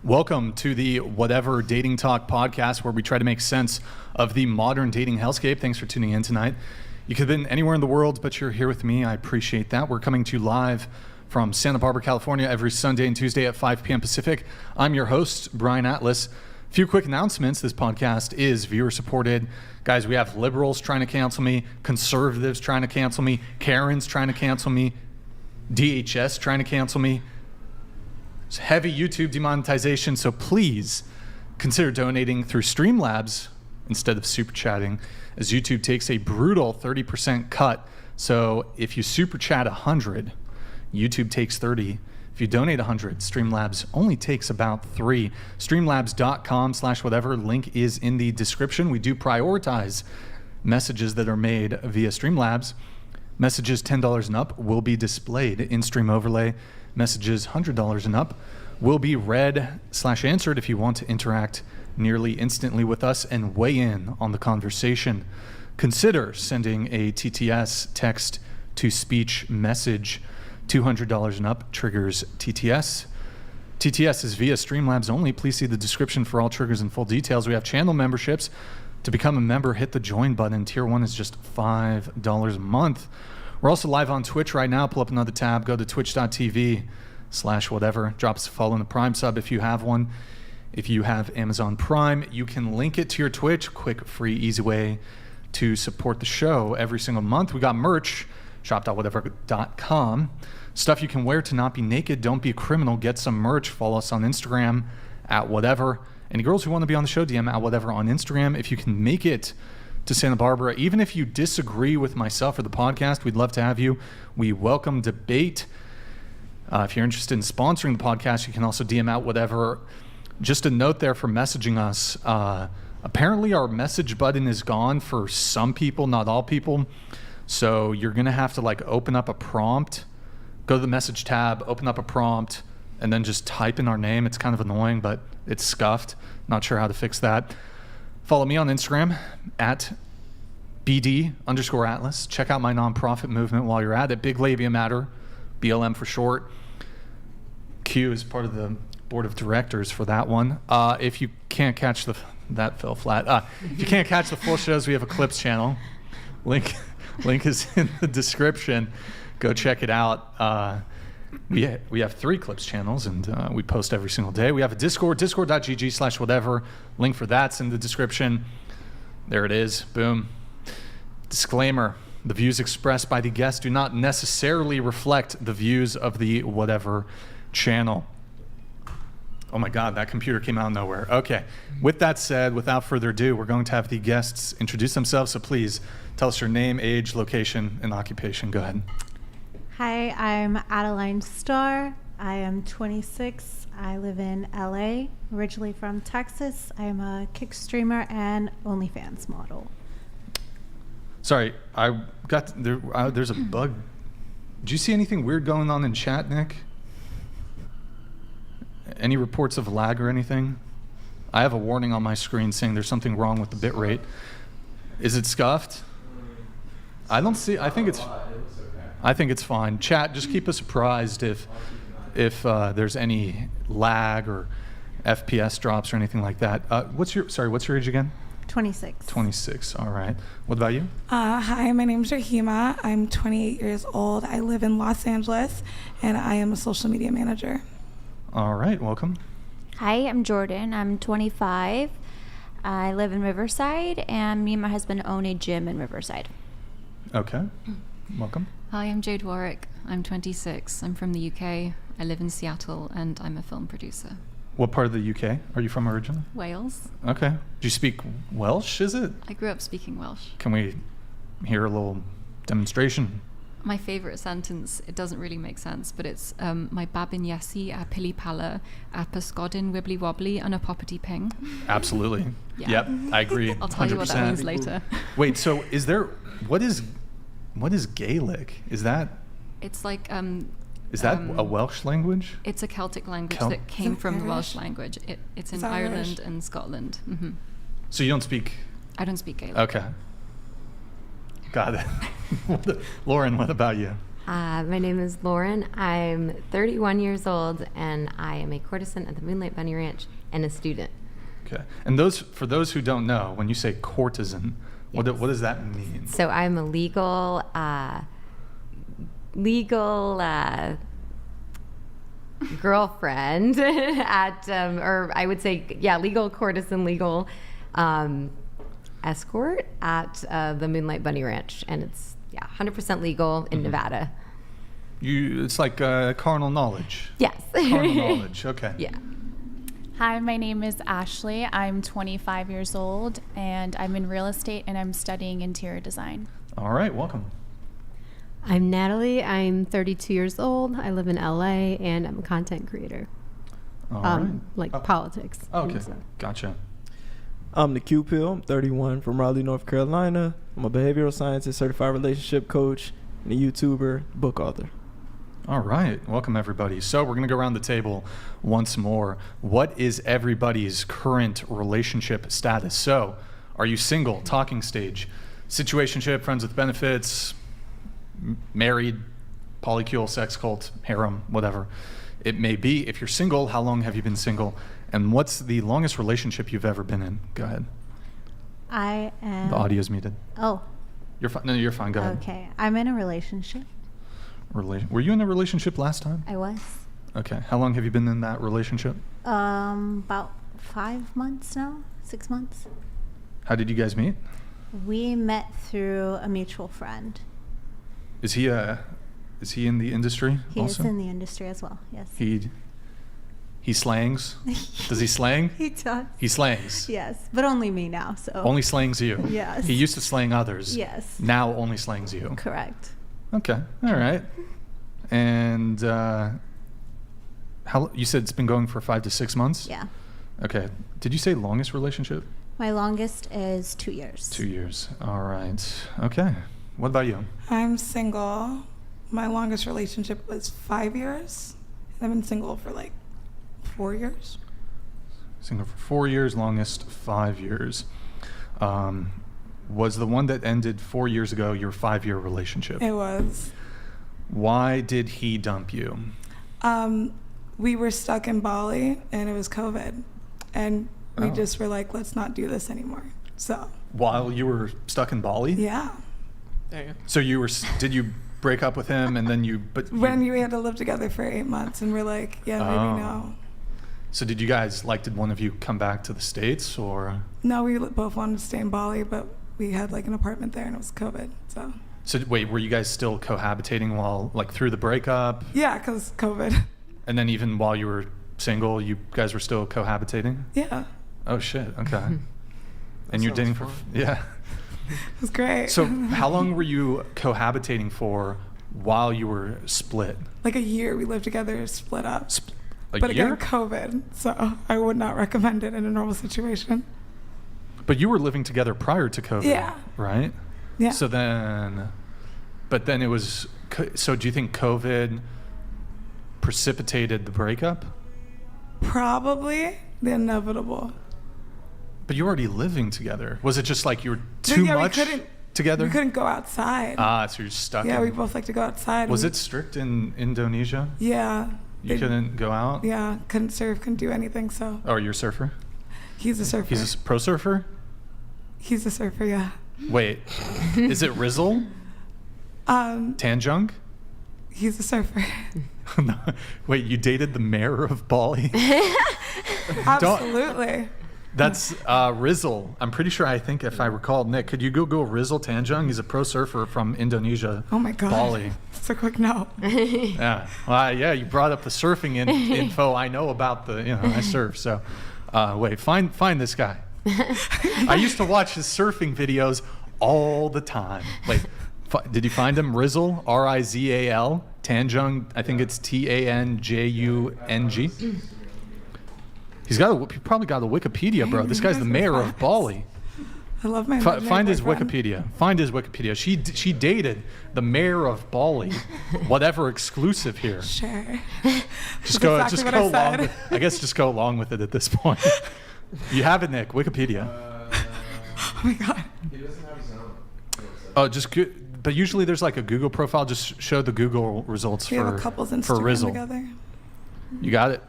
Welcome to the Whatever Dating Talk podcast, where we try to make sense of the modern dating hellscape. Thanks for tuning in tonight. You could have been anywhere in the world, but you're here with me. I appreciate that. We're coming to you live from Santa Barbara, California, every Sunday and Tuesday at 5 p.m. Pacific. I'm your host, Brian Atlas. A few quick announcements. This podcast is viewer-supported. Guys, we have liberals trying to cancel me, conservatives trying to cancel me, Karens trying to cancel me, DHS trying to cancel me. It's heavy YouTube demonetization, so please consider donating through Streamlabs instead of super chatting, as YouTube takes a brutal 30% cut. So if you super chat 100, YouTube takes 30. If you donate 100, Streamlabs only takes about 3. Streamlabs.com/whatever. Link is in the description. We do prioritize messages that are made via Streamlabs. Messages $10 and up will be displayed in Stream Overlay. Messages $100 and up will be read/answered if you want to interact nearly instantly with us and weigh in on the conversation. Consider sending a TTS, text to speech message. $200 and up triggers TTS. TTS is via Streamlabs only. Please see the description for all triggers and full details. We have channel memberships. To become a member, hit the join button. Tier 1 is just $5 a month. We're also live on Twitch right now. Pull up another tab. Go to twitch.tv/whatever. Drop us a follow in the Prime sub if you have one. If you have Amazon Prime, you can link it to your Twitch. Quick, free, easy way to support the show every single month. We got merch. Shop.whatever.com. Stuff you can wear to not be naked. Don't be a criminal. Get some merch. Follow us on Instagram at whatever. Any girls who want to be on the show, DM at whatever on Instagram. If you can make it to Santa Barbara, even if you disagree with myself or the podcast, we'd love to have you. We welcome debate. If you're interested in sponsoring the podcast, you can also DM out whatever. Just a note there for messaging us. Apparently our message button is gone for some people, not all people. So you're going to have to open up a prompt, go to the message tab, open up a prompt, and then just type in our name. It's kind of annoying, but it's scuffed. Not sure how to fix that. Follow me on Instagram at BD_Atlas. Check out my nonprofit movement while you're at it. Big Labia Matter, BLM for short. Q is part of the board of directors for that one. If you can't catch that fell flat. If you can't catch the full shows, we have a clips channel. Link is in the description. Go check it out. We have 3 clips channels, and we post every single day. We have a Discord, discord.gg/whatever. Link for that's in the description. There it is. Boom. Disclaimer: the views expressed by the guests do not necessarily reflect the views of the Whatever channel. Oh my God, that computer came out of nowhere. Okay. With that said, without further ado, we're going to have the guests introduce themselves. So please tell us your name, age, location, and occupation. Go ahead. Hi, I'm Adeline Starr. I am 26. I live in LA, originally from Texas. I am a Kick streamer and OnlyFans model. Sorry, I got there's a bug. Did you see anything weird going on in chat, Nick? Any reports of lag or anything? I have a warning on my screen saying there's something wrong with the bit rate. Is it scuffed? I don't see. I think it's fine. Chat, just keep us apprised if there's any lag or FPS drops or anything like that. What's your age again? 26. 26. All right. What about you? Hi, my name's Rahima. I'm 28 years old. I live in Los Angeles, and I am a social media manager. All right. Welcome. Hi, I'm Jordan. I'm 25. I live in Riverside, and me and my husband own a gym in Riverside. Okay. Welcome. Hi, I'm Jade Warwick. I'm 26. I'm from the UK. I live in Seattle, and I'm a film producer. What part of the UK are you from originally? Wales. Okay. Do you speak Welsh, is it? I grew up speaking Welsh. Can we hear a little demonstration? My favourite sentence, it doesn't really make sense, but it's my babin yesi a pili pala a pasgodin wibbly wobbly and a poppity ping. Absolutely. Yeah. Yep, I agree. I'll tell 100%. you what that means later. Wait, so what is Gaelic? Is that It's like is that a Welsh language? it's a Celtic language that came from the Welsh language. It's in Ireland and Scotland. Mm-hmm. So you don't speak? I don't speak Gaelic. Okay. Got it. Lauren, what about you? My name is Lauren. I'm 31 years old, and I am a courtesan at the Moonlight Bunny Ranch and a student. Okay. And for those who don't know, when you say courtesan, what does that mean? So I'm a legal girlfriend at, or I would say, legal courtesan, legal escort at the Moonlight Bunny Ranch, and it's 100% legal in Nevada. It's like carnal knowledge. Yes. Carnal knowledge. Okay. Yeah. Hi, my name is Ashley. I'm 25 years old, and I'm in real estate, and I'm studying interior design. All right. Welcome. I'm Natalie. I'm 32 years old. I live in LA, and I'm a content creator. All right. Like politics. Okay. and stuff. Gotcha. I'm the Q Pill. I'm 31 from Raleigh, North Carolina. I'm a behavioral scientist, certified relationship coach, and a YouTuber, book author. All right. Welcome, everybody. So we're going to go around the table once more. What is everybody's current relationship status? So are you single, talking stage, situationship, friends with benefits, married, polycule, sex cult, harem, whatever it may be? If you're single, how long have you been single? And what's the longest relationship you've ever been in? Go ahead. I am. The audio's muted. Oh, You're fine. No, you're fine. Go ahead. okay. I'm in a relationship. Were you in a relationship last time? I was. Okay. How long have you been in that relationship? About 5 months now, 6 months. How did you guys meet? We met through a mutual friend. Is he in the industry He also? is in the industry as well. Yes. He slangs? Does he slang? He does. He slangs. Yes, but only me now. So. Only slangs you. Yes. He used to slang others. Yes. Now only slangs you. Correct. Okay. All right. And you said it's been going for 5 to 6 months? Yeah. Okay. Did you say longest relationship? My longest is 2 years. 2 years. All right. Okay. What about you? I'm single. My longest relationship was 5 years. I've been single for like 4 years. Single for 4 years, longest 5 years. Was the one that ended 4 years ago your 5-year relationship? It was. Why did he dump you? We were stuck in Bali, and it was COVID. And we Oh. just were like, let's not do this anymore. So, While you were stuck in Bali? yeah. So did you break up with him and then When we had to live together for 8 months, and we're like, yeah, maybe Oh. no. So did you guys, did one of you come back to the States or? No, we both wanted to stay in Bali, but we had like an apartment there, and it was COVID. So wait, were you guys still cohabitating while, through the breakup? yeah, because COVID. And then even while you were single, you guys were still cohabitating? Yeah, Oh shit, okay. And you're dating for, yeah. it was great. So how long were you cohabitating for while you were split? like a year we lived together, split up. A But year? again, COVID, so I would not recommend it in a normal situation. But you were living together prior to COVID, Yeah. right? Yeah. So then it was, so do you think COVID precipitated the breakup? Probably the inevitable. But you were already living together. Was it just like you were too Yeah, much we couldn't, together? We couldn't go outside. So you're stuck yeah, in. we both like to go outside. Was it strict in Indonesia? Yeah. You couldn't go out? Yeah, couldn't surf, couldn't do anything, so. Oh, you're a surfer? He's a surfer. He's a pro surfer? He's a surfer, yeah. Wait, is it Rizzle? Tanjung? He's a surfer. No. Wait, you dated the mayor of Bali? Absolutely. That's Rizzle. I'm pretty sure, I think if I recall, Nick, could you Google Rizzle Tanjung? He's a pro surfer from Indonesia. Oh my God. Bali. It's a quick no. Yeah. Well, yeah, you brought up the surfing info. I know about I surf. So, wait, find this guy. I used to watch his surfing videos all the time. Wait, did you find him? Rizzle, Rizal, Tanjung. I think it's Tanjung. He probably got a Wikipedia, bro. This guy's the mayor of Bali. I love my Find his boyfriend. Wikipedia. Find his Wikipedia. She dated the mayor of Bali. Whatever exclusive here. Sure. Just That's go exactly what along. I said. I guess just go along with it at this point. You have it, Nick. Wikipedia. Oh my God. Oh, just but usually there's like a Google profile. Just show the Google results We for have a couple's for Instagram Rizzle. together. You got it.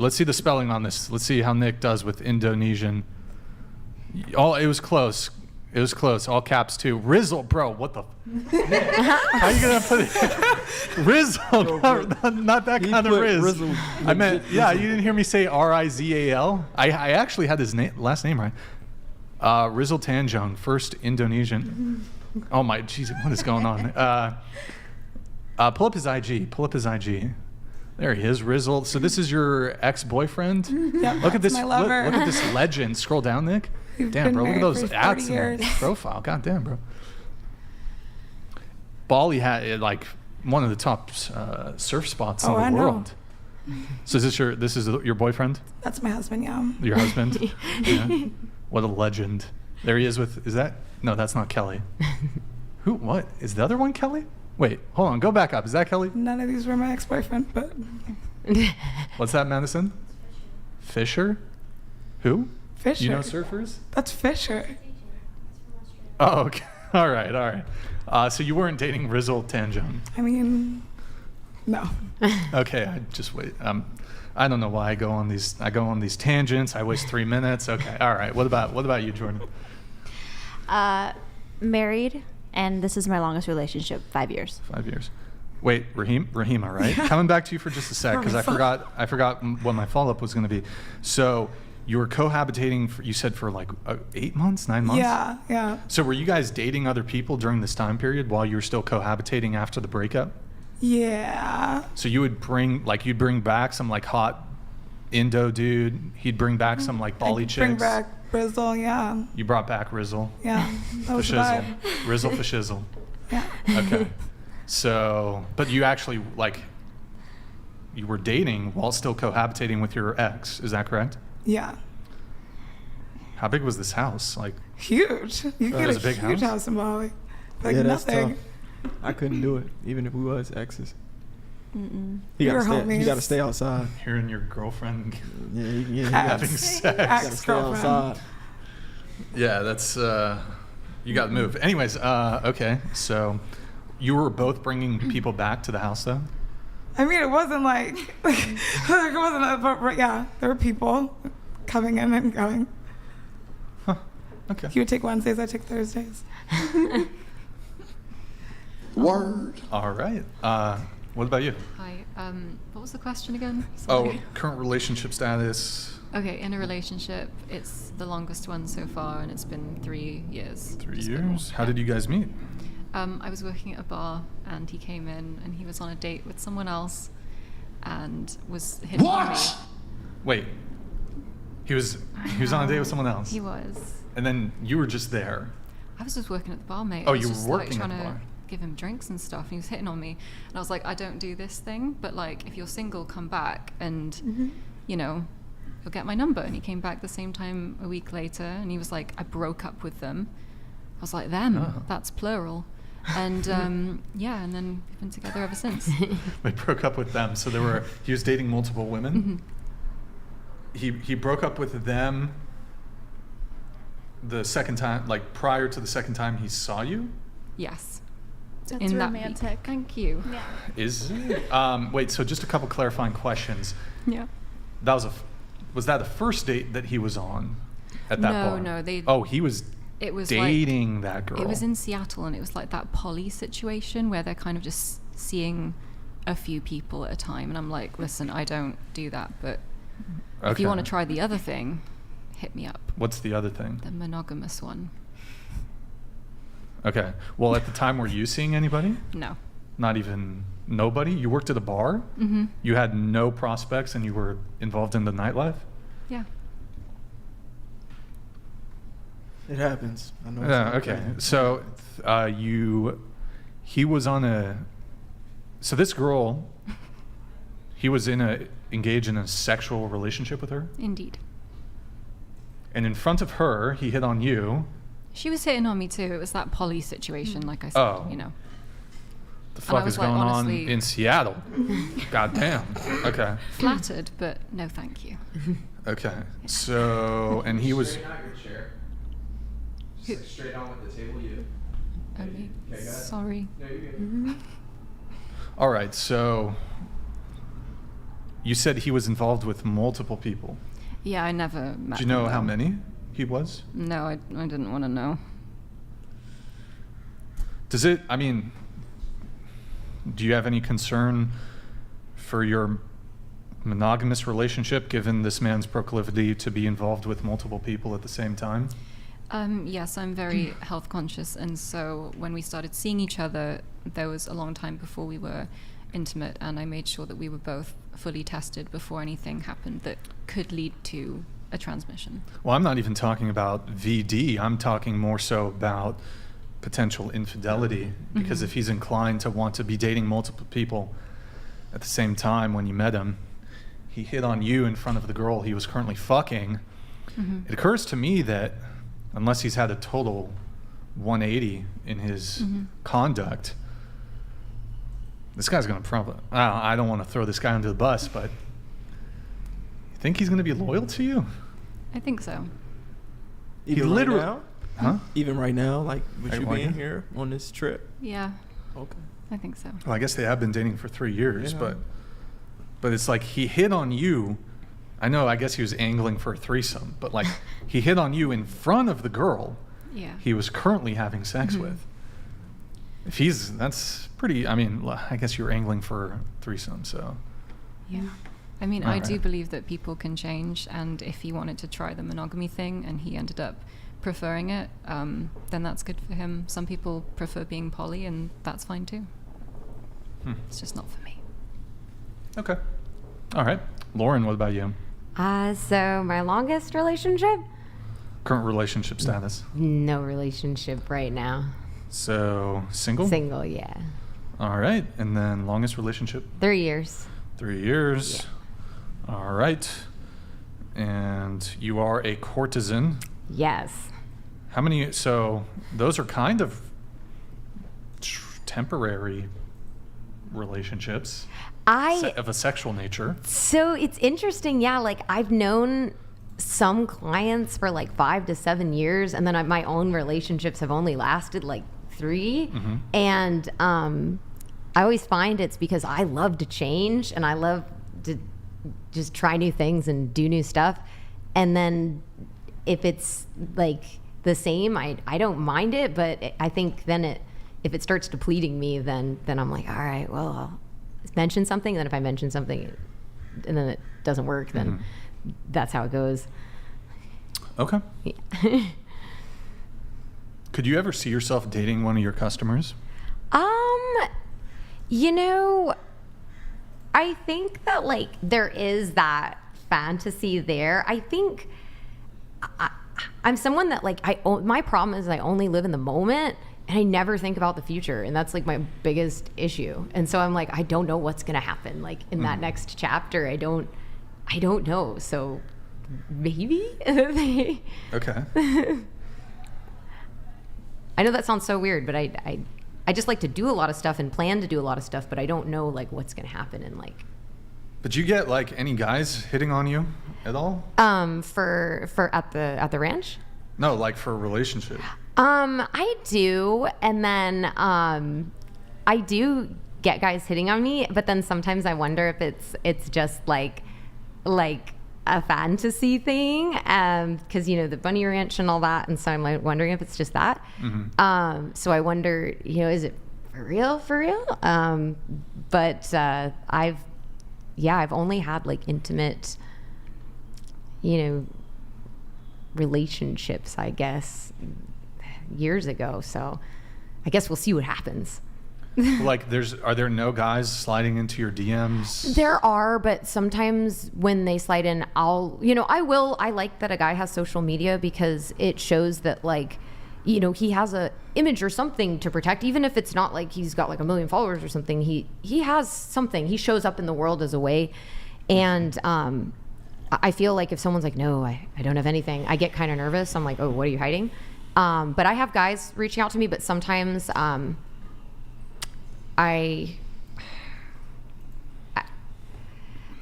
Let's see the spelling on this. Let's see how Nick does with Indonesian. Oh, it was close. It was close. All caps too. Rizzle, bro. What the? How you gonna put it? Rizzle, not that He kind of put Riz. Rizzle. I meant, yeah. You didn't hear me say Rizal. I actually had his last name right. Rizzle Tanjung, first Indonesian. Oh my, jeez, what is going on? Pull up his IG. Pull up his IG. There he is, Rizzle. So this is your ex-boyfriend. Yep, Look at that's this. my lover. Look at this legend. Scroll down, Nick. We've Damn, been bro. Look at married those for 30 ads in years. the profile. God damn, bro. Bali had like one of the top surf spots in Oh, the I know. world. So this is your boyfriend? That's my husband, yeah. Your husband? Yeah. What a legend. There he is with, is that? No, that's not Kelly. Who, what? Is the other one Kelly? Wait, hold on, go back up. Is that Kelly? None of these were my ex-boyfriend, but What's that, Madison? Fisher? Who? Fisher. You know surfers? That's Fisher. Oh, okay. All right. So you weren't dating Rizzle Tanjung? I mean, no. Okay, I just wait. I don't know why I go on these tangents. I waste 3 minutes. Okay, all right. What about you, Jordan? Married, and this is my longest relationship, 5 years. 5 years. Wait, Rahima, right? Coming back to you for just a sec because I forgot what my follow up was going to be. So you were cohabitating. You said for like 8 months, 9 months. Yeah. So were you guys dating other people during this time period while you were still cohabitating after the breakup? Yeah. So you'd bring back some like hot Indo dude. He'd bring back some like Bali chicks. Bring back Brizzle, yeah. You brought back Rizzle. Yeah. That was the Fashizzle. vibe. Rizzle for shizzle. Yeah. Okay. So, but you actually like, you were dating while still cohabitating with your ex. Is that correct? Yeah. How big was this house? Like, Huge. You it get was a a big huge house? house in Bali. Like Yeah, that's nothing. tough. I couldn't do it, even if we was exes. Mm-mm. He We were got to homies. stay outside. hearing your girlfriend Yeah, he having gotta sex. stay Ex-girlfriend. outside. Yeah, that's, you got to move. Anyways, okay. So you were both bringing people back to the house though? I mean, it wasn't like it wasn't, but yeah, there were people coming in and going. Huh. Okay. He would take Wednesdays, I take Thursdays. Word. All right. What about you? Hi. What was the question again? Oh, Sorry. current relationship status. Okay, in a relationship, it's the longest one so far, and it's been 3 years. 3 just a bit more. years. How did you guys meet? I was working at a bar, and he came in, and he was on a date with someone else, and was hitting on me. Wait. He was on a date with someone else. He was. And then you were just there. I was just working at the bar, mate. Oh, I was you were just, working like, at the trying bar. to give him drinks and stuff, and he was hitting on me. And I was like, I don't do this thing, but like, if you're single, come back, and you know, you'll get my number. And he came back the same time a week later, and he was like, I broke up with them. I was like, them? Oh. That's plural. And yeah, and then we've been together ever since. We broke up with them. So he was dating multiple women. He broke up with them the second time, like prior to the second time he saw you? Yes. That's in romantic. That week. Thank you. Yeah. Is it? Wait, so just a couple clarifying questions. Yeah. Was that the first date that he was on at that bar? No, he was it was dating like, that girl. It was in Seattle, and it was like that poly situation where they're kind of just seeing a few people at a time. And I'm like, listen, I don't do that, but if you want to try the other thing, hit me up. What's the other thing? The monogamous one. Okay. Well, at the time, were you seeing anybody? No. Not even nobody? You worked at a bar? Mm-hmm. You had no prospects and you were involved in the nightlife? Yeah. It happens. I know. Yeah, okay. So he was on so this girl, he was engaged in a sexual relationship with her? Indeed. And in front of her, he hit on you. She was hitting on me too. It was that poly situation, like I said, Oh. you know. The And I fuck was is like, going on honestly- in Seattle? God damn. Okay. Flattered, but no thank you. Okay. So, and he was... Straighten out your chair. Just like straight on with the table, you. Okay. Sorry. All right, so you said he was involved with multiple people. Yeah, I never met Do you know him, how though. many he was? No, I didn't want to know. Does it, I mean, do you have any concern for your monogamous relationship given this man's proclivity to be involved with multiple people at the same time? Yes, I'm very health conscious, and so when we started seeing each other, there was a long time before we were intimate, and I made sure that we were both fully tested before anything happened that could lead to a transmission. Well, I'm not even talking about VD. I'm talking more so about potential infidelity, because if he's inclined to want to be dating multiple people at the same time when you met him, he hit on you in front of the girl he was currently fucking. It occurs to me that unless he's had a total 180 in his conduct, this guy's going to probably, I don't want to throw this guy under the bus, but you think he's going to be loyal to you? I think so. Even literally- right now? Huh? Even right now, like with Right you right being now? here on this trip? Yeah, Okay. I think so. Well, I guess they have been dating for 3 years, Yeah. but it's like he hit on you. I know, I guess he was angling for a threesome, but like he hit on you in front of the girl Yeah. he was currently having sex with. If that's pretty, I mean, I guess you were angling for a threesome, so. Yeah. I mean, I do Alright. believe that people can change, and if he wanted to try the monogamy thing and he ended up preferring it, then that's good for him. Some people prefer being poly, and that's fine too. It's just not for me. Okay. All right. Lauren, what about you? So my longest relationship? Current relationship status? No relationship right now. So, single? Single, yeah. All right. And then longest relationship? 3 years. 3 years. All right. And you are a courtesan. Yes. How many? So those are kind of temporary relationships of a sexual nature. So it's interesting, yeah. Like I've known some clients for like 5 to 7 years, and then my own relationships have only lasted like 3. And I always find it's because I love to change and I love to just try new things and do new stuff. And then if it's like the same, I don't mind it, but I think then if it starts depleting me, then I'm like, all right, well, I'll mention something. Then if I mention something and then it doesn't work, then that's how it goes. Okay. Yeah. Could you ever see yourself dating one of your customers? You know, I think that like there is that fantasy there. I think I'm someone that like my problem is I only live in the moment and I never think about the future, and that's like my biggest issue. And so I'm like, I don't know what's gonna happen like in that next chapter. I don't know. So maybe. Okay. I know that sounds so weird, but I just like to do a lot of stuff and plan to do a lot of stuff, but I don't know like what's gonna happen and like. But you get like any guys hitting on you at all? For at the ranch? No, like for a relationship. I do, and then I do get guys hitting on me, but then sometimes I wonder if it's just like a fantasy thing, because you know the bunny ranch and all that, and so I'm like wondering if it's just that. So I wonder, you know, is it for real? But I've only had like intimate, you know, relationships, I guess, years ago. So I guess we'll see what happens. Like are there no guys sliding into your DMs? There are, but sometimes when they slide in, I like that a guy has social media because it shows that like, you know, he has a image or something to protect, even if it's not like he's got like 1 million followers or something. He has something. He shows up in the world as a way. And I feel like if someone's like, no, I don't have anything, I get kind of nervous. I'm like, oh, what are you hiding? But I have guys reaching out to me, but sometimes I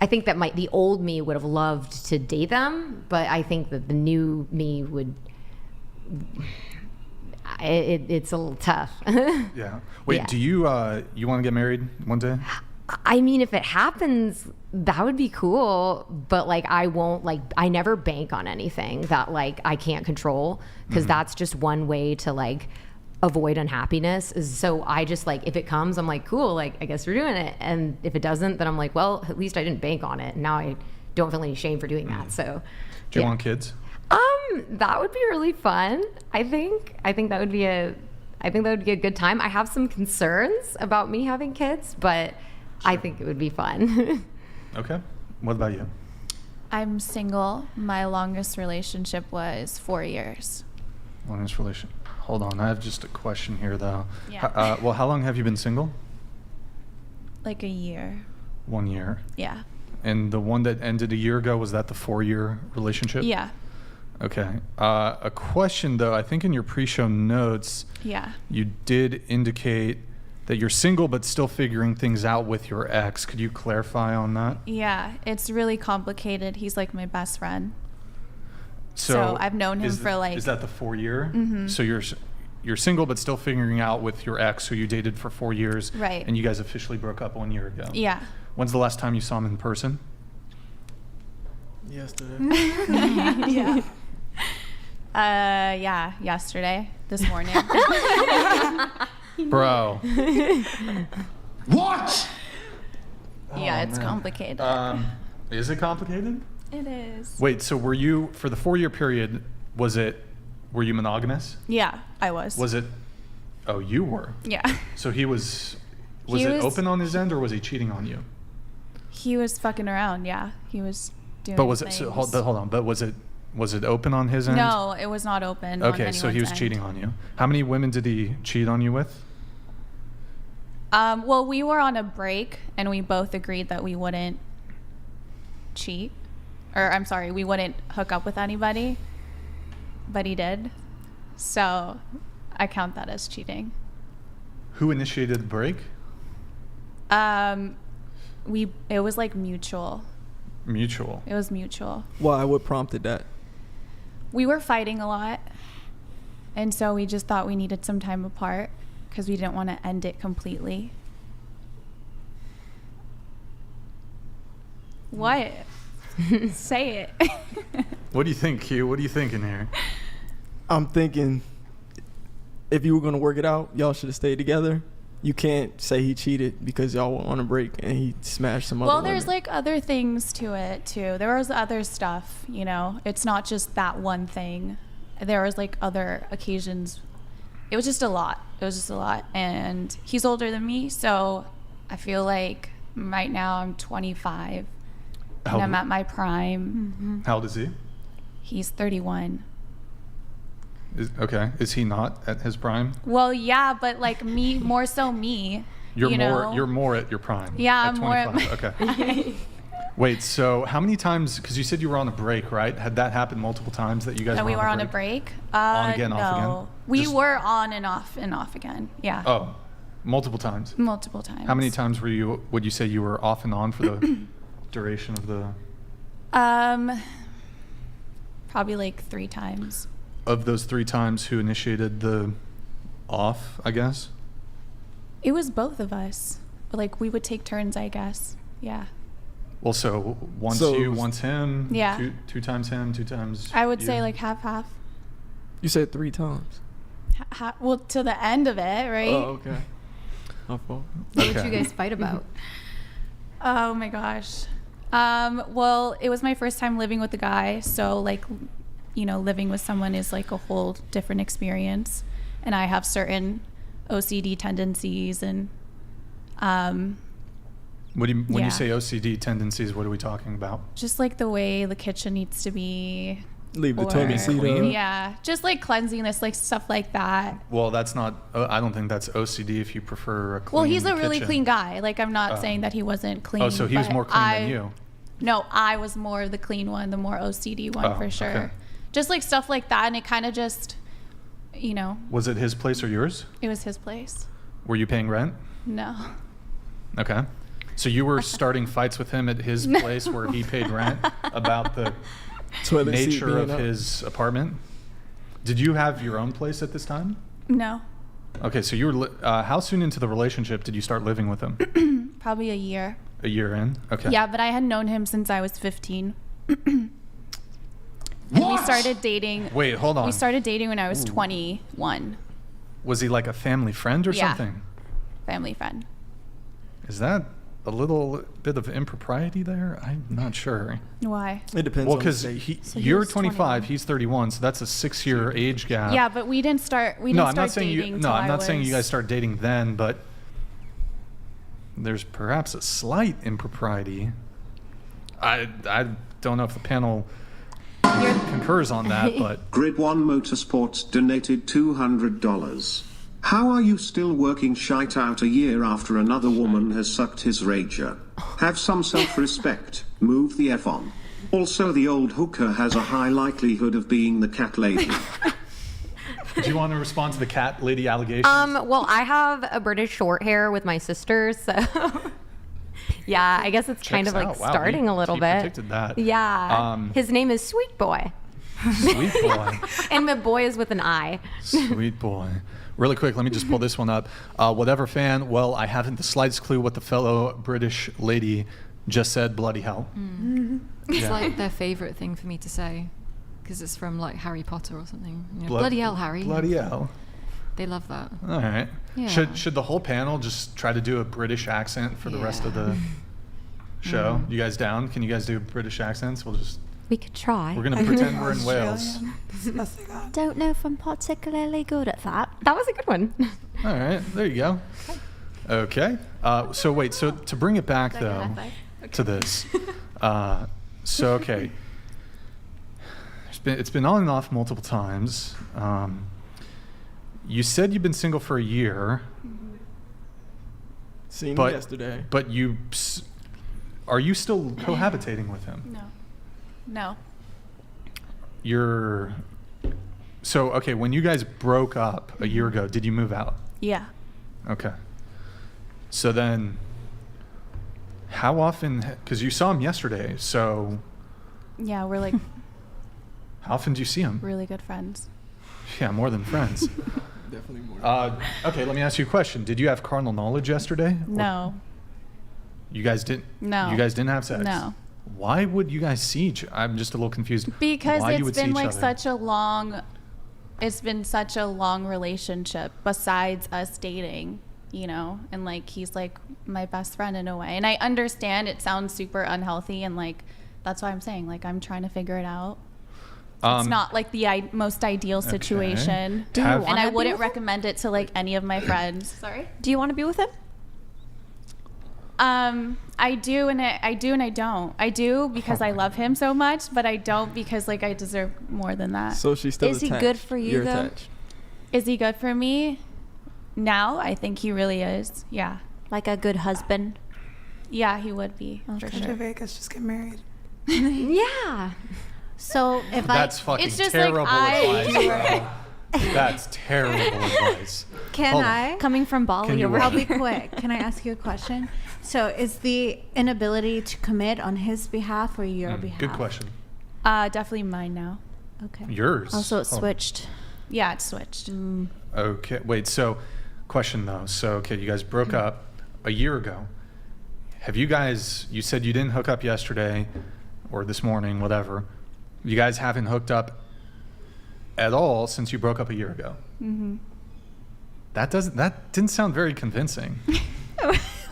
think that the old me would have loved to date them, but I think that the new me would. it's a little tough. Yeah. Wait, Yeah. do you you want to get married one day? I mean, if it happens, that would be cool. But like, I won't I never bank on anything that like I can't control, because that's just one way to like avoid unhappiness. So I just like, if it comes, I'm like, cool, like I guess we're doing it. And if it doesn't, then I'm like, well, at least I didn't bank on it. And now I don't feel any shame for doing that. So Do you want kids? that would be really fun. I think that would be a good time. I have some concerns about me having kids, but I think it would be fun. Okay. What about you? I'm single. My longest relationship was 4 years. Longest relation. Hold on, I have just a question here though. Yeah. Well, how long have you been single? Like a year. 1 year. Yeah. And the one that ended a year ago, was that the 4-year relationship? Yeah. Okay. A question though, I think in your pre-show notes, Yeah. you did indicate that you're single but still figuring things out with your ex. Could you clarify on that? Yeah. It's really complicated. He's like my best friend. So I've known him for like. Is that the 4-year? Mm-hmm. So you're single but still figuring out with your ex who you dated for 4 years. Right. And you guys officially broke up 1 year ago. Yeah. When's the last time you saw him in person? Yesterday. Yeah. Yeah, yesterday, this morning. Bro. What? Yeah, it's man. complicated. Is it complicated? It is. Wait, so were you, for the 4-year period, were you monogamous? Yeah, I was. Was it, oh, you were? Yeah. So he was He it was- open on his end or was he cheating on you? He was fucking around, yeah. He was doing But was it, things. so, hold on, but was it open on his end? No, it was not open. on Okay, so he anyone's was end. cheating on you. How many women did he cheat on you with? Well, we were on a break, and we both agreed that we wouldn't cheat. Or, I'm sorry, we wouldn't hook up with anybody. But he did. So, I count that as cheating. Who initiated the break? It was like mutual. Mutual. It was mutual. Why? What prompted that? We were fighting a lot. And so we just thought we needed some time apart because we didn't want to end it completely. What? Say it. What do you think, Q? What are you thinking here? I'm thinking, if you were gonna work it out, y'all should have stayed together. You can't say he cheated because y'all were on a break and he smashed some other Well, there's women. like other things to it too. There was other stuff, you know. It's not just that one thing. There was like other occasions. It was just a lot. And he's older than me, so I feel like right now I'm 25 How and I'm old- at my prime. How old is he? He's 31. Is he not at his prime? Well, yeah, but like me, more so me. You're know? more at your prime. Yeah, at I'm more at 25. Okay. Wait, so how many times, because you said you were on a break, right? Had that happened multiple times that you guys That were we were on a break. On again, no. off again? We Just- were on and off again. Yeah. Oh, multiple times. Multiple times. How many times would you say you were off and on for the duration of the... Probably like 3 times. Of those 3 times, who initiated the off, I guess? It was both of us. But like we would take turns, I guess. Yeah. Well, so once So- you, once him, Yeah. two times him, 2 times I would you? say like half. You said 3 times. Well, to the end of it, right? Oh, okay. My fault. What did Okay. you guys fight about? Oh my gosh. Well, it was my first time living with a guy, so like, you know, living with someone is like a whole different experience, and I have certain OCD tendencies, and When you Yeah. say OCD tendencies, what are we talking about? just like the way the kitchen needs to be. Leave the or- toilet seat Clean? up. Yeah, just like cleanliness, like stuff like that. Well, that's not. I don't think that's OCD. If you prefer a clean Well, he's a really kitchen. clean guy. Like, I'm not Oh. saying that he wasn't clean. Oh, so he was but more clean than you. No, I was more the clean one, the more OCD one Oh, for sure. okay. Just like stuff like that, and it kind of just, you know, Was it his place or yours? it was his place. Were you paying rent? No. Okay. So you were starting fights with him at his place where he paid rent about the Toilet seat nature being of up. his apartment? Did you have your own place at this time? No. Okay, so you were how soon into the relationship did you start living with him? Probably a year. A year in? Okay. Yeah, but I had known him since I was 15. And we started dating. Wait, hold on. We started dating when I was 21. Was he like a family friend or Yeah. something? Family friend. Is that a little bit of impropriety there? I'm not sure. Why? It depends. Well, on the because state. you're 25, he's 31, so that's a 6-year age gap. Yeah, but we didn't start. We No, didn't I'm start not saying dating you. till No, I'm I not saying you was- guys started dating then, but there's perhaps a slight impropriety. I don't know if the panel concurs on that, but Grid 1 Motorsports donated $200. How are you still working shite out a year after another woman has sucked his rager? Have some self-respect. Move the F on. Also, the old hooker has a high likelihood of being the cat lady. do you want to respond to the cat lady allegations? Well, I have a British short hair with my sister, so yeah, I guess it's kind Checks of like out. Wow, starting a little he bit. predicted that. Yeah. His name is Sweet Boy, Sweet boy. and the boy is with an I. Sweet boy. Really quick, let me just pull this one up. Whatever fan, well, I haven't the slightest clue what the fellow British lady just said. Bloody hell. It's Yeah. like their favorite thing for me to say, because it's from like Harry Potter or something. You know, Blood- bloody hell, Harry. Bloody hell. They love that. All right. Yeah. Should the whole panel just try to do a British accent for the rest of the show? You guys down? Can you guys do British accents? We could try. We're gonna pretend we're in Wales. Australian. That's the best I got. Don't know if I'm particularly good at that. That was a good one. All right, there you go. Okay. So wait. So to bring it back though to this. So okay. It's been on and off multiple times. You said you've been single for a year. Seen But- him yesterday. But are you still cohabitating with him? No. No. So okay, when you guys broke up a year ago, did you move out? Yeah. Okay. So then, how often? Because you saw him yesterday. So Yeah, we're like how often do you see him? really good friends. Yeah, more than friends. Definitely more. Okay, let me ask you a question. Did you have carnal knowledge yesterday? Or No. You guys didn't. No. You guys didn't have sex. No. Why would you guys see each? I'm just a little confused. Because why you it's would see been each like other. it's been such a long relationship besides us dating, you know, and like he's like my best friend in a way. And I understand it sounds super unhealthy, and like that's why I'm saying like I'm trying to figure it out. It's not like the most ideal situation. Do you And wanna I be wouldn't with him? recommend it to like any of my friends. Sorry? Do you want to be with him? I do and I don't. I do because I love him so much, but I don't because like I deserve more than that. So she's still Is he attached. good for you, You're though? attached. Is he good for me? Now, I think he really is. Yeah. Like a good husband? Yeah, he would be for Go to sure. Vegas, just get married. Yeah. So if That's fucking it's just like terrible advice. bro. That's terrible advice. can Hold on. I? Coming from Can Bali you over what? I'll be quick. Can I ask you a question? So is the inability to commit on his behalf or your behalf? Good question. Definitely mine now. Okay. Yours. Also, it Oh. switched. Yeah, it's switched. Okay. Wait. So, question though. So, okay, you guys broke up a year ago. Have you guys? You said you didn't hook up yesterday, or this morning, whatever. You guys haven't hooked up at all since you broke up a year ago. Mm-hmm. That didn't sound very convincing.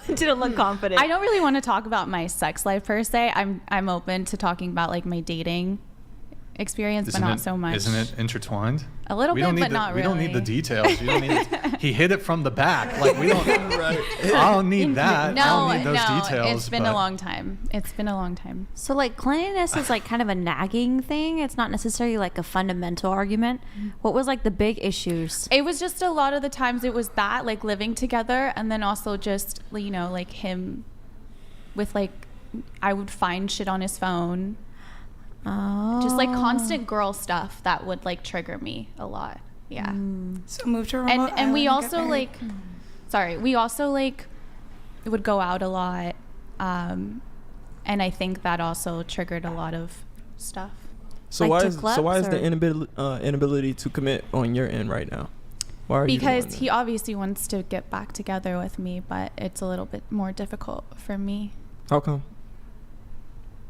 Didn't look confident. I don't really want to talk about my sex life per se. I'm open to talking about like my dating experience, but not so much. Isn't it intertwined? A little We bit, don't need but the, not We don't need the really. details. You don't need he hit it from the back. Like we don't. I don't need that. No, I don't need those no, details. it's been but a long time. It's been a long time. So, like, cleanliness is like kind of a nagging thing. It's not necessarily like a fundamental argument. What was like the big issues? It was just a lot of the times it was that, like living together, and then also just, you know, like him with like, I would find shit on his phone. Oh. Just like constant girl stuff that would like trigger me a lot. Yeah. So move to a remote And we island, get also married. we also like would go out a lot. And I think that also triggered a lot of stuff. So Like why to is clubs the or- inability to commit on your end right now? Why are you Because doing he that? obviously wants to get back together with me, but it's a little bit more difficult for me How come?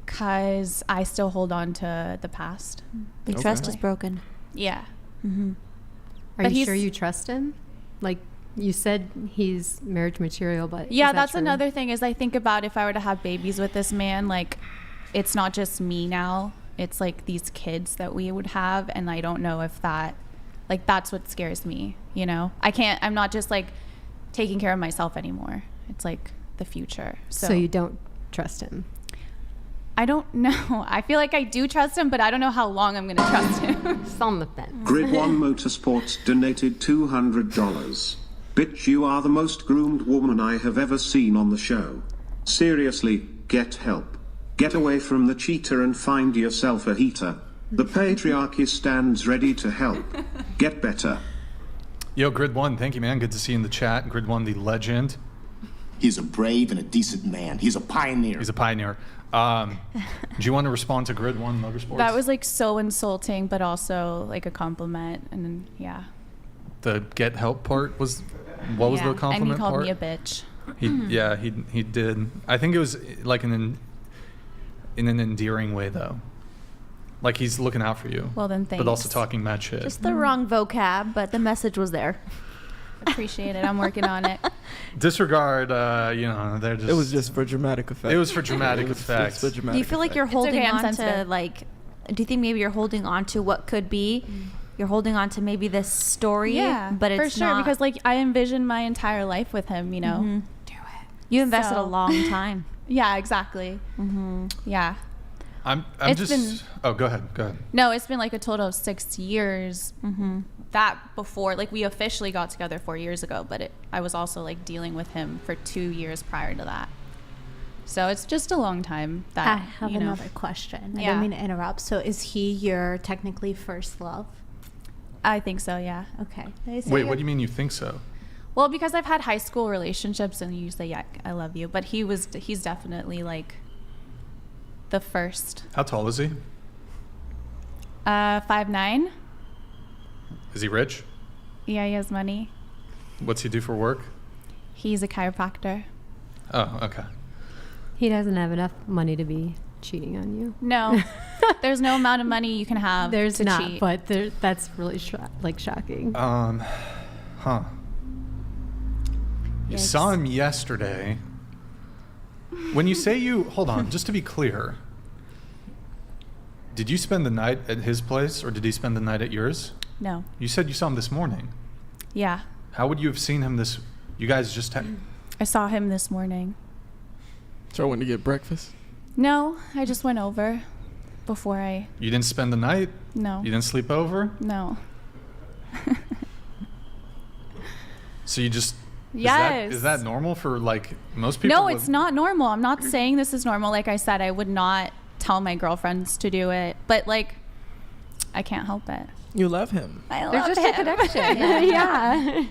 because I still hold on to the past. The Okay. trust is broken. Yeah. Mm-hmm. Are But you he's- sure you trust him? Like you said, he's marriage material, but Yeah, is that that's true? another thing is I think about if I were to have babies with this man, like it's not just me now. It's like these kids that we would have, and I don't know if that, like that's what scares me, you know? I'm not just like taking care of myself anymore. It's like the future. So you don't trust him. I don't know. I feel like I do trust him, but I don't know how long I'm going to trust him. It's on the fence. Grid One Motorsports donated $200. Bitch, you are the most groomed woman I have ever seen on the show. Seriously, get help. Get away from the cheater and find yourself a heater. The patriarchy stands ready to help. Get better. Yo, Grid One, thank you, man. Good to see you in the chat. Grid One, the legend. He's a brave and a decent man. He's a pioneer. He's a pioneer. Do you want to respond to Grid One Motorsports? That was like so insulting, but also like a compliment. And then, yeah. The get help part was, what was Yeah. the compliment And he called part? me a bitch. He did. I think it was like in an endearing way though. Like he's looking out for you. Well, then But also thanks. talking mad shit. Just the wrong vocab, but the message was there. Appreciate it. I'm working on it. Disregard, they're just. It was just for dramatic effect. It was for dramatic It was effect. for dramatic Do you feel like effect. you're holding okay, I'm on to sensitive. like? Do you think maybe you're holding on to what could be? You're holding on to maybe this story, Yeah, but it's for sure. not. Because like I envisioned my entire life with him, you know. Mhm. Do it. You invested So- a long time. Yeah, exactly. Mm-hmm. Yeah. I'm It's just. been- Oh, go ahead. Go ahead. No, it's been like a total of 6 years. Mm-hmm. That before, like we officially got together 4 years ago, but I was also like dealing with him for 2 years prior to that. So it's just a long time. That I have you know. another question. I Yeah. don't mean to interrupt. So is he your technically first love? I think so. Yeah. Okay. Wait, what do you mean you think so? Well, because I've had high school relationships, and you say, "Yeah, I love you," but he's definitely like the first. How tall is he? 5'9". Is he rich? Yeah, he has money. What's he do for work? He's a chiropractor. Oh, okay. He doesn't have enough money to be cheating on you. No, there's no amount of money you can have. There's to not, cheat. but that's really shocking. Huh. You Yikes. saw him yesterday. When you say hold on, just to be clear. Did you spend the night at his place or did he spend the night at yours? No. You said you saw him this morning. Yeah, How would you have seen him you guys just had, I saw him this morning. So I went to get breakfast. No, I just went over before I. you didn't spend the night? No. You didn't sleep over? No. So you just, Yes. is that normal for like most people? No, it's not normal. I'm not saying this is normal. Like I said, I would not tell my girlfriends to do it, but like, I can't help it. You love him. I There's love just a him. connection. Yeah.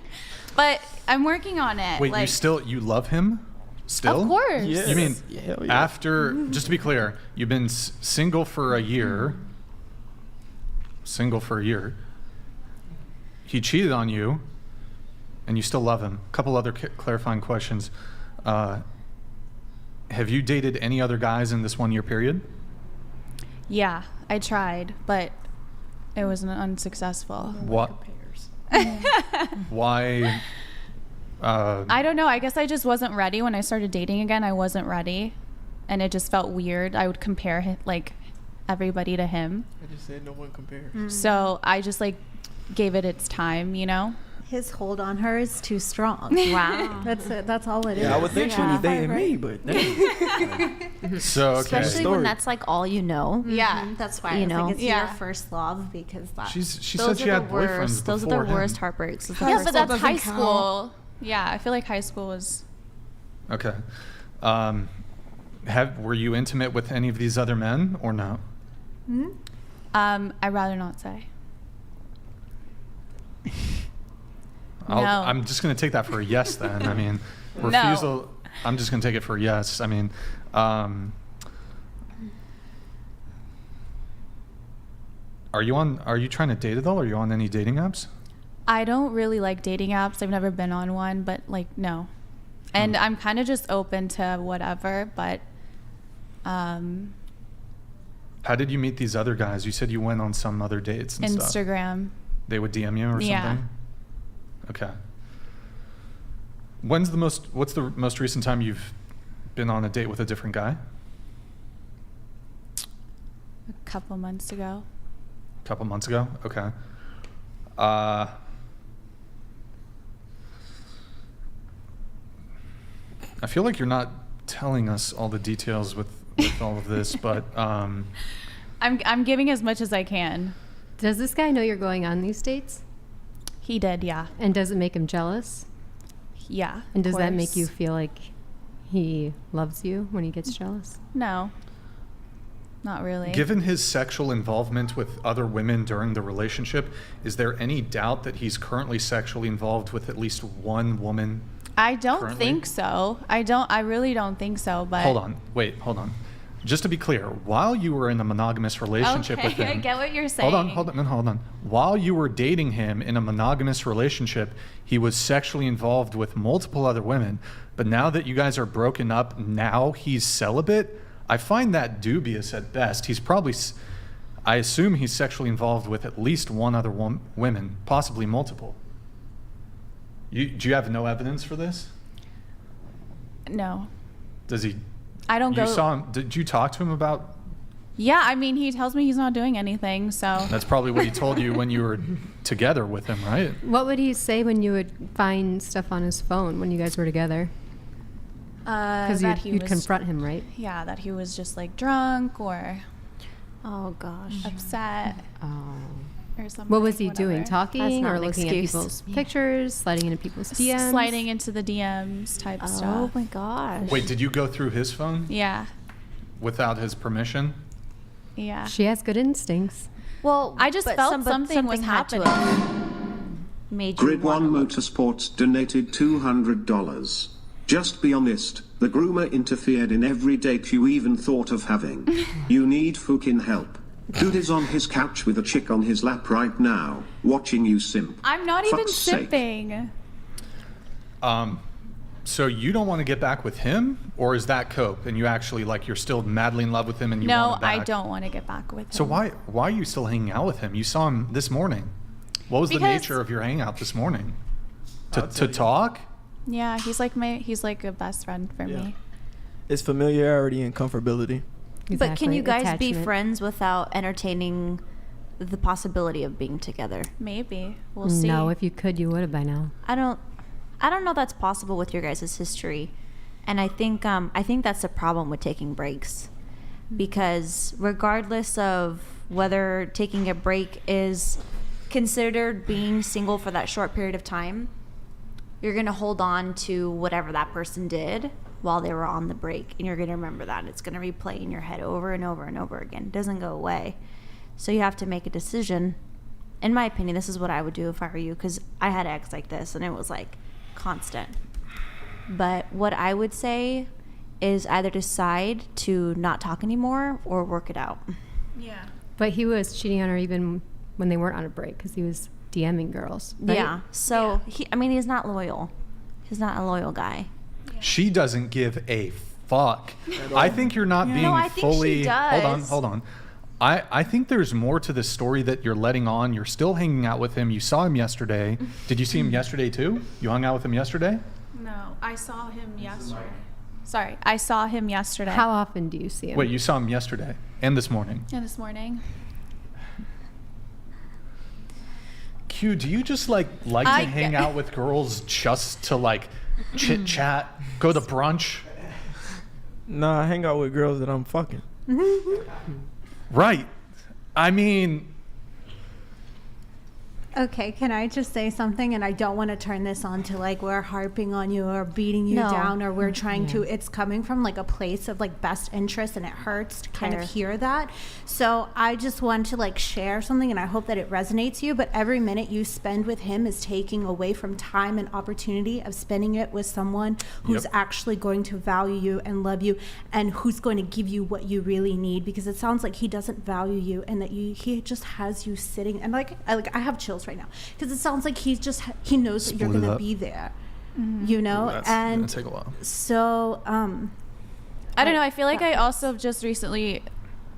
But I'm working on it. Wait, like, you love him? Still? Of course. Yes. You mean Hell yeah. after, just to be clear, you've been single for a year. Single for a year. He cheated on you, and you still love him. A couple other clarifying questions. Have you dated any other guys in this 1 year period? Yeah, I tried, but it was unsuccessful. What? Why? I don't know. I guess I just wasn't ready when I started dating again. I wasn't ready, and it just felt weird. I would compare like everybody to him. I just said no one compares. So I just like gave it its time, you know? His hold on her is too strong. Wow. That's it. That's all it is. Yeah, I would think she was dating me, but So, okay. Especially Story. when that's like all you know. Yeah. That's why You I was know? like, it's Yeah. your first love because that. she said Those she are had the boyfriends worst. Those are before the worst him. heartbreaks. It's the Yeah, first but love. that's doesn't high count. school. Yeah, I feel like high school was. Okay. Were you intimate with any of these other men or no? I'd rather not say. No. I'm just going to take that for a yes then. I mean, refusal, I'm just going to take it for a yes. I mean, are you trying to date at all? Are you on any dating apps? I don't really like dating apps. I've never been on one, but like, no. And I'm kind of just open to whatever, but How did you meet these other guys? You said you went on some other dates and stuff. Instagram. They would DM you or Yeah. something? Okay. What's the most recent time you've been on a date with a different guy? A couple months ago. A couple months ago? Okay. I feel like you're not telling us all the details with all of this, but I'm giving as much as I can. Does this guy know you're going on these dates? He did, yeah. And does it make him jealous? Yeah. And does of that make course. you feel like he loves you when he gets jealous? No. Not really. given his sexual involvement with other women during the relationship, is there any doubt that he's currently sexually involved with at least one woman? I don't currently? think so. I really don't think so, but Hold on. Just to be clear, while you were in a monogamous relationship with him, I get what you're saying. Hold on. While you were dating him in a monogamous relationship, he was sexually involved with multiple other women. But now that you guys are broken up, now he's celibate. I find that dubious at best. He's probably, I assume he's sexually involved with at least one other woman, possibly multiple. Do you have no evidence for this? No. Does he? I don't You go. saw him? Did you talk to him about? Yeah, I mean, he tells me he's not doing anything, so. That's probably what he told you when you were together with him, right? What would he say when you would find stuff on his phone when you guys were together? Because That he you'd was- confront him, right? Yeah, that he was just like drunk or Oh gosh. upset Oh. or something. What was he doing? whatever. Talking not or an looking at excuse. people's pictures, sliding into people's DMs? Sliding into the DMs type Oh stuff. my gosh. Wait, did you go through his phone Yeah, without his permission? yeah. She has good instincts. Well, I just but felt something was had to happening. have made you Grid One wanna- Motorsports donated $200. Just be honest, the groomer interfered in every date you even thought of having. You need fucking help. Dude is on his couch with a chick on his lap right now, watching you simp. I'm not even Fuck's sake. sipping. So you don't want to get back with him, or is that cope? And you actually you're still madly in love with him, and you No, want him I back? don't want to get back with him. So why are you still hanging out with him? You saw him this morning. What was the Because- nature of your hangout this morning? I'll To tell you. talk? Yeah, he's like a best friend for me. It's familiarity and comfortability. But can you guys be Attachment. friends without entertaining the possibility of being together? Maybe we'll see. No, if you could, you would have by now. I don't know that's possible with your guys' history. And I think that's the problem with taking breaks. Because regardless of whether taking a break is considered being single for that short period of time, you're going to hold on to whatever that person did while they were on the break, and you're going to remember that. It's going to replay in your head over and over and over again. It doesn't go away. So you have to make a decision. In my opinion, this is what I would do if I were you, because I had ex like this, and it was like constant. But what I would say is either decide to not talk anymore or work it out. Yeah. But he was cheating on her even when they weren't on a break because he was DMing girls. Right? Yeah. So he's not loyal. He's not a loyal guy. She doesn't give a fuck. I think you're not being No, I think fully. she does. Hold on. I think there's more to this story that you're letting on. You're still hanging out with him. You saw him yesterday. Did you see him yesterday too? You hung out with him yesterday? No, I saw him yesterday. Sorry, I saw him yesterday. How often do you see him? Wait, you saw him yesterday and this morning. And this morning. Q, do you just like to hang out with girls just to chit chat, go to brunch? Nah, I hang out with girls that I'm fucking. Right. I mean, Okay, can I just say something? And I don't want to turn this on to we're harping on you or beating you No. down or we're trying to. It's coming from a place of best interest, and it hurts to kind Care. of hear that. So I just want to share something, and I hope that it resonates you. But every minute you spend with him is taking away from time and opportunity of spending it with someone who's Yep. actually going to value you and love you and who's going to give you what you really need. Because it sounds like he doesn't value you and that he just has you sitting. And I have chills right now, because it sounds like he knows that you're Split it gonna up. be there, you know. That's and gonna take a while. so I don't know. I feel like I also just recently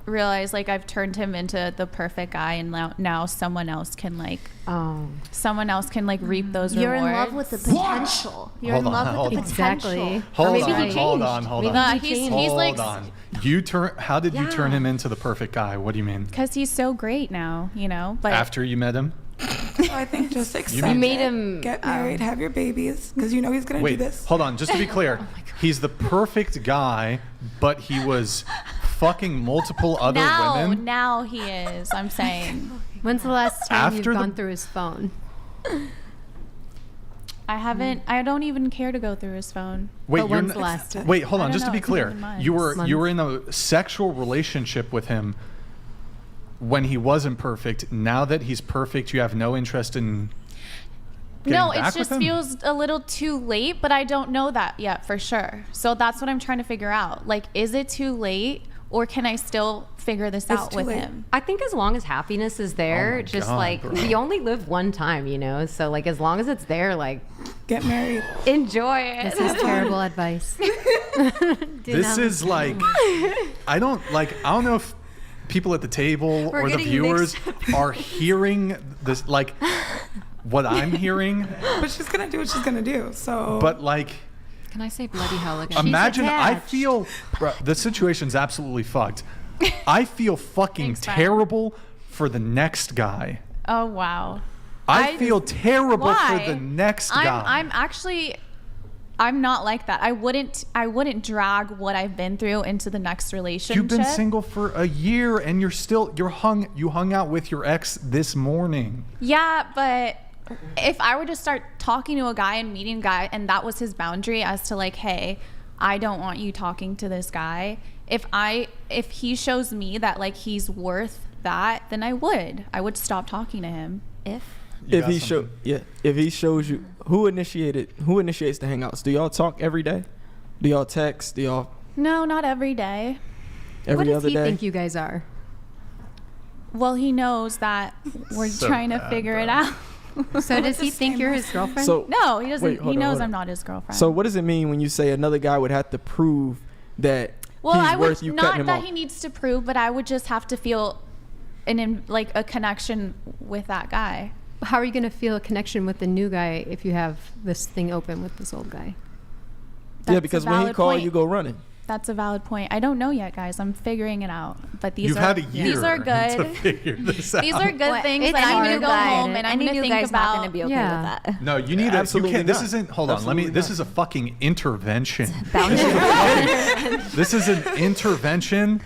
realized like I've turned him into the perfect guy, and now someone else can like reap those you're rewards. in love with the potential. You're Hold in on, love hold with on. the Exactly. potential. Hold maybe he on, changed. hold on, hold Maybe on. he changed. He's like, Hold on. How did you turn him into the perfect guy? What do you mean? because he's so great now, you know. But After you met him? So I think just accept You made it, him, get married, have your babies, because you know he's gonna do Wait, this. hold on. Just to be clear, he's the perfect guy, but he was fucking multiple other women. now he is. I'm saying. When's the last time After you've the- gone through his phone? I haven't. I don't even care to go through his phone. Wait, But you're when's n- the last time? Wait, hold I on. don't Just to know, be it's clear, been months. you were in a sexual relationship with him when he wasn't perfect. Now that he's perfect, you have no interest in. No, getting it back just with him? feels a little too late, but I don't know that yet for sure. So that's what I'm trying to figure out. Like, is it too late, or can I still figure this out too with late. him? I think as long as happiness is there, Oh my just God, like bro. we only live one time, you know. So like as long as it's there, like Get married. enjoy it. This is terrible advice. This is like, I don't know if people at the table or the getting viewers are hearing this, like what I'm hearing, But she's gonna do what she's gonna do. So but like, Can I say bloody hell again? imagine I attached. feel, bro, the situation's absolutely fucked. I feel fucking Thanks, Brian. terrible for the next guy. Oh wow. I feel terrible Why? for the next guy. I'm actually. I'm not like that. I wouldn't drag what I've been through into the next relationship. You've been single for a year and you hung out with your ex this morning. Yeah, but if I were to start talking to a guy and meeting a guy and that was his boundary as to like, hey, I don't want you talking to this guy. If he shows me that like he's worth that, then I would stop talking to him. If he shows you, who initiates the hangouts? Do y'all talk every day? Do y'all text? Do y'all No, not every day. What every does other he day? think you guys are? Well, he knows that we're So trying to bad, figure bro. it out. So does he think you're his girlfriend? So No, he doesn't. Wait, hold He on, knows hold on. I'm not his girlfriend. So what does it mean when you say another guy would have to prove that well, he's I would worth you not cutting him that off? he needs to prove, but I would just have to feel like a connection with that guy. How are you going to feel a connection with the new guy if you have this thing open with this old guy? Yeah, That's because a when he valid called, point. you go running. That's a valid point. I don't know yet, guys. I'm figuring it out. But these You've are had a year these are to good. figure this out. These are good Well, things it's that I'm new gonna go guy, home and I'm any gonna new think guy's about. not gonna be okay Yeah. with that. No, you need Absolutely you can't. This not. isn't. Hold on. Absolutely This not. is a fucking intervention. Boundary. This is an intervention.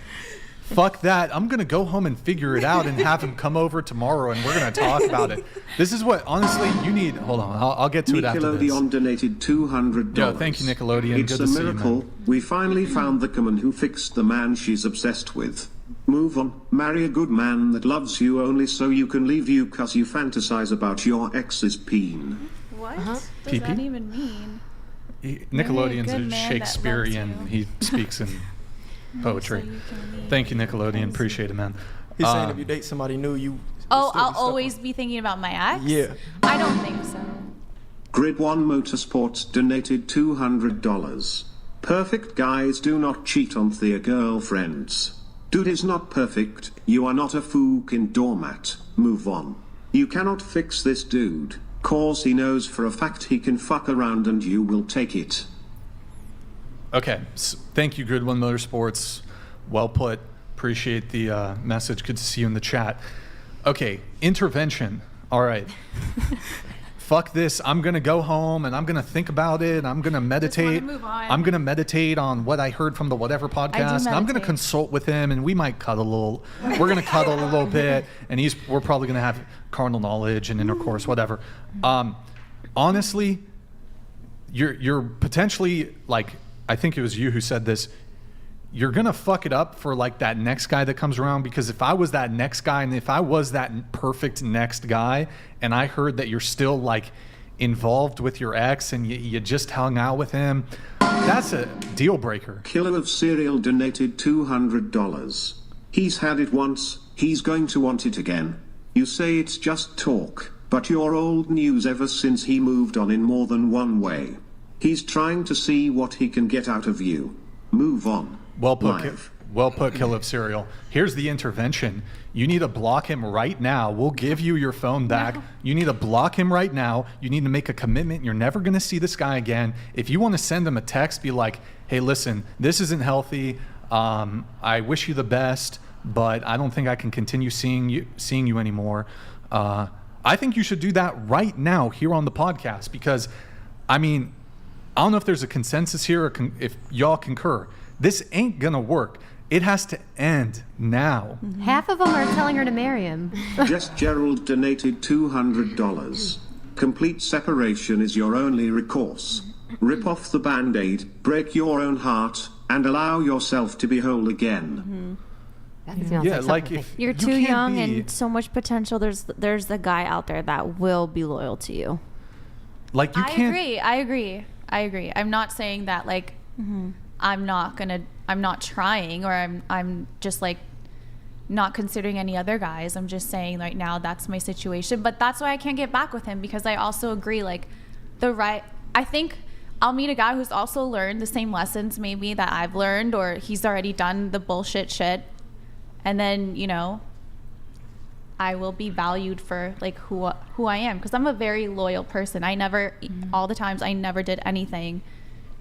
Fuck that. I'm gonna go home and figure it out and have him come over tomorrow and we're gonna talk about it. This is what honestly you need. Hold on. I'll get to it after this. Nickelodeon donated $200. Yo, thank you, Nickelodeon. It's Good a to see you, miracle. man. We finally found the woman who fixed the man she's obsessed with. Move on. Marry a good man that loves you only so you can leave you cause you fantasize about your ex's peen. What does PP? that even mean? Nickelodeon's good a man that loves Shakespearean. you. He speaks in poetry. So you can leave. Thank you, Nickelodeon. Appreciate it, man. He's saying if you date somebody new, you. Oh, still be I'll stuck always on- be thinking about my ex. Yeah. I don't think so. Grid 1 Motorsports donated $200. Perfect guys do not cheat on their girlfriends. Dude is not perfect. You are not a fucking doormat. Move on. You cannot fix this dude, cause he knows for a fact he can fuck around and you will take it. Okay. Thank you, Grid One Motorsports. Well put. Appreciate the message. Good to see you in the chat. Okay. Intervention. All right. Fuck this. I'm going to go home and I'm going to think about it. I'm going to meditate. move on. I'm going to meditate on what I heard from the whatever podcast. And I'm going to meditate. consult with him and we might cuddle a little. We're going to cuddle a little bit and we're probably going to have carnal knowledge and intercourse, whatever. Honestly, you're potentially like, I think it was you who said this. You're going to fuck it up for like that next guy that comes around, because if I was that next guy and if I was that perfect next guy and I heard that you're still like involved with your ex and you just hung out with him, that's a deal breaker. Killer of Cereal donated $200. He's had it once, he's going to want it again. You say it's just talk, But you're old news ever since he moved on in more than one way. He's trying to see what he can get out of you. Move on. Well put, Live. well put, Kill of Cereal. Here's the intervention. You need to block him right now. We'll give you your phone back. No. You need to block him right now. You need to make a commitment. You're never going to see this guy again. If you want to send him a text, be like, hey, listen, this isn't healthy. I wish you the best, but I don't think I can continue seeing you anymore. I think you should do that right now here on the podcast because, I mean, I don't know if there's a consensus here or if y'all concur. This ain't gonna work. It has to end now. Half of them are telling her to marry him. Jess Gerald donated $200. Complete separation is your only recourse. Rip off the Band-Aid, break your own heart, and allow yourself to be whole again. Yeah, like if you're too young and so much potential, there's the guy out there that will be loyal to you. Like you can't. I agree. I'm not saying that like I'm not trying or I'm just like not considering any other guys. I'm just saying right now that's my situation. But that's why I can't get back with him because I also agree like I think I'll meet a guy who's also learned the same lessons maybe that I've learned or he's already done the bullshit shit. And then, you know, I will be valued for like who I am because I'm a very loyal person. I never, all the times, I never did anything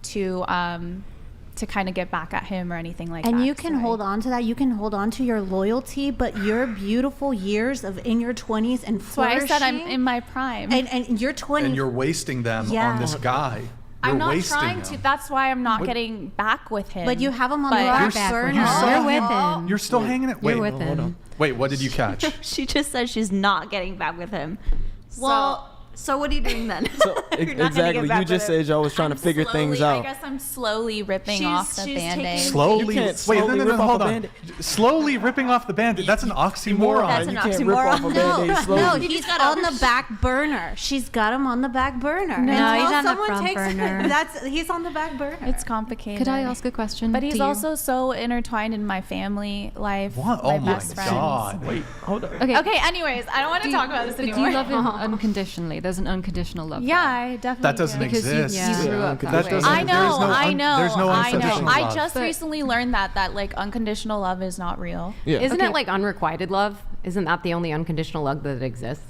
to kind of get back at him or anything like that. And you can hold on to that. You can hold on to your loyalty, but your beautiful years of in your 20s and flourishing. That's why I said I'm in my prime. And your 20s. And you're wasting them on this guy. I'm not trying to. That's why I'm not getting back with him. But you have him on the back burner. You're with him. You're still hanging it. You're with him. Wait, what did you catch? She just said she's not getting back with him. Well, so what are you doing then? So exactly, you just said y'all was trying to figure things out. I guess I'm slowly ripping off the Band-Aid. Slowly? You can't slowly rip off hold a on. Band-Aid. Slowly ripping off the Band-Aid. That's an oxymoron. That's an You can't rip off a Band-Aid slowly. No, he's on the back burner. She's got him on the back burner. No, he's on the Someone front takes burner. He's on the back burner. It's complicated. Could I ask a question? But he's to you? also so intertwined in my family life. What? My Oh my best friends. God. Wait, Hold on. Okay, anyways, I don't want to talk about this Do anymore. you love him unconditionally? There's an unconditional love. Yeah, I definitely that doesn't do. Because exist. you grew up That that way. doesn't- I know, there's no unconditional I love. just But- recently learned that like unconditional love is not real. Yeah. Isn't Okay. it like unrequited love? Isn't that the only unconditional love that exists?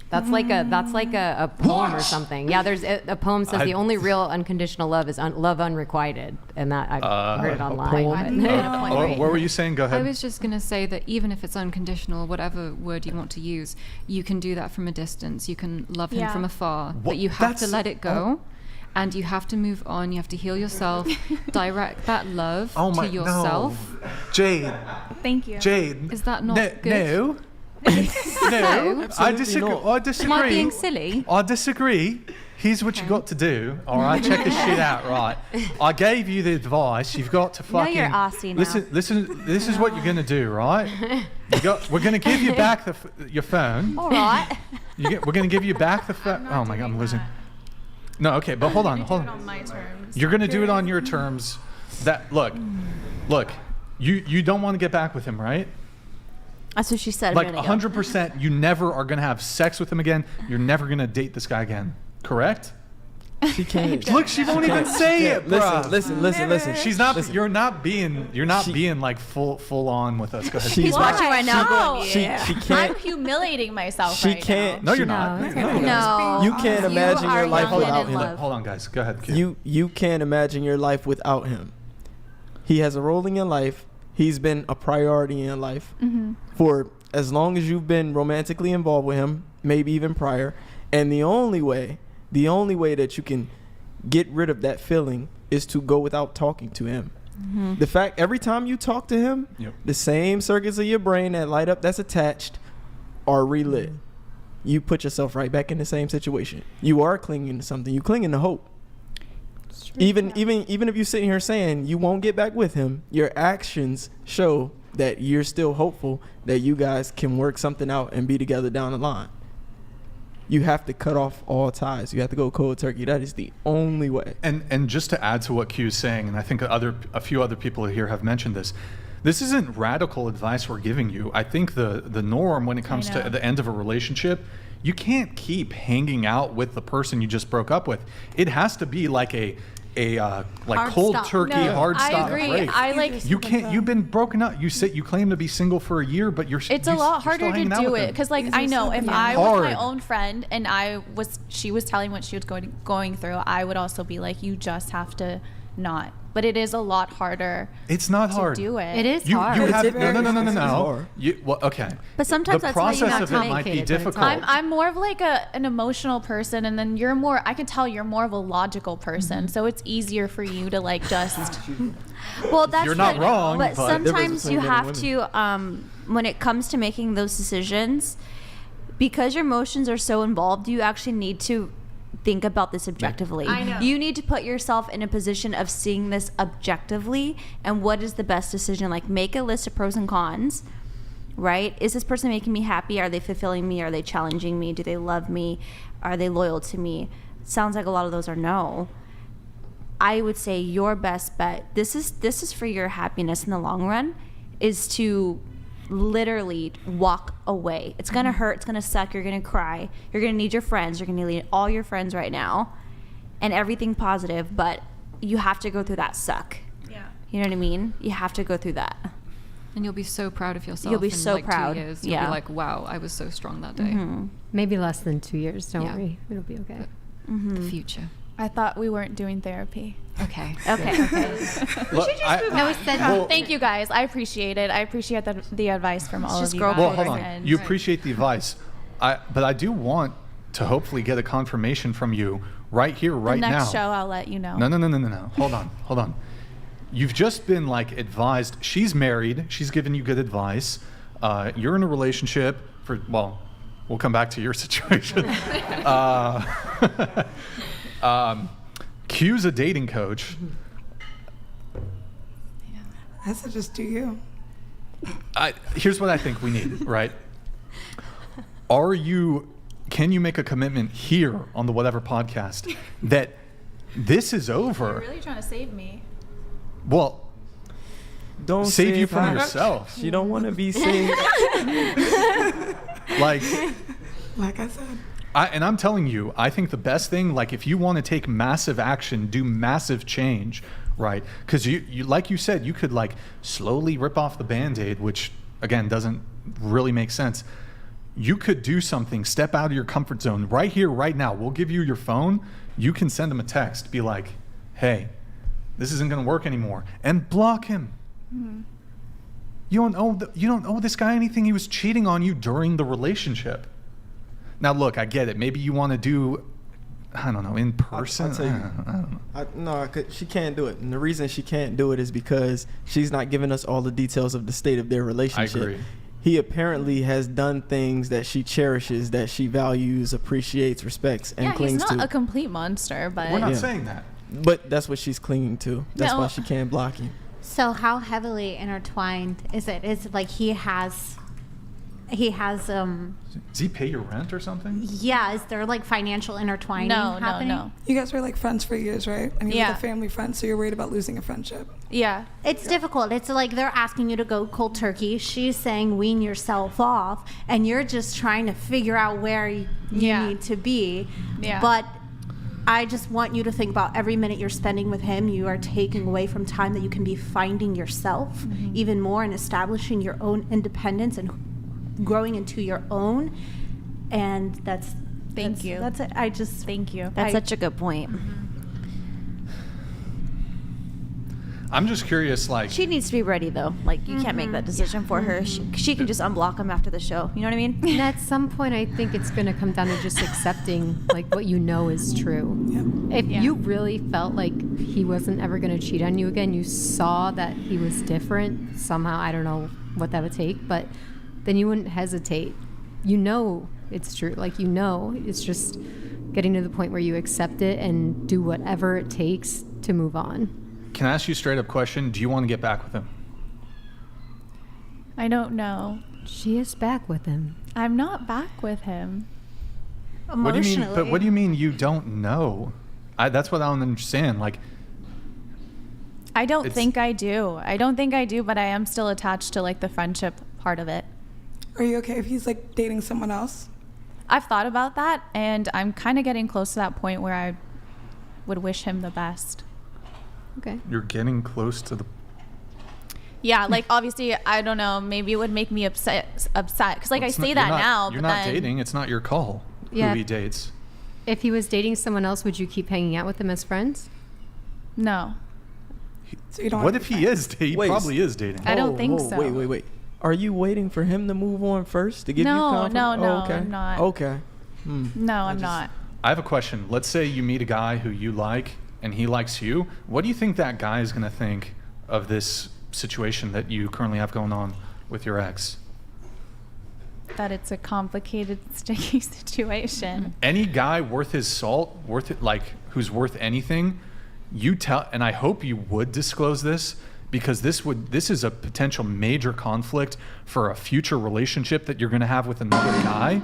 That's like a poem or something. Yeah, there's a poem says the only real unconditional love is love unrequited, and that I've heard it online. What were you saying? Go I ahead. was just going to say that even if it's unconditional, whatever word you want to use, you can do that from a distance. You can love him Yeah. from afar, What? but you have to That's- let it go. And you have to move on. You have to heal yourself. Direct that love to yourself. No. Jade. Thank you. Jade. Is that not good? No. No. I disagree. not. I disagree. Am I being silly? I disagree. Here's what you got to do. All right, check this shit out. Right, I gave you the advice. You've got to fucking you're Aussie now. listen. This is what you're gonna do, right? We're gonna give you back your phone. All right. We're gonna give you back the phone. Oh my God, I'm losing. No, okay, but hold on. On my terms. You're gonna do it on your terms. That look. You don't want to get back with him, right? That's what she said. Like a minute ago. 100%. You never are gonna have sex with him again. You're never gonna date this guy again. Correct? She can't. Look, she won't even say it, bro. Listen. She's not. You're not being like full on with us. Go ahead. She's watching right now going, She I'm can't. humiliating myself She right can't. No, you're not. No. You can't imagine your life without him. Hold on, guys. Go ahead. Kid. You can't imagine your life without him. He has a role in your life. He's been a priority in your life for as long as you've been romantically involved with him, maybe even prior. And the only way that you can get rid of that feeling is to go without talking to him. The fact every time you talk to him, the same circuits of your brain that light up that's attached are relit. You put yourself right back in the same situation. You are clinging to something. You clinging to hope. Even if you're sitting here saying you won't get back with him, your actions show that you're still hopeful that you guys can work something out and be together down the line. You have to cut off all ties. You have to go cold turkey. That is the only way. And just to add to what Q is saying, and I think a few other people here have mentioned this. This isn't radical advice we're giving you. I think the norm when it comes to the end of a relationship, you can't keep hanging out with the person you just broke up with. It has to be like a Hard cold stop. turkey No, hard I stop agree. break. I like. You can't. You've been broken up. You claim to be single for a year, but you're. It's you, a lot you're still harder to hanging out do with it them. because, like, These I are know so if young. I was my Hard. own friend and she was telling what she was going through, I would also be like, you just have to not. But it is a lot harder. It's not to hard. do it. It is You hard. have It's no. hard. Well, okay. But sometimes the that's why you process have of to it make might be complicated, but it's difficult. I'm more of like an emotional person, and then you're more. I can tell you're more of a logical person, so it's easier for you to like just. Well, that's You're not what- wrong, But but- sometimes between you men and have to, when it comes to making those decisions, because your emotions are so involved, you actually need to think about this objectively. I know. You need to put yourself in a position of seeing this objectively and what is the best decision. Like, make a list of pros and cons, right? Is this person making me happy? Are they fulfilling me? Are they challenging me? Do they love me? Are they loyal to me? Sounds like a lot of those are no. I would say your best bet, this is for your happiness in the long run, is to literally walk away. It's gonna hurt, it's gonna suck, you're gonna cry, you're gonna need your friends, you're gonna need all your friends right now and everything positive, but you have to go through that suck. Yeah. You know what I mean? You have to go through that. And you'll be so proud of yourself. You'll be in so like proud. 2 years. You'll Yeah. be like, wow, I was so strong that day. Maybe less than 2 years. Don't Yeah. worry. It'll be okay. The future. I thought we weren't doing therapy. Okay. Okay. Look, No, we said Well- Thank you guys. I appreciate it. I appreciate the advice from all just of you girl guys. Well, hold on. and- You appreciate the advice, but I do want to hopefully get a confirmation from you right here, right the now. next show, I'll let you know. No. Hold on. You've just been like advised. She's married. She's given you good advice. You're in a relationship we'll come back to your situation. Q's a dating coach. I said just do you. Here's what I think we need, right? Can you make a commitment here on the Whatever podcast that this is over? You're really trying to save me. Well, Don't save you save from her. yourself. She don't want to be saved. Like, Like I said. and I'm telling you, I think the best thing, like if you want to take massive action, do massive change, right? Because you, like you said, you could like slowly rip off the Band-Aid, which again doesn't really make sense. You could do something, step out of your comfort zone right here, right now. We'll give you your phone. You can send him a text, be like, hey, this isn't going to work anymore, and block him. You don't owe this guy anything. He was cheating on you during the relationship. Now, look, I get it. Maybe you want to do, I don't know, in person. I'll tell you. I don't know. She can't do it. And the reason she can't do it is because she's not giving us all the details of the state of their relationship. I agree. He apparently has done things that she cherishes, that she values, appreciates, respects, and Yeah, he's clings not to. a complete monster, but We're not Yeah. saying that. But that's what she's clinging to. That's No. why she can't block you. So how heavily intertwined is it? Is it like he has Does he pay your rent or something? yeah, is there like financial intertwining happening? No. You guys were like friends for years, right? And he Yeah. was a family friend, so you're worried about losing a friendship. Yeah. It's difficult. It's like they're asking you to go cold turkey. She's saying wean yourself off, and you're just trying to figure out where you Yeah. need to be. Yeah. But I just want you to think about every minute you're spending with him, you are taking away from time that you can be finding yourself even more and establishing your own independence and growing into your own. And Thank you. That's it. Thank you. That's such a good point. I'm just curious, like, She needs to be ready though. Like, you can't make that decision for her. She can just unblock him after the show. You know what I mean? And at some point, I think it's going to come down to just accepting like what you know is true. If you really felt like he wasn't ever going to cheat on you again, you saw that he was different somehow. I don't know what that would take, but then you wouldn't hesitate. You know it's true. Like, you know, it's just getting to the point where you accept it and do whatever it takes to move on. can I ask you a straight up question? Do you want to get back with him? I don't know. She is back with him. I'm not back with him. What do you mean? But what do you mean you don't know? That's what I don't understand. Like, I don't It's- think I do. I don't think I do, but I am still attached to like the friendship part of it. Are you okay if he's like dating someone else? I've thought about that, and I'm kind of getting close to that point where I would wish him the best. Okay. You're getting close to the. Yeah, like obviously, I don't know. Maybe it would make me upset because like I say that now, You're but not then dating. It's not your call. Yeah. Who he dates. If he was dating someone else, would you keep hanging out with them as friends? no, So you don't What want if to be he friends. is? He Wait, probably is dating. I don't think so. Wait. Are you waiting for him to move on first to give you No, confidence? no, okay. I'm not. Okay. no, I'm not. I have a question. Let's say you meet a guy who you like and he likes you. What do you think that guy is going to think of this situation that you currently have going on with your ex? That it's a complicated, sticky situation. Any guy worth his salt, worth it, like who's worth anything, you tell, and I hope you would disclose this, because this is a potential major conflict for a future relationship that you're going to have with another guy.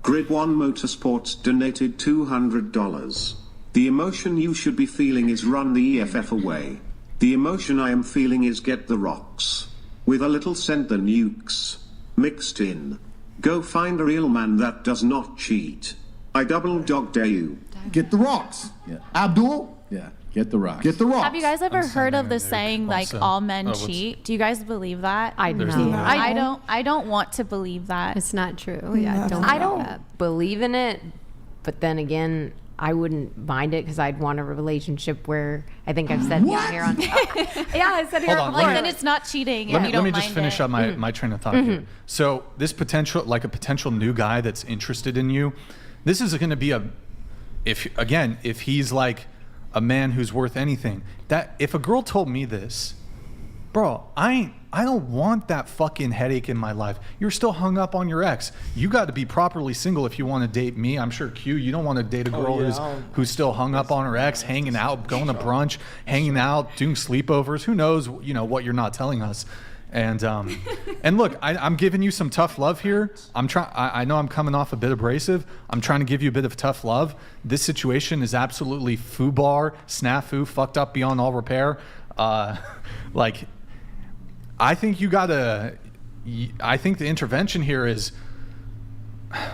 Grid 1 Motorsports donated $200. The emotion you should be feeling is run the EFF away. The emotion I am feeling is get the rocks. With a little send the nukes. Mixed in. Go find a real man that does not cheat. I double dog dare you. Get the rocks. Yeah. Abdul? Yeah. Get the rocks. Get the rocks. Have you guys ever heard of the there saying like also. all men what's- cheat? Do you guys believe that? I There's know. no- I don't want to believe that. It's not true. Yeah, don't. I do don't that. believe in it, but then again, I wouldn't mind it because I'd want a relationship where I think I've said What? here on. Yeah, I said here Hold on on, Like let then me- it's not cheating. Let if me, you don't let me just mind finish it. up my train of thought here. So this potential, like a potential new guy that's interested in you, this is going to be if he's like a man who's worth anything, that if a girl told me this, bro, I don't want that fucking headache in my life. You're still hung up on your ex. You got to be properly single if you want to date me. I'm sure Q, you don't want to date a girl who's still hung up on her ex, hanging out, going to brunch, hanging out, doing sleepovers. Who knows, what you're not telling us. And and look, I'm giving you some tough love here. I know I'm coming off a bit abrasive. I'm trying to give you a bit of tough love. This situation is absolutely foobar, snafu, fucked up beyond all repair. Like, I think I think the intervention here is,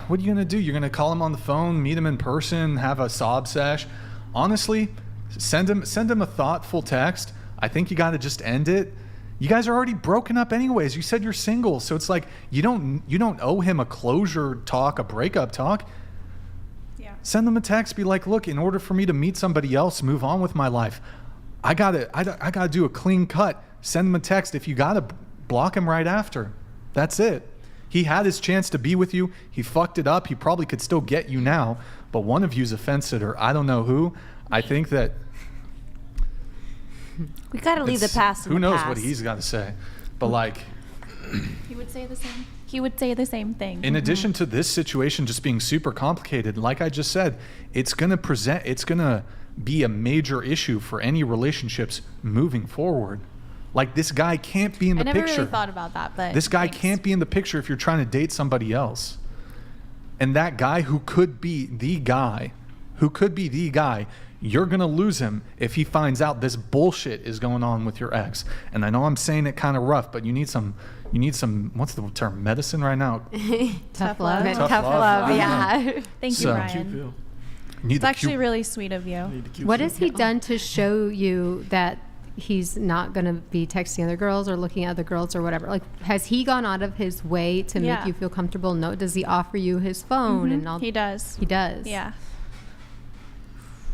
what are you gonna do? You're gonna call him on the phone, meet him in person, have a sob sesh. Honestly, send him a thoughtful text. I think you got to just end it. You guys are already broken up anyways. You said you're single, so it's like you don't owe him a closure talk, a breakup talk. Yeah. Send them a text, be like, look, in order for me to meet somebody else, move on with my life, I gotta do a clean cut. Send him a text. If you gotta block him right after. That's it. He had his chance to be with you. He fucked it up. He probably could still get you now, but one of you's a fence sitter. I don't know who. I think that We got to leave the past in who the knows past. what he's got to say. But like, He would say the same. He would say the same thing. in addition to this situation just being super complicated, like I just said, it's going to be a major issue for any relationships moving forward. Like, this guy can't be in the I never picture. really thought about that, but This guy thanks. can't be in the picture if you're trying to date somebody else. And that guy who could be the guy, you're going to lose him if he finds out this bullshit is going on with your ex. And I know I'm saying it kind of rough, but you need some, what's the term, medicine right now? Tough love. Tough Tough love. love, yeah. Thank So- you, Ryan. You need It's the actually Q- really sweet of you. What has he done to show you that he's not going to be texting other girls or looking at other girls or whatever? Like, has he gone out of his way to Yeah. make you feel comfortable? No. Does he offer you his phone and all? He does. He does. Yeah.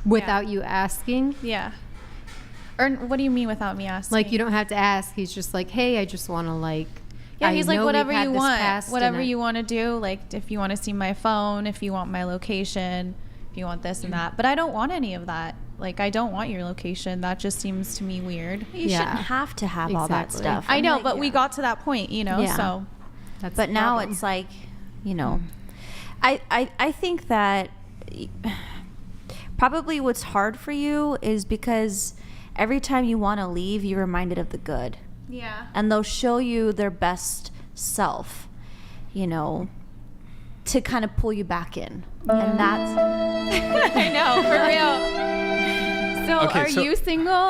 Without you asking? Yeah. Or what do you mean without me asking? Like, you don't have to ask. He's just like, hey, I just want to like. Yeah, I he's like, know we've whatever had you this want, past whatever and I- you want to do. Like, if you want to see my phone, if you want my location, if you want this and that. But I don't want any of that. Like, I don't want your location. That just seems to me weird. You Yeah. shouldn't have to have all that Exactly. stuff. I I'm know, like, but we yeah. got to that point, Yeah. so. That's But the now problem. it's like, I think that probably what's hard for you is because every time you want to leave, you're reminded of the good. Yeah. And they'll show you their best self, to kind of pull you back in. And that's I know, for real. So, Okay, are so- you single?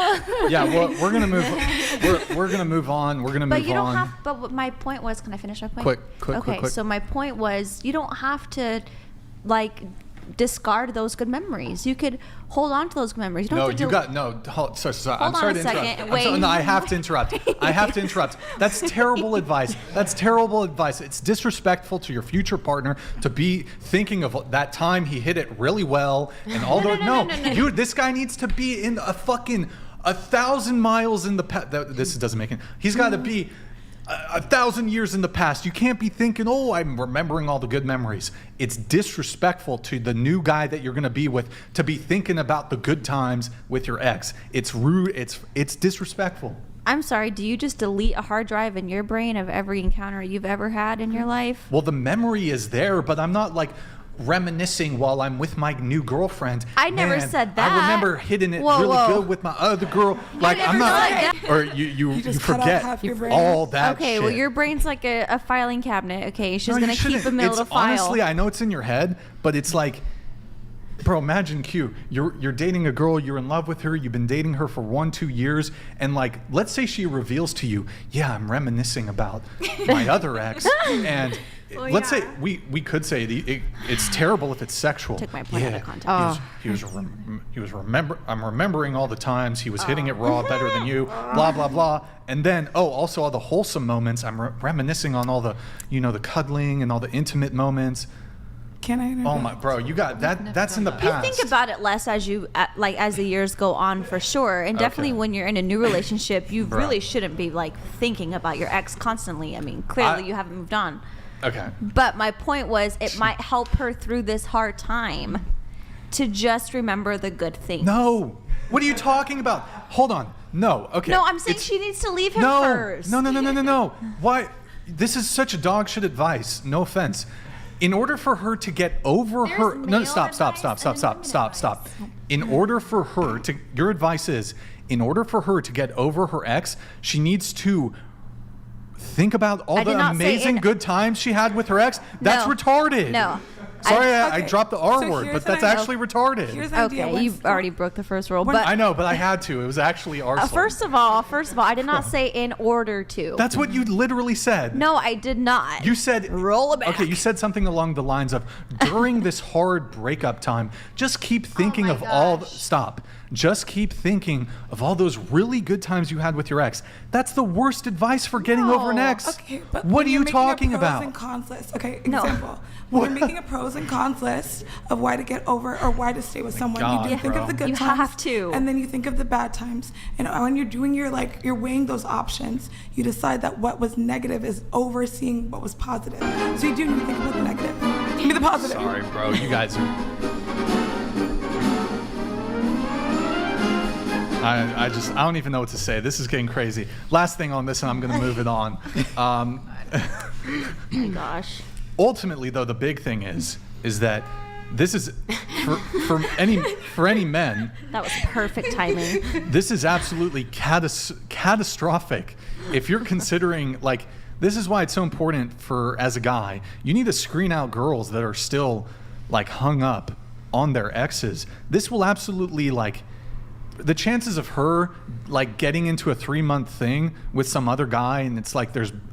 Yeah, well, we're gonna move. we're gonna move on. We're gonna move on. But you don't have. But what my point was, can I finish my point? Quick. So my point was, you don't have to, like, discard those good memories. You could hold on to those good memories. You don't have to Sorry. Hold I'm sorry on to a interrupt. second. I'm sorry, no, I have to interrupt. That's terrible advice. It's disrespectful to your future partner to be thinking of that time he hit it really well and all those. No. This guy needs to be in a fucking 1,000 miles in the past. This doesn't make it. He's got to be 1,000 years in the past. You can't be thinking, oh, I'm remembering all the good memories. It's disrespectful to the new guy that you're going to be with to be thinking about the good times with your ex. It's rude. It's disrespectful. I'm sorry, do you just delete a hard drive in your brain of every encounter you've ever had in your life? Well, the memory is there, but I'm not like reminiscing while I'm with my new girlfriend. I never said that. I remember hitting it good with my other girl. Like, I'm not. Or you just cut out half forget your brain. all that Okay, shit. well, your brain's like a filing cabinet. Okay, she's No, going you to keep shouldn't. them in a little file. Honestly, I know it's in your head, but it's like, bro, imagine Q. You're dating a girl, you're in love with her, you've been dating her for 1-2 years, and like, let's say she reveals to you, yeah, I'm reminiscing about my other ex, and let's say we could say it's terrible if it's sexual. Took my point out of context. I'm remembering all the times he was hitting it raw better than you, blah blah blah, and then also all the wholesome moments. I'm reminiscing on all the the cuddling and all the intimate moments. Can I interrupt? Oh my, bro, you got that. That's in the past. You think about it less as as the years go on, for sure, and definitely when you're in a new relationship, you really shouldn't be like thinking about your ex constantly. I mean, clearly you haven't moved on. Okay. But my point was, it might help her through this hard time to just remember the good things. No. What are you talking about? Hold on. No. Okay. No, I'm saying she needs to leave him first. No. Why? This is such a dog shit advice. No offense. In order for her to get over her... No, stop. In order for her to... Your advice is, in order for her to get over her ex, she needs to think about all the amazing good times she had with her ex. That's retarded. No. Sorry, I dropped the R word, but that's actually retarded. Okay, you already broke the first rule. But I know, but I had to. It was actually arsenal. First of all, I did not say in order to. That's what you literally said. No, I did not. You said roll it back. Okay, you said something along the lines of during this hard breakup time, just keep thinking of all. Stop. Just keep thinking of all those really good times you had with your ex. That's the worst advice for getting over an ex. Okay, but what are you talking about? And cons list. Okay, example. When you're making a pros and cons list of why to get over or why to stay with someone, you do think of the good times. You have to. And then you think of the bad times. And when you're doing you're weighing those options, you decide that what was negative is overseeing what was positive. So you do need to think about the negative. Give me the positive. Sorry, bro. You guys are... I don't even know what to say. This is getting crazy. Last thing on this, and I'm going to move it on. Oh my gosh. Ultimately, though, the big thing is that this is for any men. That was perfect timing. This is absolutely catastrophic. If you're considering this is why it's so important as a guy, you need to screen out girls that are still hung up on their exes. This will absolutely the chances of her getting into a 3-month thing with some other guy, and it's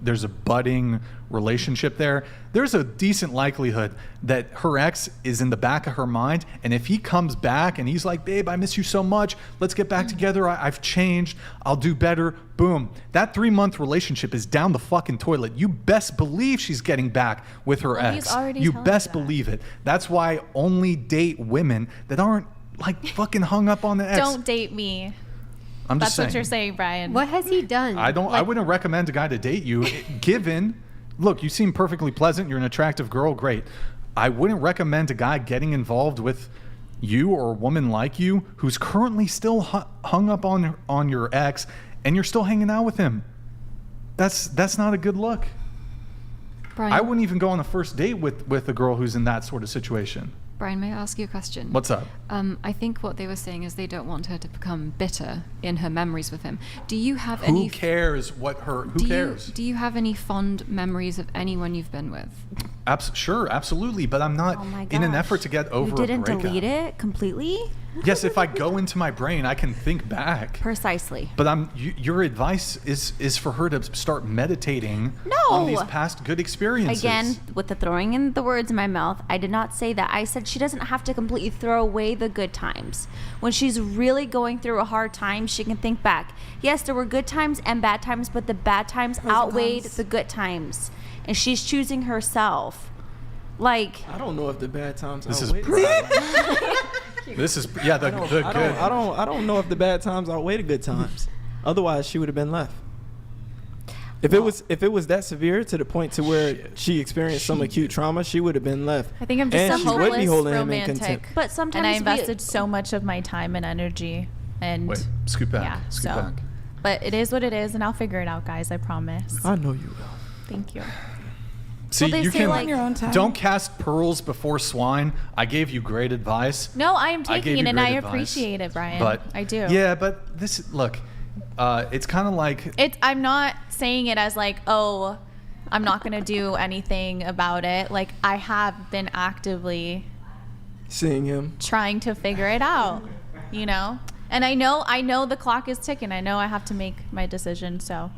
there's a budding relationship there, there's a decent likelihood that her ex is in the back of her mind, and if he comes back and he's like, babe, I miss you so much, let's get back together, I've changed, I'll do better, boom, that 3-month relationship is down the fucking toilet. You best believe she's getting back with her ex. You best believe it. That's why only date women that aren't fucking hung up on the ex. Don't date me. I'm just saying. That's what you're saying, Brian. What has he done? I wouldn't recommend a guy to date you. Look, you seem perfectly pleasant. You're an attractive girl. Great. I wouldn't recommend a guy getting involved with you or a woman like you who's currently still hung up on your ex, and you're still hanging out with him. That's not a good look. Brian, I wouldn't even go on a first date with a girl who's in that sort of situation. Brian, may I ask you a question? What's up? I think what they were saying is they don't want her to become bitter in her memories with him. Do you have Who cares? Do you have any fond memories of anyone you've been with? Sure, absolutely. But I'm not in an effort to get over a breakup. You didn't delete it completely? Yes, if I go into my brain, I can think back. Precisely. But your advice is for her to start meditating on these past good experiences. Again, with the throwing in the words in my mouth, I did not say that. I said she doesn't have to completely throw away the good times. When she's really going through a hard time, she can think back. Yes, there were good times and bad times, but the bad times outweighed the good times. And she's choosing herself. Like, I don't know if the bad times This is outweigh This is the good. I don't know if the bad times outweigh the good times. Otherwise, she would have been left. If it was that severe to the point to where she experienced some acute trauma, she would have been left. I think I'm just And a she would be hopeless holding him in romantic. contempt. but sometimes And I we- invested so much of my time and energy. And Wait, scoot back. yeah, Scoot so. back. But it is what it is, and I'll figure it out, guys. I promise. I know you will. Thank you. See, they you say, can like- your own time. don't cast pearls before swine. I gave you great advice. No, I am I gave taking it, you and great I advice, appreciate it, Brian. But I do. Yeah, but this look, it's kind of like I'm not saying it as like, oh, I'm not gonna do anything about it. Like, I have been actively Seeing him. trying to figure it out, you know. And I know the clock is ticking. I know I have to make my decision, so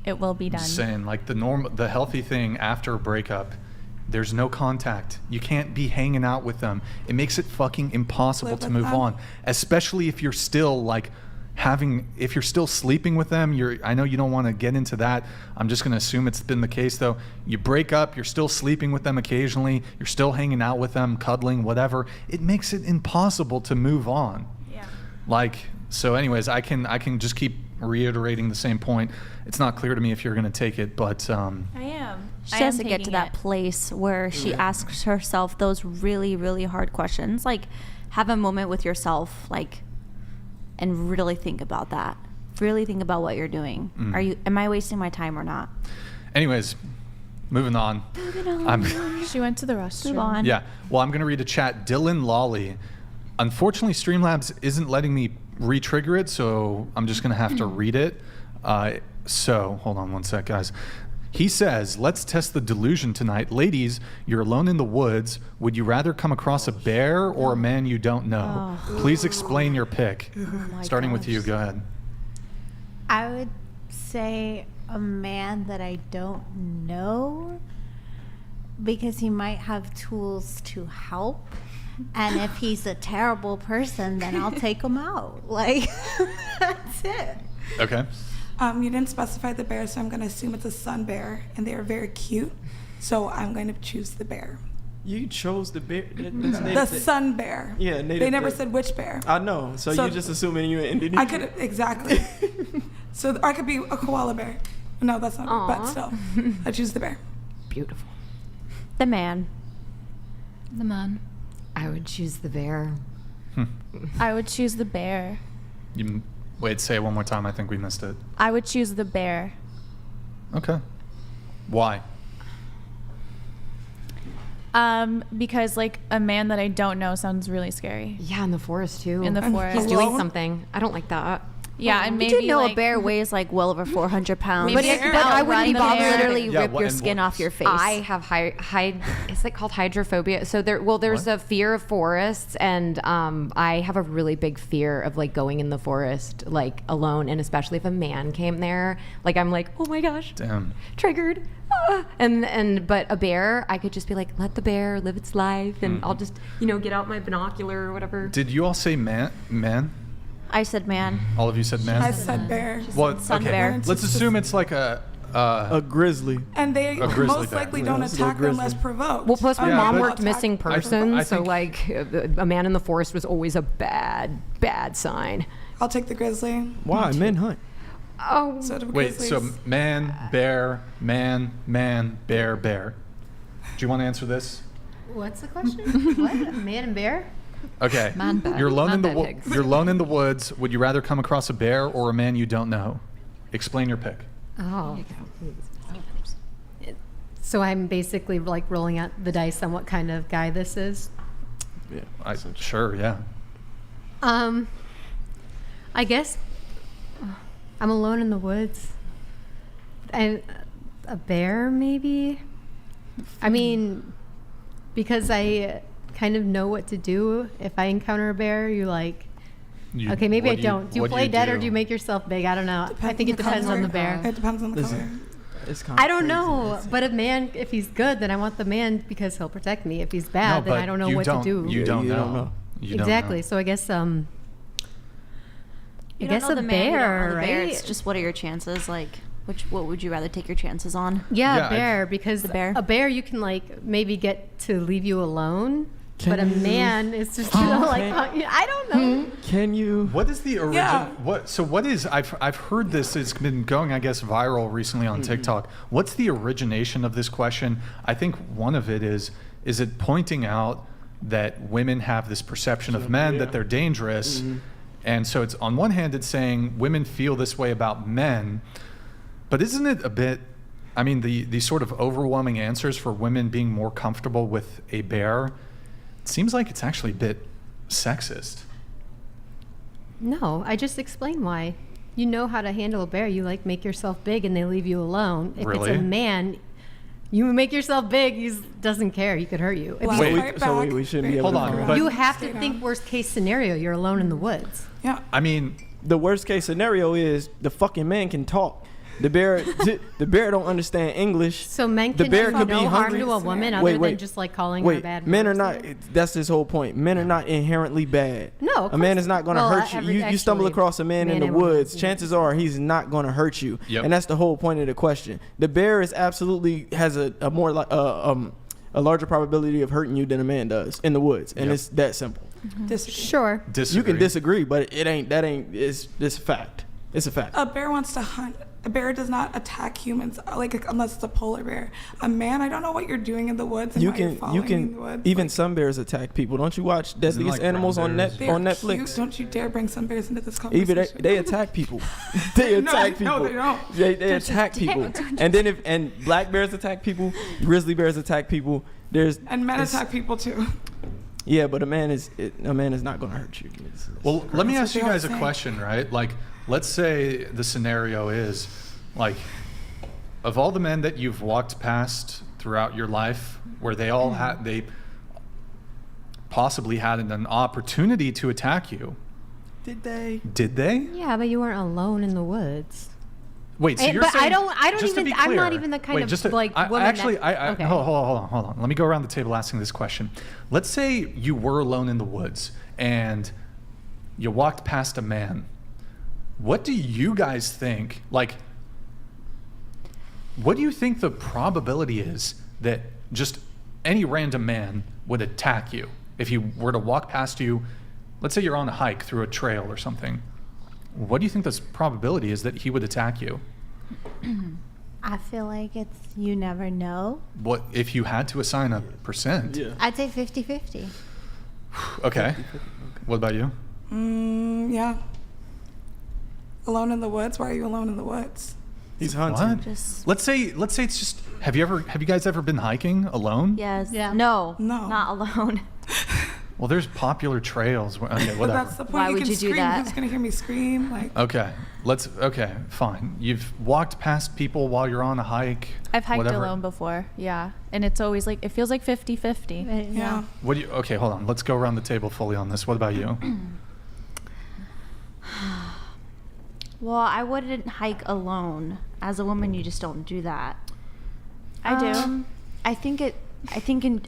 it will be done. saying like the healthy thing after a breakup. There's no contact. You can't be hanging out with them. It makes it fucking impossible Live to with move them. on, especially if you're still like if you're still sleeping with them. I know you don't want to get into that. I'm just going to assume it's been the case though. You break up, you're still sleeping with them occasionally, you're still hanging out with them, cuddling, whatever. It makes it impossible to move on. Yeah. Like, so anyways, I can just keep reiterating the same point. It's not clear to me if you're going to take it, but I am. She I has am to get to taking that it. place where she asks herself those really, really hard questions. Like, have a moment with yourself, like, and really think about that. Really think about what you're doing. Am I wasting my time or not? anyways, moving on. She went to the restroom. Move on. Yeah. Well, I'm going to read a chat. Dylan Lawley. Unfortunately, Streamlabs isn't letting me re-trigger it, so I'm just going to have to read it. So, hold on one sec, guys. He says, let's test the delusion tonight. Ladies, you're alone in the woods. Would you rather come across a bear or a man you don't know? Please explain your pick. Starting with you, go ahead. I would say a man that I don't know, because he might have tools to help. And if he's a terrible person, then I'll take him out. Like, that's it. Okay. You didn't specify the bear, so I'm going to assume it's a sun bear, and they are very cute. So I'm going to choose the bear. You chose the bear. The sun bear. Yeah, native They never bear. said which bear. I know. So So- you're just assuming you're in Indonesia. I could exactly. So I could be a koala bear. No, that's not. Aw. But still, I choose the bear. Beautiful. The man. The man. I would choose the bear. I would choose the bear. Wait, say it one more time. I think we missed it. I would choose the bear. Okay. Why? Because like a man that I don't know sounds really scary. Yeah, in the forest too. In the forest. He's doing Alone? something. I don't like that. Yeah, and Did maybe you know like, a bear weighs like well over 400 pounds? Maybe But, a but I outrun wouldn't be the bothered bear. literally Yeah, rip what- your and skin what- off your face. I have is it called hydrophobia? So there's What? a fear of forests, and I have a really big fear of like going in the forest like alone, and especially if a man came there. Like I'm like, oh my gosh, Damn. triggered. But a bear, I could just be like, let the bear live its life, and I'll just get out my binocular or whatever. Did you all say man? I said man. All of you said man? I said bear. Well, sun okay. bear. Let's assume it's like a grizzly. And they grizzly most bear. likely Yeah, don't it's a little attack unless grizzly. provoked. Well, plus my Yeah, mom but- worked missing person, I so think- like a man in the forest was always a bad sign. I'll take the grizzly. Why? Men hunt. Oh, So do Wait, grizzlies. so man, bear, bear. Do you want to answer this? What's the question? What? A man and bear? Okay. Man bear. You're alone in the Man bear pigs. you're alone in the woods. Would you rather come across a bear or a man you don't know? Explain your pick. oh. So I'm basically like rolling out the dice on what kind of guy this is. Yeah. Sure, yeah. I guess I'm alone in the woods. And a bear, maybe? I mean, because I kind of know what to do if I encounter a bear? You like, okay, maybe I what do you- don't. Do you what do play you dead or do? do you make yourself big? I don't know. I Depends think on it the depends on color. the bear. It depends on the color. It's kind of I don't know, but a man, if he's good, then I want the man because he'll protect me. If he's bad, then I don't know what to do. You don't you know. don't know. You don't Exactly. know. So I guess You I guess don't know a the man, you don't know bear, the right? bear. It's just what are your chances? Like, what would you rather take your chances on? Yeah, Yeah, a bear, because The bear? a bear you can like maybe get to leave you alone, but a Can you- man is just I don't know. Can you? What is the origin? Yeah. What is? I've heard this. It's been going, I guess, viral recently on TikTok. What's the origination of this question? I think one of it is it pointing out that women have this perception of men that they're dangerous, and so it's on one hand it's saying women feel this way about men, but isn't it a bit? I mean, the sort of overwhelming answers for women being more comfortable with a bear. It seems like it's actually a bit sexist. No, I just explained why. You know how to handle a bear. You like make yourself big and they leave you alone. If Really? it's a man, you make yourself big, he doesn't care. He could hurt you. If Well, you- Wait, so back. we shouldn't be able Hold to. on, but you have to Stay think down. worst case scenario. You're alone in the woods. Yeah. I mean, The worst case scenario is the fucking man can talk. The bear, the bear don't understand English. So men The can bear do could be no harm hungry. to a woman other Wait, than just like calling her Wait, bad. men are words. not. That's his whole point. Men are not inherently bad. No, of a man course- is not going to well, hurt you. You stumble actually, across a man in the and woman, woods. yeah. Chances are he's not going to hurt you, Yep. and that's the whole point of the question. The bear is absolutely has a more like a larger probability of hurting you than a man does in the woods, and Yep. it's that simple. Disagree. Sure. disagree. You can disagree, but it ain't. That ain't. It's a fact. It's a fact. A bear wants to hunt. A bear does not attack humans, like unless it's a polar bear. A man, I don't know what you're doing in the woods and You why you're can. following You me in the can. woods. Even some bears attack people. Don't you watch Deadliest like Animals brown on bears? They're Netflix? cute. Don't you dare bring some bears into this conversation. Even they attack people. They No, attack no, people. they don't. They attack people. And then and black bears attack people, grizzly bears attack people. There's And men it's- attack people too. Yeah, but a man is not going to hurt you. Well, let me That's ask you what they guys a always say. question, right? Like, let's say the scenario is, like, of all the men that you've walked past throughout your life, where they all had, they possibly had an opportunity to attack you. Did they? Did they? Yeah, but you weren't alone in the woods. Wait, so Eh, you're but saying, I don't just to even- be I'm not clear- even the kind wait, of, just to- like, I, woman actually, that- okay. hold on. Let me go around the table asking this question. Let's say you were alone in the woods and you walked past a man. What do you guys think? Like, what do you think the probability is that just any random man would attack you if he were to walk past you? Let's say you're on a hike through a trail or something. What do you think the probability is that he would attack you? I feel like it's you never know. What if you had to assign a percent? Yeah. I'd say 50-50. Okay. What about you? Yeah. Alone in the woods? Why are you alone in the woods? He's hunting. What? Just Let's say it's just. Have you guys ever been hiking alone? yes. Yeah. No. No. Not alone. Well, there's popular trails. Okay, But whatever. that's the point. Why you would can you do scream. that? Who's gonna hear me scream? Like Okay, fine. You've walked past people while you're on a hike. I've hiked whatever. alone before, yeah. And it's always like, it feels like 50-50. yeah. What do you? Okay, hold on. Let's go around the table fully on this. What about you? Well, I wouldn't hike alone. As a woman, you just don't do that. I do. I think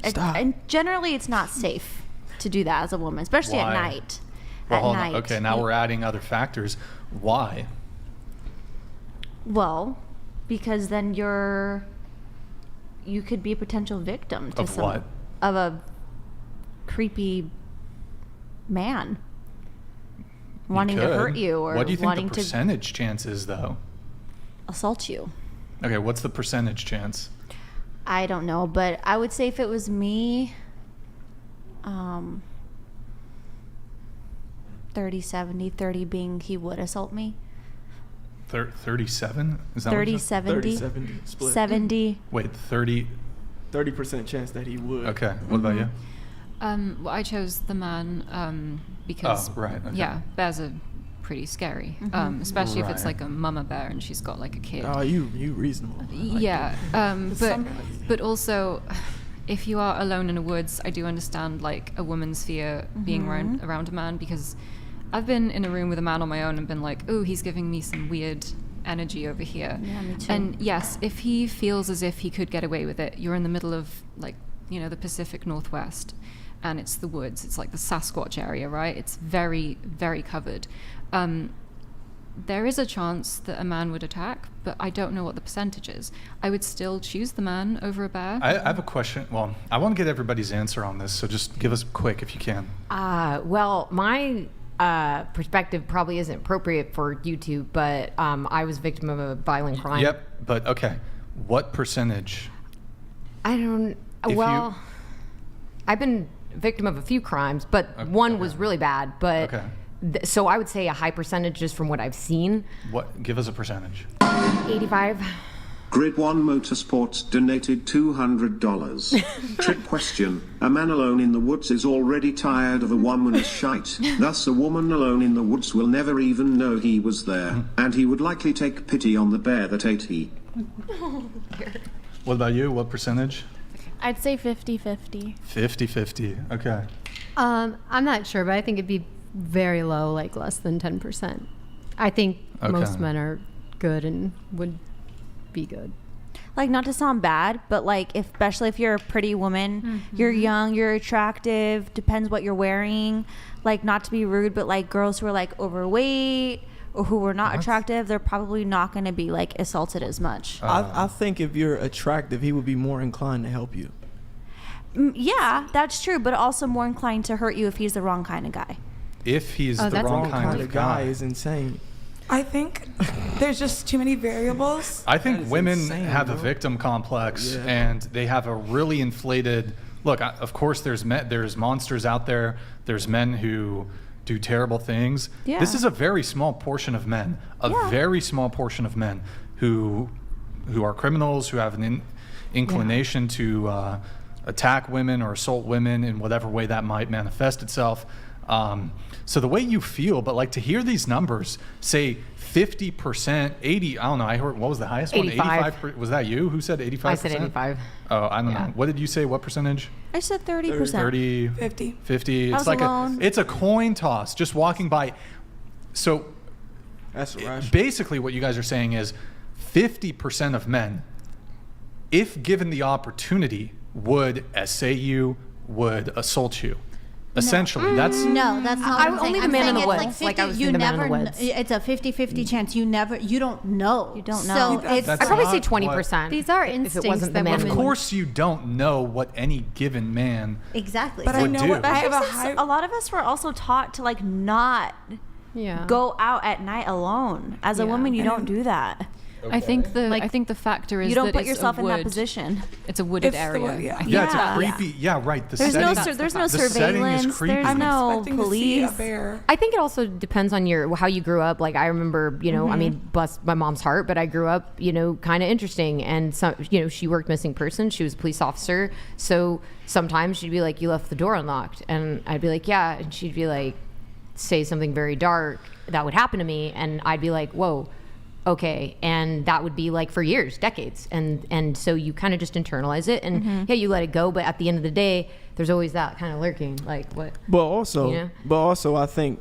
Stop. and generally it's not safe to do that as a woman, especially Why? at night. Well, At hold night. on. Okay, now we're adding other factors. Why? Well, because then you could be a potential victim to Of what? Of a creepy man wanting to could. hurt you or what do you think wanting the to percentage chance is, though? assault you. Okay, what's the percentage chance? I don't know, but I would say if it was me, 30-70, 30 being he would assault me. 37? Is that what 30, you said? 70, 70 split. 70. Wait, 30. 30% chance that he would. Okay, what about you? Well, I chose the man because Oh, right, okay. yeah, bears are pretty scary, especially if it's Right. like a mama bear and she's got like a kid. Oh, you reasonable. Yeah, but also if you are alone in the woods, I do understand like a woman's fear being around a man, because I've been in a room with a man on my own and been like, oh, he's giving me some weird energy over here. Yeah, me too. And yes, if he feels as if he could get away with it, you're in the middle of like, you know, the Pacific Northwest, and it's the woods. It's like the Sasquatch area, right? It's very, very covered. There is a chance that a man would attack, but I don't know what the percentage is. I would still choose the man over a bear. I have a question. Well, I want to get everybody's answer on this, so just give us quick if you can. Well, my perspective probably isn't appropriate for YouTube, but I was victim of a violent crime. Yep, but okay. What percentage? I don't. Well, I've been victim of a few crimes, but one was really bad. But so I would say a high percentage just from what I've seen. What? Give us a percentage. 85. Grid 1 Motorsports donated $200. Trick question. A man alone in the woods is already tired of a woman's shite. Thus a woman alone in the woods will never even know he was there. And he would likely take pity on the bear that ate he. What about you? What percentage? I'd say 50-50. 50-50. Okay. I'm not sure, but I think it'd be very low, like less than 10%. I think most men are good and would be good. Like, not to sound bad, but like, especially if you're a pretty woman, you're young, you're attractive, depends what you're wearing. Like, not to be rude, but like girls who are like overweight or who are not attractive, they're probably not going to be like assaulted as much. I think if you're attractive, he would be more inclined to help you. Yeah, that's true, but also more inclined to hurt you if he's the wrong kind of guy. If he's the wrong kind of guy is insane. I think there's just too many variables. I think women have a victim complex, and they have a really inflated look. Of course, there's monsters out there. There's men who do terrible things. Yeah. This is a very small portion of men. Very small portion of men who are criminals, who have an inclination to attack women or assault women in whatever way that might manifest itself. So the way you feel, but like to hear these numbers, say 50%, 80, I don't know, I heard, what was the highest 85. one? 85%. Was that you who said 85%? I said 85. Oh, I don't know. What did you say? What percentage? I said 30%. 30, 50. 50. I It's was like alone. it's a coin toss, just walking by. So That's rational. basically what you guys are saying is 50% of men, if given the opportunity, would essay you, would assault you. Essentially, that's No, that's not what I'm saying. only the I'm man saying in the it's woods. Like 50, Like I was you the man in never the woods. It's a 50-50 chance. You don't know. You don't So know. it's That's I'd probably not say 20%. These are if it instincts wasn't the that man in of the women- course you don't know what any given man. exactly. But I would know do. what I have a Especially since high. a lot of us were also taught to like not go out at night alone. As a Yeah. woman, you don't do that. I think the factor is You don't that put it's yourself a in that wood. position. It's a wooded It's the area. wood, yeah. I think Yeah, it's a Yeah. creepy. Yeah, right. The There's setting, no the there's no setting is surveillance. creepy. There's I'm no expecting to see a police. bear. I think it also depends on how you grew up. Like I remember, I mean, bless my mom's heart, but I grew up, kind of interesting. And some, she worked missing person. She was a police officer. So sometimes she'd be like, "You left the door unlocked," and I'd be like, "Yeah," and she'd be like, say something very dark that would happen to me, and I'd be like, "Whoa." Okay, and that would be like for years, decades, and so you kind of just internalize it, and you let it go. But at the end of the day, there's always that kind of lurking, like what. But also, I think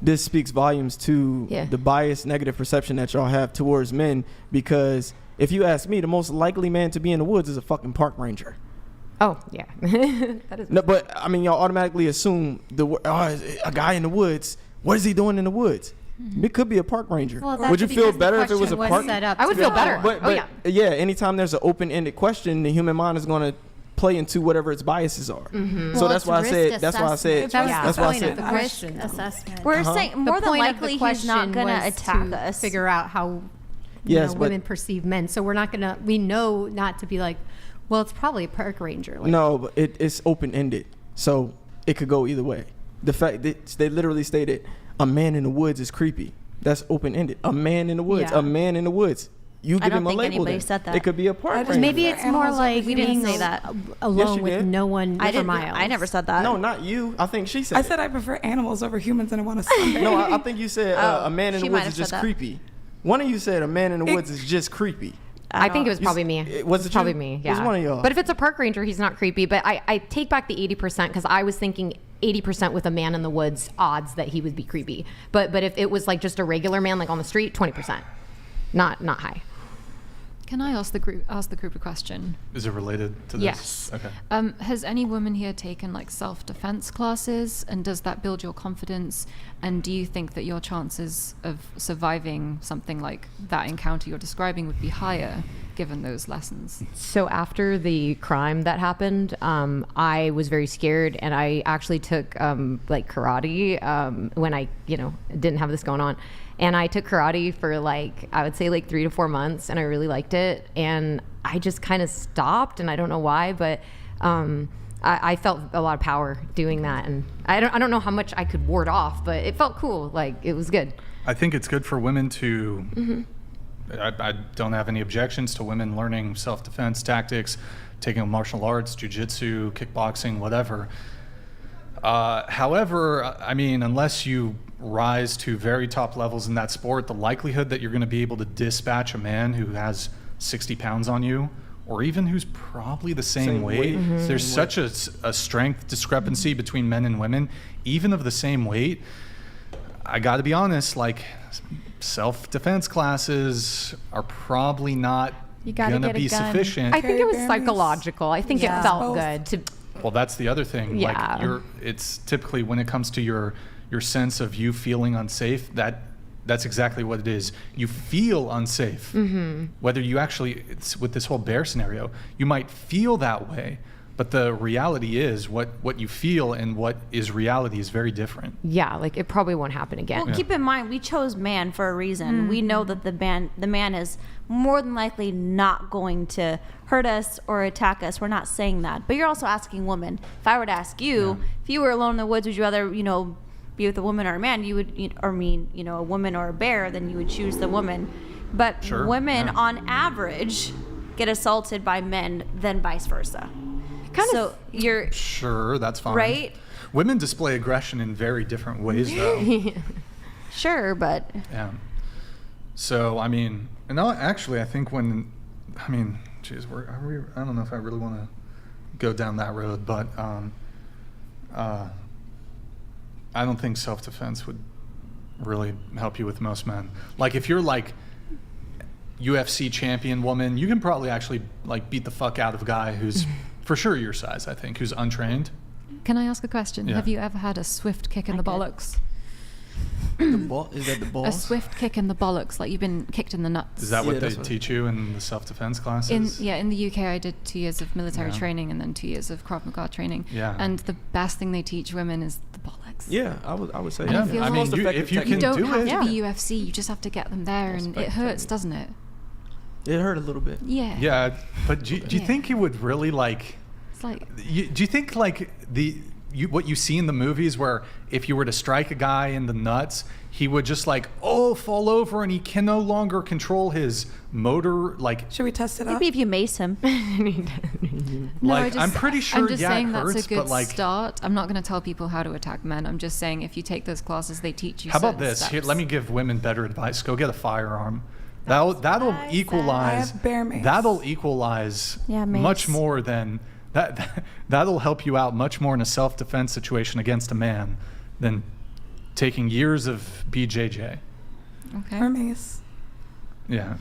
this speaks volumes to the biased negative perception that y'all have towards men. Because if you ask me, the most likely man to be in the woods is a fucking park ranger. Oh yeah, that is. No, but I mean, y'all automatically assume a guy in the woods. What is he doing in the woods? It could be a park ranger. Well, that's would you feel because the better if it was question a was park? set up I would to feel go. better. But yeah, anytime there's an open-ended question, the human mind is going to play into whatever its biases are. So that's why I said. That's why I said. That was That's the why I point of said. the question. risk assessment. We're saying more The than point of the likely he's question not gonna was attack to us. Figure out how Yes, but women perceive men. So we're not gonna. We know not to be like, well, it's probably a park ranger. Like, No, but it's open-ended, so it could go either way. The fact that they literally stated a man in the woods is creepy. That's open-ended. A man in the woods. Yeah. A man in the woods. You I give don't him a think label. anybody then. said that. It could be a park I just- ranger. maybe For it's more animals like over humans. being say that. alone you with did. no one I for didn't. miles. I never said that. No, not you. I think she said. I said I prefer animals over humans, and I want to sunbathe. No, I think you said a man in she the might woods have is just said that. creepy. One of you said a man in the woods is just creepy. I think it was probably me. Was it probably you? me? It Yeah. was one of y'all. But if it's a park ranger, he's not creepy. But I take back the 80% because I was thinking 80% with a man in the woods odds that he would be creepy. But if it was like just a regular man like on the street, 20%, not high. Can I ask the group a question? Is it related to this? Yes. Okay. Has any woman here taken like self-defense classes, and does that build your confidence? And do you think that your chances of surviving something like that encounter you're describing would be higher given those lessons? So after the crime that happened, I was very scared, and I actually took like karate when I didn't have this going on. And I took karate for I would say 3 to 4 months, and I really liked it. And I just kind of stopped, and I don't know why, but I felt a lot of power doing that. And I don't know how much I could ward off, but it felt cool. It was good. I think it's good for women to. I don't have any objections to women learning self-defense tactics, taking martial arts, jiu-jitsu, kickboxing, whatever. However, I mean, unless you rise to very top levels in that sport, the likelihood that you're going to be able to dispatch a man who has 60 pounds on you, or even who's probably the same weight, there's such a strength discrepancy between men and women, even of the same weight. I got to be honest, self-defense classes are probably not going to be sufficient. I think it was psychological. I think it felt good to. Well, that's the other thing. Yeah. It's typically when it comes to your sense of you feeling unsafe, that's exactly what it is. You feel unsafe. Whether you actually, it's with this whole bear scenario, you might feel that way, but the reality is what you feel and what is reality is very different. Yeah, it probably won't happen again. Well, keep in mind, we chose man for a reason. We know that the man is more than likely not going to hurt us or attack us. We're not saying that. But you're also asking women. If I were to ask you, if you were alone in the woods, would you rather, be with a woman or a man? You would, a woman or a bear, then you would choose the woman. But women, on average, get assaulted by men than vice versa. You're sure, that's fine. Right? Women display aggression in very different ways, though. Sure, but yeah. So I mean, actually, I think I don't know if I really want to go down that road, but I don't think self-defense would really help you with most men. If you're UFC champion woman, you can probably actually beat the fuck out of a guy who's for sure your size, I think, who's untrained. Can I ask a question? Yeah. Have you ever had a swift kick in the bollocks? The ball? Is that the balls? A swift kick in the bollocks, you've been kicked in the nuts. Is that what they teach you in the self-defense classes? In the UK, I did 2 years of military training and then 2 years of Krav Maga training. Yeah. And the best thing they teach women is the bollocks. Yeah, I would say. Yeah, feel I mean, if you can you don't do have it, to be UFC. You just have to get them there, and it hurts, doesn't it? It hurt a little bit. Yeah. Yeah, but do you think he would really It's do you think what you see in the movies where if you were to strike a guy in the nuts, he would just fall over and he can no longer control his motor? Should we test it out? maybe if you mace him. I'm pretty sure. I'm just saying it hurts, that's a good but start. I'm not going to tell people how to attack men. I'm just saying if you take those classes, they teach you. How about certain this? steps. Here, let me give women better advice. Go get a firearm. That'll equalize. I have bear mace. That'll equalize Yeah, mace. much more than that. That'll help you out much more in a self-defense situation against a man than taking years of BJJ. Okay. Or mace. Yeah.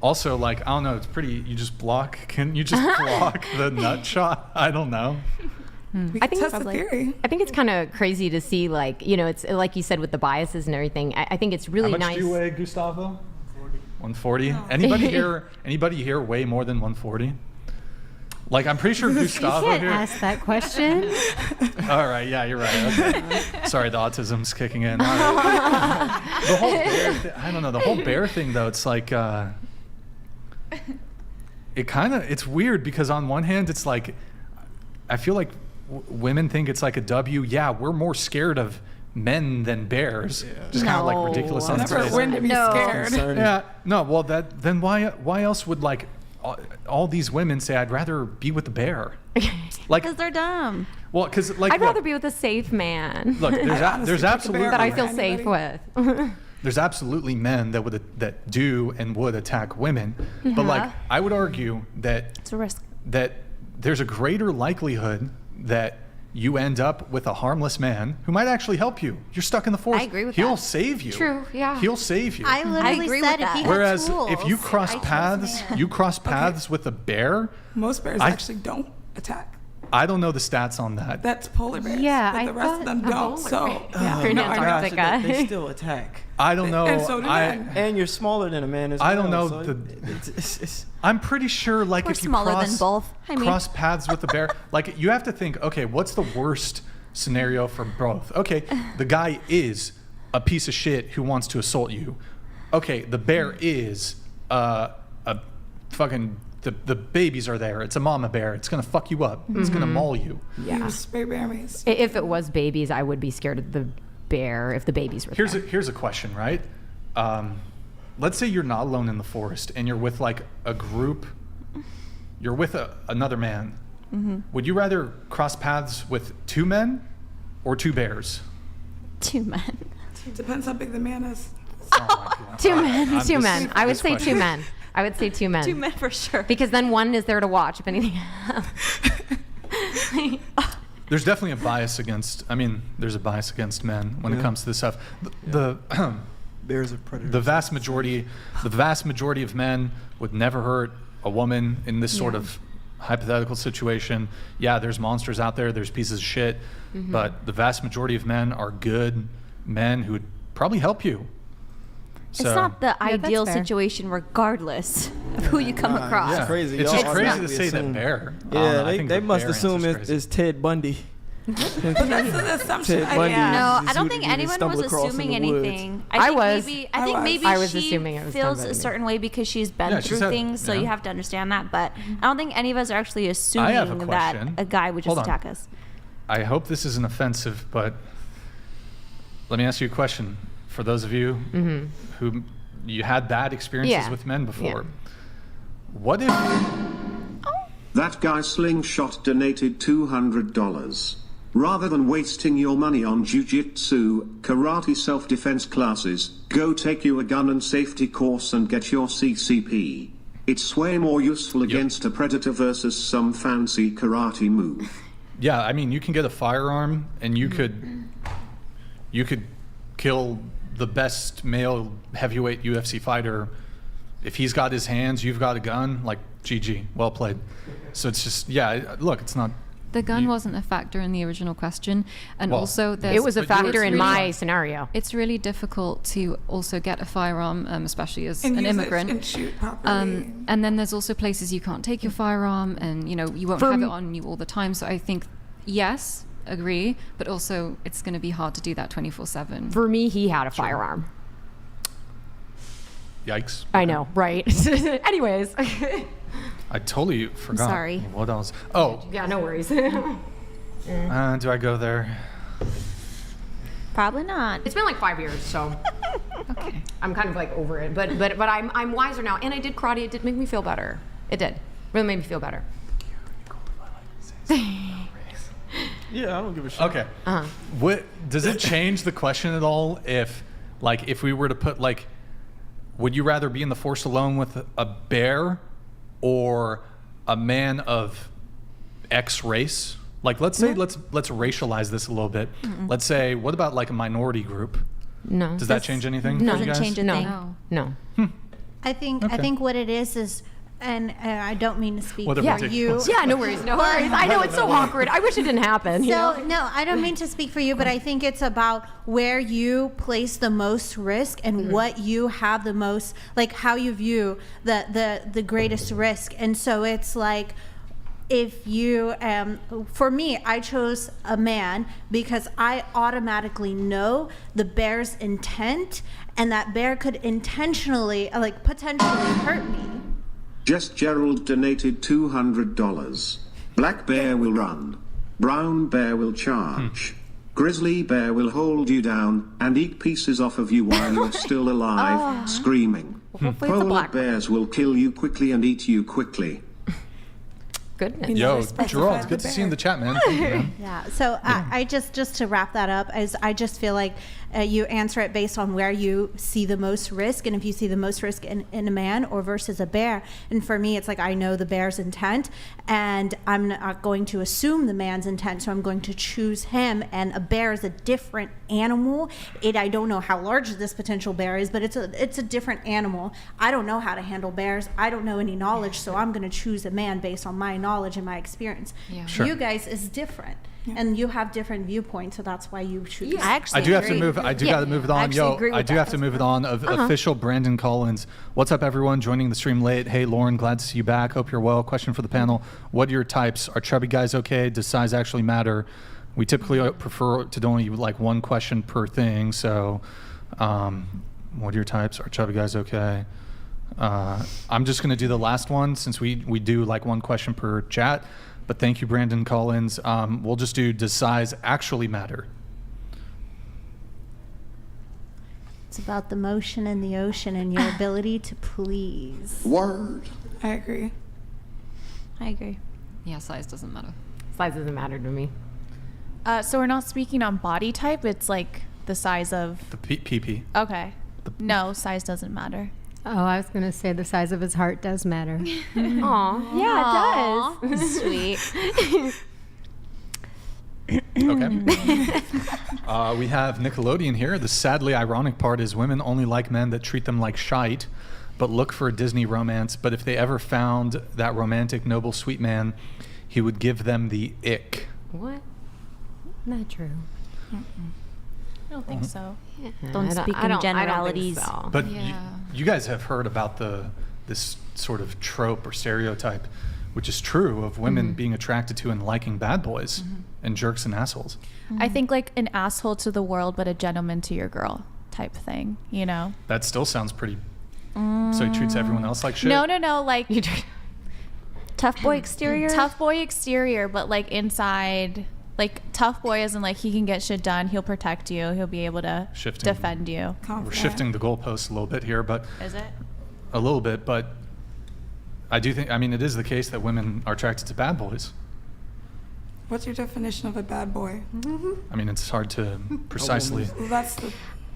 Also, I don't know. It's pretty. You just block. Can you just block the nut shot? I don't know. We can test the theory. I think it's kind of crazy to see, it's like you said with the biases and everything. I think it's really How much nice. do you weigh, Gustavo? 140. Anybody here weigh more than 140? I'm pretty sure Gustavo You can't here. ask that question. All right, yeah, you're right. Okay. Sorry, the autism's kicking in. All right. The whole bear I don't know. The whole bear thing, though, it's it's weird because on one hand, it's I feel like women think it's a W. Yeah, we're more scared of men than bears. Just kind of ridiculous on its Never face. win to be scared. Yeah, no. Well, then why else would all these women say I'd rather be with the bear? Because they're dumb. Well, because I'd rather be with a safe man. Look, there's absolutely that I feel safe with. there's absolutely men that do and would attack women, but like I would argue that It's a risk. that there's a greater likelihood that you end up with a harmless man who might actually help you. You're stuck in the forest. I agree with He'll that. save you. True, yeah. He'll save you. I literally agree said with if he that. had Whereas tools, if you cross I chose paths, man. you cross paths with a bear. Most bears actually don't attack. I don't know the stats on that. That's polar bears. Yeah, but I the rest of thought them a don't. polar So bear. Yeah. no, I know. Antarctica. They still attack. I don't know. And so do men. And you're smaller than a man as well. I don't know so the- I'm pretty sure, like, We're if you smaller cross, than both. I mean- cross paths with a bear, like, you have to think, okay, what's the worst scenario for both? Okay, the guy is a piece of shit who wants to assault you. Okay, the bear is a fucking the babies are there. It's a mama bear. It's gonna fuck you up. It's gonna maul you. Yeah. Use spray bear mace. If it was babies, I would be scared of the bear if the babies were there. Here's a question, right? Let's say you're not alone in the forest and you're with like a group. You're with another man. Would you rather cross paths with 2 men or 2 bears? 2 men. Depends how big the man is. Oh my God. Two All right, men, I'm two just- men. I would this say question. 2 men. I would say 2 men. 2 men for sure. Because then one is there to watch if anything happens. There's definitely a bias against. I mean, there's a bias against men when it Yeah. comes to this stuff. The Bears are predators. the vast majority of men would never hurt a woman in this sort of hypothetical situation. Yeah, there's monsters out there. There's pieces of shit, but the vast majority of men are good men who would probably help you. It's not the that's ideal fair. situation, regardless of who you come across. It's crazy. It's Y'all just crazy to automatically say that assume- bear. I don't Yeah, know, I think they the must bear assume answer's it's, crazy. it's Ted Bundy. That's an assumption. Ted Bundy. Yeah. No, is I don't who think you would anyone stumble was across in assuming the woods. anything. I think was. Maybe, I I think was. maybe I was she assuming it was feels done by a me. certain way because she's been Yeah, through she's had- things, so yeah. you have to understand that. But I don't think any of us are actually assuming have a that question. a guy would just Hold on. attack us. I hope this isn't offensive, but let me ask you a question. For those of you who you had bad experiences Yeah. with men before, Yeah. what if That guy Slingshot donated $200. Rather than wasting your money on jiu-jitsu, karate self-defense classes, go take you a gun and safety course and get your CCP. It's way more useful against a predator versus some fancy karate move. Yeah, I mean, you can get a firearm and you could kill the best male heavyweight UFC fighter. If he's got his hands, you've got a gun, like GG, well played. So it's just, yeah, look, it's not. The gun You- wasn't a factor in the original question, and Well, also there's It was a But you- factor in it's my really- scenario. It's really difficult to also get a firearm, especially as And an use it immigrant. and shoot properly. And then there's also places you can't take your firearm, and you won't For have it m- on you all the time. So I think yes, agree, but also it's going to be hard to do that 24/7. For me, he had a firearm. Yikes. I know, right? Anyways. I totally forgot. sorry. What else? Oh, Yeah, no worries. do I go there? Probably not. It's been like 5 years, so Okay. I'm kind of like over it. But I'm wiser now, and I did karate. It did make me feel better. It did. Really made me feel better. Yeah, I don't give a shit. Okay. What does it change the question at all if we were to put would you rather be in the forest alone with a bear or a man of X race? Let's say let's racialize this a little bit. Let's say, what about like a minority group? No. Does that change anything? No. for you Doesn't guys? change a No. thing. No. I think Okay. what it is, and I don't mean to speak What a for ridiculous- you. Yeah, no worries. No worries. I know it's so awkward. I wish it didn't happen. you So know? no, I don't mean to speak for you, but I think it's about where you place the most risk and what you have the most, like how you view the greatest risk. And so it's like, if you, for me, I chose a man because I automatically know the bear's intent, and that bear could intentionally, potentially hurt me. Jess Gerald donated $200. Black bear will run. Brown bear will charge. Grizzly bear will hold you down and eat pieces off of you while you're still alive, screaming. Hopefully it's a Polar black bear. bears will kill you quickly and eat you quickly. Goodness. Yo, specified Gerald, it's the good to see you in bear. the chat, man. Thank you, man. Yeah. So I just to wrap that up, is I just feel like You answer it based on where you see the most risk, and if you see the most risk in a man or versus a bear. And for me, it's like I know the bear's intent, and I'm not going to assume the man's intent, so I'm going to choose him. And a bear is a different animal. I don't know how large this potential bear is, but it's a different animal. I don't know how to handle bears. I don't know any knowledge, so I'm going to choose a man based on my knowledge and my experience. Yeah. Sure. You guys is different. And you have different viewpoints, so that's why you choose. I do have to move. I do got to move it on. I do have to move it on. Official Brandon Collins. What's up, everyone? Joining the stream late. Hey, Lauren, glad to see you back. Hope you're well. Question for the panel: what are your types? Are chubby guys okay? Does size actually matter? We typically prefer to only like one question per thing. So, what are your types? Are chubby guys okay? I'm just going to do the last one since we do like one question per chat. But thank you, Brandon Collins. We'll just do, does size actually matter? It's about the motion in the ocean and your ability to please. Word. I agree. Yeah, size doesn't matter. Size doesn't matter to me. So we're not speaking on body type. It's like the size of. The PP. Okay. No, size doesn't matter. Oh, I was going to say the size of his heart does matter. Aw. Yeah, it does. Sweet. Okay. We have Nickelodeon here. The sadly ironic part is women only like men that treat them like shite, but look for a Disney romance. But if they ever found that romantic, noble, sweet man, he would give them the ick. What? Not true. I don't think so. Don't speak in generalities. But you guys have heard about this sort of trope or stereotype, which is true, of women being attracted to and liking bad boys and jerks and assholes. I think like an asshole to the world, but a gentleman to your girl type thing, you know? That still sounds pretty... So he treats everyone else like shit? No. Like... Tough boy exterior? Tough boy exterior, but like inside... Like tough boy isn't like he can get shit done. He'll protect you. He'll be able to defend you. We're shifting the goalposts a little bit here, but... Is it? A little bit, but I do think, I mean, it is the case that women are attracted to bad boys. What's your definition of a bad boy? I mean, it's hard to precisely... Well, that's the...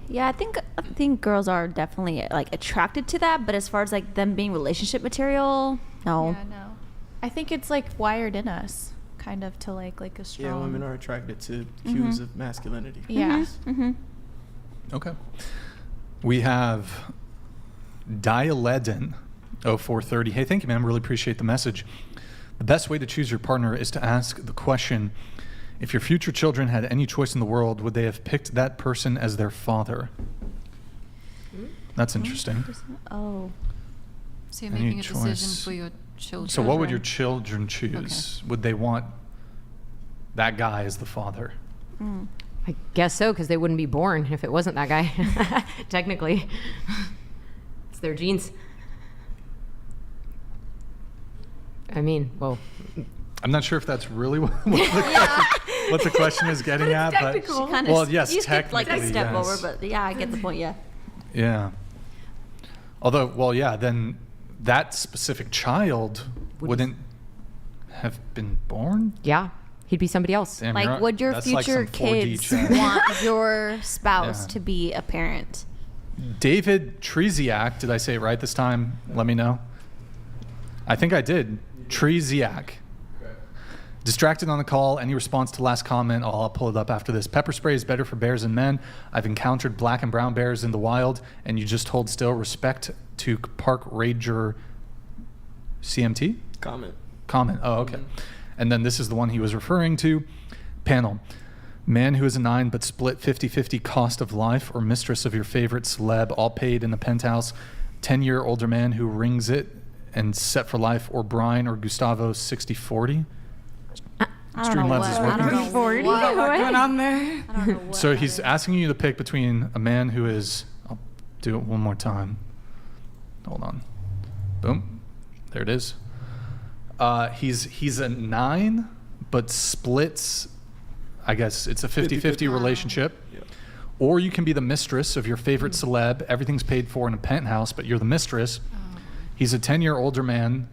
Yeah, I think girls are definitely like attracted to that, but as far as like them being relationship material, no. Yeah, no. I think it's like wired in us, kind of, to like a strong... Yeah, women are attracted to cues of masculinity. Yeah. Okay. We have Dialedin 0430. Hey, thank you, man. Really appreciate the message. The best way to choose your partner is to ask the question, if your future children had any choice in the world, would they have picked that person as their father? That's interesting. Oh. So you're Any making a decision choice. for your children. So what would your children choose? Okay. Would they want that guy as the father? I guess so, because they wouldn't be born if it wasn't that guy. Technically. It's their genes. I mean, well... I'm not sure if that's really what the question is getting at, but well, yes, you skipped technically, like a step yes. over, but yeah, I get the point. Yeah. Yeah. Although, well, yeah, then that specific child wouldn't have been born. Yeah, he'd be somebody else. Damn, Like, would your that's like future some 4D kids chat. want your spouse Yeah. to be a parent? David Treziak, did I say it right this time? Let me know. I think I did. Treziak. Distracted on the call. Any response to last comment? I'll pull it up after this. Pepper spray is better for bears and men. I've encountered black and brown bears in the wild, and you just hold still. Respect to Park Ranger CMT? Comment. Oh, okay. And then this is the one he was referring to. Panel. Man who is a 9 but split 50-50 cost of life, or mistress of your favorite celeb, all paid in a penthouse. 10-year older man who rings it and set for life, or Brian or Gustavo 60-40. Streamlabs is working. 40? What's going on there? So he's asking you to pick between a man who is, I'll do it one more time. Hold on. Boom. There it is. He's a 9, but splits, I guess it's a 50-50 relationship. Yeah. Or you can be the mistress of your favorite celeb. Everything's paid for in a penthouse, but you're the mistress. He's a 10-year older man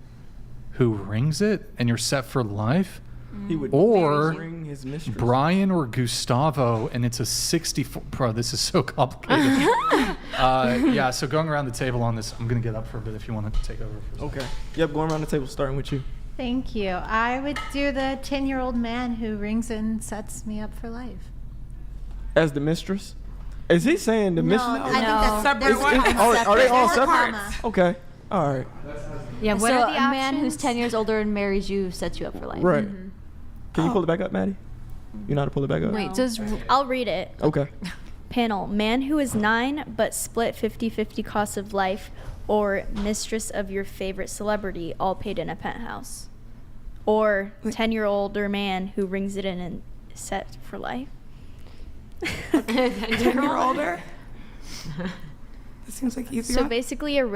who rings it, and you're set for life. He would Or ring his mistress. Brian or Gustavo, and it's a 64. Bro, this is so complicated. Yeah, so going around the table on this, I'm going to get up for a bit if you want to take over. For a second. Okay. Yep, going around the table, starting with you. Thank you. I would do the 10-year-old man who rings and sets me up for life. As the mistress? Is he saying the mistress? I think that's Separate there's one. Are they all Or separate? comma. Okay. All right. Yeah, what so are the a man who's options? 10 years older and marries you sets you up for life. Right. Can you pull it back up, Maddie? You know how to pull it back up? Wait, does I'll read it. Okay. Panel: man who is 9 but split 50-50 cost of life, or mistress of your favorite celebrity, all paid in a penthouse, or 10-year-older man who rings it in and is set for life. 10-year older. This seems like easy. So one. basically a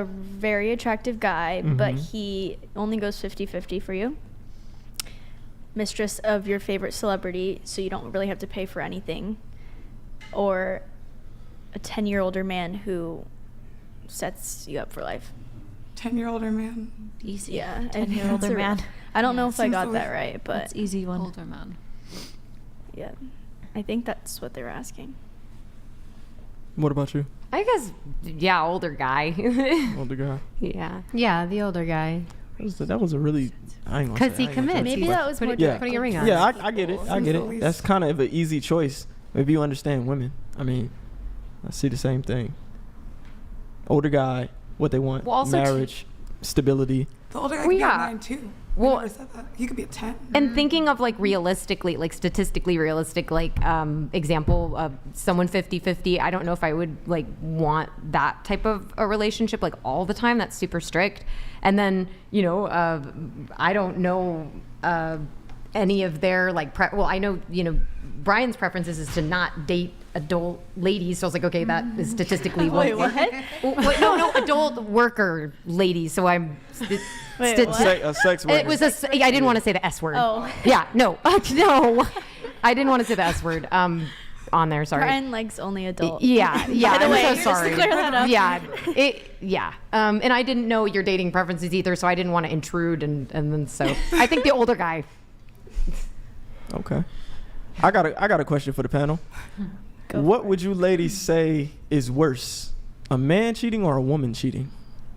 very attractive guy, but he only goes 50-50 for you. Mistress of your favorite celebrity, so you don't really have to pay for anything. Or a 10-year-older man who sets you up for life. 10-year-older man. easy? Yeah, 10-year-older man. I don't know if I Seems got the that way- right, but That's easy one. Older man. yeah, I think that's what they were asking. What about you? I guess, yeah, older guy. Older guy. Yeah. Yeah, the older guy. That was a really. I ain't gonna Because say- he I ain't gonna commits. say- Maybe that was Put more it- Yeah. putting a ring on. Yeah, I get it. I get Seems it. the That's kind of an easy choice. Maybe you understand women. I mean, I see the same thing. Older guy, what they want, Well, also marriage, stability. The older guy Well, could be yeah. a 9 too. Well- I never said that. He could be a 10. And thinking of like realistically, like statistically realistic, like example of someone 50-50, I don't know if I would like want that type of a relationship like all the time. That's super strict. And then, you know, I don't know any of their like, well, I know, you know, Brian's preferences is to not date adult ladies. So I was like, okay, that is statistically Wait, what? Wait, no, adult worker ladies. So I'm. Wait, sti- what? Sex worker. It was I didn't want to say the S word. Oh. Yeah, no, no. I didn't want to say the S word. On there, sorry. Brian likes only adult. Yeah, yeah. By the way, I'm just so to sorry. clear that up. Yeah. And I didn't know your dating preferences either, so I didn't want to intrude, and then so I think the older guy. Okay. I got a question for the panel. What would you ladies say is worse, a man cheating or a woman cheating?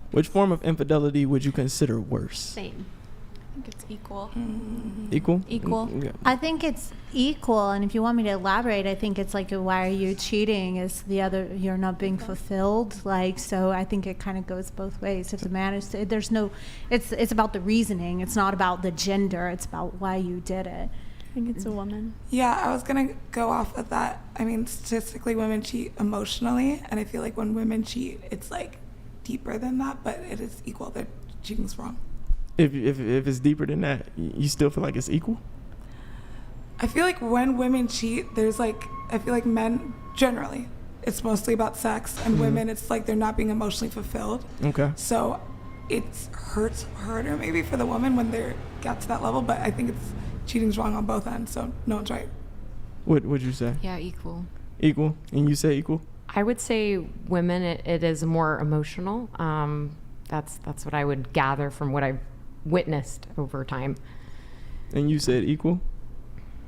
Which form of infidelity would you consider worse? Same. I think it's equal. Equal? Equal. Yeah. I think it's equal, and if you want me to elaborate, I think it's like, why are you cheating? Is the other, you're not being fulfilled? Like, so I think it kind of goes both ways. If the man is, there's no, it's about the reasoning. It's not about the gender. It's about why you did it. I think it's a woman. Yeah, I was going to go off of that. I mean, statistically, women cheat emotionally. And I feel like when women cheat, it's like deeper than that, but it is equal. Their cheating's wrong. If it's deeper than that, you still feel like it's equal? I feel like when women cheat, there's like, I feel like men generally, it's mostly about sex, and women, it's like they're not being emotionally fulfilled. Okay. So it hurts harder maybe for the woman when they got to that level, but I think cheating's wrong on both ends, so no one's right. What would you say? Yeah, equal. Equal? And you say equal? I would say women. It is more emotional. That's what I would gather from what I've witnessed over time. And you said equal?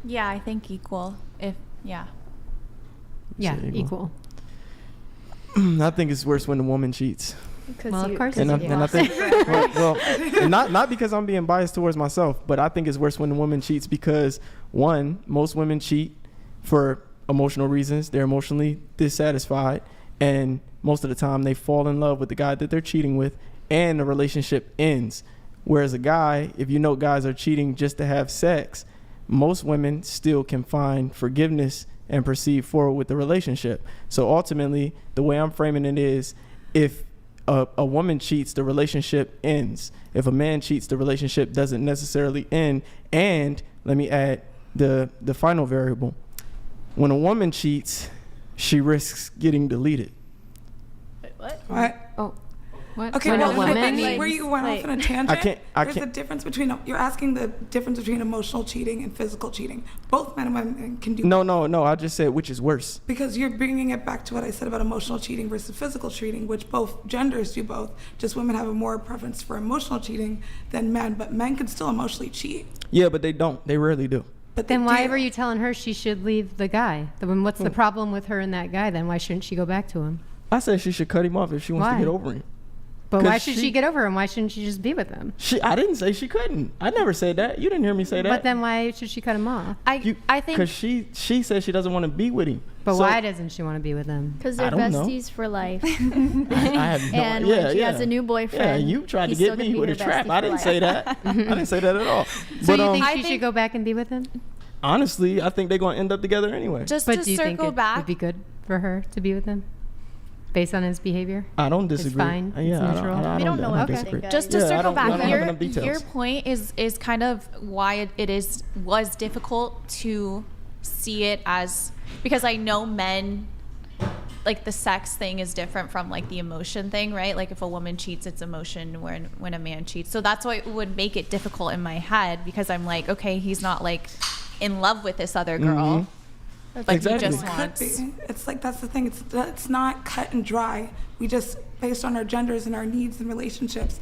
Yeah, I think equal. Yeah, Say equal. I think it's worse when the woman cheats. Well, of course And it's I think, well, and not because I'm being biased towards myself, but I think it's worse when the woman cheats because, one, most women cheat for emotional reasons. They're emotionally dissatisfied, and most of the time they fall in love with the guy that they're cheating with, and the relationship ends. Whereas a guy, if you know guys are cheating just to have sex, most women still can find forgiveness and proceed forward with the relationship. So ultimately, the way I'm framing it is, if a woman cheats, the relationship ends. If a man cheats, the relationship doesn't necessarily end. And let me add the final variable. When a woman cheats, she risks getting deleted. What? What? Oh, What? Okay, When a well, I woman- think where you went off on a tangent, I there's can't- a difference between, you're asking the difference between emotional cheating and physical cheating. Both men and women can do No, I just said which is worse. Because you're bringing it back to what I said about emotional cheating versus physical cheating, which both genders do both. Just women have a more preference for emotional cheating than men, but men can still emotionally cheat. Yeah, but they don't. They rarely do. But they Then why do. were you telling her she should leave the guy? Then what's the problem with her and that guy? Then why shouldn't she go back to him? I said she should cut him off if she wants Why? to get over him. But 'Cause why should she get over him? Why shouldn't she just be with him? I didn't say she couldn't. I never said that. You didn't hear me say that. But then why should she cut him off? I think because she said she doesn't want to be with him. But So- why doesn't she want to be with him? Because they're I don't know. besties for life. I have no And idea. when she has a new boyfriend, Yeah, you tried to he's get still gonna me be with her a trap. bestie I for didn't life. say that. I didn't say that at all. So you think I she should go back and be with him? honestly, I think they're going to end up together anyway. just But to do you think circle it back. would be good for her to be with him? Based on his behavior? I don't It's disagree. fine. Yeah, It's I neutral. don't We don't know everything, disagree. guys. Just to Yeah, I circle don't- I back, don't have enough details. your point is kind of why it was difficult to see it as, because I know men, like the sex thing is different from like the emotion thing, right? Like if a woman cheats, it's emotion when a man cheats. So that's why it would make it difficult in my head, because I'm like, okay, he's not like in love with this other girl. Like Exactly. he just Could wants. be. It's like that's the thing. It's not cut and dry. We just based on our genders and our needs and relationships.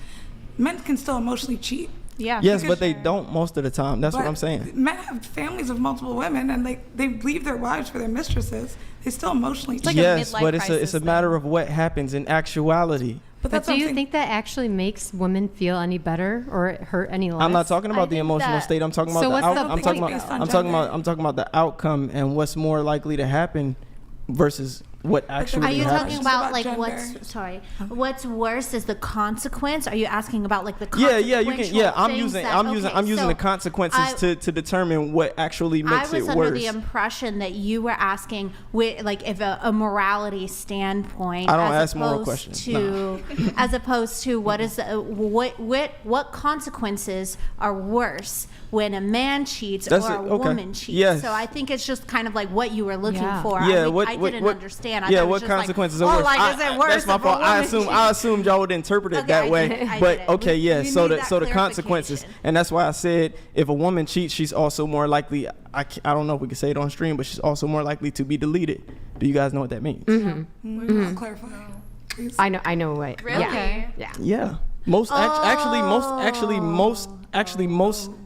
Men can still emotionally cheat. Yeah. Yes, but they don't most of the time. That's what But I'm saying. Men have families of multiple women, and they leave their wives for their mistresses. They still emotionally cheat. like a Yes, midlife but it's a crisis matter of what happens in actuality. But But that's do what I'm you saying. think that actually makes women feel any better or hurt any less? I'm not talking I about the think emotional that- state. I'm talking about So the what's the I'm talking point? about Based on I'm talking gender. about I'm talking about the outcome and what's more likely to happen versus what actually Are you happens. talking about About like gender. what's worse is the consequence? Are you asking about like the Yeah, consequential you can. Yeah, I'm things using that- I'm using okay, I'm using so the consequences I- to determine what actually makes I was it under worse. the impression that you were asking, like, if a morality standpoint. I don't as ask moral opposed questions. To, as opposed to what consequences are worse when a man cheats That's or it, a okay. woman cheats. Yes. So I think it's just kind of like what you were looking Yeah. for. Yeah, I didn't understand. I yeah, thought it was what just like, consequences oh, are worse? like, is it worse That's my if a fault. I woman assumed y'all would interpret it Okay, that I way. get it, I But get it. okay, We yeah. So need the that consequences, clarification. and that's why I said if a woman cheats, she's also more likely. I don't know if we can say it on stream, but she's also more likely to be deleted. Do you guys know what that means? Clarify, please. I know what. Really? Yeah. Yeah. Most most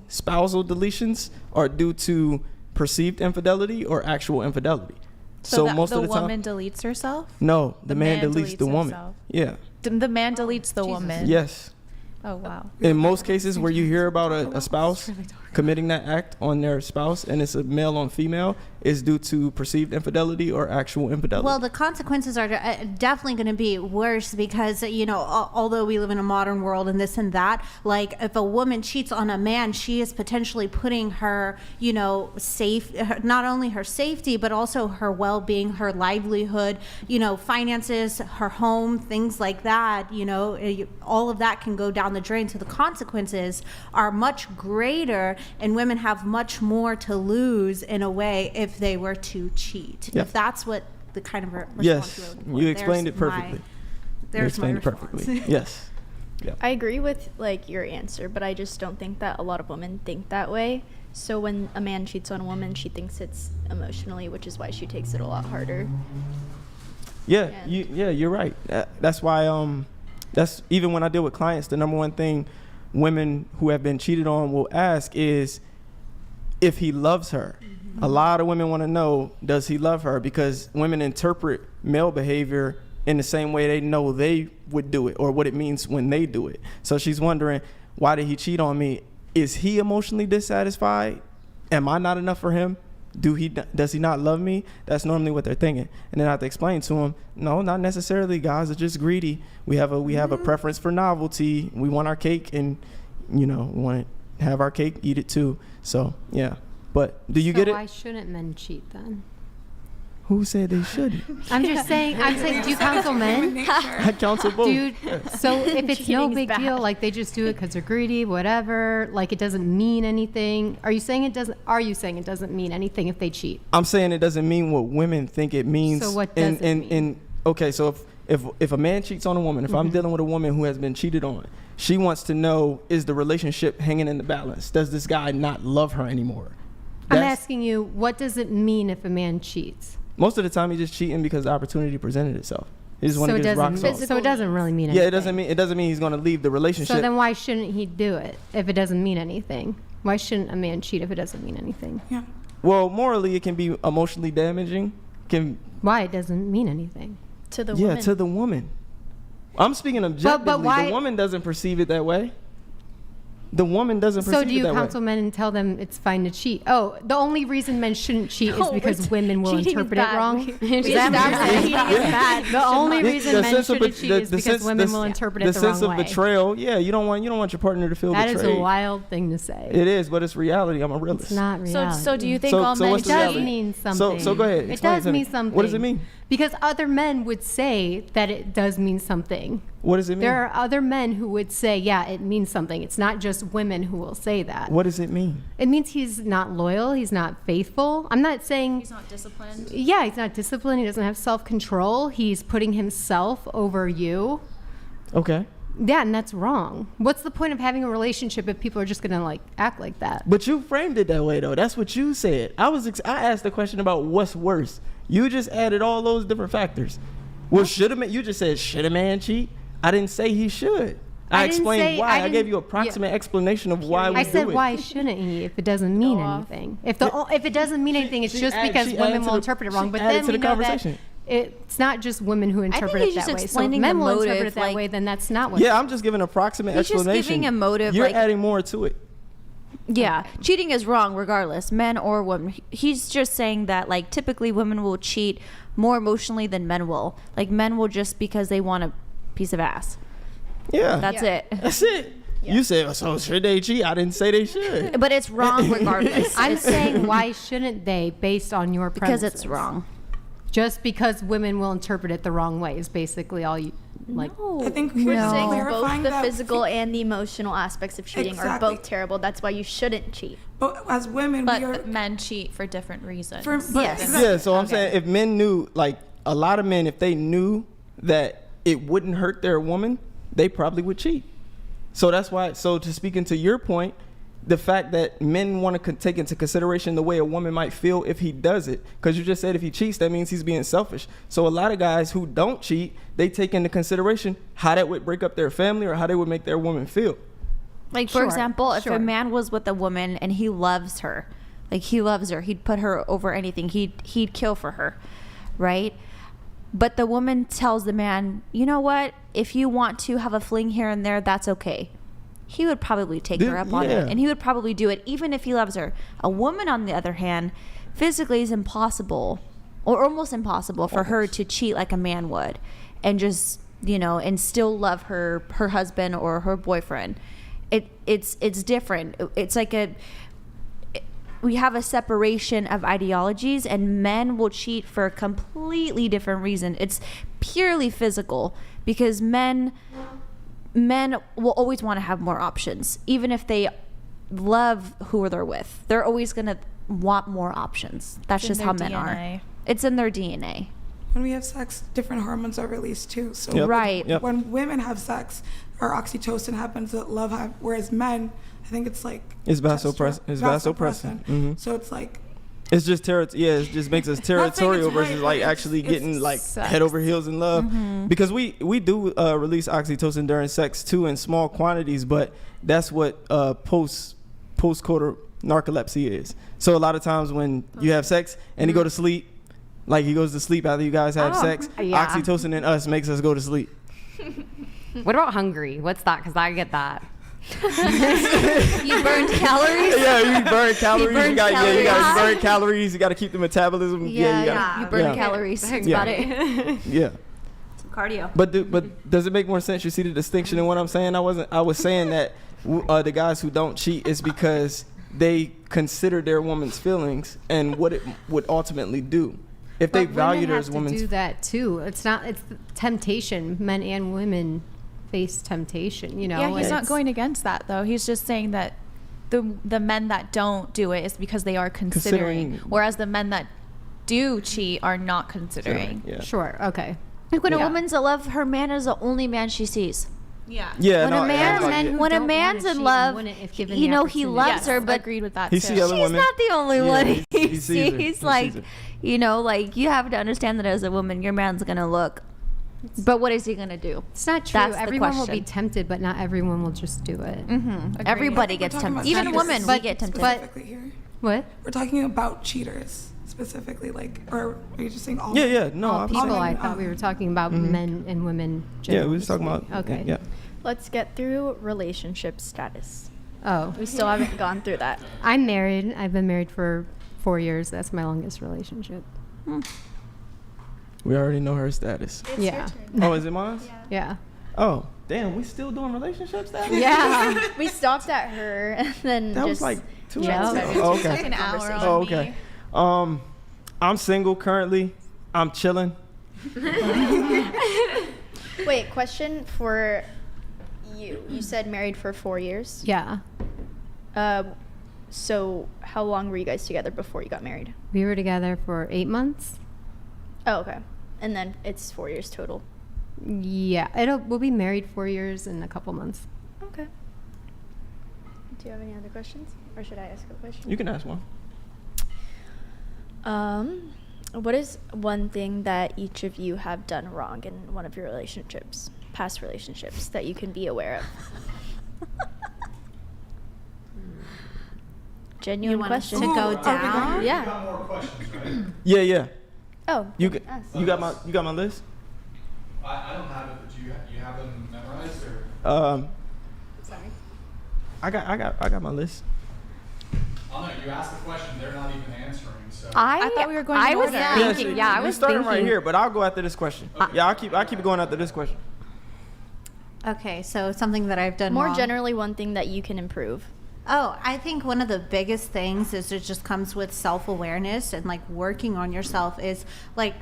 spousal deletions are due to perceived infidelity or actual infidelity. So that most the of the woman time, deletes herself. no, the man deletes the woman. himself. Yeah. The man deletes the woman. Yes. Oh wow. In most cases where you hear about a spouse committing that act on their spouse and it's a male on female, is due to perceived infidelity or actual infidelity. Well, the consequences are definitely going to be worse because, although we live in a modern world and this and that, like if a woman cheats on a man, she is potentially putting her, not only her safety, but also her well-being, her livelihood, finances, her home, things like that, all of that can go down the drain. So the consequences are much greater and women have much more to lose in a way if they were to cheat. Yeah. If that's what the kind of response yes, you're looking for. you explained it There's perfectly. You there's explained it my response. perfectly. Yes. Yeah. I agree with like your answer, but I just don't think that a lot of women think that way. So when a man cheats on a woman, she thinks it's emotionally, which is why she takes it a lot harder. Yeah, And- you're right. That's why that's even when I deal with clients, the number one thing women who have been cheated on will ask is if he loves her. A lot of women want to know, does he love her? Because women interpret male behavior in the same way they know they would do it or what it means when they do it. So she's wondering, why did he cheat on me? Is he emotionally dissatisfied? Am I not enough for him? Does he not love me? That's normally what they're thinking. And then I have to explain to them, no, not necessarily. Guys are just greedy. We have a preference for novelty. We want our cake and, we want to have our cake, eat it too. So, yeah. But do you get it? Why shouldn't men cheat then? Who said they shouldn't? I'm just saying, do you counsel men? I counsel both. Dude, so if it's no Cheating's big bad. deal, like they just do it because they're greedy, whatever, like it doesn't mean anything. Are you saying it doesn't mean anything if they cheat? I'm saying it doesn't mean what women think it means. So what does it mean? Okay, so if a man cheats on a woman, if I'm dealing with a woman who has been cheated on, she wants to know, is the relationship hanging in the balance? Does this guy not love her anymore? I'm That's- asking you, what does it mean if a man cheats? Most of the time, he's just cheating because the opportunity presented itself. He just want to get his rocks off. So it doesn't really mean anything. Yeah, it doesn't mean he's going to leave the relationship. So then why shouldn't he do it if it doesn't mean anything? Why shouldn't a man cheat if it doesn't mean anything? Yeah. Well, morally, it can be emotionally damaging. Why it doesn't mean anything? To the Yeah, woman. to the woman. I'm speaking objectively. why- The woman doesn't perceive it that way. The woman doesn't perceive So do you it that counsel way. men and tell them it's fine to cheat? Oh, the only reason men shouldn't cheat is because women will cheating is interpret it bad. wrong. We Is that established what that you're cheating is bad. The only reason men sense of shouldn't bet- cheat the- is the because sense- women the- will interpret it the the sense wrong of way. betrayal. Yeah, you don't want your partner to feel That is betrayed. a wild thing to say. It is, but it's reality. I'm a realist. It's not reality. So do you think So- all so men what's It the does reality? mean something. So go ahead. It Explain does to me. mean something. What does it mean? Because other men would say that it does mean something. What does it mean? There are other men who would say, yeah, it means something. It's not just women who will say that. What does it mean? It means he's not loyal. He's not faithful. I'm not saying He's not disciplined. Yeah, he's not disciplined. He doesn't have self-control. He's putting himself over you. Okay. Yeah, and that's wrong. What's the point of having a relationship if people are just gonna like act like that? But you framed it that way, though. That's what you said. I asked the question about what's worse. You just added all those different factors. Well, you just said, should a man cheat? I didn't say he should. I didn't explained say- why. I didn't- gave you approximate explanation of why we I do said, it. why shouldn't he if it doesn't mean anything? If it doesn't mean anything, it's just because she women added to will the- interpret it she wrong. But added then to we the know that conversation. it's not just women who interpret he's it that just way. So if explaining men the will interpret motive, it that like- way, then that's not what. Yeah, I'm just giving approximate He's just explanation. giving a motive, You're like- adding more to it. Yeah, cheating is wrong regardless, men or women. He's just saying that like typically women will cheat more emotionally than men will. Like men will just because they want a piece of ass. Yeah. That's it. That's it. You said, so should they cheat? I didn't say they should. But it's wrong regardless. I'm It's- saying why shouldn't they, based on your because premises? it's wrong. Just because women will interpret it the wrong way is basically all you like. I think We're we're saying clarifying both the that physical and the emotional aspects of cheating are Exactly. both terrible. That's why you shouldn't cheat. But as women, we are But men cheat for different reasons. Yes. exactly. Yeah, so I'm saying if men knew, like a lot of men, if they knew that it wouldn't hurt their woman, they probably would cheat. So that's why, so to speak into your point, the fact that men want to take into consideration the way a woman might feel if he does it, because you just said if he cheats, that means he's being selfish. So a lot of guys who don't cheat, they take into consideration how that would break up their family or how they would make their woman feel. Like for Sure, example, if sure. a man was with a woman and he loves her, like he loves her, he'd put her over anything. He'd kill for her, right? But the woman tells the man, you know what? If you want to have a fling here and there, that's okay. He would probably take her up on Yeah. it, and he would probably do it even if he loves her. A woman, on the other hand, physically is impossible, or almost impossible, for her to cheat like a man would, and just and still love her husband or her boyfriend. It's different. It's like we have a separation of ideologies, and men will cheat for a completely different reason. It's purely physical, because men will always want to have more options. Even if they love who they're with, they're always going to want more options. That's It's in just how their men are. DNA. It's in their DNA. When we have sex, different hormones are released too. So Yep. Right. Yep. when women have sex, our oxytocin happens at love high, whereas men, I think it's like It's vasopressin. It's vasopressin. Mhm. So it's like It's just it just makes us territorial it's right, versus but like it's- actually it's getting like sex. head over heels in love. Mm-hmm. Because we do release oxytocin during sex too in small quantities, but that's what postcoital narcolepsy is. So a lot of times when you have sex and you go to sleep, like he goes to sleep after you guys have sex, yeah. oxytocin in us makes us go to sleep. What about hungry? What's that? Because I get that. You burned calories? Yeah, you burn calories. burn You got calories. burn calories. You got to keep the metabolism. Yeah, you got you burn calories. That's about it. Yeah. Cardio. But does it make more sense? You see the distinction in what I'm saying? I was saying that the guys who don't cheat is because they consider their woman's feelings and what it would ultimately do. If they But value women their have to woman's do that too. It's temptation. Men and women face temptation. Yeah, he's not It's- going against that though. He's just saying that the men that don't do it is because they are considering, whereas the men that do cheat are not considering. Yeah. Sure. Okay. Like when Yeah. a woman's in love, her man is the only man she sees. Yeah. Yeah. When a man- like men it. who when a don't man's wanna in cheat love, wouldn't if given he the loves opportunity. her, but agreed with that He too. see other she's women. not the only Yeah, one he he sees her. He sees. sees Like, her. like you have to understand that as a woman, your man's gonna look But what is he gonna do? It's not true. That's the Everyone will be question. tempted, but not everyone will just do it. Everybody We're gets talking tempted. about Even cheaters women, we get tempted. specifically here. What? We're talking about cheaters specifically, like, or are you just saying all? Yeah. No. All I'm people, saying- I thought we were talking about men and women. Yeah, we was talking about. Okay. Yeah. Let's get through relationship status. Oh, We still haven't gone through that. I'm married. I've been married for 4 years. That's my longest relationship. We already know her status. Yeah. Oh, is it mine? Yeah. Oh, damn. We still doing relationship status? Yeah. We stopped at her and then That was just like 2 Yeah. hours ago. started Oh, to okay. take a conversation. Oh, okay. I'm single currently. I'm chilling. Wait, question for you. You said married for 4 years. Yeah. So how long were you guys together before you got married? We were together for 8 months. Oh, okay. And then it's 4 years total. Yeah. We'll be married 4 years in a couple months. Okay. Do you have any other questions? Or should I ask a question? You can ask one. What is one thing that each of you have done wrong in one of your relationships, past relationships, that you can be aware of? Genuine You want us question. to go down? Yeah. more questions, right? Yeah. Oh, You then got ask. you got my list. I don't have it, but do you have them memorized or? Sorry. I got my list. Oh no, you asked the question. They're not even answering. So. I thought we were going I in was order. thinking. Yeah, I we was starting thinking. right here, but I'll go after this question. Yeah, I'll keep it going after this question. Okay, so something that I've done More wrong. generally, one thing that you can improve. Oh, I think one of the biggest things is it just comes with self-awareness and like working on yourself is like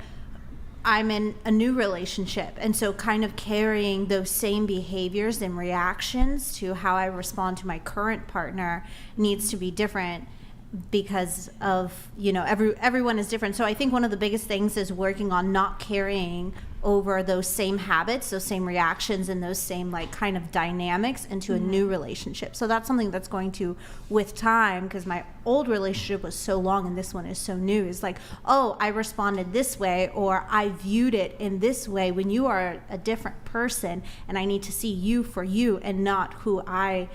I'm in a new relationship, and so kind of carrying those same behaviors and reactions to how I respond to my current partner needs to be different because of, you know, everyone is different. So I think one of the biggest things is working on not carrying over those same habits, those same reactions, and those same like kind of dynamics into a new relationship. So that's something that's going to, with time, because my old relationship was so long and this one is so new, is like, oh, I responded this way, or I viewed it in this way, when you are a different person and I need to see you for you and not who I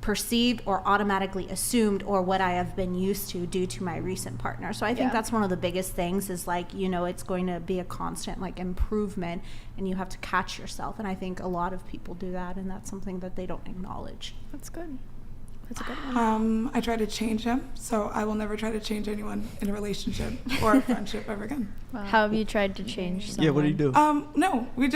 perceived or automatically assumed or what I have been used to due to my recent partner. So I think that's one of the biggest things is like, you know, it's going to be a constant like improvement and you have to catch yourself. And I think a lot of people do that, and that's something that they don't acknowledge. That's good. That's a good one. I try to change him, so I will never try to change anyone in a relationship or a friendship ever again. How have you tried to change someone? Yeah, what do you do? No, we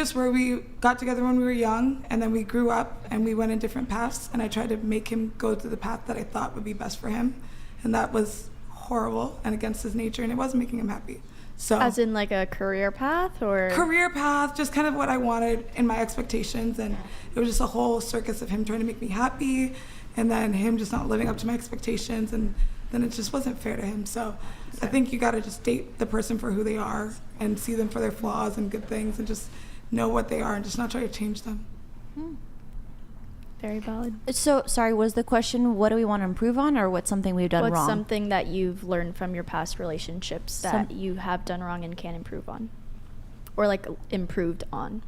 got together when we were young, and then we grew up and we went in different paths, and I tried to make him go to the path that I thought would be best for him, and that was horrible and against his nature, and it wasn't making him happy. So As in like a career path or? career path, just kind of what I wanted in my expectations, and it was just a whole circus of him trying to make me happy, and then him just not living up to my expectations, and then it just wasn't fair to him. So I think you got to just date the person for who they are and see them for their flaws and good things, and just know what they are and just not try to change them. Very valid. So, sorry, was the question what do we want to improve on, or what's something we've done What's wrong? something that you've learned from your past relationships that you have done wrong and can improve on? Or like improved on?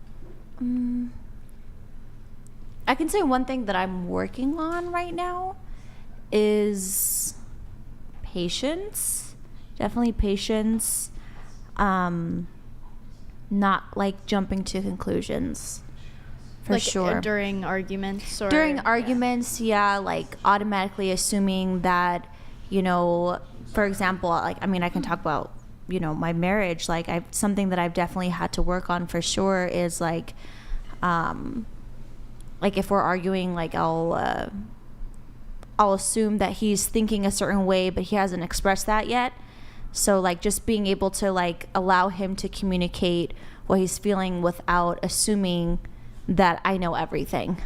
I can say one thing that I'm working on right now is patience. Definitely patience. Not like jumping to conclusions. For like sure. During arguments or? During arguments, yeah, like automatically assuming that, you know, for example, like, I mean, I can talk about, you know, my marriage. Like, something that I've definitely had to work on for sure is like if we're arguing, like I'll assume that he's thinking a certain way, but he hasn't expressed that yet. So like just being able to like allow him to communicate what he's feeling without assuming that I know everything.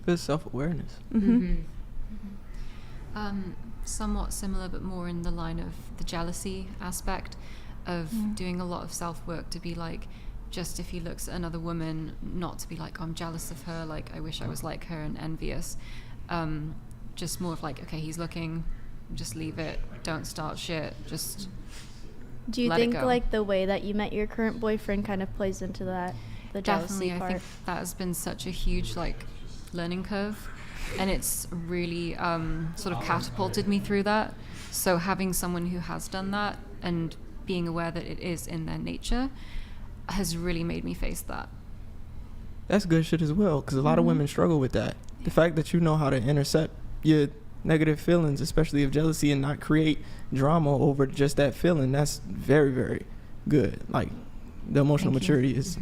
Good self-awareness. Somewhat similar, but more in the line of the jealousy aspect of doing a lot of self-work to be like, just if he looks at another woman, not to be like, oh, I'm jealous of her, like I wish I was like her and envious. Just more of like, okay, he's looking, just leave it, don't start shit, just Do you let it think go. like the way that you met your current boyfriend kind of plays into that, the jealousy Definitely, part? I think that has been such a huge like learning curve, and it's really sort of catapulted me through that. So having someone who has done that and being aware that it is in their nature has really made me face that. That's good shit as well, because a lot of women struggle with that. The fact that you know how to intercept your negative feelings, especially of jealousy, and not create drama over just that feeling, that's very, very good. Like, the emotional maturity is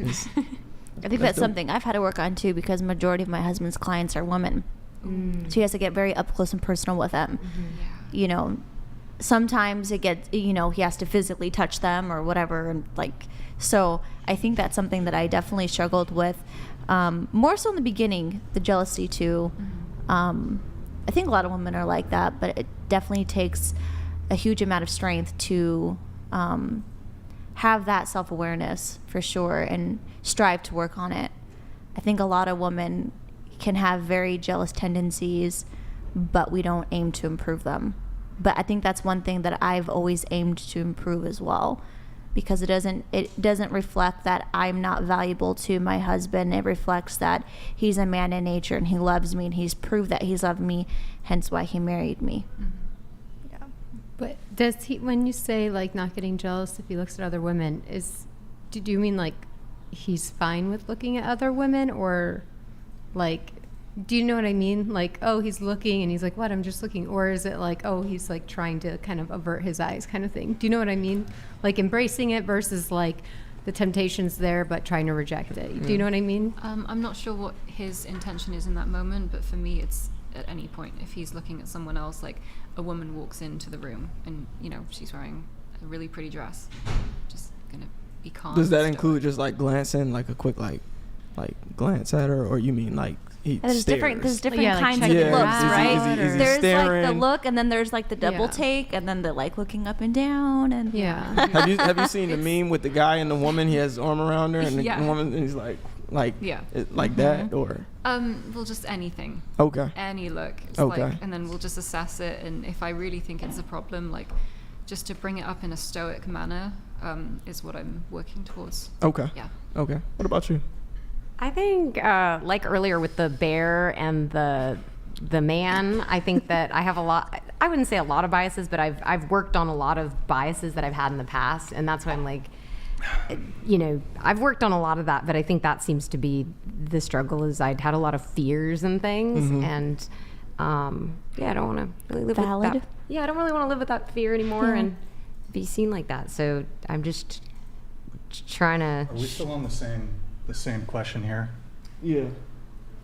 I think that's dope. something I've had to work on too, because majority of my husband's clients are women. So he has to get very up close and personal with them. You know, sometimes it gets, you know, he has to physically touch them or whatever, and like, so I think that's something that I definitely struggled with, more so in the beginning, the jealousy too. I think a lot of women are like that, but it definitely takes a huge amount of strength to have that self-awareness for sure and strive to work on it. I think a lot of women can have very jealous tendencies, but we don't aim to improve them. But I think that's one thing that I've always aimed to improve as well, because it doesn't reflect that I'm not valuable to my husband. It reflects that he's a man in nature and he loves me, and he's proved that he's loved me, hence why he married me. But does he, when you say like not getting jealous if he looks at other women, do you mean like he's fine with looking at other women, or like, do you know what I mean? Like, oh, he's looking and he's like, what, I'm just looking. Or is it like, oh, he's like trying to kind of avert his eyes kind of thing? Do you know what I mean? Like embracing it versus like the temptation's there but trying to reject it. Do you know what I mean? I'm not sure what his intention is in that moment, but for me it's at any point. If he's looking at someone else, like a woman walks into the room and, you know, she's wearing a really pretty dress, just gonna be calm. Does that stoic. include just like glancing, like a quick like glance at her, or you mean like he There's stares? different kinds Yeah, of is looks, he- right? is he There's like the staring? look, and then there's like the double Yeah. take, and then the like looking up and down, and Yeah. have you seen the meme with the guy and the woman? He has his arm around her, and the Yeah. woman, and he's like Yeah. like that, or Well, just anything. okay. Any look. It's Okay. like, and then we'll just assess it, and if I really think it's a problem, like just to bring it up in a stoic manner is what I'm working towards. Okay. Yeah. Okay. What about you? I think, like earlier with the bear and the man, I think that I have a lot. I wouldn't say a lot of biases, but I've worked on a lot of biases that I've had in the past, and that's why I'm like, you know, I've worked on a lot of that, but I think that seems to be the struggle. Is I'd had a lot of fears and things, and yeah, I don't want to really live with that. Yeah, I don't really want to live with that fear anymore and be seen like that. So I'm just trying to. Are we still on the same question here? Yeah.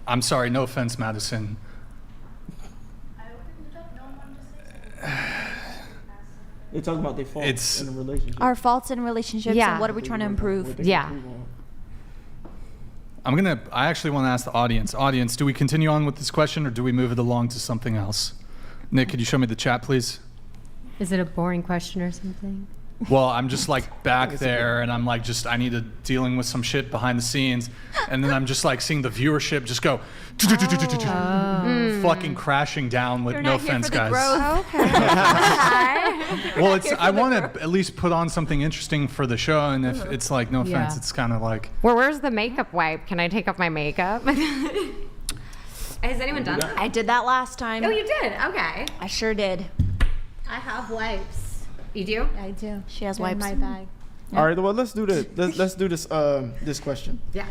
I'm sorry, no offense, Madison. They're talking about their faults It's- in a relationship. our faults in relationships, Yeah. and what are we trying to improve? Yeah. I actually want to ask the audience. Audience, do we continue on with this question, or do we move it along to something else? Nick, could you show me the chat, please? Is it a boring question or something? Well, I'm just like back there, and I'm like, I need to dealing with some shit behind the scenes, and then I'm just like seeing the viewership just go fucking crashing down with You're no not here offense, for the guys. growth. Well, I want to at least put on something interesting for the show, and if it's like no offense, Yeah. it's kind of like Well, where's the makeup wipe? Can I take off my makeup? Has anyone done that? I did that last time. Oh, you did? Okay. I sure did. I have wipes. You do? I do. She has They're in wipes. my bag. All right. Well, let's do this question. Yeah.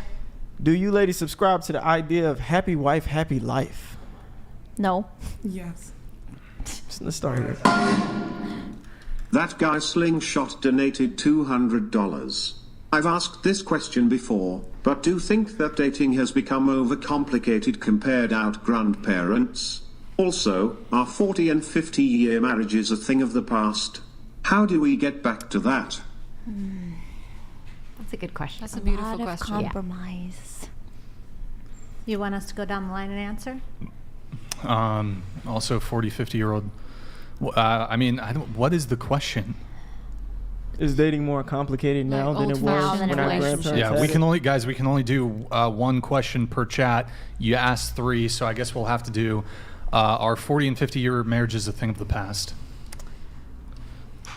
Do you ladies subscribe to the idea of happy wife, happy life? No. Yes. Let's start here. That guy Slingshot donated $200. I've asked this question before, but do think that dating has become overcomplicated compared out grandparents? Also, are 40 and 50-year marriages a thing of the past? How do we get back to that? That's a good question. That's a beautiful lot of question. compromise. You want us to go down the line and answer? also 40, 50-year-old. I mean, what is the question? Is dating more complicated now than it was old-fashioned when our relationships. grandparents Yeah, had it? we can only do one question per chat. You asked 3, so I guess we'll have to do are 40 and 50-year marriages a thing of the past?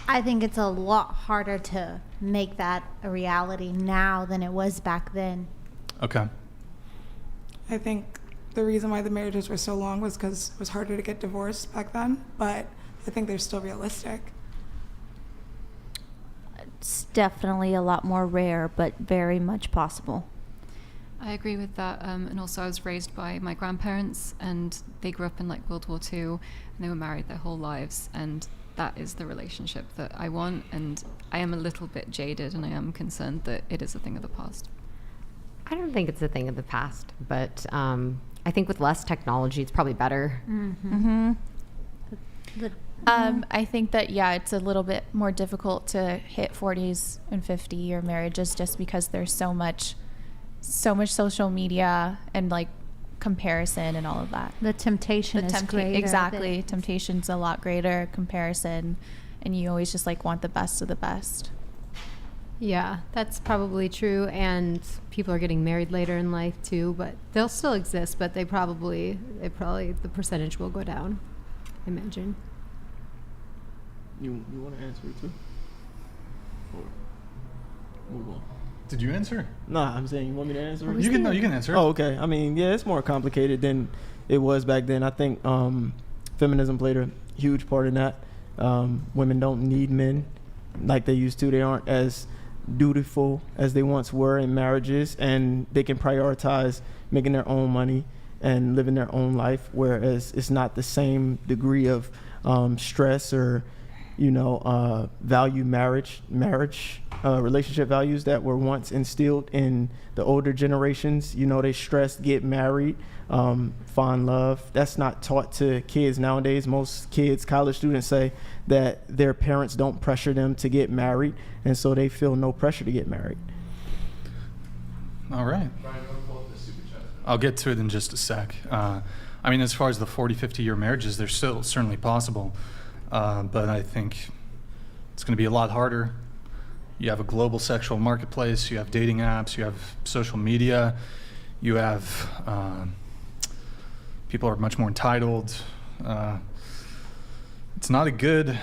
I think it's a lot harder to make that a reality now than it was back then. Okay. I think the reason why the marriages were so long was because it was harder to get divorced back then, but I think they're still realistic. It's definitely a lot more rare, but very much possible. I agree with that. And also I was raised by my grandparents, and they grew up in like World War II, and they were married their whole lives, and that is the relationship that I want. And I am a little bit jaded, and I am concerned that it is a thing of the past. I don't think it's a thing of the past, but I think with less technology, it's probably better. I think that, it's a little bit more difficult to hit 40s and 50-year marriages just because there's so much social media and like comparison and all of that. The temptation is greater. Exactly. Temptation's a lot greater, comparison, and you always just like want the best of the best. Yeah, that's probably true. And people are getting married later in life too, but they'll still exist, but the percentage will go down, I imagine. You want to answer it too? Or move on. Did you answer? Nah, I'm saying you want me to answer it? You can answer. Oh, okay. I mean, yeah, it's more complicated than it was back then. I think feminism played a huge part in that. Women don't need men like they used to. They aren't as dutiful as they once were in marriages, and they can prioritize making their own money and living their own life, whereas it's not the same degree of stress or value relationship values that were once instilled in the older generations. They stress get married, find love. That's not taught to kids nowadays. Most kids, college students, say that their parents don't pressure them to get married, and so they feel no pressure to get married. All right. I'll get to it in just a sec. As far as the 40, 50-year marriages, they're still certainly possible. But I think it's going to be a lot harder. You have a global sexual marketplace, you have dating apps, you have social media, you have people are much more entitled. It's not a good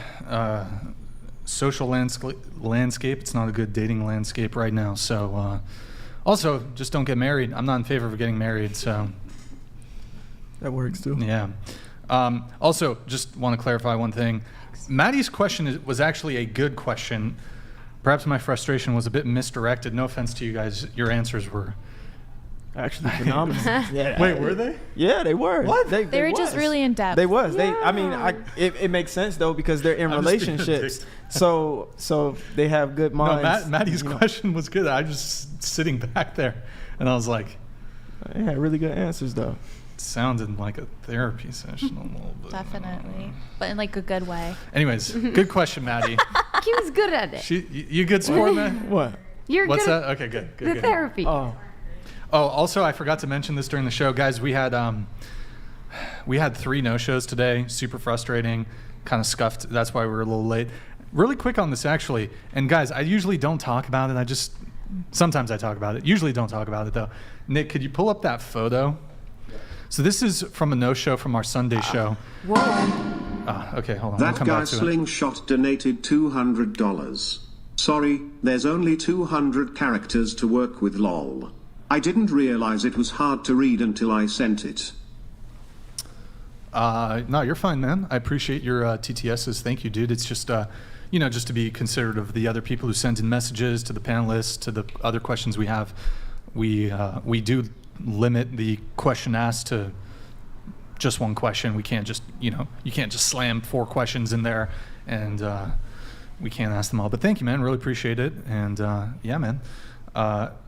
social landscape. It's not a good dating landscape right now. So also, just don't get married. I'm not in favor of getting married, so. That works too. Yeah. Also, just want to clarify one thing. Maddie's question was actually a good question. Perhaps my frustration was a bit misdirected. No offense to you guys. Your answers were actually phenomenal. Yeah. Wait, were they? Yeah, they were. What? They were just really in depth. They was. Yeah. It makes sense though because they're in relationships. So they have good minds. No, Maddie's question was good. I was just sitting back there, and I was like, they had really good answers though. Sounded like a therapy session a little bit. Definitely, but in like a good way. Anyways, good question, Maddie. He was good at it. You good sport, man? What? You're What's good. that? Okay, good. The therapy. Oh, also, I forgot to mention this during the show, guys. We had 3 no-shows today. Super frustrating. Kind of scuffed. That's why we were a little late. Really quick on this, actually. And guys, I usually don't talk about it. Sometimes I talk about it. Usually don't talk about it though. Nick, could you pull up that photo? So this is from a no-show from our Sunday show. Whoa. Okay, hold on. That guy Slingshot donated $200. Sorry, there's only 200 characters to work with, lol. I didn't realize it was hard to read until I sent it. No, you're fine, man. I appreciate your TTSs. Thank you, dude. It's just, just to be considerate of the other people who send in messages, to the panelists, to the other questions we have. We do limit the question asked to just one question. We can't just, you can't just slam 4 questions in there, and we can't ask them all. But thank you, man. Really appreciate it. And yeah, man.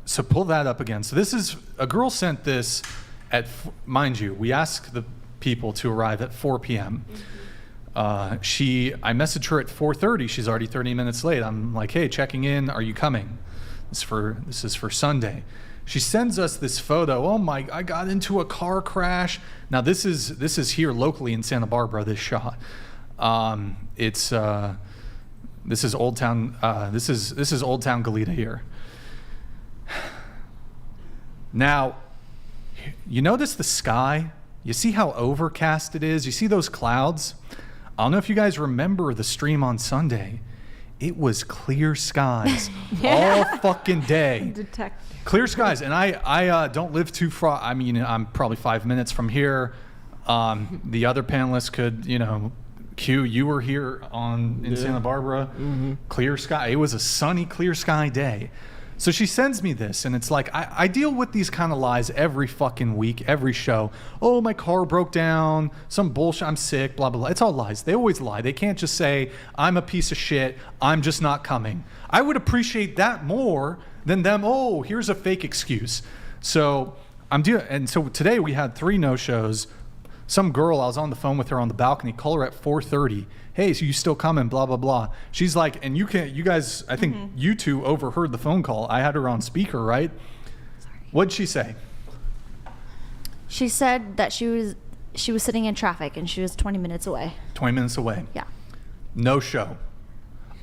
So pull that up again. So this is a girl sent this at, mind you, we ask the people to arrive at 4 p.m. I messaged her at 4:30. She's already 30 minutes late. I'm like, hey, checking in. Are you coming? This is for Sunday. She sends us this photo. Oh my! I got into a car crash. Now this is here locally in Santa Barbara. This shot. This is Old Town. This is Old Town Goleta here. Now, you notice the sky? You see how overcast it is? You see those clouds? I don't know if you guys remember the stream on Sunday. it was clear skies all fucking day. Clear skies. And I don't live too far. I mean, I'm probably 5 minutes from here. The other panelists could, Q, you were here in Santa Barbara. Clear sky. It was a sunny, clear sky day. So she sends me this, and it's like, I deal with these kind of lies every fucking week, every show. Oh, my car broke down, some bullshit, I'm sick, blah, blah, blah. It's all lies. They always lie. They can't just say, I'm a piece of shit, I'm just not coming. I would appreciate that more than them, oh, here's a fake excuse. So and so today we had 3 no-shows. Some girl, I was on the phone with her on the balcony, call her at 4:30. Hey, so you still coming, blah, blah, blah. She's like, and you guys, I think you two overheard the phone call. I had her on speaker, right? Sorry. What'd she say? She said that she was sitting in traffic and she was 20 minutes away. 20 minutes away. Yeah. No show.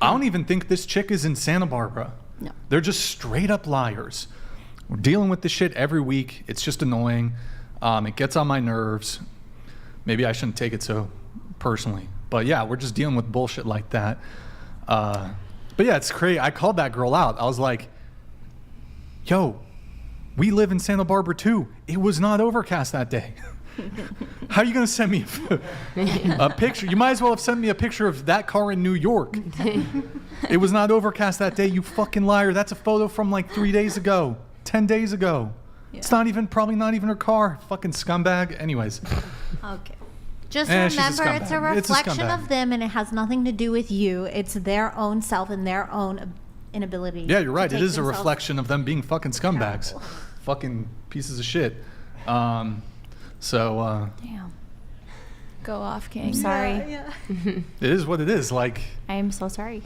I don't even think this chick is in Santa Barbara. No. They're just straight up liars. We're dealing with this shit every week. It's just annoying. It gets on my nerves. Maybe I shouldn't take it so personally. But yeah, we're just dealing with bullshit like that. But yeah, it's crazy. I called that girl out. I was like, yo, we live in Santa Barbara too. It was not overcast that day. How are you going to send me a picture? You might as well have sent me a picture of that car in New York. It was not overcast that day, you fucking liar. That's a photo from like 3 days ago, 10 days ago. Yeah. It's probably not even her car. Fucking scumbag. Anyways. Okay. Just remember, it's a reflection of them, and it has nothing to do with you. It's their own self and their own inability. Yeah, you're right. It is a reflection of them being fucking scumbags. Fucking pieces of shit. Damn. Go off, King. I'm sorry. Yeah. It is what it is. Like, I am so sorry.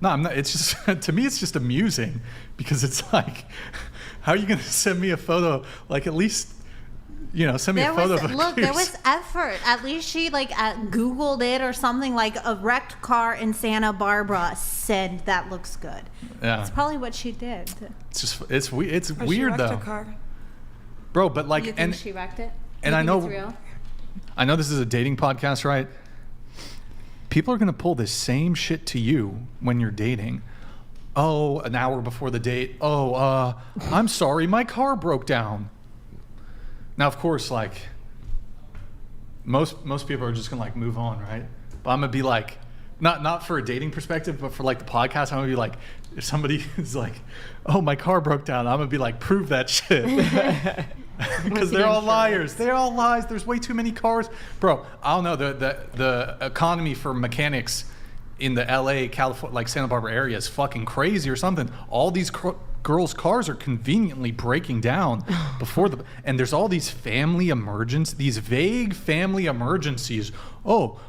No, I'm not. It's just, to me, it's just amusing because it's like, how are you going to send me a photo? Like, at least, send me a photo of a Look, there was effort. At least she Googled it or something, like a wrecked car in Santa Barbara. Send, that looks good. Yeah. That's probably what she did. It's just, it's weird she though. wrecked her car. Bro, but like, You think she wrecked it? And You I think know, it's real? I know this is a dating podcast, right? People are going to pull this same shit to you when you're dating. Oh, an hour before the date. Oh, I'm sorry, my car broke down. Now, of course, like, most people are just going to move on, right? But I'm going to be like, not for a dating perspective, but for the podcast, I'm going to be like, if somebody is like, oh, my car broke down, I'm going to be like, prove that shit. Because they're all liars. They're all lies. There's way too many cars. Bro, I don't know. The economy for mechanics in the LA, California, Santa Barbara area is fucking crazy or something. All these girls' cars are conveniently breaking down and there's all these these vague family emergencies. Oh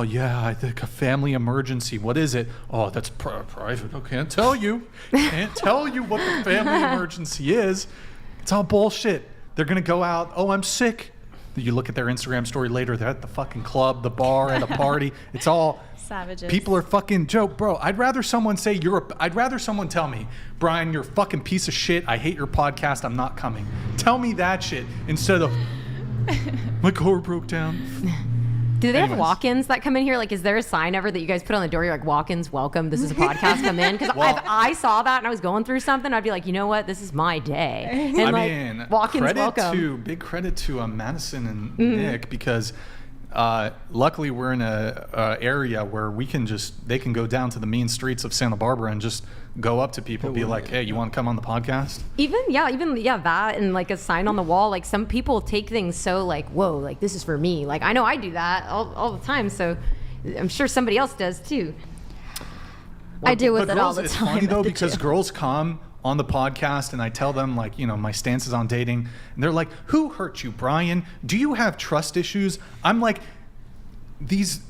yeah, I think a family emergency. What is it? Oh, that's private. I can't tell you. Can't tell you what the family emergency is. It's all bullshit. They're going to go out. Oh, I'm sick. You look at their Instagram story later. They're at the fucking club, the bar, at a party. It's all savages. People are fucking joke, bro. I'd rather someone say I'd rather someone tell me, Brian, you're a fucking piece of shit. I hate your podcast. I'm not coming. Tell me that shit instead of my car broke down. Do they have walk-ins that come in here? Is there a sign ever that you guys put on the door? You're like, walk-ins, welcome. This is a podcast. Come in. Because if I saw that and I was going through something, I'd be like, you know what? This is my day. And walk-ins, welcome. Big credit to Madison and Nick because luckily we're in a area where they can go down to the mean streets of Santa Barbara and just go up to people, be like, hey, you want to come on the podcast? Even that and a sign on the wall. Some people take things so whoa, this is for me. I know I do that all the time, so I'm sure somebody else does too. I deal with it all the time. It's funny though because girls come on the podcast and I tell them my stances on dating and they're like, who hurt you, Brian? Do you have trust issues? I'm like, these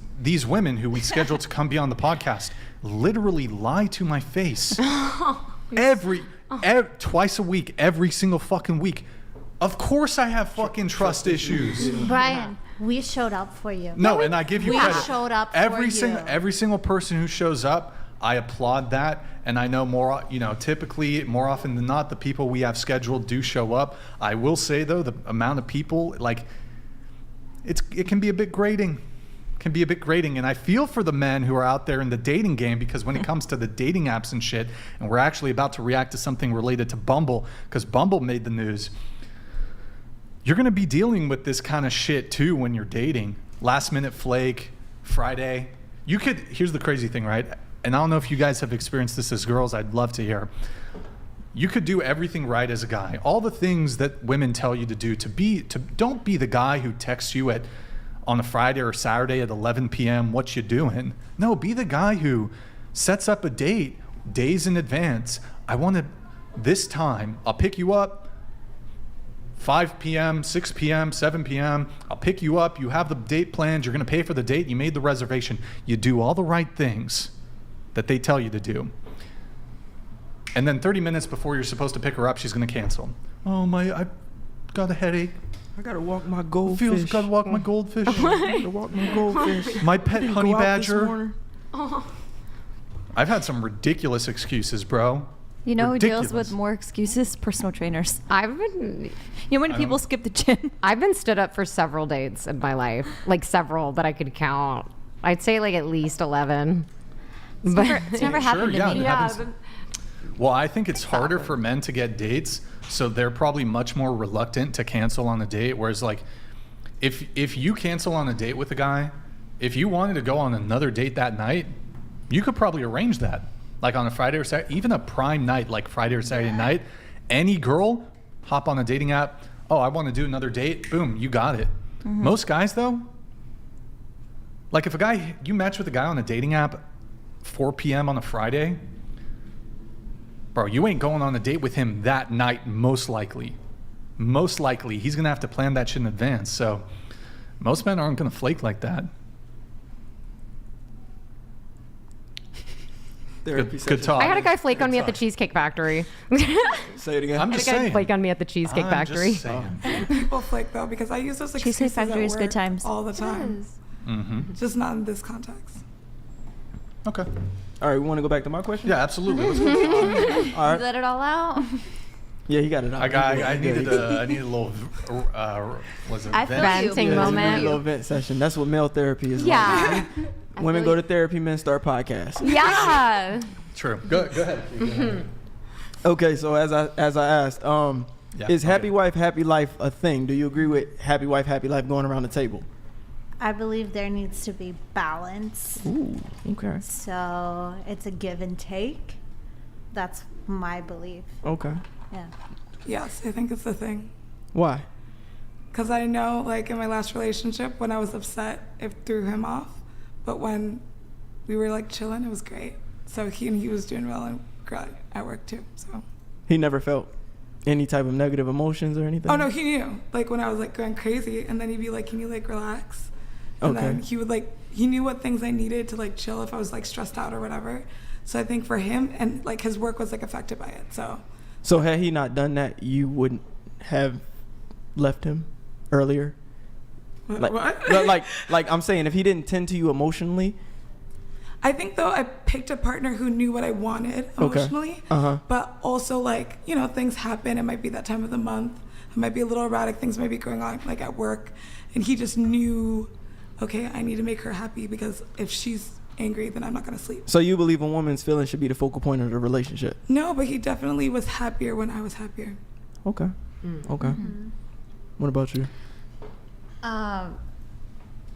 women who we scheduled to come be on the podcast literally lie to my face twice a week, every single fucking week. Of course I have fucking trust issues. Brian, we showed up for you. No, and I give you credit. We showed up every for you. Every single person who shows up, I applaud that. And I know typically more often than not, the people we have scheduled do show up. I will say though, the amount of people, it can be a bit grating. can be a bit grating. And I feel for the men who are out there in the dating game, because when it comes to the dating apps and shit, and we're actually about to react to something related to Bumble, because Bumble made the news, you're going to be dealing with this kind of shit too when you're dating. Last minute flake, Friday. Here's the crazy thing, right? And I don't know if you guys have experienced this as girls. I'd love to hear. You could do everything right as a guy. All the things that women tell you to do don't be the guy who texts you on a Friday or Saturday at 11 p.m. what you doing. No, be the guy who sets up a date days in advance. I want to, this time, I'll pick you up 5 p.m., 6 p.m., 7 p.m. I'll pick you up. You have the date planned. You're going to pay for the date. You made the reservation. You do all the right things that they tell you to do. And then 30 minutes before you're supposed to pick her up, she's going to cancel. Oh, I've got a headache. I got to walk my goldfish. Got to walk my goldfish. I gotta walk my goldfish. My pet honey badger. Oh. I've had some ridiculous excuses, bro. You know who deals Ridiculous. with more excuses? Personal trainers. I've been You know when people skip the gym? I've been stood up for several dates in my life, like several that I could count. I'd say like at least 11. It's never happened yeah, to me. it happens. Well, I think it's harder for men to get dates, so they're probably much more reluctant to cancel on a date. Whereas, like, if you cancel on a date with a guy, if you wanted to go on another date that night, you could probably arrange that. Like on a Friday or Saturday, even a prime night like Friday or Saturday night, any girl, hop on a dating app. Oh, I want to do another date. Boom, you got it. Mm-hmm. Most guys, though, like if you match with a guy on a dating app 4 p.m. on a Friday, bro, you ain't going on a date with him that night, most likely. Most likely. He's going to have to plan that shit in advance. So most men aren't going to flake like that. Good talk. I had a guy flake on me at the Cheesecake Factory. Say it again. I'm just saying. Flake on me at the Cheesecake Factory. Just saying. People flake though, because I use those excuses Cheesecake Factory at is good work times. all the time. Mm-hmm. Just not in this context. Okay. All right, we want to go back to my question? Yeah, absolutely. Let's go. All right. Let it all out. Yeah, he got it out. I needed a little was it I feel Venting you. moment. A little vent session. That's what male therapy is Yeah. like. Women go to therapy, men start podcasts. Yeah. True. Go ahead. Okay, so as I asked, is happy wife, happy life a thing? Do you agree with happy wife, happy life going around the table? I believe there needs to be balance. Ooh, okay. So it's a give and take. That's my belief. Okay. Yeah. Yes, I think it's the thing. Why? Because I know, like, in my last relationship, when I was upset, it threw him off. But when we were, like, chilling, it was great. So he was doing well and great at work, too. So He never felt any type of negative emotions or anything? Oh, no, he knew. Like, when I was, like, going crazy, and then he'd be like, can you, like, relax? And then he would, like, he knew what things I needed to, like, chill if I was, like, stressed out or whatever. So I think for him, and, like, his work was, like, affected by it, So had he not done that, you wouldn't have left him earlier? What? Like I'm saying, if he didn't tend to you emotionally? I think, though, I picked a partner who knew what I wanted emotionally. Uh-huh. But also, like, you know, things happen. It might be that time of the month. It might be a little erratic. Things might be going on, like, at work. And he just knew, okay, I need to make her happy because if she's angry, then I'm not going to sleep. So you believe a woman's feelings should be the focal point of the relationship? No, but he definitely was happier when I was happier. Okay. Okay. Mm-hmm. What about you?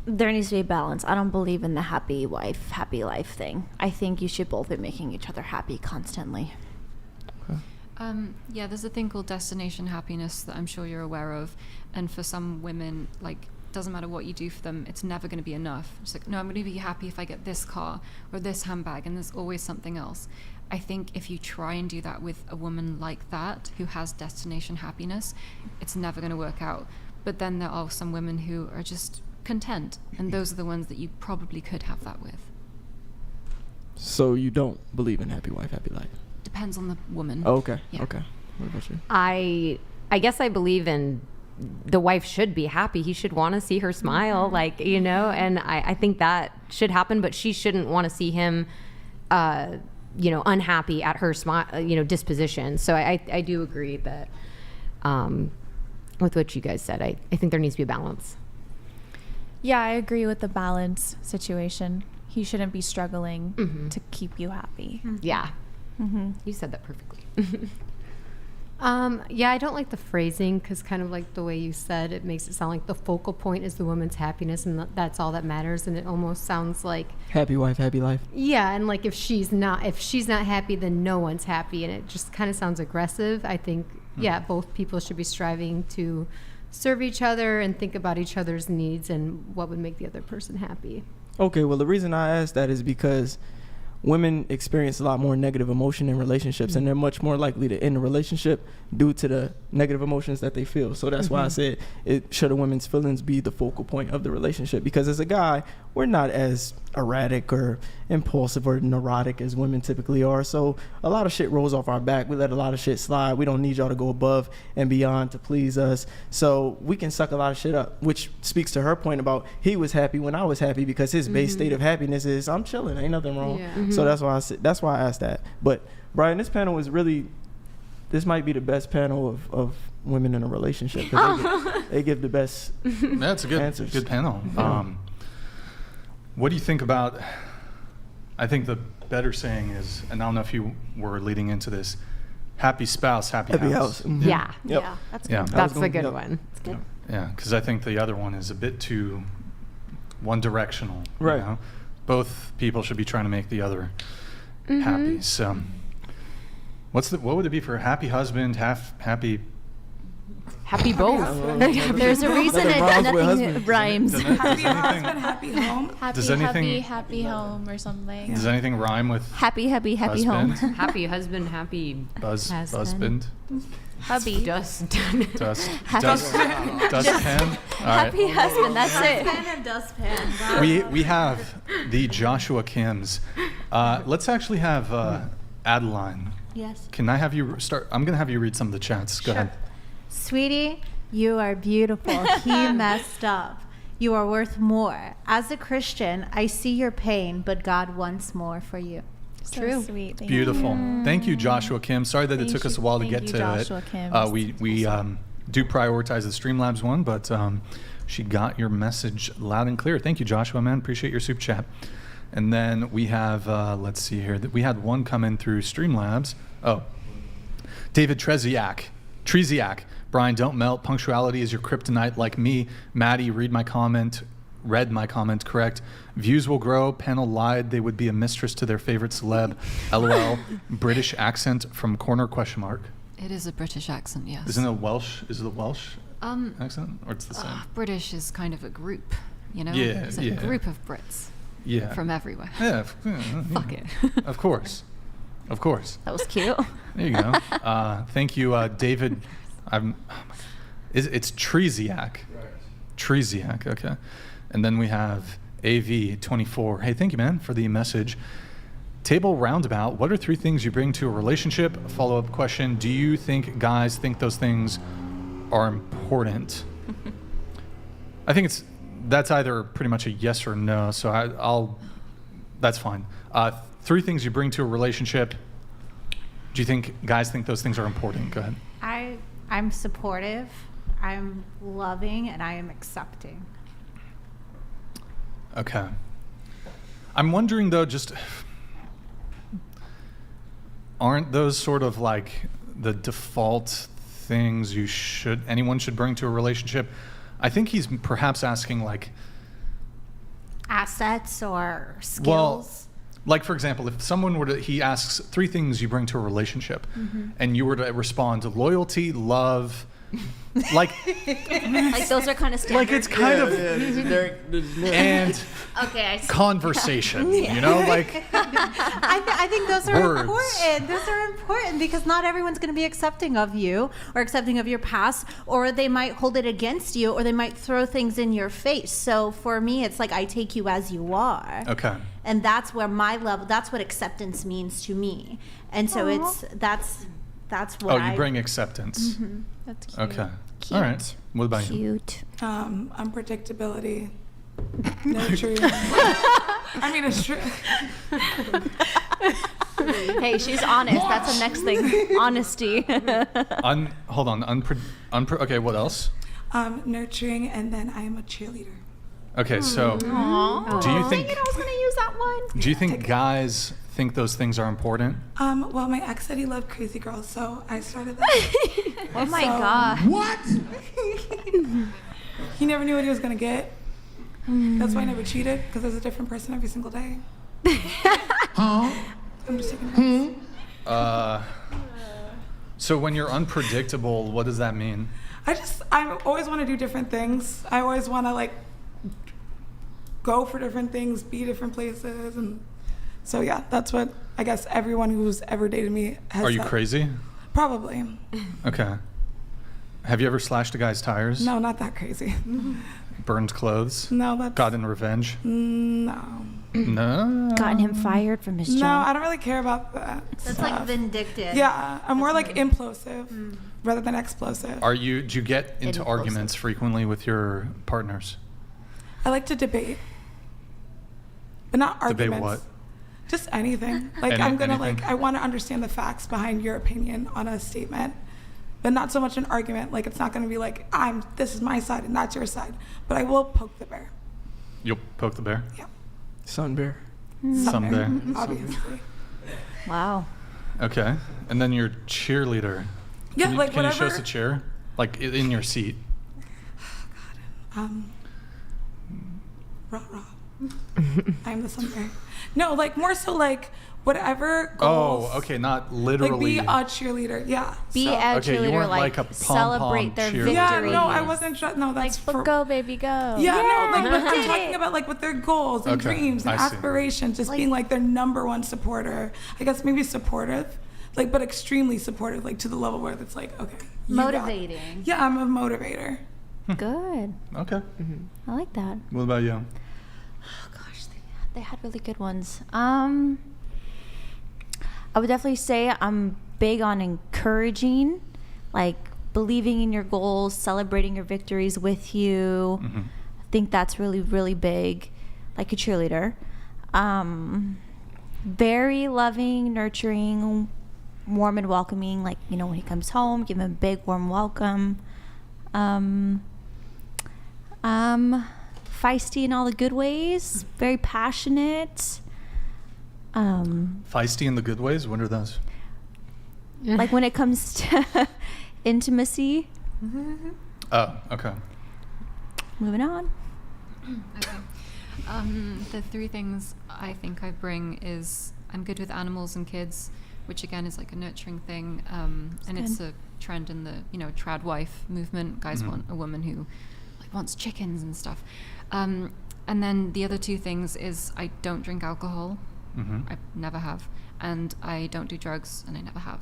There needs to be a balance. I don't believe in the happy wife, happy life thing. I think you should both be making each other happy constantly. Yeah, there's a thing called destination happiness that I'm sure you're aware of. And for some women, like, doesn't matter what you do for them, it's never going to be enough. It's like, no, I'm going to be happy if I get this car or this handbag, and there's always something else. I think if you try and do that with a woman like that, who has destination happiness, it's never going to work out. But then there are some women who are just content, and those are the ones that you probably could have that with. So you don't believe in happy wife, happy life? Depends on the woman. Oh, okay. Yeah. Okay. What about you? I guess I believe in the wife should be happy. He should want to see her smile, like, you know, and I think that should happen, but she shouldn't want to see him, you know, unhappy at her disposition. So I do agree that with what you guys said. I think there needs to be a balance. Yeah, I agree with the balance situation. He shouldn't be struggling to keep you happy. Yeah. Mm-hmm. You said that perfectly. Yeah, I don't like the phrasing because kind of like the way you said, it makes it sound like the focal point is the woman's happiness and that's all that matters. And it almost sounds like Happy wife, happy life. yeah, and like if she's not happy, then no one's happy, and it just kind of sounds aggressive. I think yeah, both people should be striving to serve each other and think about each other's needs and what would make the other person happy. Okay, well, the reason I asked that is because women experience a lot more negative emotion in relationships, and they're much more likely to end a relationship due to the negative emotions that they feel. So that's why I said it should a women's feelings be the focal point of the relationship, because as a guy, we're not as erratic or impulsive or neurotic as women typically are. So a lot of shit rolls off our back. We let a lot of shit slide. We don't need y'all to go above and beyond to please us. So we can suck a lot of shit up, which speaks to her point about he was happy when I was happy, because his base state of happiness is I'm chilling, ain't nothing wrong. Yeah. So that's why I asked that. But Brian, this panel is really, this might be the best panel of women in a relationship. 'Cause they give the best That's a answers. good panel. Yeah. What do you think about, I think the better saying is, and I don't know if you were leading into this, happy spouse, happy house. Mhm. Yeah. Yep. Yeah, that's Yeah. good. That's gonna- a good yep. one. That's good. Yeah, because I think the other one is a bit too one-directional. you Right. know? Both people should be trying to make the other happy. So, what would it be for a happy husband, happy? Happy both. There's a reason Nothing rhymes with nothing husband. rhymes. Does Happy anything, husband, happy home. Happy, Does anything- happy home or something. does anything rhyme with Happy husband? home. Happy husband, happy Husband? Hubby. dust. Dust? Happy- Dustpan? All right. Happy husband. That's it. Pen and dustpan. We have the Joshua Kims. Let's actually have Adeline. Yes. Can I have you start? I'm going to have you read some of the chats. Go ahead. Sweetie, you are beautiful. He messed up. You are worth more. As a Christian, I see your pain, but God wants more for you. So True. sweet. Thank Beautiful. Thank you, Joshua Kim. Sorry that it Thank took us a you- while to thank get you, to Joshua it. Kim. We do prioritize the Streamlabs one, but she got your message loud and clear. Thank you, Joshua, man. Appreciate your super chat. And then we have, let's see here. We had one come in through Streamlabs. Oh, David Treziak. Brian, don't melt. Punctuality is your kryptonite like me. Maddie, read my comment, correct. Views will grow. Panel lied. They would be a mistress to their favorite celeb. LOL. British accent from corner ? It is a British accent, yes. Isn't it Welsh? Is it a Welsh accent? Or it's the same? British is kind of a group, you know? Yeah, It's a yeah. group of Brits Yeah. from everywhere. Yeah. Fuck it. Of course. Of course. That was cute. There you go. Thank you, David. It's Treziak. Treziak, okay. And then we have AV24. Hey, thank you, man, for the message. Table roundabout. What are 3 things you bring to a relationship? Follow-up question. Do you think guys think those things are important? I think that's either pretty much a yes or no. So I'll that's fine. 3 things you bring to a relationship. Do you think guys think those things are important? Go ahead. I'm supportive, I'm loving, and I am accepting. Okay. I'm wondering though, just aren't those sort of like the default things anyone should bring to a relationship? I think he's perhaps asking like Assets or skills. Well, like for example, if someone were to, he asks 3 things you bring to a relationship, and you were to respond to loyalty, love, like Like those are kind of standard. like it's kind of and Okay, I see. conversation, you know, like I think those are Words. important. Those are important because not everyone's going to be accepting of you or accepting of your past, or they might hold it against you, or they might throw things in your face. So for me, it's like I take you as you are. okay. And that's where that's what acceptance means to me. And so that's what Oh, you bring acceptance. That's cute. Okay. All right. What about you? Cute. Unpredictability. Nurturing. I mean, it's true. Hey, she's honest. That's the next thing. Honesty. Hold on. Okay, what else? Nurturing, and then I am a cheerleader. Okay, so do you think I was gonna use that one. do you think guys think those things are important? Well, my ex said he loved crazy girls, so I started that. Oh my So- god. What? He never knew what he was gonna get. That's why I never cheated, because there's a different person every single day. Huh? I'm just taking notes. So when you're unpredictable, what does that mean? I always want to do different things. I always want to like go for different things, be different places, and so yeah, that's what I guess everyone who's ever dated me has Are you said. crazy? Probably. Okay. Have you ever slashed a guy's tires? No, not that crazy. Burned clothes? No, that's Gotten revenge? no. No. Gotten him fired from his No, job. I don't really care about that. That's stuff. like vindictive. Yeah, I'm more like implosive rather than explosive. Do you get into Impulsive. arguments frequently with your partners? I like to debate, but not Debate arguments. what? Just anything. Like Any- I'm gonna anything? like I want to understand the facts behind your opinion on a statement, but not so much an argument. Like it's not gonna be like this is my side and that's your side. But I will poke the bear. You'll poke the bear? Yeah. Sun bear. Some bear. Obviously. Wow. Okay. And then your cheerleader. Yeah, Can you, like can you show whatever. us a chair? Like in your seat. Rah rah. I'm the sun bear. No, like more so like whatever goals. Oh, okay. Not literally. Like be a cheerleader. Yeah. Be So- a Okay, you cheerleader, weren't like, like a pom-pom celebrate their cheerleader. victories. Yeah, no, I wasn't. No, that's Like, for. go, baby, go. Yeah, no, like, but I'm Did talking it. about like with their goals and Okay, dreams and I see. aspirations, just being like their number one supporter. I guess maybe supportive, like, but extremely supportive, like to the level where it's like, okay, you got it. Motivating. Yeah, I'm a motivator. Good. Okay. I like that. What about you? Oh gosh, they had really good ones. I would definitely say I'm big on encouraging, like believing in your goals, celebrating your victories with you. I think that's really, really big, like a cheerleader. Very loving, nurturing, warm and welcoming. Like, you know, when he comes home, give him a big warm welcome. Feisty in all the good ways, very passionate. Feisty in the good ways? What are those? Like when it comes to intimacy. Oh, okay. Moving on. Okay. The three things I think I bring is I'm good with animals and kids, which again is like a nurturing thing, and it's a trend in the trad wife movement. Guys want a woman who like wants chickens and stuff. And then the other two things is I don't drink alcohol. I never have, and I don't do drugs, and I never have.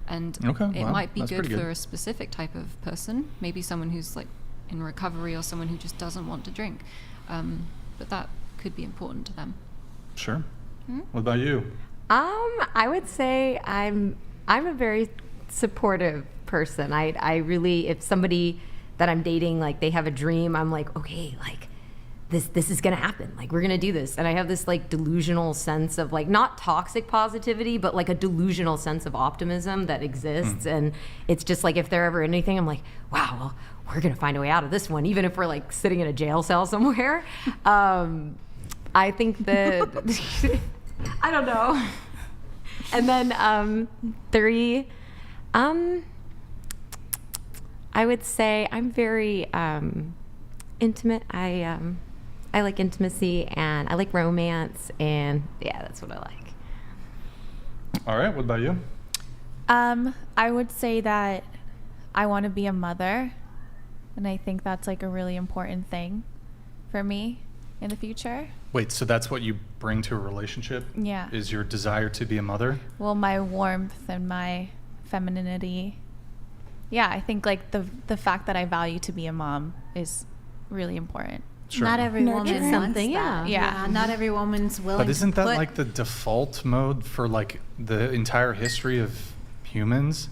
And Okay, it wow, might be that's good pretty for good. a specific type of person, maybe someone who's like in recovery or someone who just doesn't want to drink, but that could be important to them. Sure. What about you? I would say I'm a very supportive person. I really, if somebody that I'm dating, like they have a dream, I'm like, okay, like this is gonna happen. Like we're gonna do this. And I have this like delusional sense of like not toxic positivity, but like a delusional sense of optimism that exists. And it's just like if there ever anything, I'm like, wow, well, we're gonna find a way out of this one, even if we're like sitting in a jail cell somewhere. I think that I don't know. And then 3, I would say I'm very intimate. I like intimacy and I like romance, and yeah, that's what I like. All right. What about you? I would say that I want to be a mother, and I think that's like a really important thing for me in the future. Wait, so that's what you bring to a relationship? Yeah. Is your desire to be a mother? Well, my warmth and my femininity. Yeah, I think like the fact that I value to be a mom is really important. Sure. Not every woman It's wants something, that. yeah. Not every woman's willing. But isn't to that put, like the default mode for like the entire history of humans?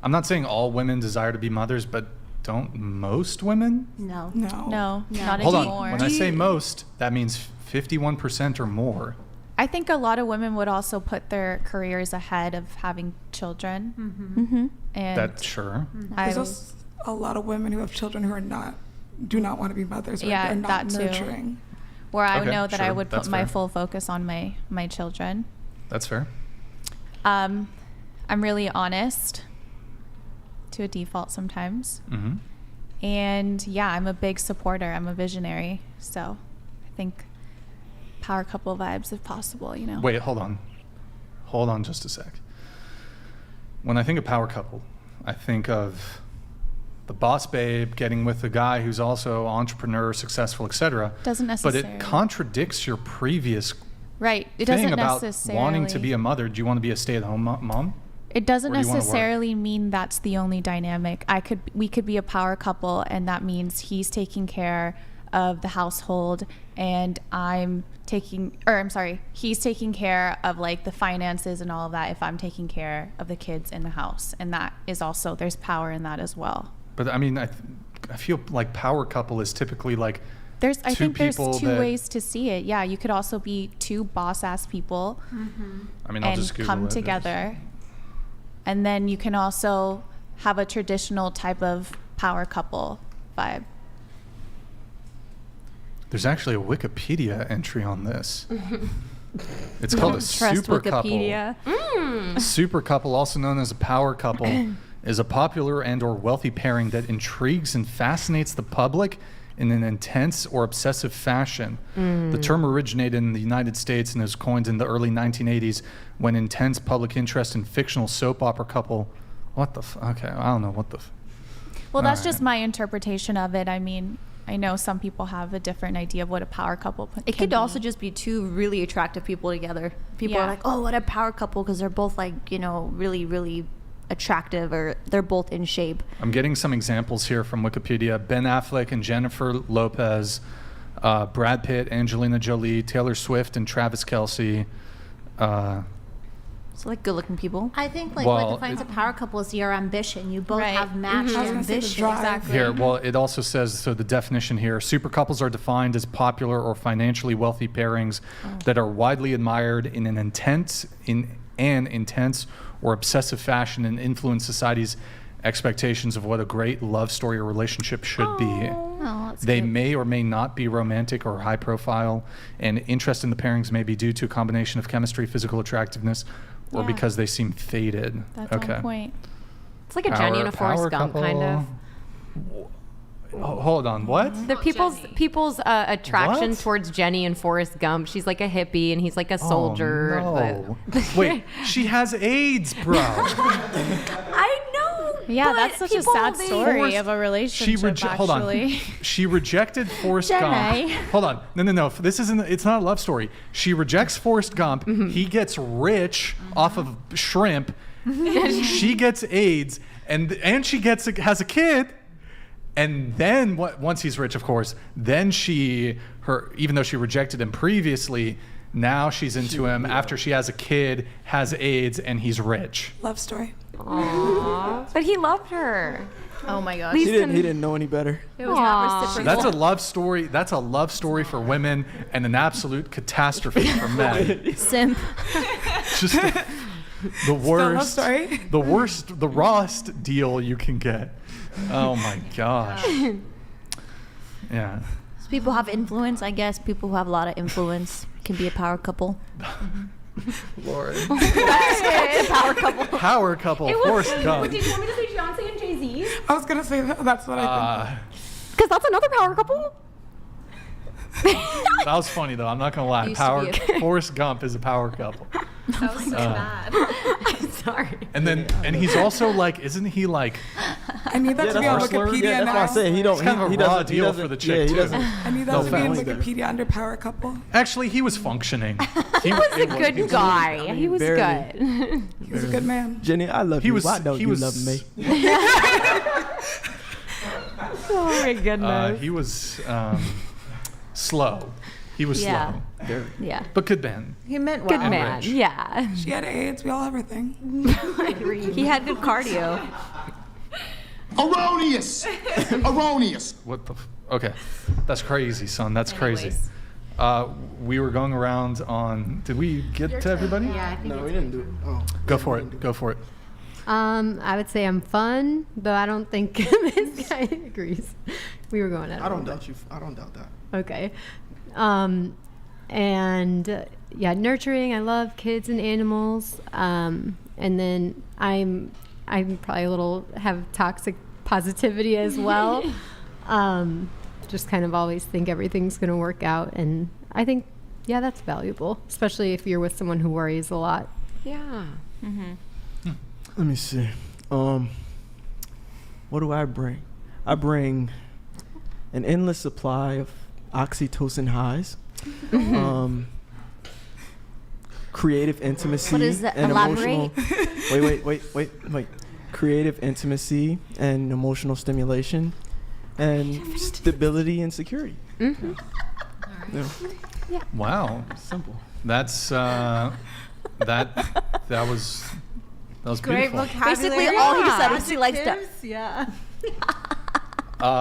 I'm not saying all women desire to be mothers, but don't most women? No. No, not Hold anymore. on. When I say most, that means 51% or more. I think a lot of women would also put their careers ahead of having children. And That's sure. I, There's also a lot of women who have children who are not do not want to be mothers, or Yeah, they're not that too. nurturing. Where I Okay, know that I sure, would that's put my fair. full focus on my children. That's fair. I'm really honest to a default sometimes. Mm-hmm. And yeah, I'm a big supporter. I'm a visionary. So I think power couple vibes if possible, you know. Wait, hold on. Hold on just a sec. When I think of power couple, I think of the boss babe getting with the guy who's also entrepreneur, successful, etc. Doesn't But necessarily. it contradicts your previous Right. It thing doesn't about necessarily. wanting to be a mother. Do you want to be a stay-at-home mom? It doesn't Or do you wanna work? necessarily mean that's the only dynamic. We could be a power couple, and that means he's taking care of the household and he's taking care of like the finances and all of that if I'm taking care of the kids in the house. And that is also, there's power in that as well. But I mean, I feel like power couple is typically like I think there's people two that- ways to see it. Yeah, you could also be two boss ass people I mean, I'll and just Google come it. together. And then you can also have a traditional type of power couple vibe. There's actually a Wikipedia entry on this. It's called a Trust super Wikipedia. couple. Super couple, also known as a power couple, is a popular and or wealthy pairing that intrigues and fascinates the public in an intense or obsessive fashion. The term originated in the United States and was coined in the early 1980s when intense public interest in fictional soap opera couple. Okay, I don't know what the. Well, that's All just right. my interpretation of it. I mean, I know some people have a different idea of what a power couple It could also just be two really attractive people together. People are Yeah. like, oh, what a power couple, because they're both like, you know, really, really attractive, or they're both in shape. I'm getting some examples here from Wikipedia. Ben Affleck and Jennifer Lopez, Brad Pitt, Angelina Jolie, Taylor Swift, and Travis Kelce. So like good-looking people. I think like Well, what defines a power couple is your ambition. You both Right. have matched I was gonna say the ambition. drive. Exactly. Here, well, it also says, so the definition here, super couples are defined as popular or financially wealthy pairings that are widely admired in an intense or obsessive fashion and influence society's expectations of what a great love story or relationship should be. Oh, that's They cute. may or may not be romantic or high profile, and interest in the pairings may be due to a combination of chemistry, physical attractiveness, or Yeah. because they seem faded. That's okay. on point. It's like a Jenny and a Forrest Gump kind of. Hold on, what? The people's attraction What? towards Jenny and Forrest Gump. She's like a hippie and he's like a soldier. Oh, no. Wait, she has AIDS, bro. I know. Yeah, but that's such a people, sad they- story Forrest- of a relationship, hold on. actually. She rejected Forrest Jenny. Gump. Hold on. No. This isn't. It's not a love story. She rejects Forrest Gump. He gets rich off of shrimp. She gets AIDS, and she has a kid. And then once he's rich, of course, then even though she rejected him previously, now she's into him after she has a kid, has AIDS, and he's rich. Love story. Aww. But he loved her. Oh my gosh. He didn't know any better. It was not reciprocal. That's a love story. That's a love story for women and an absolute catastrophe for men. Simp. Just the worst, story? the rawest deal you can get. Oh my gosh. Yeah. So people have influence, I guess. People who have a lot of influence can be a power couple. Lord. Power couple. Power couple. Forrest Gump. Did you want me to say Beyonce and Jay-Z? I was gonna say that's what I Because that's another power couple. That was funny though. I'm not gonna lie. Used to be Forrest Gump is a power couple. That was so bad. I'm sorry. And he's also like, isn't he like? think. I need that Yeah, to be on that's Wikipedia that's now. why I say he don't. It's kind of he a raw doesn't- he deal doesn't- for the yeah, chick he too. doesn't- I need that No to be on offense. Wikipedia under power couple. Actually, he was functioning. He was a good guy. He was barely. good. He was a good man. Jenny, I love He you. was- Why don't he you was- love me? Oh my goodness. He was slow. He was Yeah. slow. Very. Yeah. But good man. He meant Good well. man. rich. Yeah. She had AIDS. We all have our thing. He had good cardio. Erroneous! Erroneous! What the? Okay, that's crazy, son. That's crazy. Anyways. We were going around on. Did we get to everybody? Yeah, I think No, we didn't do it. Oh. Go for it. Go for it. I would say I'm fun, though I don't think this guy agrees. We were going at it. I don't doubt you. I don't doubt that. Okay. And yeah, nurturing. I love kids and animals. And then I'm probably a little have toxic positivity as well. Just kind of always think everything's going to work out. And I think, yeah, that's valuable, especially if you're with someone who worries a lot. Yeah. Let me see. What do I bring? I bring an endless supply of oxytocin highs. Creative intimacy. What is that? And Elaborate. Wait. Creative intimacy and emotional stimulation and stability and security. Mm-hmm. Yeah. Wow. Simple. That's that was Great beautiful. vocabulary. Basically, all he said was he likes to. Adjectives, Yeah.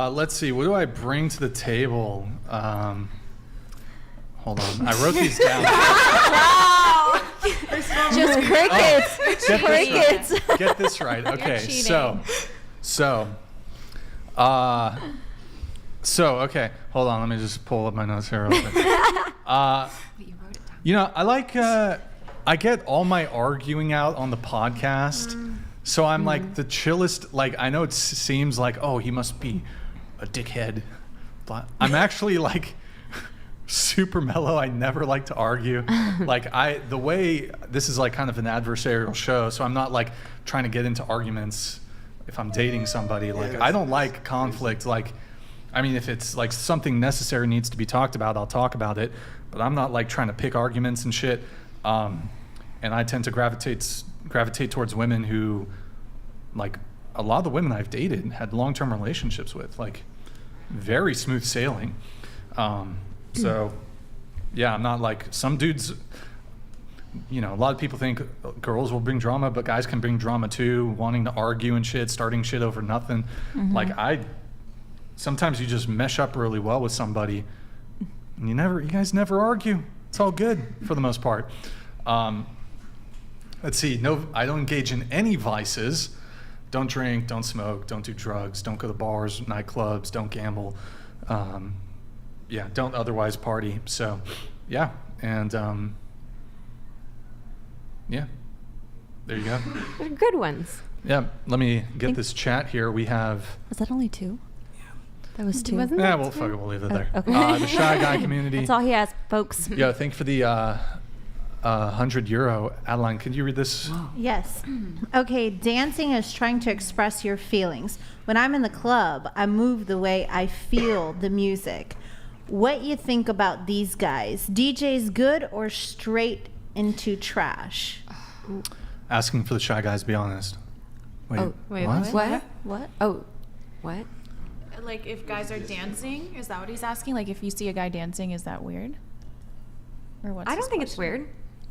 Let's see. What do I bring to the table? Hold on. I wrote these down. Wow. Just crickets. Crickets. Get this right. Okay. Okay. Hold on. Let me just pull up my notes here real quick. You know, I like. I get all my arguing out on the podcast, so I'm like the chillest. Like, I know it seems like, oh, he must be a dickhead, but I'm actually like super mellow. I never like to argue. Like, the way this is like kind of an adversarial show, so I'm not like trying to get into arguments if I'm dating somebody. Like, I don't like conflict. Like, I mean, if it's like something necessary needs to be talked about, I'll talk about it, but I'm not like trying to pick arguments and shit. And I tend to gravitate towards women who, like, a lot of the women I've dated had long-term relationships with, like, very smooth sailing. So, yeah, I'm not like some dudes. You know, a lot of people think girls will bring drama, but guys can bring drama too, wanting to argue and shit, starting shit over nothing. Like, sometimes you just mesh up really well with somebody, and you guys never argue. It's all good for the most part. Let's see. No, I don't engage in any vices. Don't drink, don't smoke, don't do drugs, don't go to bars, nightclubs, don't gamble. Don't otherwise party. So, yeah. And, yeah. There you go. They're good ones. Yeah. Let me get this chat here. We have... Was that only 2? That was 2. Wasn't Yeah, that we'll two? fuck it. We'll leave it there. Okay. The Shy Guy community. That's all he has, folks. Yeah, thank you for the €100. Adeline, could you read this? Yes. Okay, dancing is trying to express your feelings. When I'm in the club, I move the way I feel the music. What you think about these guys? DJs good or straight into trash? Asking for the Shy Guys, be honest. Wait, What? Oh, what? Like, if guys are dancing, is that what he's asking? Like, if you see a guy dancing, is that weird? Or what's I don't his think it's question? weird.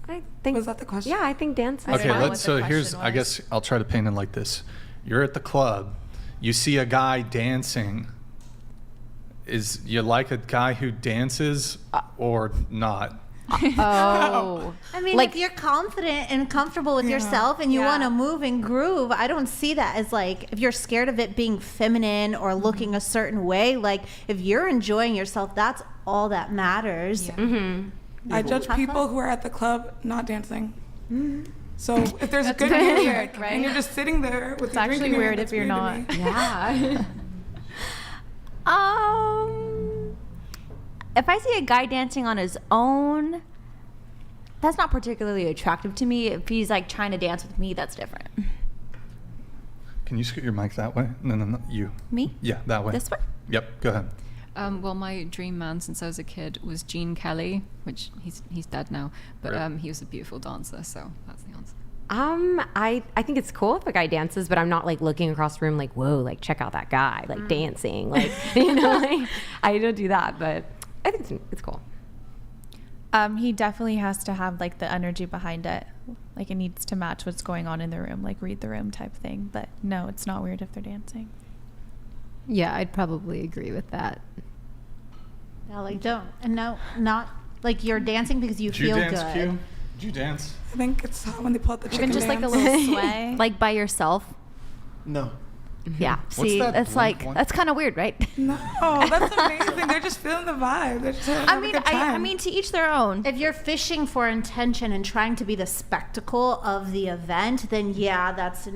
I think. Was that the question? Yeah, I think dance is Okay, know fine. what so the here's, question I guess I'll try to paint it like this. You're at the club, you see a guy dancing. Is you like a guy who dances or not? Oh. I mean, Like- if you're confident and comfortable with yourself and you want to move and groove, I don't see that as like, if you're scared of it being feminine or looking a certain way, like if you're enjoying yourself, that's all that matters. I judge Have people fun. who are at the club not dancing. So if there's That's good really music weird, right? and you're just sitting there with It's your actually drink in your weird hand, if you're that's weird to not. me. Yeah. If I see a guy dancing on his own, that's not particularly attractive to me. If he's like trying to dance with me, that's different. Can you scoot your mic that way? No, you. Me? Yeah, that way. This way? Yep, go ahead. Well, my dream man since I was a kid was Gene Kelly, which he's dead now, but Right. he was a beautiful dancer, so that's the answer. I think it's cool if a guy dances, but I'm not like looking across the room like, whoa, like check out that guy, like dancing, like like I don't do that, but I think it's cool. He definitely has to have like the energy behind it. Like it needs to match what's going on in the room, like read the room type thing. But no, it's not weird if they're dancing. Yeah, I'd probably agree with that. Yeah, like not like you're dancing because you Did you feel dance, good. Q? Did you dance? I think it's when they pull out the chicken Even just like a dance. little sway. Like by yourself? No. Yeah. What's See, that that's Blink like one? that's kind of weird, right? No, that's amazing. They're just feeling the vibe. They're just having a good time. I mean, to each their own. If you're fishing for intention and trying to be the spectacle of the event, then yeah, that's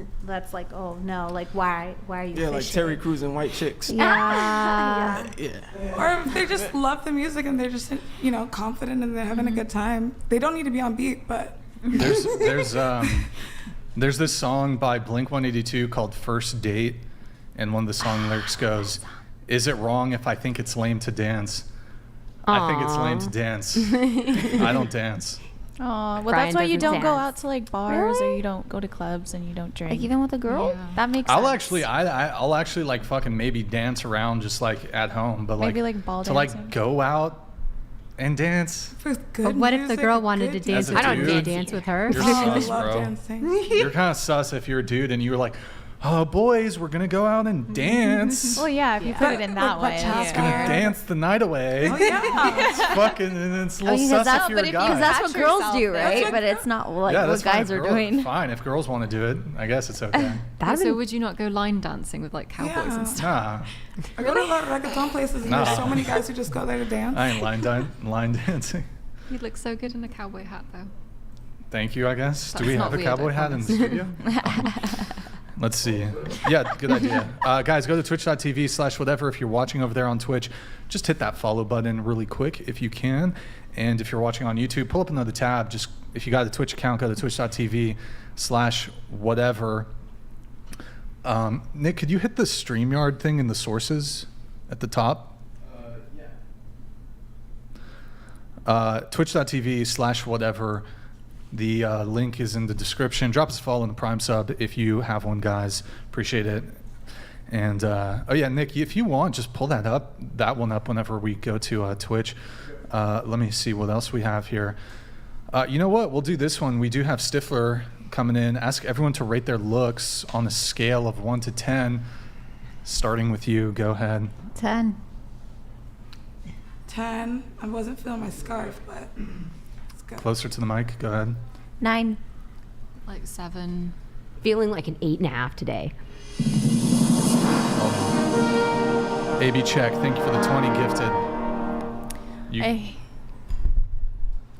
like, oh no, like why are you Yeah, like fishing? Terry Crews and White Chicks. Yeah. Or if they just love the music and they're just, confident and they're having a good time. They don't need to be on beat, but There's this song by Blink-182 called First Date, and one of the song lyrics goes, "Is it wrong if I think it's lame to dance? I think it's lame to dance. I don't dance." Oh, well, Brian that's why you doesn't don't go dance. out to like bars or you don't go to clubs and you don't drink. Like even with a girl. Yeah. That makes I'll sense. actually, I'll actually like fucking maybe dance around just like at home, but Maybe, like, ball to dancing. like go out and dance. with good But what if the music, girl with wanted to good dance? As a I don't dude, need to dance with her. You're I sus, love bro. dancing. You're kind of sus if you're a dude and you're like, "Oh, boys, we're gonna go out and dance. Well, yeah, if you put it in that way. bachata. Gonna Yeah. dance the night away." Oh, yeah. It's fucking, and it's a little I mean, sus that's- if you're a guy. Because that's what Catch girls yourself, do, though. right? That's But it's not like Yeah, what that's fine guys if are girls- doing. Fine, if girls want to do it, I guess it's okay. So would you not go line dancing with like cowboys Yeah. and stuff? Nah, I go to a lot of reggaeton places and No. there's so many guys who just go there to dance. I ain't line dancing. You'd look so good in a cowboy hat, though. Thank you, I guess. Do we That's have not a weird, I cowboy hat in the promise. studio? Let's see. Yeah, good idea. Guys, go to twitch.tv/whatever. If you're watching over there on Twitch, just hit that follow button really quick if you can. And if you're watching on YouTube, pull up another tab. Just if you got a Twitch account, go to twitch.tv/whatever. Nick, could you hit the StreamYard thing in the sources at the top? Twitch.tv/whatever. The link is in the description. Drop us a follow in the Prime sub if you have one, guys. Appreciate it. And oh yeah, Nick, if you want, just pull that one up whenever we go to Twitch. Let me see what else we have here. You know what? We'll do this one. We do have Stifler coming in. Ask everyone to rate their looks on a scale of 1 to 10. Starting with you. Go ahead. 10. 10. I wasn't feeling my scarf, but it's good. Closer to the mic. Go ahead. 9. Like 7. Feeling like an 8.5 today. AB check. Thank you for the 20 gifted.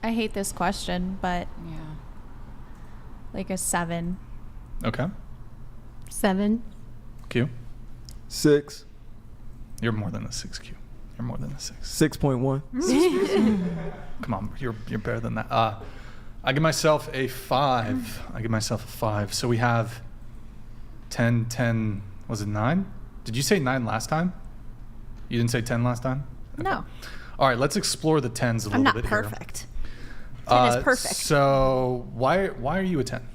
I hate this question, but Yeah. like a 7. Okay. 7. Q. 6. You're more than a 6Q. You're more than a 6. 6.1. Come on, you're better than that. I give myself a 5. So we have 10, 10. Was it 9? Did you say 9 last time? You didn't say 10 last time? No. All right, let's explore the 10s a little I'm not bit here. perfect. 10 is perfect. So why are you a 10?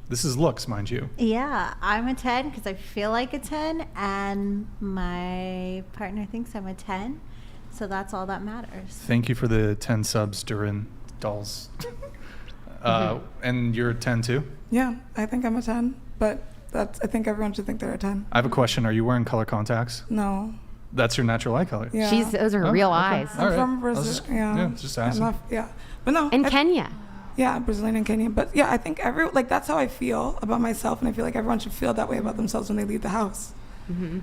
This is looks, mind you. Yeah, I'm a 10 because I feel like a 10, and my partner thinks I'm a 10. So that's all that matters. Thank you for the 10 subs, Durin Dolls. And you're a 10 too? Yeah, I think I'm a 10, but I think everyone should think they're a 10. I have a question. Are you wearing color contacts? No. That's your natural eye color? Yeah. Those are Oh, real okay. eyes. All I'm right. from I was Brazil. just- Yeah. just I'm asking. not- yeah. But no. In Kenya. Yeah, Brazilian and Kenyan. But yeah, I think that's how I feel about myself, and I feel like everyone should feel that way about themselves when they leave the house. Mm-hmm.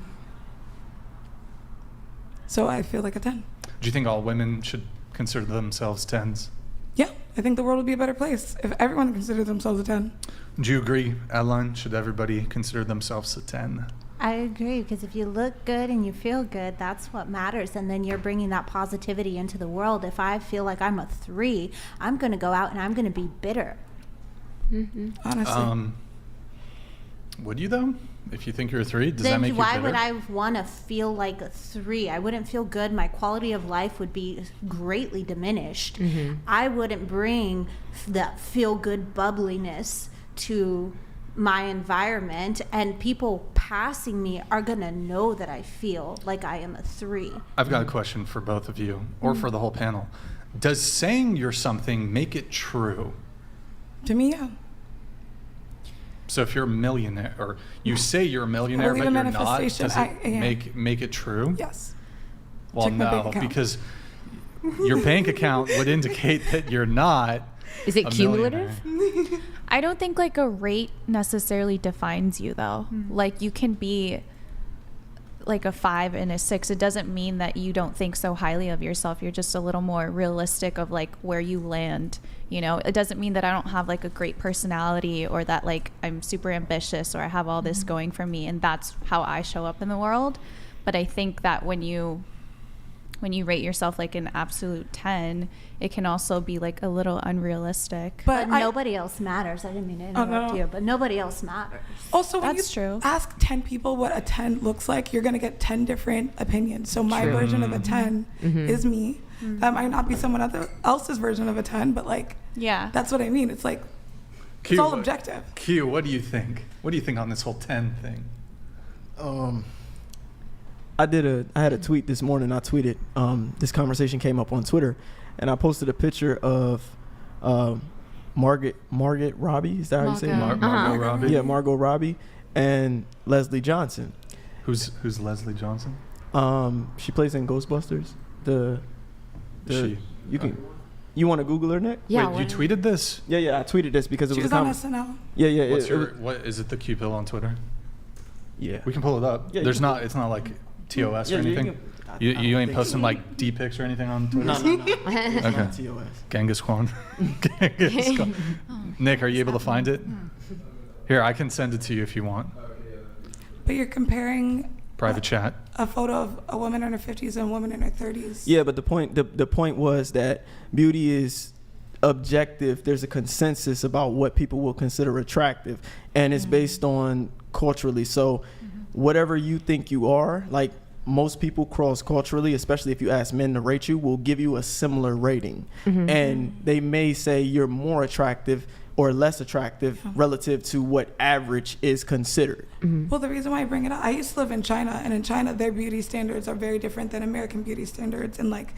So I feel like a 10. Do you think all women should consider themselves 10s? Yeah, I think the world would be a better place if everyone considered themselves a 10. Do you agree, Adeline? Should everybody consider themselves a 10? I agree, because if you look good and you feel good, that's what matters. And then you're bringing that positivity into the world. If I feel like I'm a 3, I'm going to go out and I'm going to be bitter. Honestly. Would you, though? If you think you're a 3, does that Then make you why bitter? would I want to feel like a 3? I wouldn't feel good. My quality of life would be greatly diminished. I wouldn't bring that feel-good bubbliness to my environment, and people passing me are going to know that I feel like I am a 3. I've got a question for both of you, or for the whole panel. Does saying you're something make it true? To me, yeah. So if you're a millionaire, or you say you're a millionaire, believe but in you're not, manifestation. does it Yeah. make it true? Yes. Well, Check my bank no, account. because your bank account would indicate that you're not. Is it A cumulative? millionaire. I don't think like a rate necessarily defines you though. Like you can be like a 5 and a 6. It doesn't mean that you don't think so highly of yourself. You're just a little more realistic of like where you land. You know, it doesn't mean that I don't have like a great personality or that like I'm super ambitious or I have all this going for me and that's how I show up in the world. But I think that when you rate yourself like an absolute 10, it can also be like a little unrealistic. But nobody else matters. I didn't mean to interrupt you, but nobody else matters. Also, when That's you true. ask 10 people what a 10 looks like, you're going to get 10 different opinions. So my version of a 10 is me. That might not be someone else's version of a 10, but like, Yeah. that's what I mean. It's like, Q, it's all objective. Q, what do you think? What do you think on this whole 10 thing? I had a tweet this morning. I tweeted, this conversation came up on Twitter, and I posted a picture of Margaret Robbie. Is that how you say it? Margot Robbie. Yeah, Margot Robbie and Leslie Johnson. Who's Leslie Johnson? She plays in Ghostbusters. She. You want to Google her, Nick? Yeah. Wait, you tweeted this? Yeah. I tweeted this because it She was was a on comment. SNL. Yeah. What is it? The Q pill on Twitter? Yeah. We can pull it up. Yeah, you There's can not. It's not like TOS or Yeah, you anything. can- You ain't think posting so. like D pics or anything on Twitter. No. It's Okay. not TOS. Genghis Khan. Genghis Khan. Nick, are you able to find it? Here, I can send it to you if you want. But you're comparing Private chat. a photo of a woman in her 50s and a woman in her 30s. Yeah, but the point was that beauty is objective. There's a consensus about what people will consider attractive, and it's based on culturally. So whatever you think you are, like most people cross culturally, especially if you ask men to rate you, will give you a similar rating. And they may say you're more attractive or less attractive relative to what average is considered. Well, the reason why I bring it up, I used to live in China, and in China, their beauty standards are very different than American beauty standards. And like,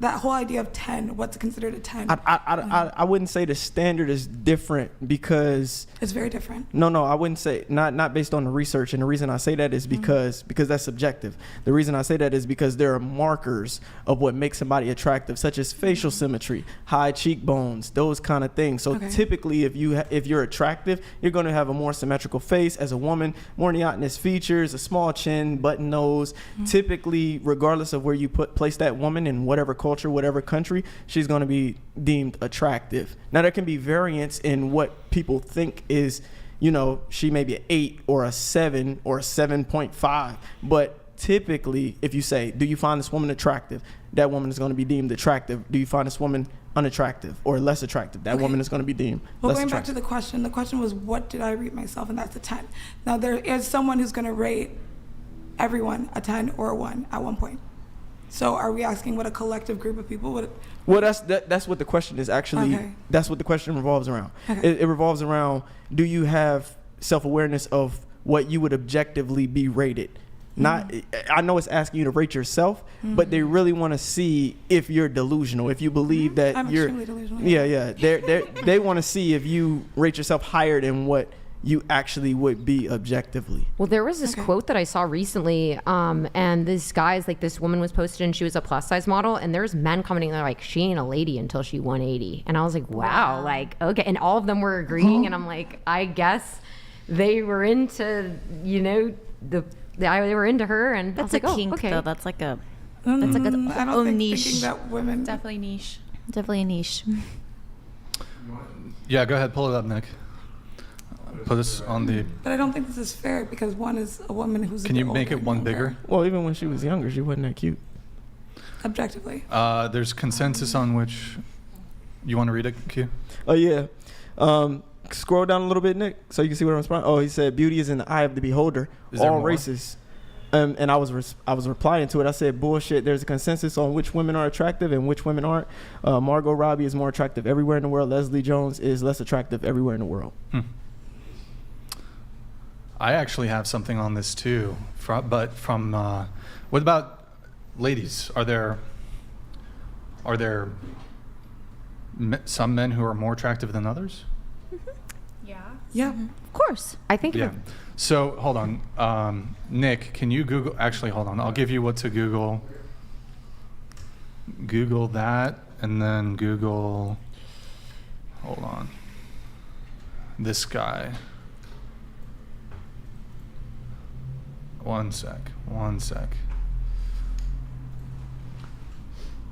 that whole idea of 10, what's considered a 10? I wouldn't say the standard is different because It's very different. No, I wouldn't say not based on the research. And the reason I say that is because that's subjective. The reason I say that is because there are markers of what makes somebody attractive, such as facial symmetry, high cheekbones, those kind of things. So typically, if you're attractive, you're going to have a more symmetrical face. As a woman, more neotenous features, a small chin, button nose. Typically, regardless of where you place that woman in whatever culture, whatever country, she's going to be deemed attractive. Now, there can be variance in what people think is, she may be an 8 or a 7 or a 7.5. But typically, if you say, do you find this woman attractive? That woman is going to be deemed attractive. Do you find this woman unattractive or less attractive? That woman is going to be deemed Well, less going back attractive. to the question was, what did I rate myself? And that's a 10. Now, there is someone who's going to rate everyone a 10 or a 1 at one point. So are we asking what a collective group of people would? Well, that's what the question is actually. Okay. That's what the question revolves around. Okay. It revolves around, do you have self-awareness of what you would objectively be rated? Not, I know it's asking you to rate yourself, but they really want to see if you're delusional, if you believe that I'm you're. extremely delusional. Yeah. They want to see if you rate yourself higher than what you actually would be objectively. Well, there was this quote that I saw recently, and this guy's like, this woman was posted and she was a plus size model, and there's men commenting, they're like, she ain't a lady until she 180. And I was like, wow, like, okay. And all of them were agreeing, and I'm like, I guess they were into, they were into her, and That's I was like, a kink, okay. though. That's like a I don't think niche. thinking that women. Definitely niche. Definitely a niche. Yeah, go ahead. Pull it up, Nick. Put this on the. But I don't think this is fair because one is a woman who's. Can a you bit make older it and one younger. bigger? Well, even when she was younger, she wasn't that cute. Objectively. There's consensus on which. You want to read it, Q? Oh yeah. Scroll down a little bit, Nick, so you can see what I'm responding. Oh, he said, "Beauty is in the eye of the beholder, Is there all more? races." And I was replying to it. I said, "Bullshit. There's a consensus on which women are attractive and which women aren't. Margot Robbie is more attractive everywhere in the world. Leslie Jones is less attractive everywhere in the world." I actually have something on this too, but from what about ladies? Are there some men who are more attractive than others? Yeah. Of course. I think Yeah. So hold on, Nick. Can you Google? Actually, hold on. I'll give you what to Google. Google that, and then Google Hold on. This guy. One sec.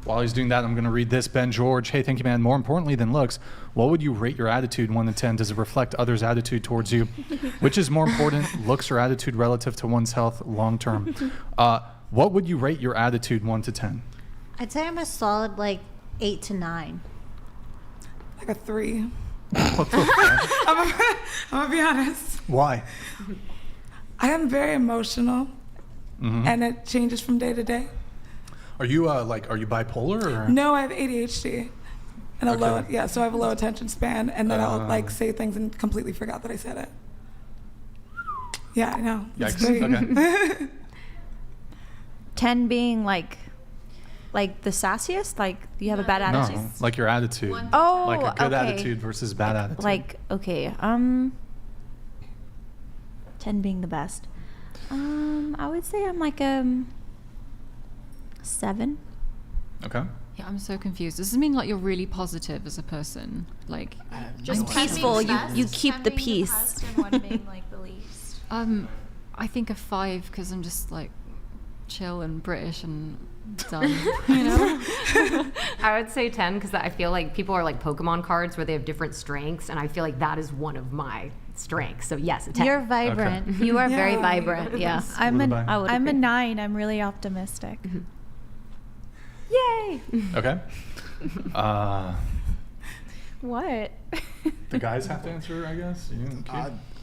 While he's doing that, I'm going to read this. Ben George. Hey, thank you, man. More importantly than looks, what would you rate your attitude 1 to 10? Does it reflect others' attitude towards you? Which is more important, looks or attitude relative to one's health long term? What would you rate your attitude 1 to 10? I'd say I'm a solid like 8 to 9. Like a 3. What the fuck? I'm gonna be honest. Why? I am very emotional, and it changes from day to day. Are you are you bipolar or? No, I have ADHD, and so I have a low attention span, and then I'll like say things and completely forgot that I said it. Yeah, I know. It's Yikes. great. Okay. 10 being like the sassiest, like you have a bad attitude. No, like your attitude. Oh, like a good okay. attitude versus bad attitude. Like, okay, 10 being the best. I would say I'm like 7. Okay. Yeah, I'm so confused. Does this mean like you're really positive as a person? Like Just peaceful. You keep the peace. And one being like the least. I think a 5 because I'm just like chill and British and done. You know. I would say 10 because I feel like people are like Pokemon cards where they have different strengths, and I feel like that is one of my strengths. So yes, a 10. You're vibrant. Okay. You are very vibrant. Yeah. I'm What about you? I'm a 9. I'm really optimistic. Yay. Okay. What? The guys have to answer, I guess.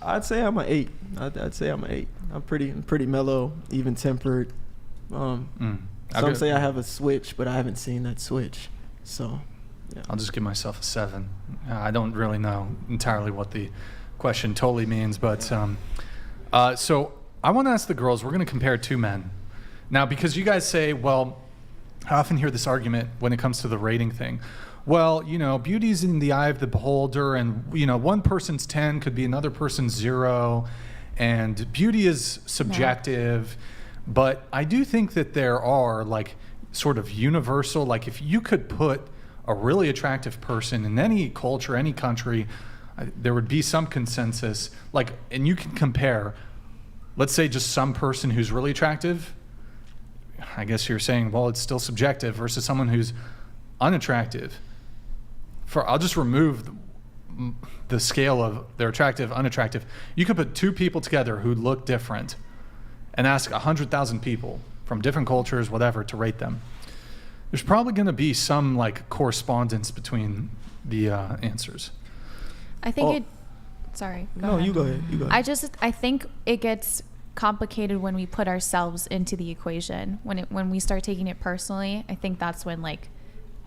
I'd say I'm an 8. I'd say I'm an 8. I'm pretty mellow, even tempered. Some say I have a switch, but I haven't seen that switch. So, yeah. I'll just give myself a 7. I don't really know entirely what the question totally means, but so I want to ask the girls. We're going to compare 2 men now, because you guys say, well, I often hear this argument when it comes to the rating thing. Well, beauty's in the eye of the beholder, and one person's 10 could be another person's 0, and beauty is subjective. But I do think that there are like sort of universal, like if you could put a really attractive person in any culture, any country, there would be some consensus. Like, and you can compare, let's say just some person who's really attractive. I guess you're saying, well, it's still subjective versus someone who's unattractive. I'll just remove the scale of they're attractive, unattractive. You could put 2 people together who look different and ask 100,000 people from different cultures, whatever, to rate them. There's probably going to be some like correspondence between the answers. I think Sorry. No, you go ahead. I think it gets complicated when we put ourselves into the equation. When we start taking it personally, I think that's when like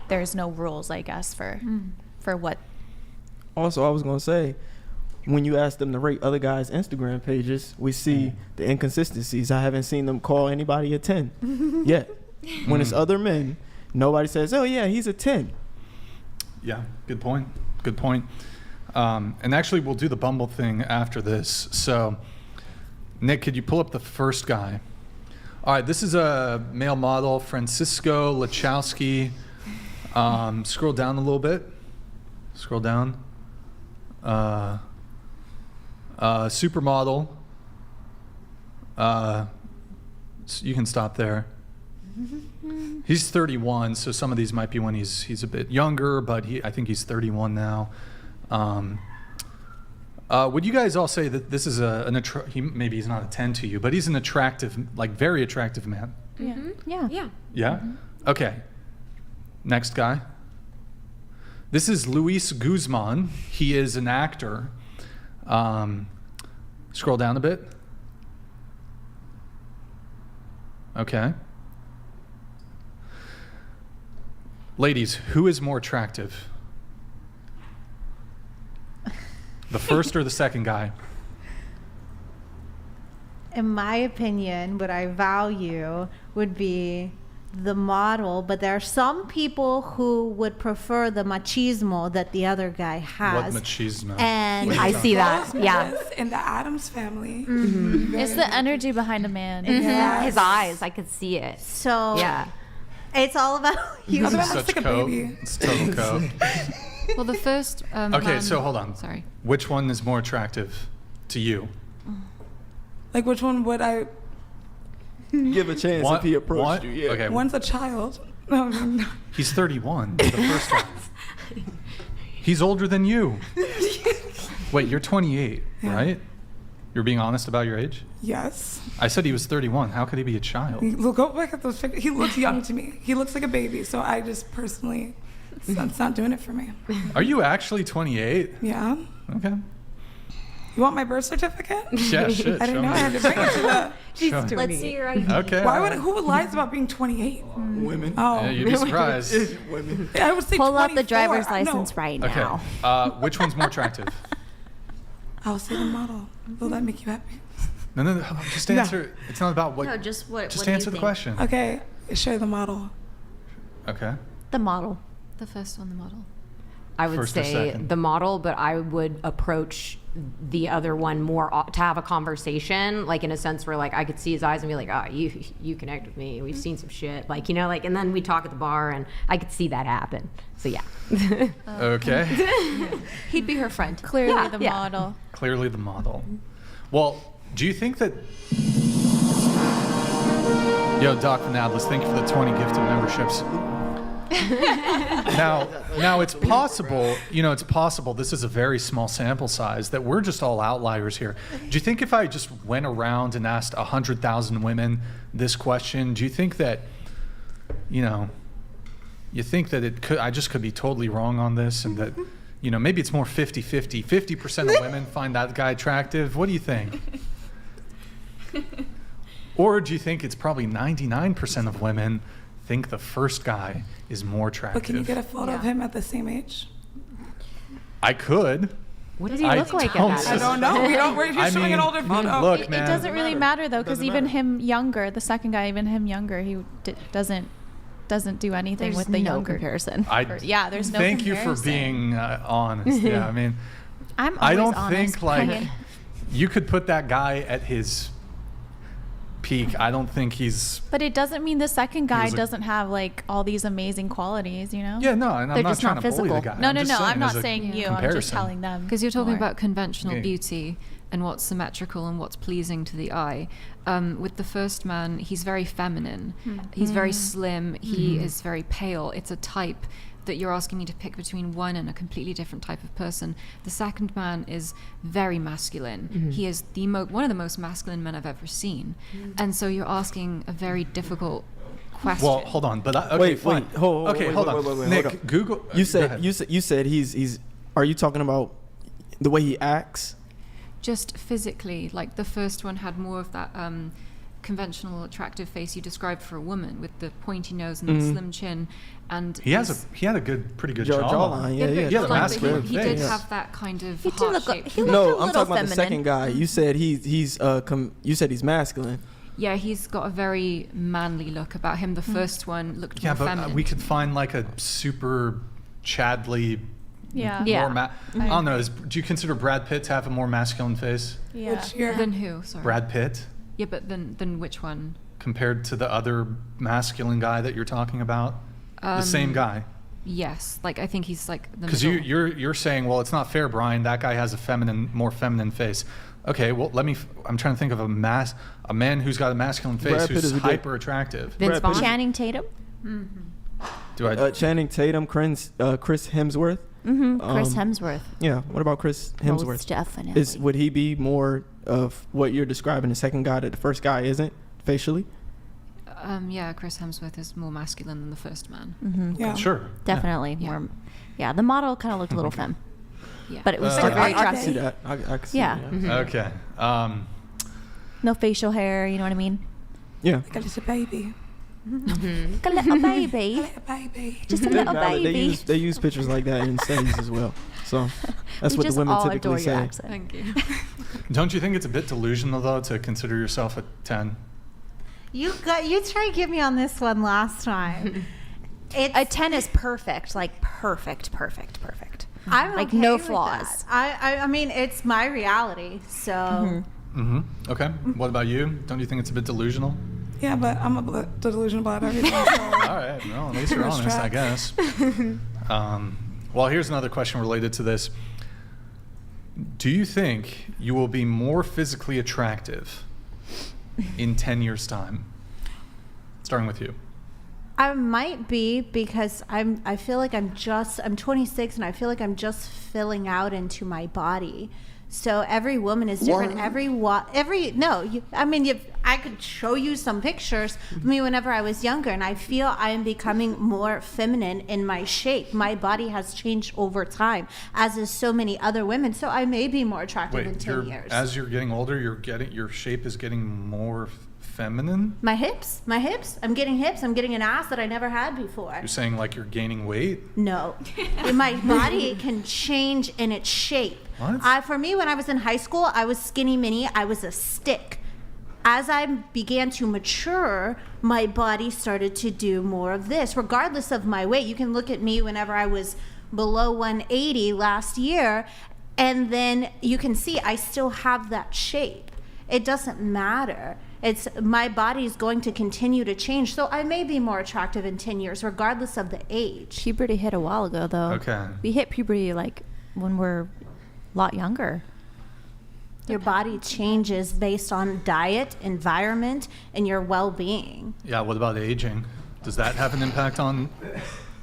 there's no rules, I guess, for what. Also, I was gonna say, when you ask them to rate other guys' Instagram pages, we see the inconsistencies. I haven't seen them call anybody a 10 yet. When it's other men, nobody says, "Oh yeah, he's a 10." Yeah, good point. And actually, we'll do the Bumble thing after this. So, Nick, could you pull up the first guy? All right, this is a male model, Francisco Lachowski. Scroll down a little bit. Scroll down. Supermodel. So you can stop there. He's 31, so some of these might be when he's a bit younger, but I think he's 31 now. Would you guys all say that this is maybe he's not a 10 to you, but he's an attractive, like very attractive man? Yeah. Yeah. Yeah? Okay. Next guy. This is Luis Guzman. He is an actor. Scroll down a bit. Okay. Ladies, who is more attractive? The first or the second guy? In my opinion, what I value would be the model, but there are some people who would prefer the machismo that the other guy has. What machismo? And I see that. Yeah. In the Addams Family. It's the energy behind a man. Yes. His eyes, I could see it. So Yeah. it's all about you. I'm gonna Such ask like a coke. baby. It's total coke. Well, the first. Okay, man- so hold on. Sorry. Which one is more attractive to you? Like, which one would I? Give a chance if he approached you. Yeah. Okay. One's a child. No. He's 31. The first one. He's older than you. Wait, you're 28, right? You're being honest about your age? Yes. I said he was 31. How could he be a child? Look, go back at those pictures. He looks young to me. He looks like a baby. So I just personally, it's not doing it for me. Are you actually 28? Yeah. Okay. You want my birth certificate? Yeah, shit. I didn't show know me. I had to bring it to the. Show me. Let's see your ID. Okay. Why all would right. who lies about being 28? Women. Oh, Yeah, you'd be surprised. Women. I would say Pull up the 24. driver's No. license right Okay. now. Which one's more attractive? I'll say the model. Will that make you happy? No. Just answer. It's not about what. No, just what. Just what do you answer the think? question. Okay, show the model. Okay. The model. The first one, the model. I would First or say second? the model, but I would approach the other one more to have a conversation, like in a sense where like I could see his eyes and be like, oh, you connect with me. We've seen some shit, like, you know, like, and then we talk at the bar and I could see that happen. So yeah. Okay. He'd be her friend. Clearly Yeah, the yeah. model. Clearly the model. Well, do you think that? Yo, Doc Vanadlis, thank you for the 20 gifted memberships. Now it's possible, it's possible this is a very small sample size, that we're just all outliers here. Do you think if I just went around and asked 100,000 women this question, do you think that, you think that I just could be totally wrong on this, and that, maybe it's more 50-50. 50% of women find that guy attractive. What do you think? Or do you think it's probably 99% of women think the first guy is more attractive? But can you get a photo of him at the same age? I could. What does he I look like don't at that I age? don't know. We're just showing an older photo. Look, It man. doesn't really matter though, because Doesn't even matter. him younger, the second guy, even him younger, he doesn't do anything There's with the no younger comparison. Yeah, there's no Thank you for comparison. being honest. Yeah, I mean, I'm I always don't honest, think like Brian. you could put that guy at his peak. I don't think he's. But it doesn't mean the second guy was a- doesn't have like all these amazing qualities, you know? Yeah, no, and I'm They're not just trying not to bully the physical. guy. No, no, just no. saying I'm not as a saying you. I'm just comparison. telling them. Because you're talking more. about conventional Okay. beauty and what's symmetrical and what's pleasing to the eye. With the first man, he's very feminine. He's very slim. He is very pale. It's a type that you're asking me to pick between one and a completely different type of person. The second man is very masculine. He is one of the most masculine men I've ever seen. And so you're asking a very difficult question. Well, hold on, but okay, Wait, fine. hold okay, wait, hold wait, on. wait, wait, Nick, hold up. Google. You go said ahead. you said he's. Are you talking about the way he acts? Just physically, like the first one had more of that conventional attractive face you described for a woman, with the pointy nose and the slim chin, and He had a pretty good jawline. Jawline, yeah. He had a but masculine he did face. have that kind of He did heart look. shape. He looked a No, little I'm talking about feminine. the second guy. You said you said he's masculine. Yeah, he's got a very manly look about him. The first one looked Yeah, more but feminine. we could find like a super Chadley. Yeah. Yeah. More I don't know. Do you consider Brad Pitt to have a more masculine face? Yeah. Which year? Than who? Sorry. Brad Pitt, Yeah, but then which one? compared to the other masculine guy that you're talking about, the same guy. Yes, like I think he's like the Because middle. you're saying, well, it's not fair, Brian. That guy has a more feminine face. Okay, well, I'm trying to think of a man who's got a masculine face Brad Pitt who's is a good- hyper attractive. Vince Brad Pitt. Vaughn? Channing Tatum. Do I? Channing Tatum, Chris Hemsworth. Chris Hemsworth. Yeah. What about Chris Hemsworth? Most definitely. Would he be more of what you're describing, the second guy that the first guy isn't facially? Yeah, Chris Hemsworth is more masculine than the first man. Yeah. Sure. Definitely Yeah. more. Yeah, the model kind of looked a little femme, Yeah, but it was Uh, still very I can attractive. see that. I can see Yeah. that. Yeah. Okay. No facial hair. You know what I mean? Yeah. Like a little baby. Like a little baby. A baby. Just a They're little valid. baby. They use pictures like that in studies as well. So that's We what just the women all typically adore your say. accent. Thank you. Don't you think it's a bit delusional though to consider yourself a 10? You tried to get me on this one last time. A 10 is perfect, like perfect. I'm Like, okay no with flaws. that. I mean, it's my reality. So Mm-hmm. Okay. What about you? Don't you think it's a bit delusional? Yeah, but I'm a delusional about everything. So. All right. Well, at least you're honest, I guess. Well, here's another question related to this. Do you think you will be more physically attractive in 10 years' time? Starting with you. I might be, because I feel like I'm 26 and I feel like I'm just filling out into my body. So every woman is different. I could show you some pictures of me whenever I was younger, and I feel I am becoming more feminine in my shape. My body has changed over time, as is so many other women. So I may be more attractive in 10 years. As you're getting older, your shape is getting more feminine? My hips. I'm getting hips. I'm getting an ass that I never had before. You're saying like you're gaining weight? No. My body can change in its shape. What? For me, when I was in high school, I was skinny mini. I was a stick. As I began to mature, my body started to do more of this, regardless of my weight. You can look at me whenever I was below 180 last year, and then you can see I still have that shape. It doesn't matter. My body is going to continue to change, so I may be more attractive in 10 years, regardless of the age. Puberty hit a while ago, though. Okay. We hit puberty like when we're a lot younger. Your body changes based on diet, environment, and your well-being. Yeah, what about aging? Does that have an impact on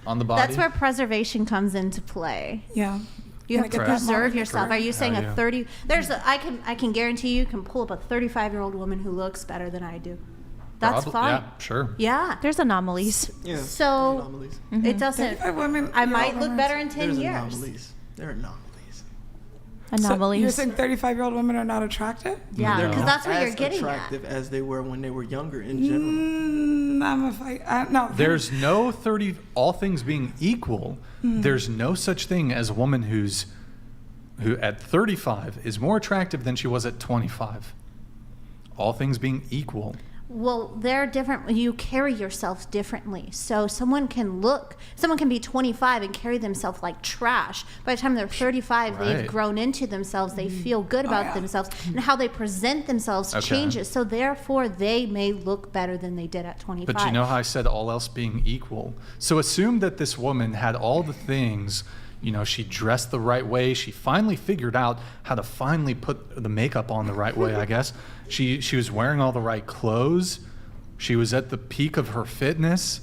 the body? That's where preservation comes into play. Yeah. You have to preserve yourself. Are you saying Yeah. a 30? I can guarantee you can pull up a 35-year-old woman who looks better than I do. That's Probably, fine. yeah, sure. Yeah. There's anomalies. Yeah. So anomalies. it doesn't. 35 women, I might look better in 10 There's years. anomalies. There are anomalies. Anomalies. So you're saying 35-year-old women are not attractive? Yeah, No. because that's what As you're getting attractive at. as they were when they were younger in general. No. There's no all things being equal, there's no such thing as a woman who at 35 is more attractive than she was at 25. All things being equal. Well, they're different. You carry yourself differently. So someone can be 25 and carry themselves like trash. By the time they're 35, Right. they've grown into themselves. They feel good about themselves, and how they present themselves changes. So therefore, they may look better than they did at 25. But you know how I said all else being equal? So assume that this woman had all the things. She dressed the right way. She finally figured out how to finally put the makeup on the right way, I guess. She was wearing all the right clothes. She was at the peak of her fitness.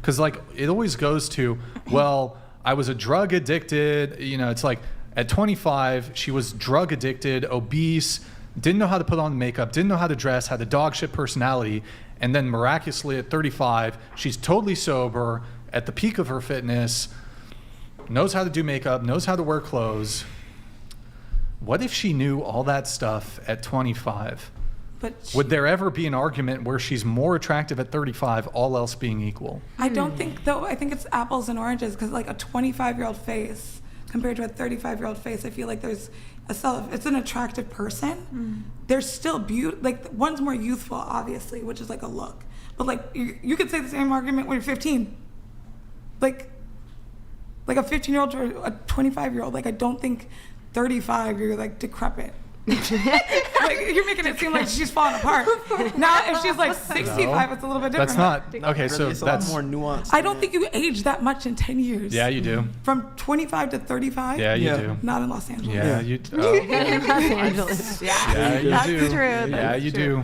Because, it always goes to, well, I was a drug addicted. It's like at 25, she was drug addicted, obese, didn't know how to put on makeup, didn't know how to dress, had a dog shit personality. And then miraculously at 35, she's totally sober, at the peak of her fitness, knows how to do makeup, knows how to wear clothes. What if she knew all that stuff at 25? Would there ever be an argument where she's more attractive at 35, all else being equal? I don't think, though. I think it's apples and oranges, because like a 25-year-old face compared to a 35-year-old face, I feel like it's an attractive person. There's still beauty. Like, one's more youthful, obviously, which is like a look. But like you could say the same argument when you're 15. Like a 15-year-old or a 25-year-old. Like, I don't think 35 you're like decrepit. Like, you're making it seem like she's falling apart. Now, if she's like 65, it's a little bit different. That's not okay. So it's that's a lot more nuanced. I don't think you age that much in 10 years. Yeah, you do. From 25 to 35. Yeah, you do. Not in Los Angeles. Yeah, you. Los Angeles. Yeah, you That's do. true. Yeah, That's you true. do.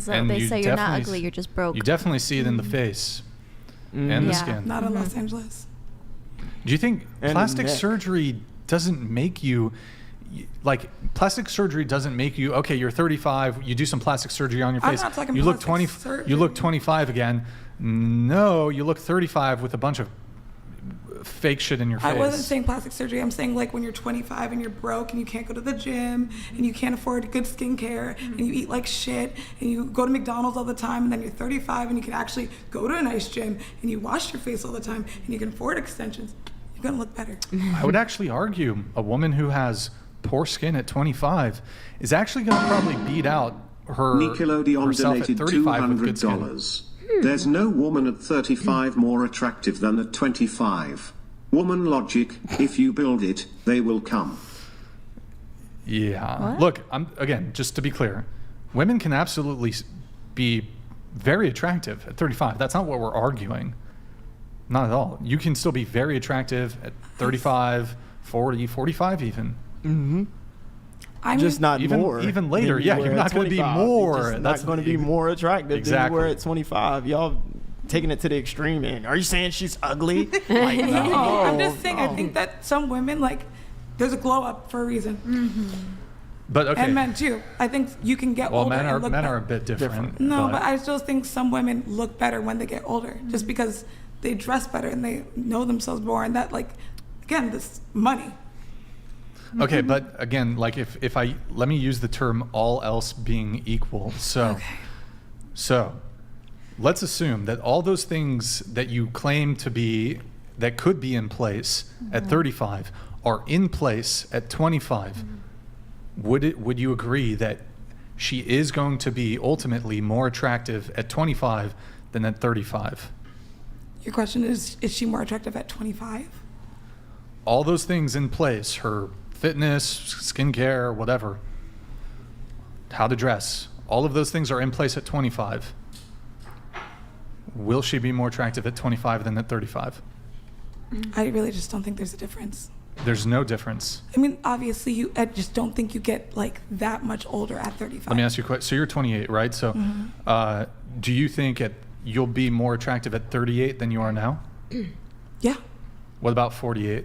So And they you say you're not definitely ugly, you're just broke. You definitely see it in the face and the Yeah. skin. Not in Los Angeles. Do you think And plastic neck. surgery doesn't make you okay, you're 35, you do some plastic surgery on your I'm face. not talking you look plastic 20 surgery. you look 25 again. No, you look 35 with a bunch of fake shit in your face. I wasn't saying plastic surgery. I'm saying like when you're 25 and you're broke and you can't go to the gym and you can't afford good skincare and you eat like shit and you go to McDonald's all the time, and then you're 35 and you can actually go to a nice gym and you wash your face all the time and you can afford extensions. You're gonna look better. I would actually argue a woman who has poor skin at 25 is actually going to probably beat out Nickelodeon herself at donated 35 with good skin. $200. There's no woman at 35 more attractive than at 25. Woman logic, if you build it, they will come. Yeah. Look, again, just to be clear, women can absolutely be very attractive at 35. That's not what we're arguing. Not at all. You can still be very attractive at 35, 40, 45 even. Mm-hmm. I Just not even, more. even later. than you Yeah, were you're at not going to be 25. more. You're just That's not going to be more attractive Exactly. than you were at 25. Y'all taking it to the extreme end. Are you saying she's ugly? Like, No, I'm just saying. I no. think that some women, like, there's a glow up for a reason, But okay. and men too. I think you can get Well, older men and are look men better. are a bit different. No, but I still think some women look better when they get older, just because they dress better and they know themselves more, and that, like, again, this money. Okay, but again, like if I let me use the term all else being equal. So let's assume that all those things that you claim to be that could be in place at 35 are in place at 25. Would you agree that she is going to be ultimately more attractive at 25 than at 35? Your question is she more attractive at 25? All those things in place, her fitness, skincare, whatever, how to dress, all of those things are in place at 25. Will she be more attractive at 25 than at 35? I really just don't think there's a difference. There's no difference. I mean, obviously, I just don't think you get, like, that much older at 35. Let me ask you a question. So you're 28, right? So do you think you'll be more attractive at 38 than you are now? Yeah, What about 48?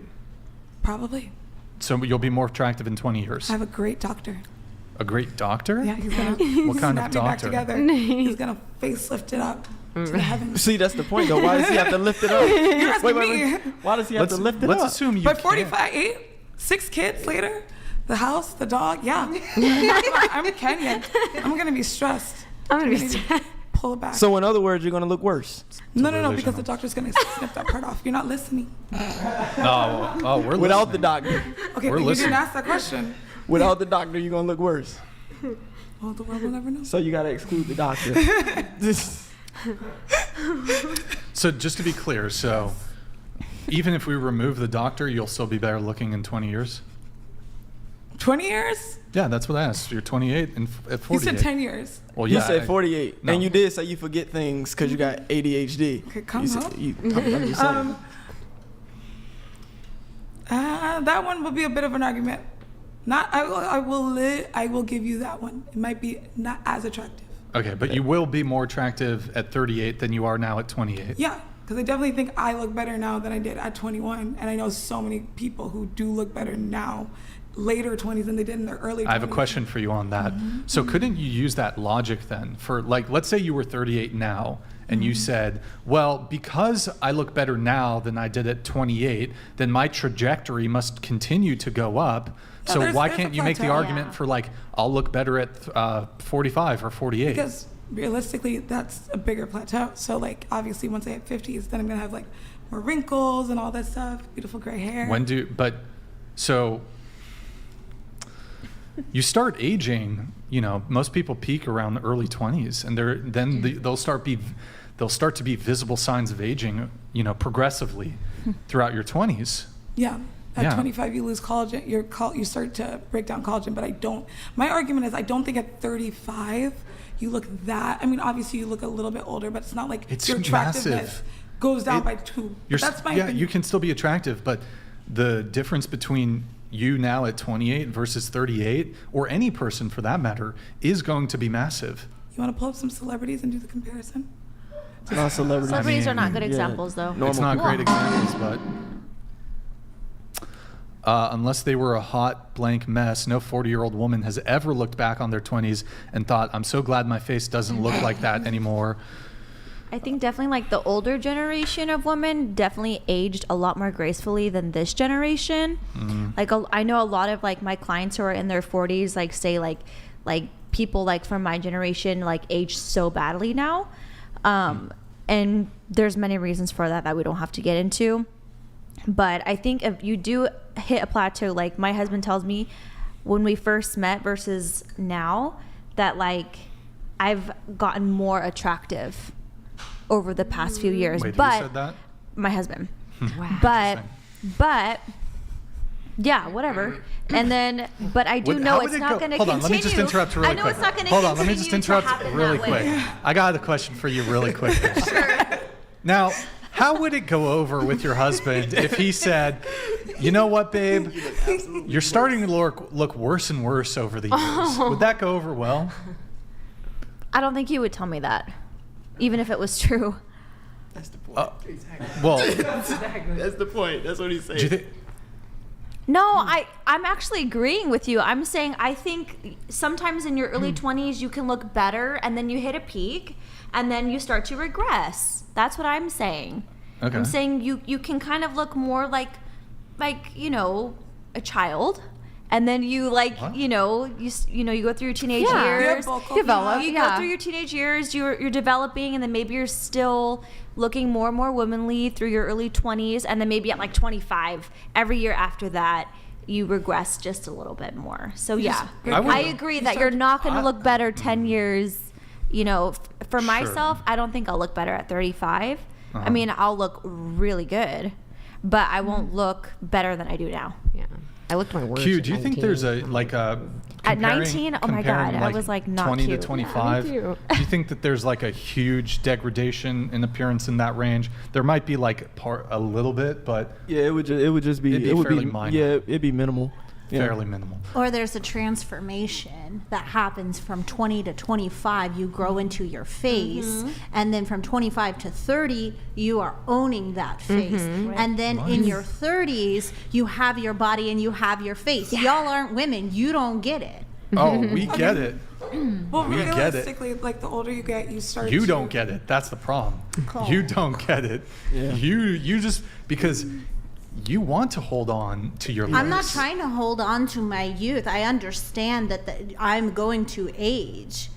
probably. So you'll be more attractive in 20 years. I have a great doctor. A great doctor? Yeah, he's gonna What kind of snap me back doctor? together. He's gonna facelift it up to the heavens. See, that's the point, though. Why does he have to lift it up? You're asking me. Why does he have to lift it Let's up? assume you But can't. 45, 6 kids later, the house, the dog, yeah. I'm Kenyan. I'm gonna be stressed. I'm gonna be need to stressed. Pull it back. So, in other words, you're going to look worse. No, because delusional. the doctor's gonna snip that part off. You're not listening. Oh, we're Without listening. the doctor. Okay, We're but you listening. didn't ask that question. Without the doctor, you're going to look worse. Well, the world will never know. So, you got to exclude the doctor. So just to be clear, so even if we remove the doctor, you'll still be better looking in 20 years? 20 years? Yeah, that's what I asked. You're 28 and at 48. You said 10 years. Well, You yeah. said 48. no. And you did say you forget things because you got ADHD. Okay, come You said- on. I'm just saying. That one will be a bit of an argument. I will give you that one. It might be not as attractive. Okay, but you will be more attractive at 38 than you are now at 28. Yeah, because I definitely think I look better now than I did at 21, and I know so many people who do look better now, later 20s than they did in their early 20s. I have a question for you on that. So couldn't you use that logic then for, like, let's say you were 38 now and you said, well, because I look better now than I did at 28, then my trajectory must continue to go up. Yeah, So why there's can't a you make the plateau. argument for, like, I'll look better at 45 or 48? Because realistically, that's a bigger plateau. So, like, obviously, once I hit 50s, then I'm gonna have, like, more wrinkles and all that stuff, beautiful gray hair. So you start aging, most people peak around the early 20s, and they'll start to be visible signs of aging, progressively throughout your 20s. Yeah. At Yeah. 25, you lose collagen. You start to break down collagen, but I don't. My argument is I don't think at 35 you look that. I mean, obviously you look a little bit older, but it's not like It's your attractiveness massive. goes down by 2. That's my opinion. You can still be attractive, but the difference between you now at 28 versus 38, or any person for that matter, is going to be massive. You want to pull up some celebrities and do the comparison? It's not celebrities. Celebrities are not good Yeah. examples, though. Normal It's not people. great examples, but unless they were a hot blank mess, no 40-year-old woman has ever looked back on their 20s and thought, I'm so glad my face doesn't look like that anymore. I think definitely like the older generation of women definitely aged a lot more gracefully than this generation. Like I know a lot of like my clients who are in their 40s like say like people like from my generation like age so badly now. And there's many reasons for that we don't have to get into. But I think if you do hit a plateau, like my husband tells me when we first met versus now, that like I've gotten more attractive over the past few years. Wait, but who said that? my husband. Wow. But yeah, whatever. And then, but I do know it's not going to continue. Hold on, let me just interrupt really I know quick. it's not going to Hold continue. on, let me just to interrupt happen really that way. quick. I got a question for you really quick. Sure. Now, How would it go over with your husband if he said, you know what, babe? You're starting to look worse and worse over the years. Would that go over well? I don't think he would tell me that, even if it was true. That's the point. Well, that's the point. That's what he's saying. do you think? No, I'm actually agreeing with you. I'm saying I think sometimes in your early 20s you can look better, and then you hit a peak, and then you start to regress. That's what I'm saying. Okay. I'm saying you can kind of look more like you know, a child, and then you you know you go through your teenage years, develop. you go through your teenage years, you're developing, and then maybe you're still looking more and more womanly through your early 20s, and then maybe at like 25, every year after that, you regress just a little bit more. So yeah, I agree that you're not going to look better 10 years. You know, for myself, I don't think I'll look better at 35. I mean, I'll look really good, but I won't look better than I do now. Yeah. I looked my worst. Q, do you think there's a at 19? Oh my God, I was like not 20 cute. to 25. Yeah, me too. Do you think that there's like a huge degradation in appearance in that range? There might be like a little bit, but Yeah, it would just be. It'd be it would fairly be minor. Yeah, it'd be minimal. Yeah. fairly minimal. Or there's a transformation that happens from 20 to 25. You grow into your face. And then from 25 to 30, you are owning that face. And then in your 30s, you have your body and you have your face. Y'all aren't women. You don't get it. Oh, we get it. Well, We get it. realistically, like the older you get, you start. You to, don't get it. That's the problem. Cool. You don't get it. Yeah. You just because you want to hold on to your I'm not looks. trying to hold on to my youth. I understand that I'm going to age.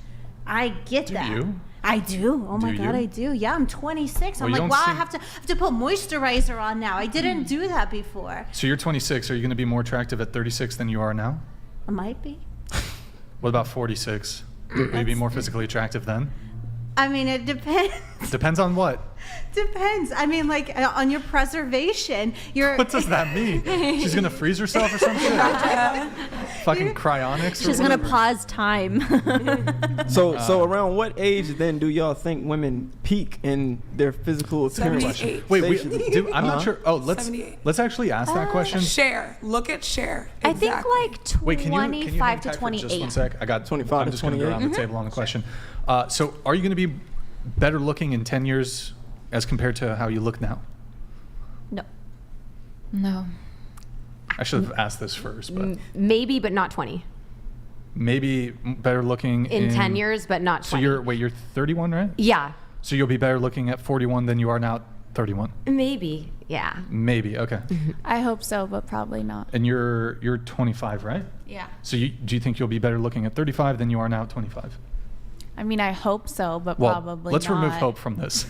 I get Do that. you? I do. Oh my Do God, you? I do. Yeah, I'm 26. Well, I'm you like, don't wow, I seem- have to put moisturizer on now. I didn't do that before. So you're 26. Are you going to be more attractive at 36 than you are now? I might be. What about 46? Will you be more physically attractive then? I mean, it depends. Depends on what? Depends. I mean, like on your preservation. What does that mean? She's gonna freeze herself or something? Fucking cryonics? She's or gonna whatever? pause time. So around what age then do y'all think women peak in their physical appearance? 78. Wait, Station. I'm not sure. Oh, let's 78. actually ask that question. Share. Look at share. I think Exactly. like Wait, can you hang 25 to tight for just 28. one sec? I got 25 I'm to just gonna go 28. around the table on the question. So, are you gonna be better looking in 10 years as compared to how you look now? No. No. I should have asked this first, but Maybe, but not 20. maybe better looking In 10 years, but not 20. So you're 31, right? Yeah. So you'll be better looking at 41 than you are now at 31. Maybe. Yeah. Maybe. Okay. I hope so, but probably not. And you're 25, right? Yeah. So do you think you'll be better looking at 35 than you are now at 25? I mean, I hope so, but Well, probably let's not. remove hope from this.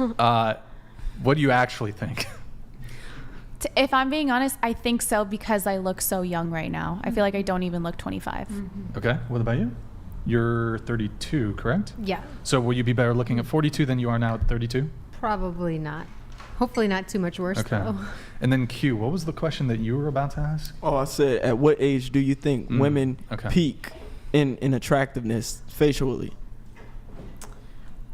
What do you actually think? If I'm being honest, I think so because I look so young right now. I feel like I don't even look 25. Okay. What about you? You're 32, correct? Yeah, So will you be better looking at 42 than you are now at 32? probably not. Hopefully not too much worse, Okay. though. And then Q, what was the question that you were about to ask? Oh, I said, at what age do you think women okay. peak in attractiveness facially?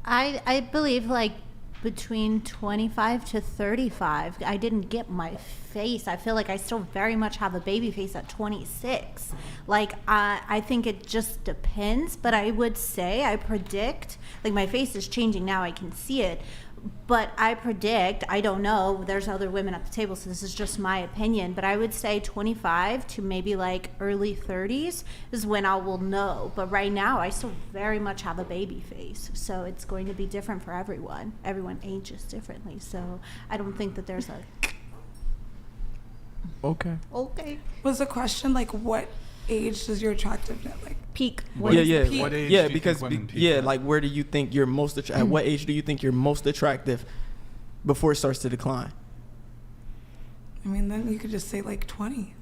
I believe like between 25 to 35. I didn't get my face. I feel like I still very much have a baby face at 26. Like I think it just depends, but I would say I predict, like my face is changing now, I can see it. But I predict, I don't know, there's other women at the table, so this is just my opinion, but I would say 25 to maybe like early 30s is when I will know. But right now, I still very much have a baby face, so it's going to be different for everyone. Everyone ages differently, so I don't think that there's a... Okay. Okay. Was the question like what age does your attractiveness like Peak. What is the peak? What age do you think because women peak at? like where do you think you're most at what age do you think you're most attractive before it starts to decline? I mean, then you could just say like 20.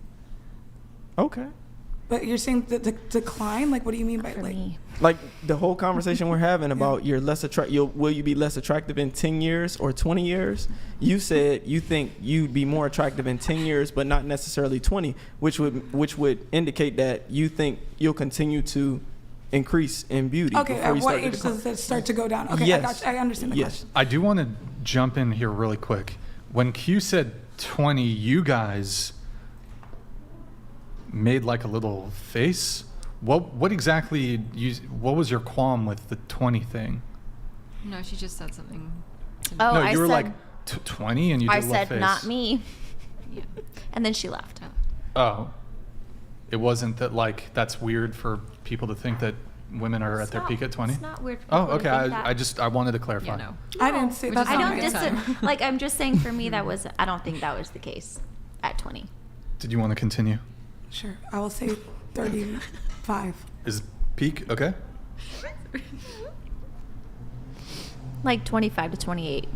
Okay. But you're saying the decline? Like, what do you mean by For like? me. Like the whole conversation we're having about you're less will you be less attractive in 10 years or 20 years? You said you think you'd be more attractive in 10 years, but not necessarily 20, which would indicate that you think you'll continue to increase in beauty. Okay, before at you what start to age decline. does it start to go down? Okay, Yes. I understand the question. I do want to jump in here really quick. When Q said 20, you guys made like a little face. What exactly what was your qualm with the 20 thing? No, she just said something to me. Oh, No, I you were said, like 20 and you did I a little said, face. not me. And then she laughed. Oh. It wasn't that like that's weird for people to think that women are at their peak at 20? It's not weird for Oh, people to okay. think that. I wanted to clarify. Yeah, no. I didn't say that's I not don't my dis- time. Like, I'm just saying for me, I don't think that was the case at 20. Did you want to continue? Sure, I will say 35. Is peak okay? Like 25 to 28.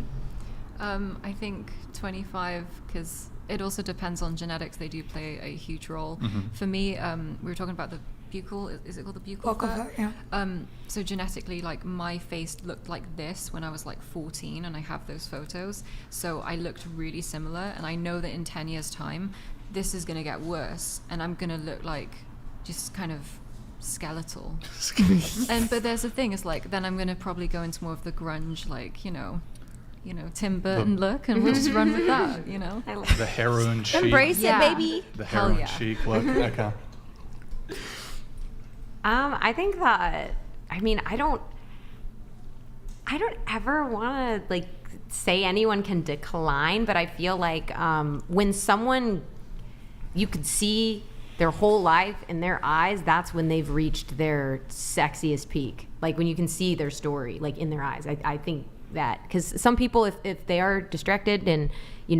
I think 25, because it also depends on genetics. They do play a huge role. For me, we were talking about the buccal. Is it called the buccal fat? Yeah. So genetically, like my face looked like this when I was like 14, and I have those photos. So I looked really similar, and I know that in 10 years' time, this is gonna get worse, and I'm gonna look like just kind of skeletal. But there's the thing, is like then I'm gonna probably go into more of the grunge, like you know, Tim Burton look, and we'll just run with that, you know. The heroin chic. Embrace it, baby. The Hell heroin yeah. chic look. Okay. I think that, I mean, I don't ever want to like say anyone can decline, but I feel like when someone, you could see their whole life in their eyes, that's when they've reached their sexiest peak. Like when you can see their story, like in their eyes. I think that, because some people, if they are distracted and,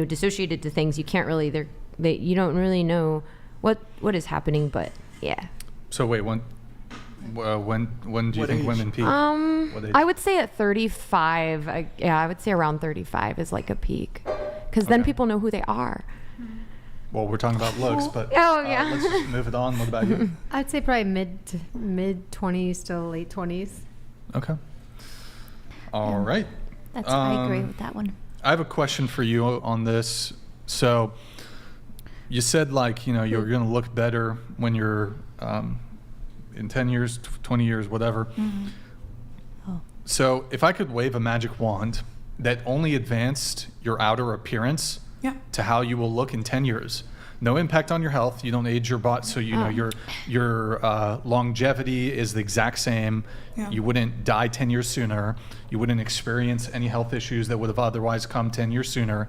dissociated to things, you can't really, you don't really know what is happening, but yeah. So wait, when do you think age? women peak? What age? I would say at 35. I would say around 35 is like a peak, because then Okay. people know who they are. Well, we're talking about looks, but Oh, yeah. let's just move it on. What about you? I'd say probably mid 20s to late 20s. Okay. All right. I agree with that one. I have a question for you on this. So you said like, you're going to look better when you're in 10 years, 20 years, whatever. Oh. So if I could wave a magic wand that only advanced your outer appearance Yeah. to how you will look in 10 years, no impact on your health, you don't age your body, so your longevity is the exact same. Yeah. You wouldn't die 10 years sooner. You wouldn't experience any health issues that would have otherwise come 10 years sooner.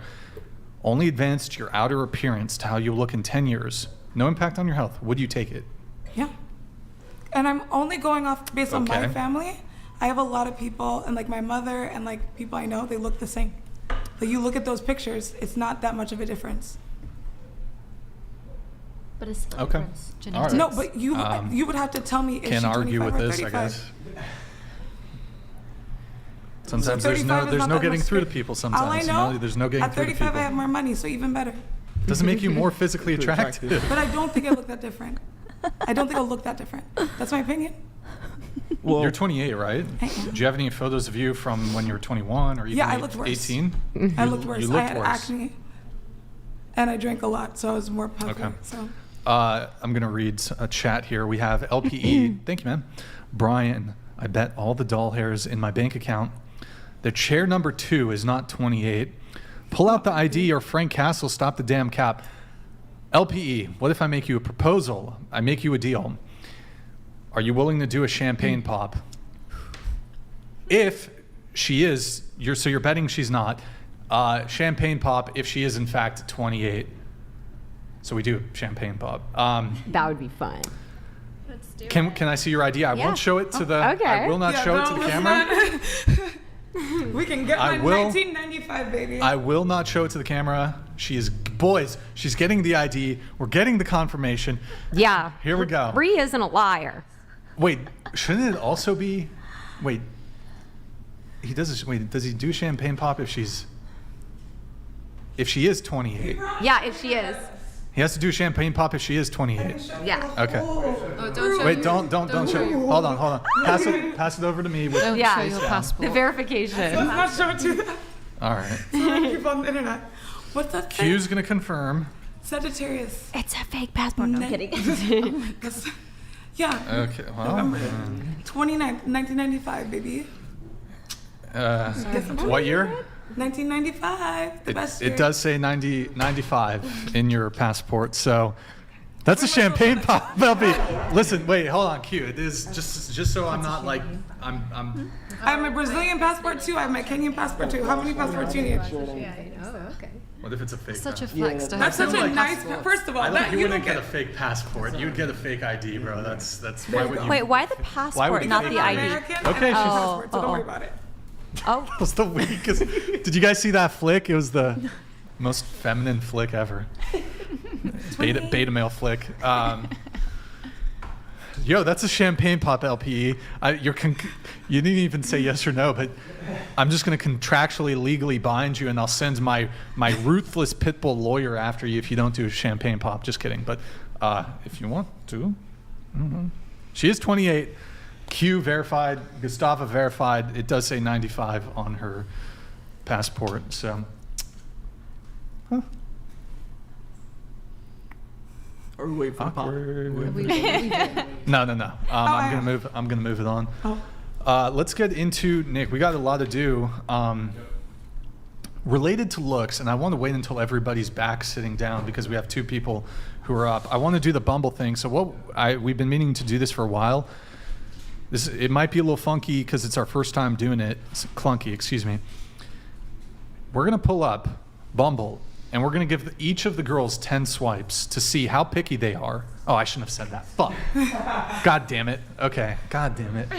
Only advanced your outer appearance to how you look in 10 years. No impact on your health. Would you take it? Yeah. And I'm only going off based on my Okay. family. I have a lot of people, and like my mother and like people I know, they look the same. Like you look at those pictures, it's not that much of a difference. But it's still Okay. difference. All right. No, but you would have to tell me if Can't she's argue 25 with or this, 35. I guess. Sometimes So there's 35 is no not that getting much through to straight. people All I sometimes. know, There's no getting at through to 35 people. I have more money, so even better. Doesn't make you more physically attractive. But I don't think I look that different. I don't think I look that different. That's my opinion. Well, You're 28, right? I am. Do you have any photos of you from when you were 21 or even Yeah, I looked worse. 18? I looked worse. You I looked had worse. acne, and I drank a lot, so I was more puffy. Okay. So I'm going to read a chat here. We have LPE. Thank you, man. Brian, I bet all the doll hairs in my bank account. The chair number 2 is not 28. Pull out the ID or Frank Castle, stop the damn cap. LPE, what if I make you a proposal? I make you a deal. Are you willing to do a champagne pop? If she is, you're betting she's not. Champagne pop if she is in fact 28. So we do champagne pop. That would be fun. Can I see your ID? I Yeah. won't show it to the. Okay. I will not Yeah, show it to no, the let's camera. we can get I one will- 1995, baby. I will not show it to the camera. Boys, she's getting the ID. We're getting the confirmation. Yeah. Here we go. Bree isn't a liar. Wait, shouldn't it also be? Wait. Does he do champagne pop if she is 28? Yeah, if she is. He has to do champagne pop if she is 28. Yeah. Okay. Oh, don't show Wait, your- don't show. Hold on. Pass it over to me. Don't Yeah. show your The passport. verification. Let's not show it to them. All right. People on the internet. What's that thing? Q's gonna confirm. Sagittarius. It's a fake passport. No, I'm kidding. That's- Yeah. Okay. Well, November 1995, baby. what year? 1995. The best year. It does say 95 in your passport, so that's a champagne pop. Listen, wait, hold on, Q. It is just so I'm not like I'm. I have my Brazilian passport too. I have my Kenyan passport too. How many passports do you need? Oh, okay. What if it's a fake? Such a one? flex to have. That's such so a many nice. passports. First of all, I that, you you wouldn't don't get a fake passport. You would get a fake ID, bro. That's why would you? Wait, why the Why would passport, you not fake the ID? ID? American Okay, and she's- passport, so Oh, don't oh. worry about it. Oh, It was the weakest. Did you guys see that flick? It was the most feminine flick ever. Beta male flick. Yo, that's a champagne pop, LPE. You didn't even say yes or no, but I'm just going to contractually legally bind you, and I'll send my ruthless pitbull lawyer after you if you don't do a champagne pop. Just kidding. But if you want to. She is 28. Q verified. Gustavo verified. It does say 95 on her passport. So. Huh. Are we waiting for the pop? No. I'm gonna move it on. Let's get into Nick. We got a lot to do. Related to looks, and I want to wait until everybody's back sitting down because we have two people who are up. I want to do the Bumble thing. So we've been meaning to do this for a while. It might be a little funky because it's our first time doing it. It's clunky, excuse me. We're gonna pull up Bumble. And we're going to give each of the girls 10 swipes to see how picky they are. Oh, I shouldn't have said that. Fuck. God damn it. Okay. God damn it.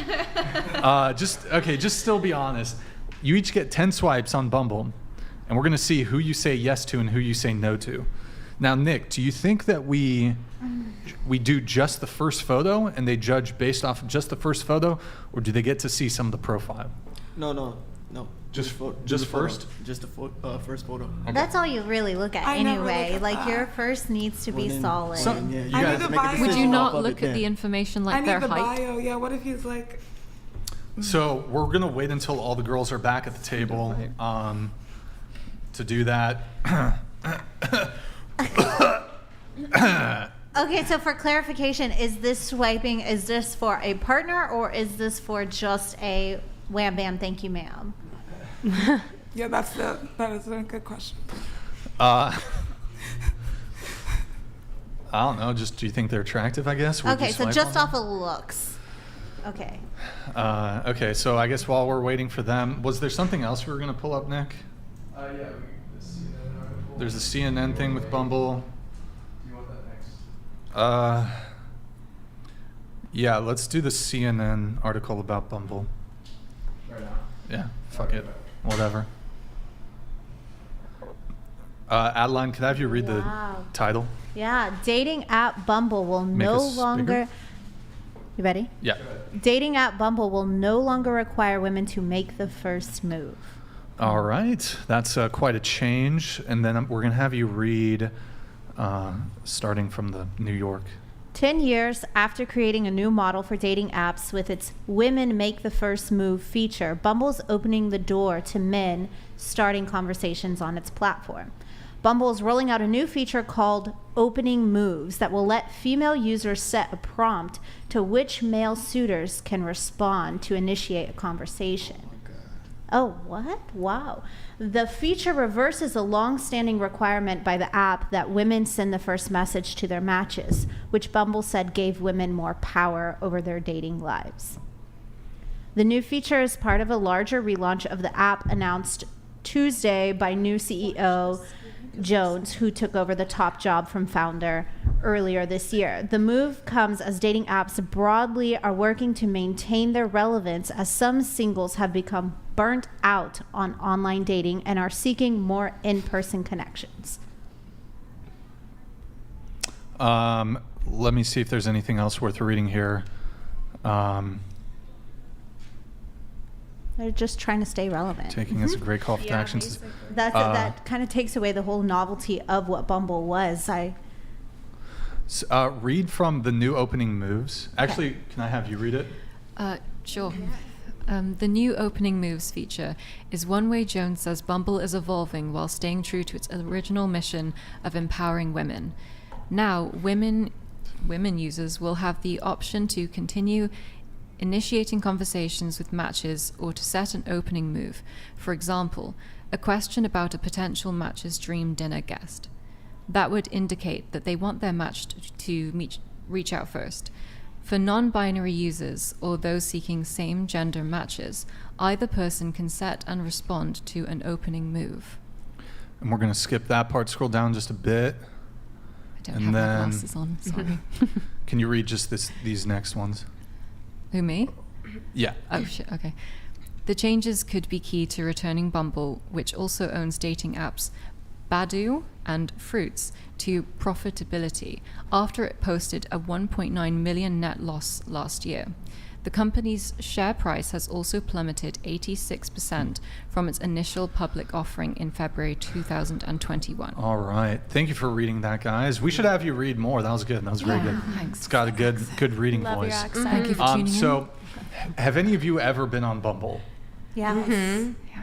Just still be honest. You each get 10 swipes on Bumble, and we're going to see who you say yes to and who you say no to. Now, Nick, do you think that we do just the first photo and they judge based off of just the first photo, or do they get to see some of the profile? No. Just first? Just the first photo. Okay. That's all you really look at I never anyway. look at like that. your first needs to be Well, then, solid. So- you I guys need the make a bio. decision Would you off not of look it at the then. information I like need their the height? bio. Yeah, what if he's like, So we're going to wait until all the girls are back at the table to do that. Okay, so for clarification, is this for a partner or is this for just a wham bam, thank you, ma'am? yeah, that is a good question. I don't know. Just do you think they're attractive, I guess? Would Okay, you so swipe just on off of looks. Okay. them? Okay, so I guess while we're waiting for them, was there something else we were going to pull up, Nick? Yeah, the CNN article. There's a CNN thing with Bumble. Do you want that next? Yeah, let's do the CNN article about Bumble. Right now. Yeah, fuck it. Whatever. Adeline, could I have you read Wow. the title? Yeah, dating app Bumble will Make no us longer. bigger? You ready? Yeah. Dating app Bumble will no longer require women to make the first move. All right. That's quite a change. And then we're going to have you read starting from the New York. 10 years after creating a new model for dating apps with its Women Make the First Move feature, Bumble's opening the door to men starting conversations on its platform. Bumble is rolling out a new feature called Opening Moves that will let female users set a prompt to which male suitors can respond to initiate a conversation. Oh, what? Wow. The feature reverses a long-standing requirement by the app that women send the first message to their matches, which Bumble said gave women more power over their dating lives. The new feature is part of a larger relaunch of the app announced Tuesday by new CEO Jones, who took over the top job from founder earlier this year. The move comes as dating apps broadly are working to maintain their relevance as some singles have become burnt out on online dating and are seeking more in-person connections. Let me see if there's anything else worth reading here. They're just trying to stay relevant. Taking us a great call to action. That kind of takes away the whole novelty of what Bumble was. Read from the new opening moves. Actually, can I have you read it? Sure. The new opening moves feature is one way Jones says Bumble is evolving while staying true to its original mission of empowering women. Now, women women users will have the option to continue initiating conversations with matches or to set an opening move. For example, a question about a potential match's dream dinner guest. That would indicate that they want their match to reach out first. For non-binary users or those seeking same-gender matches, either person can set and respond to an opening move. And we're going to skip that part, scroll down just a bit. I don't have my glasses on, sorry. Can you read just these next ones? Who, me? Yeah. Oh, shit, okay. The changes could be key to returning Bumble, which also owns dating apps Badoo and Fruits, to profitability after it posted a 1.9 million net loss last year. The company's share price has also plummeted 86% from its initial public offering in February 2021. All right. Thank you for reading that, guys. We should have you read more. That was good. That was very good. Thanks. It's got a good reading Love voice. your accent. Thank you for tuning in. So, have any of you ever been on Bumble? Yes.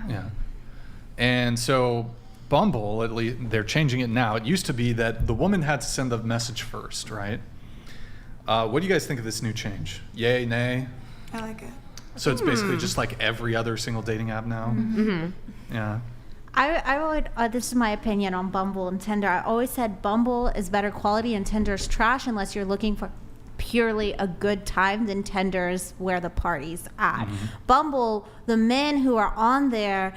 Yeah. And so Bumble, at least they're changing it now. It used to be that the woman had to send the message first, right? What do you guys think of this new change? Yay, nay? I like it. So it's basically just like every other single dating app now? Yeah. I would, this is my opinion on Bumble and Tinder. I always said Bumble is better quality and Tinder is trash unless you're looking for purely a good time, then Tinder is where the party's at. Bumble, the men who are on there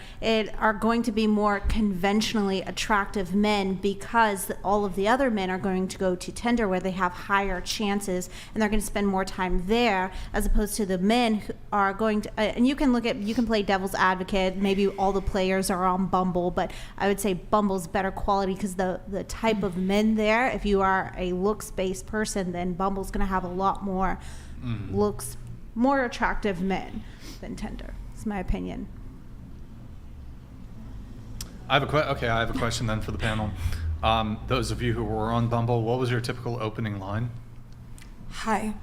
are going to be more conventionally attractive men because all of the other men are going to go to Tinder where they have higher chances and they're going to spend more time there as opposed to the men who are going to, and you can play devil's advocate, maybe all the players are on Bumble, but I would say Bumble's better quality because the type of men there, if you are a looks-based person, then Bumble's going to have a lot more more attractive men than Tinder. It's my opinion. I have a question then for the panel. Those of you who were on Bumble, what was your typical opening line? Hi.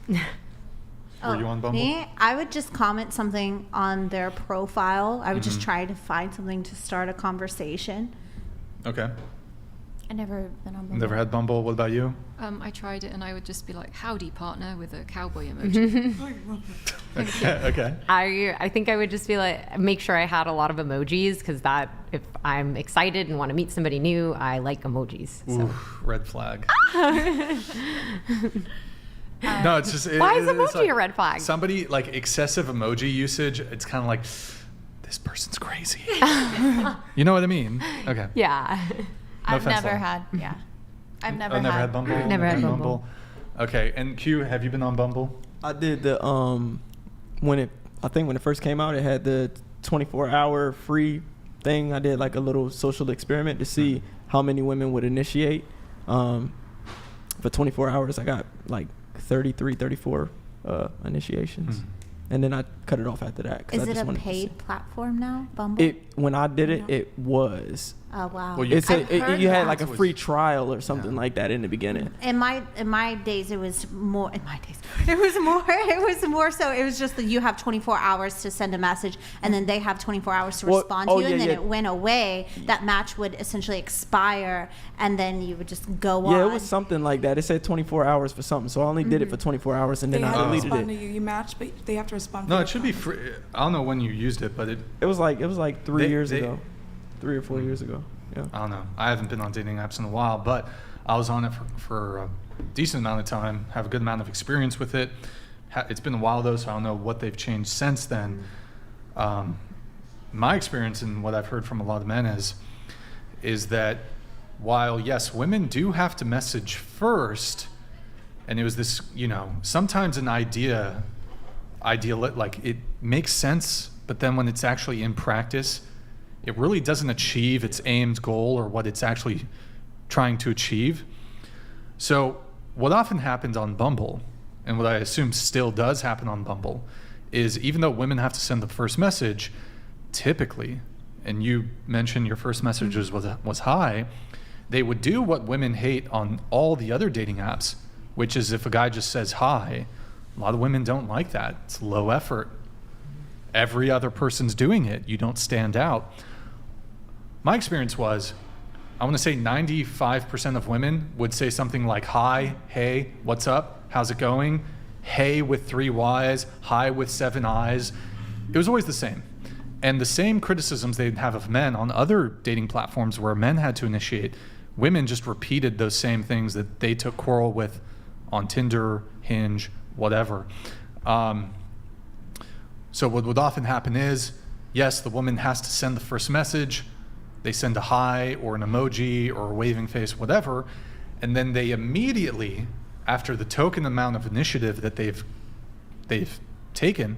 Were you on Bumble? Me? I would just comment something on their profile. I would just try to find something to start a conversation. Okay. I never been on Bumble. Never had Bumble. What about you? I tried it and I would just be like, howdy partner, with a cowboy emoji. Okay. I think I would just be like, make sure I had a lot of emojis because that if I'm excited and want to meet somebody new, I like emojis. So. Oof, red flag. No, it's just. Why is it's emoji like a red flag? Somebody like excessive emoji usage. It's kind of like, this person's crazy. You know what I mean? Okay. Yeah. No I've offense, never Laura. had. Yeah. I've never Never had Bumble. Never had Bumble. Okay, and Q, have you been on Bumble? I did the when it first came out, it had the 24-hour free thing. I did like a little social experiment to see how many women would initiate. For 24 hours, I got like 34 initiations. And then I cut it off after that. Is it a paid platform now, Bumble? When I did it, it was. Oh wow! Well, You had like a that. free trial or something like that in the beginning. In my days, it was more. In my days, it was more. So it was just that you have 24 hours to send a message, and then they have 24 hours to respond to you, and then it went away. That match would essentially expire, and then you would just go on. Yeah, it was something like that. It said 24 hours for something, so I only did it for 24 hours, and then They I have to deleted respond to it. you. You match, but they have to respond. No, for it should be free. I don't know when you used it, but It was like 3 They- years they- ago, 3 or 4 years ago. Yeah. I don't know. I haven't been on dating apps in a while, but I was on it for a decent amount of time, have a good amount of experience with it. It's been a while though, so I don't know what they've changed since then. My experience and what I've heard from a lot of men is that while yes, women do have to message first, and it was this, sometimes an ideal, like it makes sense, but then when it's actually in practice, it really doesn't achieve its aimed goal or what it's actually trying to achieve. So what often happens on Bumble, and what I assume still does happen on Bumble, is even though women have to send the first message, typically, and you mentioned your first message was hi, they would do what women hate on all the other dating apps, which is if a guy just says hi, a lot of women don't like that. It's low effort. Every other person's doing it. You don't stand out. My experience was I want to say 95% of women would say something like, hi, hey, what's up? How's it going? Hey with 3 Y's, hi with 7 I's. It was always the same. And the same criticisms they'd have of men on other dating platforms where men had to initiate, women just repeated those same things that they took quarrel with on Tinder, Hinge, whatever. So what would often happen is, yes, the woman has to send the first message. They send a hi or an emoji or a waving face, whatever. And then they immediately, after the token amount of initiative that they've taken,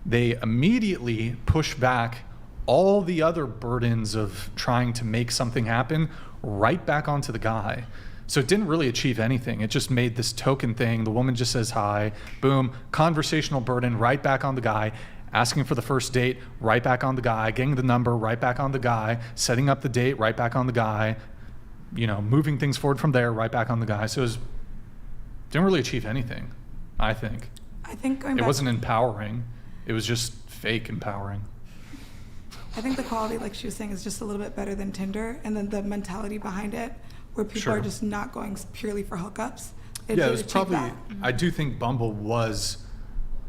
they immediately push back all the other burdens of trying to make something happen right back onto the guy. So it didn't really achieve anything. It just made this token thing. The woman just says hi, boom, conversational burden right back on the guy, asking for the first date right back on the guy, getting the number right back on the guy, setting up the date right back on the guy, you know, moving things forward from there right back on the guy. So it didn't really achieve anything, I think. I think it wasn't empowering. It was just fake empowering. I think the quality, like she was saying, is just a little bit better than Tinder, and then the mentality behind it, where people are just not going purely for hookups. It was probably, I do think Bumble was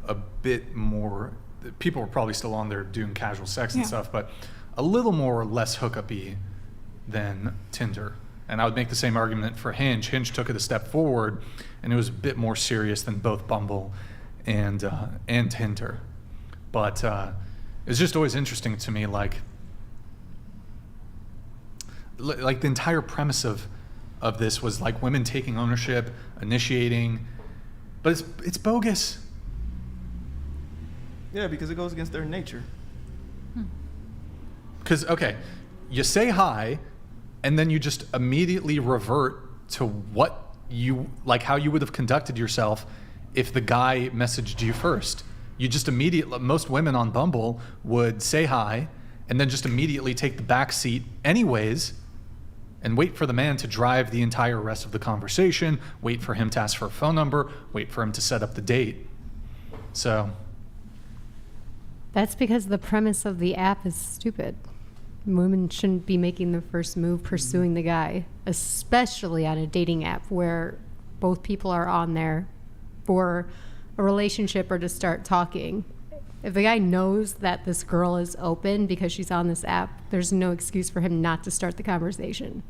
a bit more, people were probably still on there doing casual sex and stuff, but a little more or less hookup-y than Tinder. And I would make the same argument for Hinge. Hinge took it a step forward, and it was a bit more serious than both Bumble and Tinder. But it's just always interesting to me, like the entire premise of this was like women taking ownership, initiating, but it's bogus. Yeah, because it goes against their nature. Because, okay, you say hi, and then you just immediately revert to what you, like how you would have conducted yourself if the guy messaged you first. You just immediately, most women on Bumble would say hi, and then just immediately take the back seat anyways, and wait for the man to drive the entire rest of the conversation, wait for him to ask for a phone number, wait for him to set up the date. So that's because the premise of the app is stupid. Women shouldn't be making the first move pursuing the guy, especially on a dating app where both people are on there for a relationship or to start talking. If the guy knows that this girl is open because she's on this app, there's no excuse for him not to start the conversation.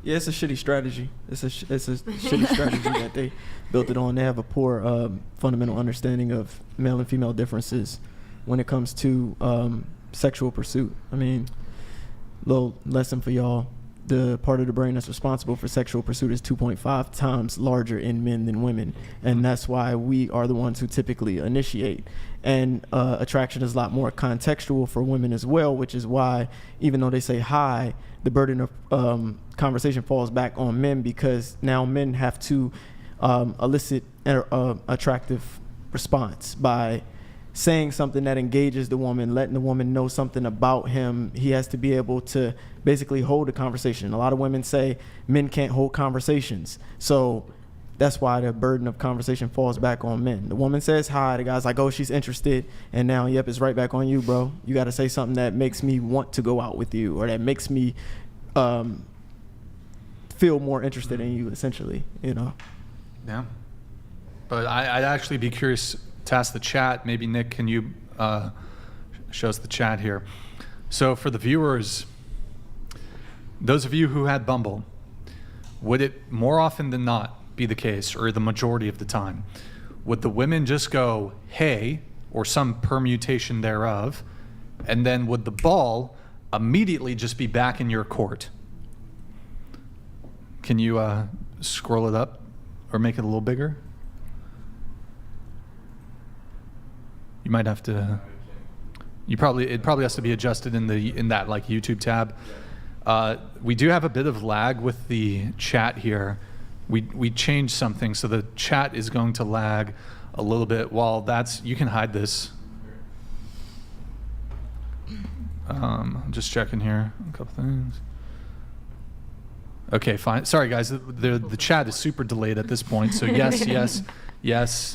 Yeah, it's a shitty strategy. It's a shitty strategy that they built it on. They have a poor fundamental understanding of male and female differences when it comes to sexual pursuit. I mean, little lesson for y'all. The part of the brain that's responsible for sexual pursuit is 2.5 times larger in men than women. And that's why we are the ones who typically initiate. And attraction is a lot more contextual for women as well, which is why even though they say hi, the burden of conversation falls back on men, because now men have to elicit an attractive response by saying something that engages the woman, letting the woman know something about him. He has to be able to basically hold a conversation. A lot of women say men can't hold conversations. So that's why the burden of conversation falls back on men. The woman says hi, the guy's like, oh, she's interested. And now, yep, it's right back on you, bro. You got to say something that makes me want to go out with you, or that makes me feel more interested in you, essentially, you know? Yeah. But I'd actually be curious to ask the chat. Maybe Nick, can you show us the chat here? So for the viewers, those of you who had Bumble, would it more often than not be the case, or the majority of the time, would the women just go, hey, or some permutation thereof, and then would the ball immediately just be back in your court? Can you scroll it up or make it a little bigger? You might have to. It probably has to be adjusted in that like YouTube tab. We do have a bit of lag with the chat here. We changed something, so the chat is going to lag a little bit. While you can hide this. I'm just checking here a couple things. Okay, fine. Sorry guys, the chat is super delayed at this point. So yes,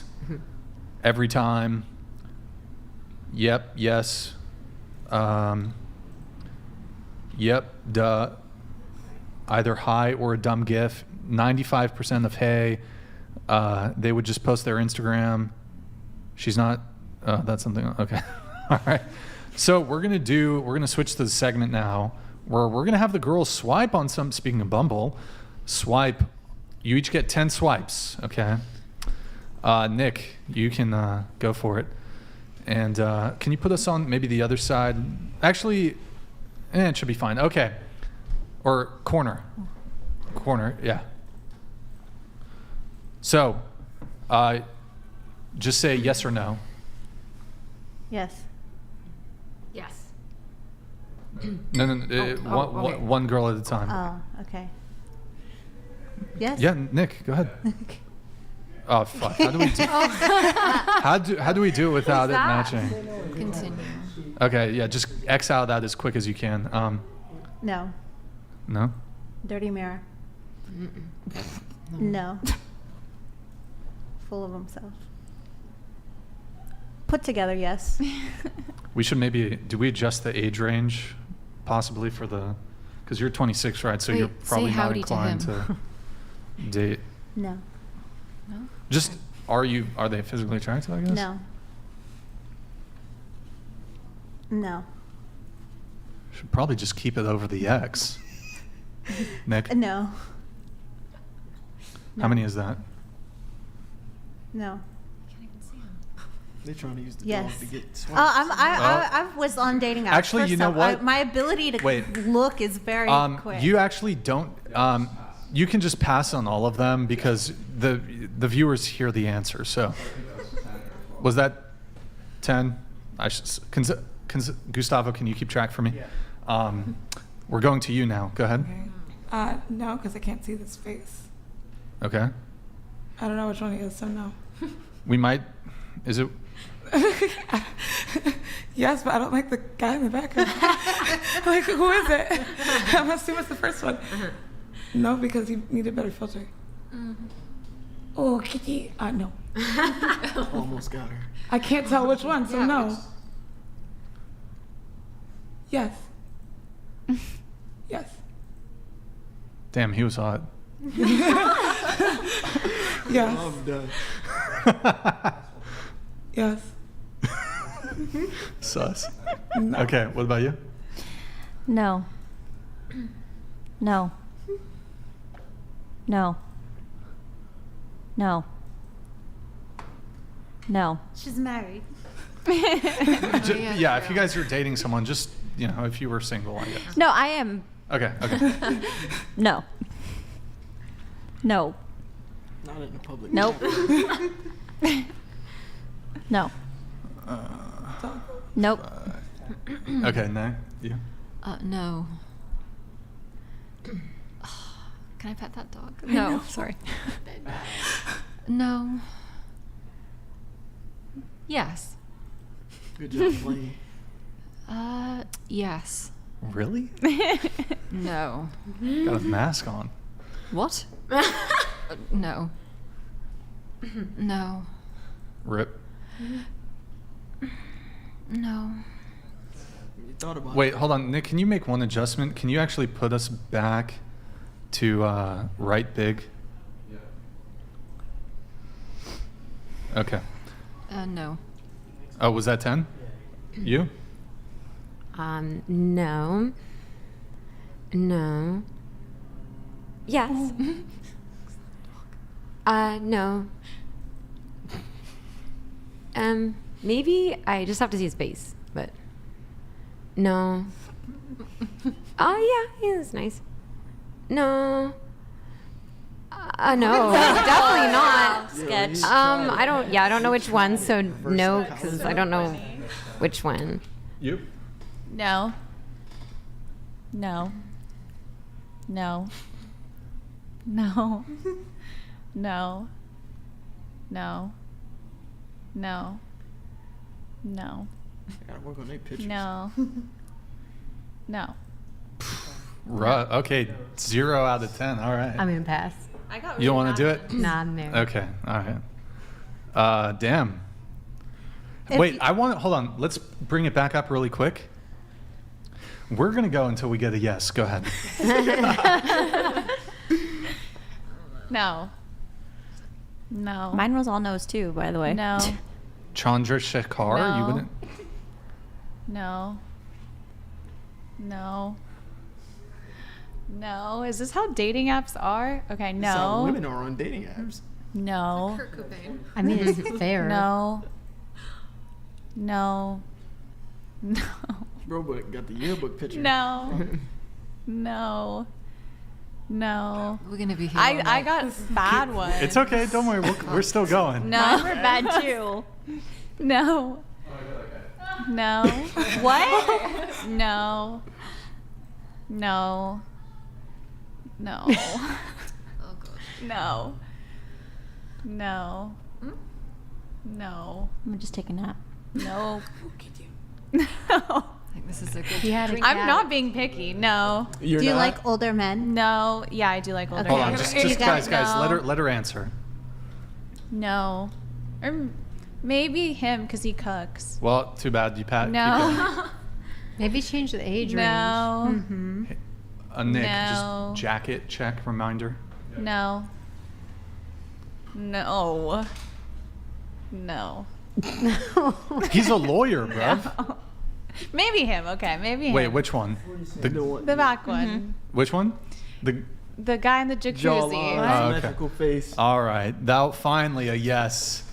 every time. Yep, yes. Yep, duh. Either hi or a dumb GIF. 95% of hey. They would just post their Instagram. She's not. That's something. Okay. All right. So we're gonna switch to the segment now where we're gonna have the girls swipe on some. Speaking of Bumble, swipe. You each get 10 swipes. Okay. Nick, you can go for it. And can you put us on maybe the other side? Actually, it should be fine. Okay. Or corner. Corner. Yeah. So, just say yes or no. Yes. Yes. No. Okay. One girl at a time. Oh, okay. Yes. Yeah, Nick, go ahead. Oh fuck! How do we do? How do we do it without it matching? Continue. Okay, yeah, just X out that as quick as you can. No. No. Dirty mirror. No. Full of himself. Put together, yes. We should do we adjust the age range, possibly for the, because you're 26, right? So Wait, you're say probably not howdy to inclined him. to date. No. No? Just are they physically attractive? I guess. No. No. Should probably just keep it over the X. Nick, No. how many is that? No. They're trying to use the Yes. dog to get Oh, swipes. I was on dating apps. Actually, First you know off, what? my ability to Wait. look is very quick. You actually don't. You can just pass on all of them because the viewers hear the answer. So, was that 10? Gustavo, can you keep track for me? We're going to you now. Go ahead. Okay. No, because I can't see this face. Okay. I don't know which one he is, so no. We might. Is it? Yes, but I don't like the guy in the background. Like, who is it? I'm assuming it's the first one. No, because he needed better filter. Oh, Kiki. No. Almost got her. I can't tell which one, so no. Yes. Yes. Damn, he was hot. Yes. I'm done. Yes. Sus. No. Okay, what about you? No. No. No. No. No. She's married. Yeah, if you guys are dating someone, just, if you were single, I guess. No, I am. Okay. No. No. Not in the public. Nope. No. Nope. Okay, no. You? No. Can I pet that dog? No, sorry. No. Yes. Good job playing. Yes. Really? No. Got a mask on. What? No. No. Rip. No. You thought about Wait, it. hold on. Nick, can you make one adjustment? Can you actually put us back to right big? Okay. No. Oh, was that 10? You? No. No. Yes. No. Maybe I just have to see his face, but no. Oh yeah, he is nice. No. No, definitely not. Sketch. I don't know which one, so no, because I don't know which one. You? No. No. No. No. No. No. No. No. I gotta work on their pictures. No. No. Okay, 0 out of 10. All right. I'm gonna pass. You don't want to do it? Nah, I'm there. Okay. All right. Damn. Wait, hold on. Let's bring it back up really quick. We're going to go until we get a yes. Go ahead. No. No. Mine was all no's too, by the way. No. Chandrasekhar, No. you wouldn't? No. No. No. Is this how dating apps are? Okay, no. Some women are on dating apps. No. I mean, it's fair. No. No. No. Bro, but got the yearbook picture. No. No. No. We're gonna be here. all I night. got bad ones. It's okay. Don't worry. We're still going. No. Mine were bad too. No. No. What? No. No. No. Oh god. No. No. No. I'm gonna just take a nap. No. No. I think this is a good. He had a I'm cat. not being picky. No. You're Do you not? like older men? No. Yeah, I do like older. Hold on. men. Just You guys, no. let her answer. No. Or maybe him because he cooks. Well, too bad. You keep No. Maybe change the age No. range. going. Nick, No. just jacket check reminder. No. No. No. He's a lawyer, bruv. Maybe him. Okay, maybe him. Wait, which one? The one. The back one. Which one? The. The guy in the jacuzzi. Jawline, Oh, okay. symmetrical face. All right. That finally a yes.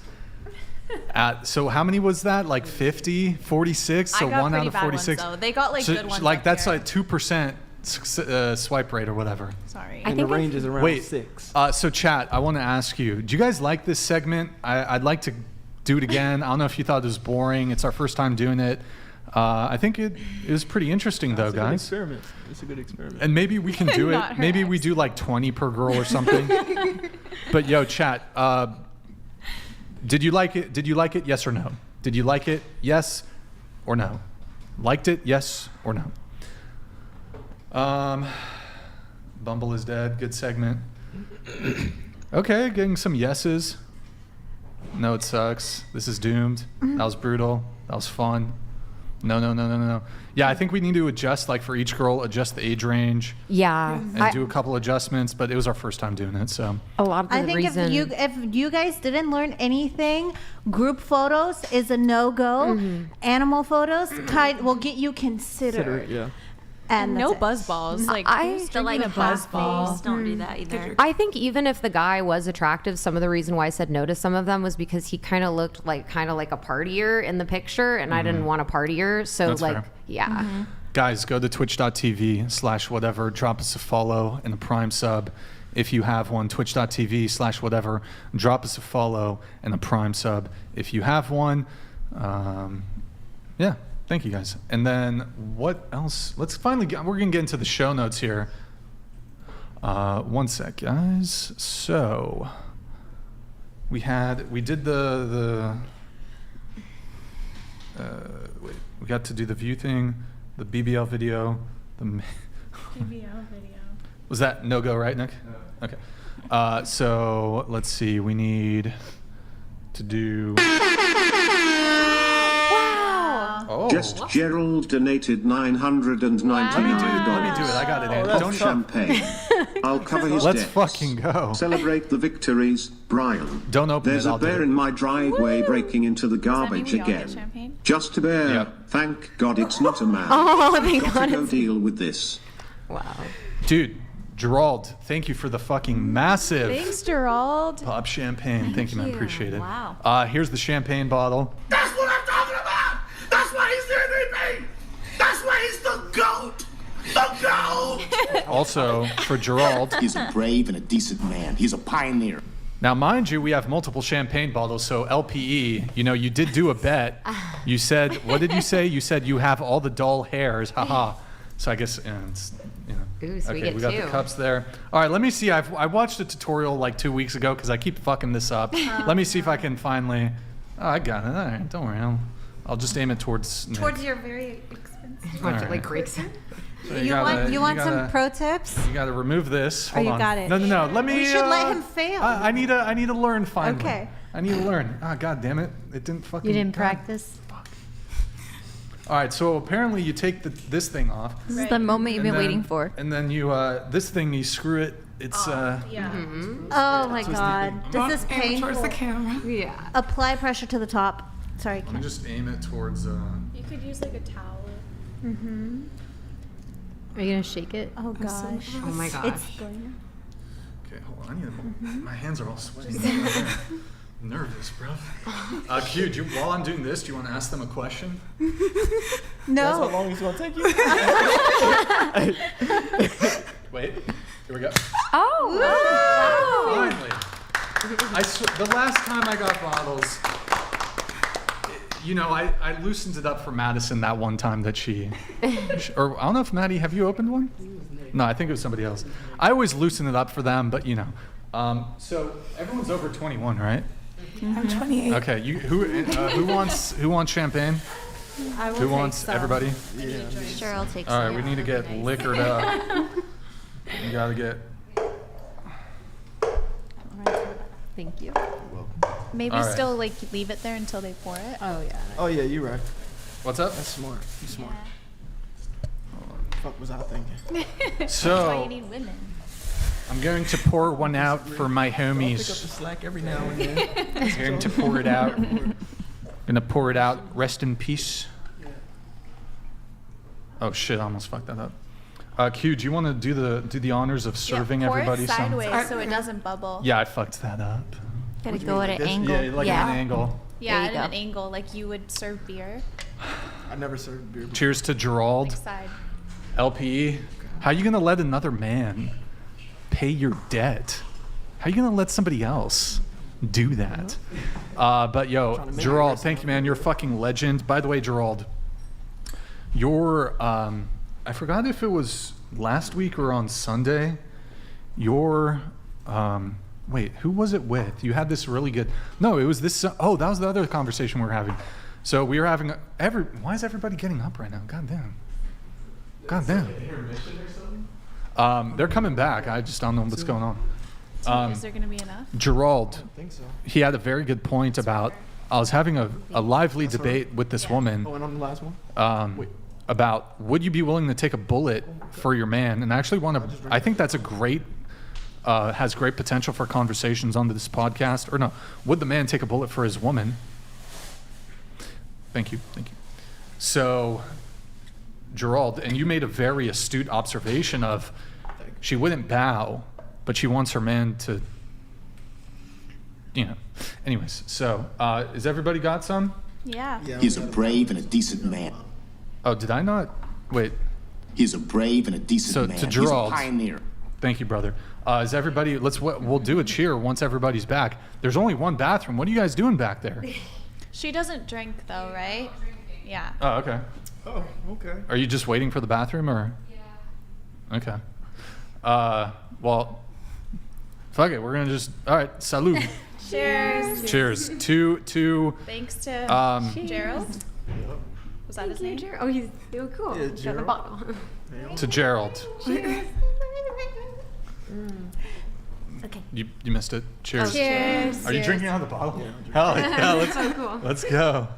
So how many was that? Like 50, 46? So I got one out pretty of bad 46. ones, though. They got, like, So, good ones Like up that's here. like 2% swipe rate or whatever. Sorry. And the range is around Wait. 6. So chat, I want to ask you, do you guys like this segment? I'd like to do it again. I don't know if you thought it was boring. It's our first time doing it. I think it was pretty interesting though, It's a good guys. experiment. It's a good experiment. And maybe we can do it. Not her Maybe we ex. do like 20 per girl or something. But yo, chat, did you like it? Did you like it? Yes or no? Did you like it? Yes or no? Liked it? Yes or no? Bumble is dead. Good segment. Okay, getting some yeses. No, it sucks. This is doomed. That was brutal. That was fun. No. Yeah, I think we need to adjust, like for each girl, adjust the age range Yeah. and do a couple adjustments. But it was our first time doing it, so. A lot of the I think reason. if you guys didn't learn anything, group photos is a no-go. Animal photos will get you considered. Yeah. And no that's it. buzz balls. Like who's The like drinking a buzz ball? face, don't do that either. I think even if the guy was attractive, some of the reason why I said no to some of them was because he kind of looked like a partier in the picture, and I didn't want a partier. So That's like, fair. yeah. Guys, go to twitch.tv/whatever. Drop us a follow and a Prime sub if you have one. Twitch.tv/whatever. Drop us a follow and a Prime sub if you have one. Yeah, thank you guys. And then what else? Let's finally get, we're going to get into the show notes here. One sec, guys. So we did the wait, we got to do the view thing, the BBL video, the BBL video. was that no go, right, Nick? No. Okay. So let's see. We need to do. Oh. Just Gerald donated $999. Let me do it. I got it. Andy. Pop Don't champagne. I'll cover his Let's debts. fucking go. Celebrate the victories, Brian. Don't open There's it. a I'll do bear it. in my driveway breaking into the Does that mean garbage we all get again. champagne? Just a bear. Yep. Thank God it's not a man. Oh, thank Gotta God go it's- deal with this. Wow. Dude, Gerald, thank you for the fucking massive Thanks, Gerald. pop champagne. Thank you, man. you. Appreciate it. Wow. Here's the champagne bottle. That's what I'm talking about! That's why he's the MVP! That's why he's the GOAT! The GOAT! Also for Gerald. He's a brave and a decent man. He's a pioneer. Now, mind you, we have multiple champagne bottles. So LPE, you did do a bet. You said, what did you say? You said you have all the dull hairs. Haha. So I guess it's. Ooh, so we Okay, get we got two. the cups there. All right, let me see. I watched a tutorial like 2 weeks ago because I keep fucking this up. Let me see if I can finally. Oh, I got it. All right, don't worry. I'll just aim it towards. Nick. Towards your very expensive. Watch All it like breaks. So You want some pro tips? You got to remove this. Hold you on. got it. No. Let me. We should let him fail. I need to learn finally. Okay. I need to learn. Ah, god damn it! It didn't fucking. You didn't God. practice? All right, so apparently you take this thing off. This is the moment you've and been waiting then- for. And then you, this thing, you screw it. It's, Oh my God. Does this Aim pain? towards the camera. Yeah. Apply pressure to the top. Sorry, let me just aim it towards, You could use like a towel. Are you gonna shake it? Oh gosh. Oh my gosh. It's going. okay, hold on. I need my hands are all sweaty. Nervous, bro. Q, while I'm doing this, do you want to ask them a question? That's how No. long it's gonna take you. Wait, here we go. Oh! Finally. The last time I got bottles, I loosened it up for Madison that one time that or I don't know if Maddie, have you opened one? No, I think it was somebody else. I always loosen it up for them, but so everyone's over 21, right? I'm 28. Okay, who wants champagne? I will Who take wants some. everybody? Sure, I'll take All some. right, we need to get liquored up. You gotta get. Thank you. Maybe All right. still like leave it there until they pour it. Oh yeah. Oh yeah, you're right. What's up? That's smart. You smart. Fuck was I thinking? That's why you So need women. I'm going to pour one out for my I'll pick up the homies. slack every now and then. I'm going to pour it out. Gonna pour it out. Rest in peace. Oh shit! I almost fucked that up. Q, do you want to do the honors of serving pour everybody it some? sideways so it doesn't bubble. Yeah, I fucked that up. Gotta go at an this? angle. Yeah, like at an angle. Yeah, There at you an go. angle like you would serve beer. I never served beer before. Cheers to Gerald. Like side. LPE. How you gonna let another man pay your debt? How you gonna let somebody else do that? But yo, Trying to make Gerald, it thank you, man. You're a fucking legend. By the way, Gerald, your I forgot if it was last week or on Sunday. Your wait, who was it with? You had this really good. No, it was this. Oh, that was the other conversation we were having. So we were having Why is everybody getting up right now? God damn. God damn. They're coming back. I just don't know what's going on. Is there gonna be enough? Gerald, I think so. he had a very good point about. I was having a lively debate with this woman Oh, and on the last one? Wait. about would you be willing to take a bullet for your man? And I actually want to. I think that's a great. Has great potential for conversations on this podcast. Or no, would the man take a bullet for his woman? Thank you. So, Gerald, and you made a very astute observation of she wouldn't bow, but she wants her man to, Anyways, so is everybody got some? Yeah. He's a brave and a decent man. Oh, did I not? Wait, He's a brave and a decent So, man. to He's Gerald. a pioneer. thank you, brother. Is everybody, we'll do a cheer once everybody's back. There's only one bathroom. What are you guys doing back there? She doesn't drink though, right? Yeah. Oh, okay. Oh, okay. Are you just waiting for the bathroom or? Yeah. Okay. Well, fuck it. We're going to just, all right, salud. Cheers. Cheers. To Thanks to Gerald. Was that his name? Oh, he's so cool. Yeah, Got the Gerald. bottle. to Gerald. Okay. You missed it. Cheers. Cheers. Are you drinking out of the bottle? Hell yeah, let's, So cool. let's go.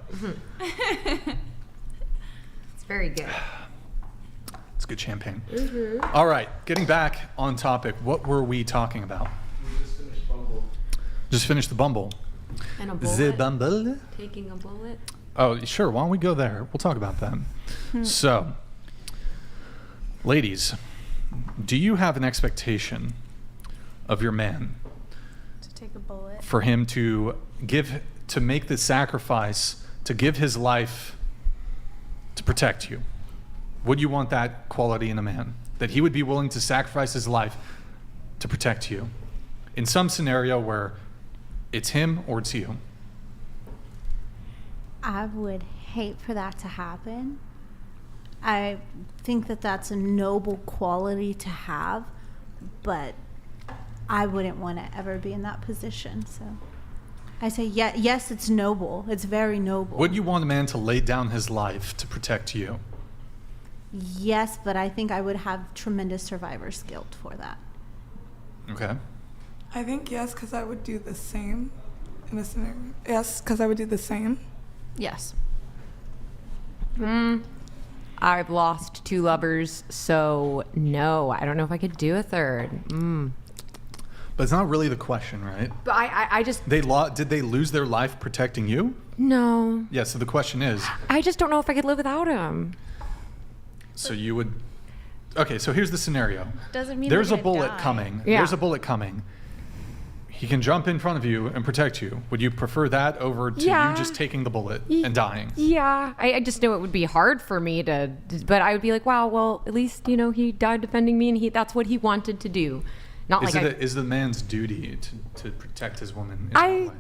It's very good. It's good champagne. All right, getting back on topic. What were we talking about? Just finished the Bumble. And a The bullet. Bumble? Taking a bullet. Oh, sure. Why don't we go there? We'll talk about that. So, ladies, do you have an expectation of your man To take a bullet. for him to make the sacrifice to give his life to protect you? Would you want that quality in a man? That he would be willing to sacrifice his life to protect you? In some scenario where it's him or it's you. I would hate for that to happen. I think that that's a noble quality to have, but I wouldn't want to ever be in that position. So I say, yes, it's noble. It's very noble. Would you want a man to lay down his life to protect you? Yes, but I think I would have tremendous survivor's guilt for that. Okay. I think yes, because I would do the same in a scenario. Yes, because I would do the same. Yes. I've lost 2 lovers, so no, I don't know if I could do a third. But it's not really the question, right? But I just Did they lose their life protecting you? no. Yeah, so the question is, I just don't know if I could live without him. so you would... Okay, so here's the scenario. Doesn't mean There's a they're gonna bullet die. coming. Yeah. There's a bullet coming. He can jump in front of you and protect you. Would you prefer that over to Yeah. you just taking the bullet and dying? Yeah, I just know it would be hard for me to, but I would be like, wow, well, at least, he died defending me, and that's what he wanted to do. Not Is the man's duty to protect his woman in that way?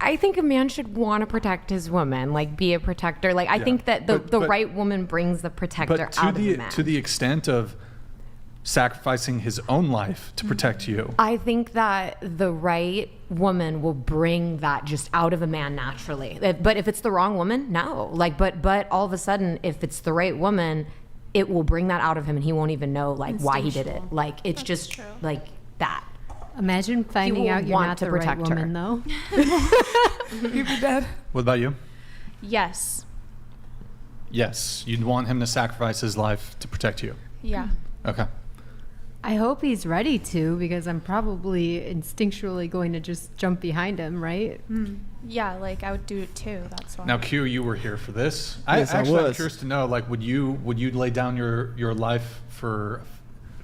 I think a man should want to protect his woman, like be a protector. Like I Yeah. think that But- the right woman brings the protector But out of the man. to the extent of sacrificing his own life to protect you. I think that the right woman will bring that just out of a man naturally. But if it's the wrong woman, no. But all of a sudden, if it's the right woman, it will bring that out of him, and he won't even know why he did it. Like it's just like that. Imagine finding will out you're want not to the right protect her. woman, though. You'd be dead. What about you? Yes. Yes, you'd want him to sacrifice his life to protect you. Yeah. Okay. I hope he's ready to, because I'm probably instinctually going to just jump behind him, right? Yeah, like I would do it too. That's why. Now, Q, you were here for this. Yes, I I'm was. curious to know, like, would you lay down your life for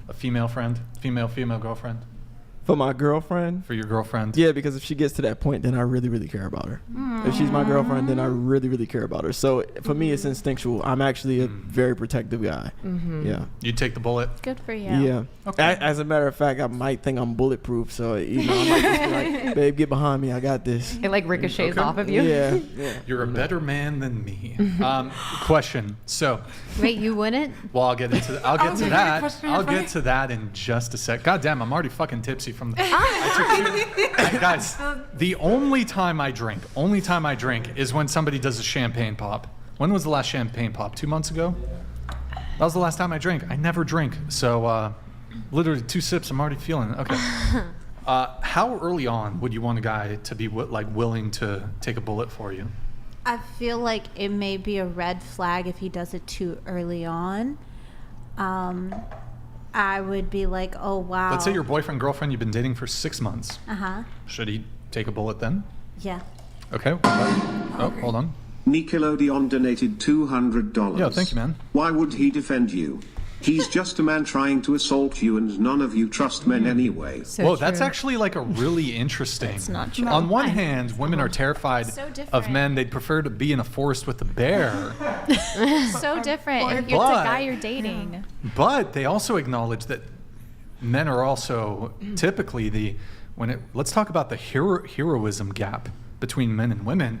a female friend, female girlfriend, For my girlfriend? for your girlfriend? Yeah, because if she gets to that point, then I really, really care about her. If she's my girlfriend, then I really, really care about her. So for me, it's instinctual. I'm actually a very protective guy. Yeah. You'd take the bullet. Good for you. Yeah. Okay. As a matter of fact, I might think I'm bulletproof. So, I might just be like, babe, get behind me. I got this. It like ricochets Okay. off of you. Yeah. You're a better man than me. Question. So, Wait, you wouldn't? well, I'll get to the that. question I'll for get me. to that in just a sec. God damn, I'm already fucking tipsy from the. Guys, the only time I drink is when somebody does a champagne pop. When was the last champagne pop? 2 months ago? That was the last time I drank. I never drink. So, literally 2 sips, I'm already feeling it. Okay. How early on would you want a guy to be willing to take a bullet for you? I feel like it may be a red flag if he does it too early on. I would be like, oh, wow. Let's say your boyfriend, girlfriend, you've been dating for 6 months. Uh-huh. Should he take a bullet then? Yeah. Okay. Oh, hold on. Nickelodeon donated $200. Yeah, thank you, man. Why would he defend you? He's just a man trying to assault you, and none of you trust men anyway. So Whoa, that's true. actually like a really interesting. It's not true. On one hand, women are terrified So of different. men. They'd prefer to be in a forest with a bear. So different. If it's a But- guy you're dating. But they also acknowledge that men are also typically let's talk about the heroism gap between men and women.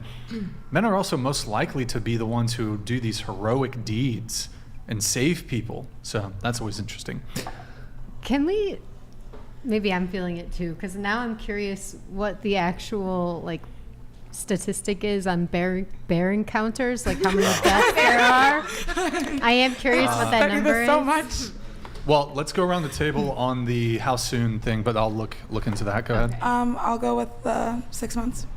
Men are also most likely to be the ones who do these heroic deeds and save people. So that's always interesting. Can we? Maybe I'm feeling it too, because now I'm curious what the actual statistic is on bear encounters, like how many deaths there are. I am curious what that number is. so much. Well, let's go around the table on the how soon thing, but I'll look into that. Go ahead. I'll go with 6 months.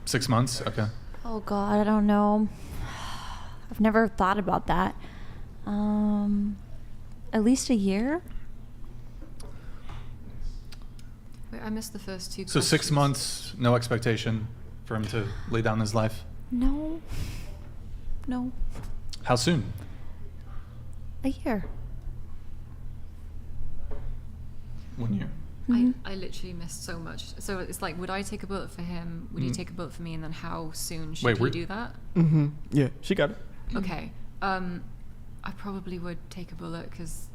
6 months? Okay. Oh God, I don't know. I've never thought about that. At least a year. Wait, I missed the first 2 So 6 questions. months, no expectation for him to lay down his life. No. No. How soon? A year. 1 year. I literally missed so much. So it's like, would I take a bullet for him? Would he take a bullet for me? And then how soon should Wait, he we're- do that? Mm-hmm. Yeah, she got it. Okay. I probably would take a bullet because,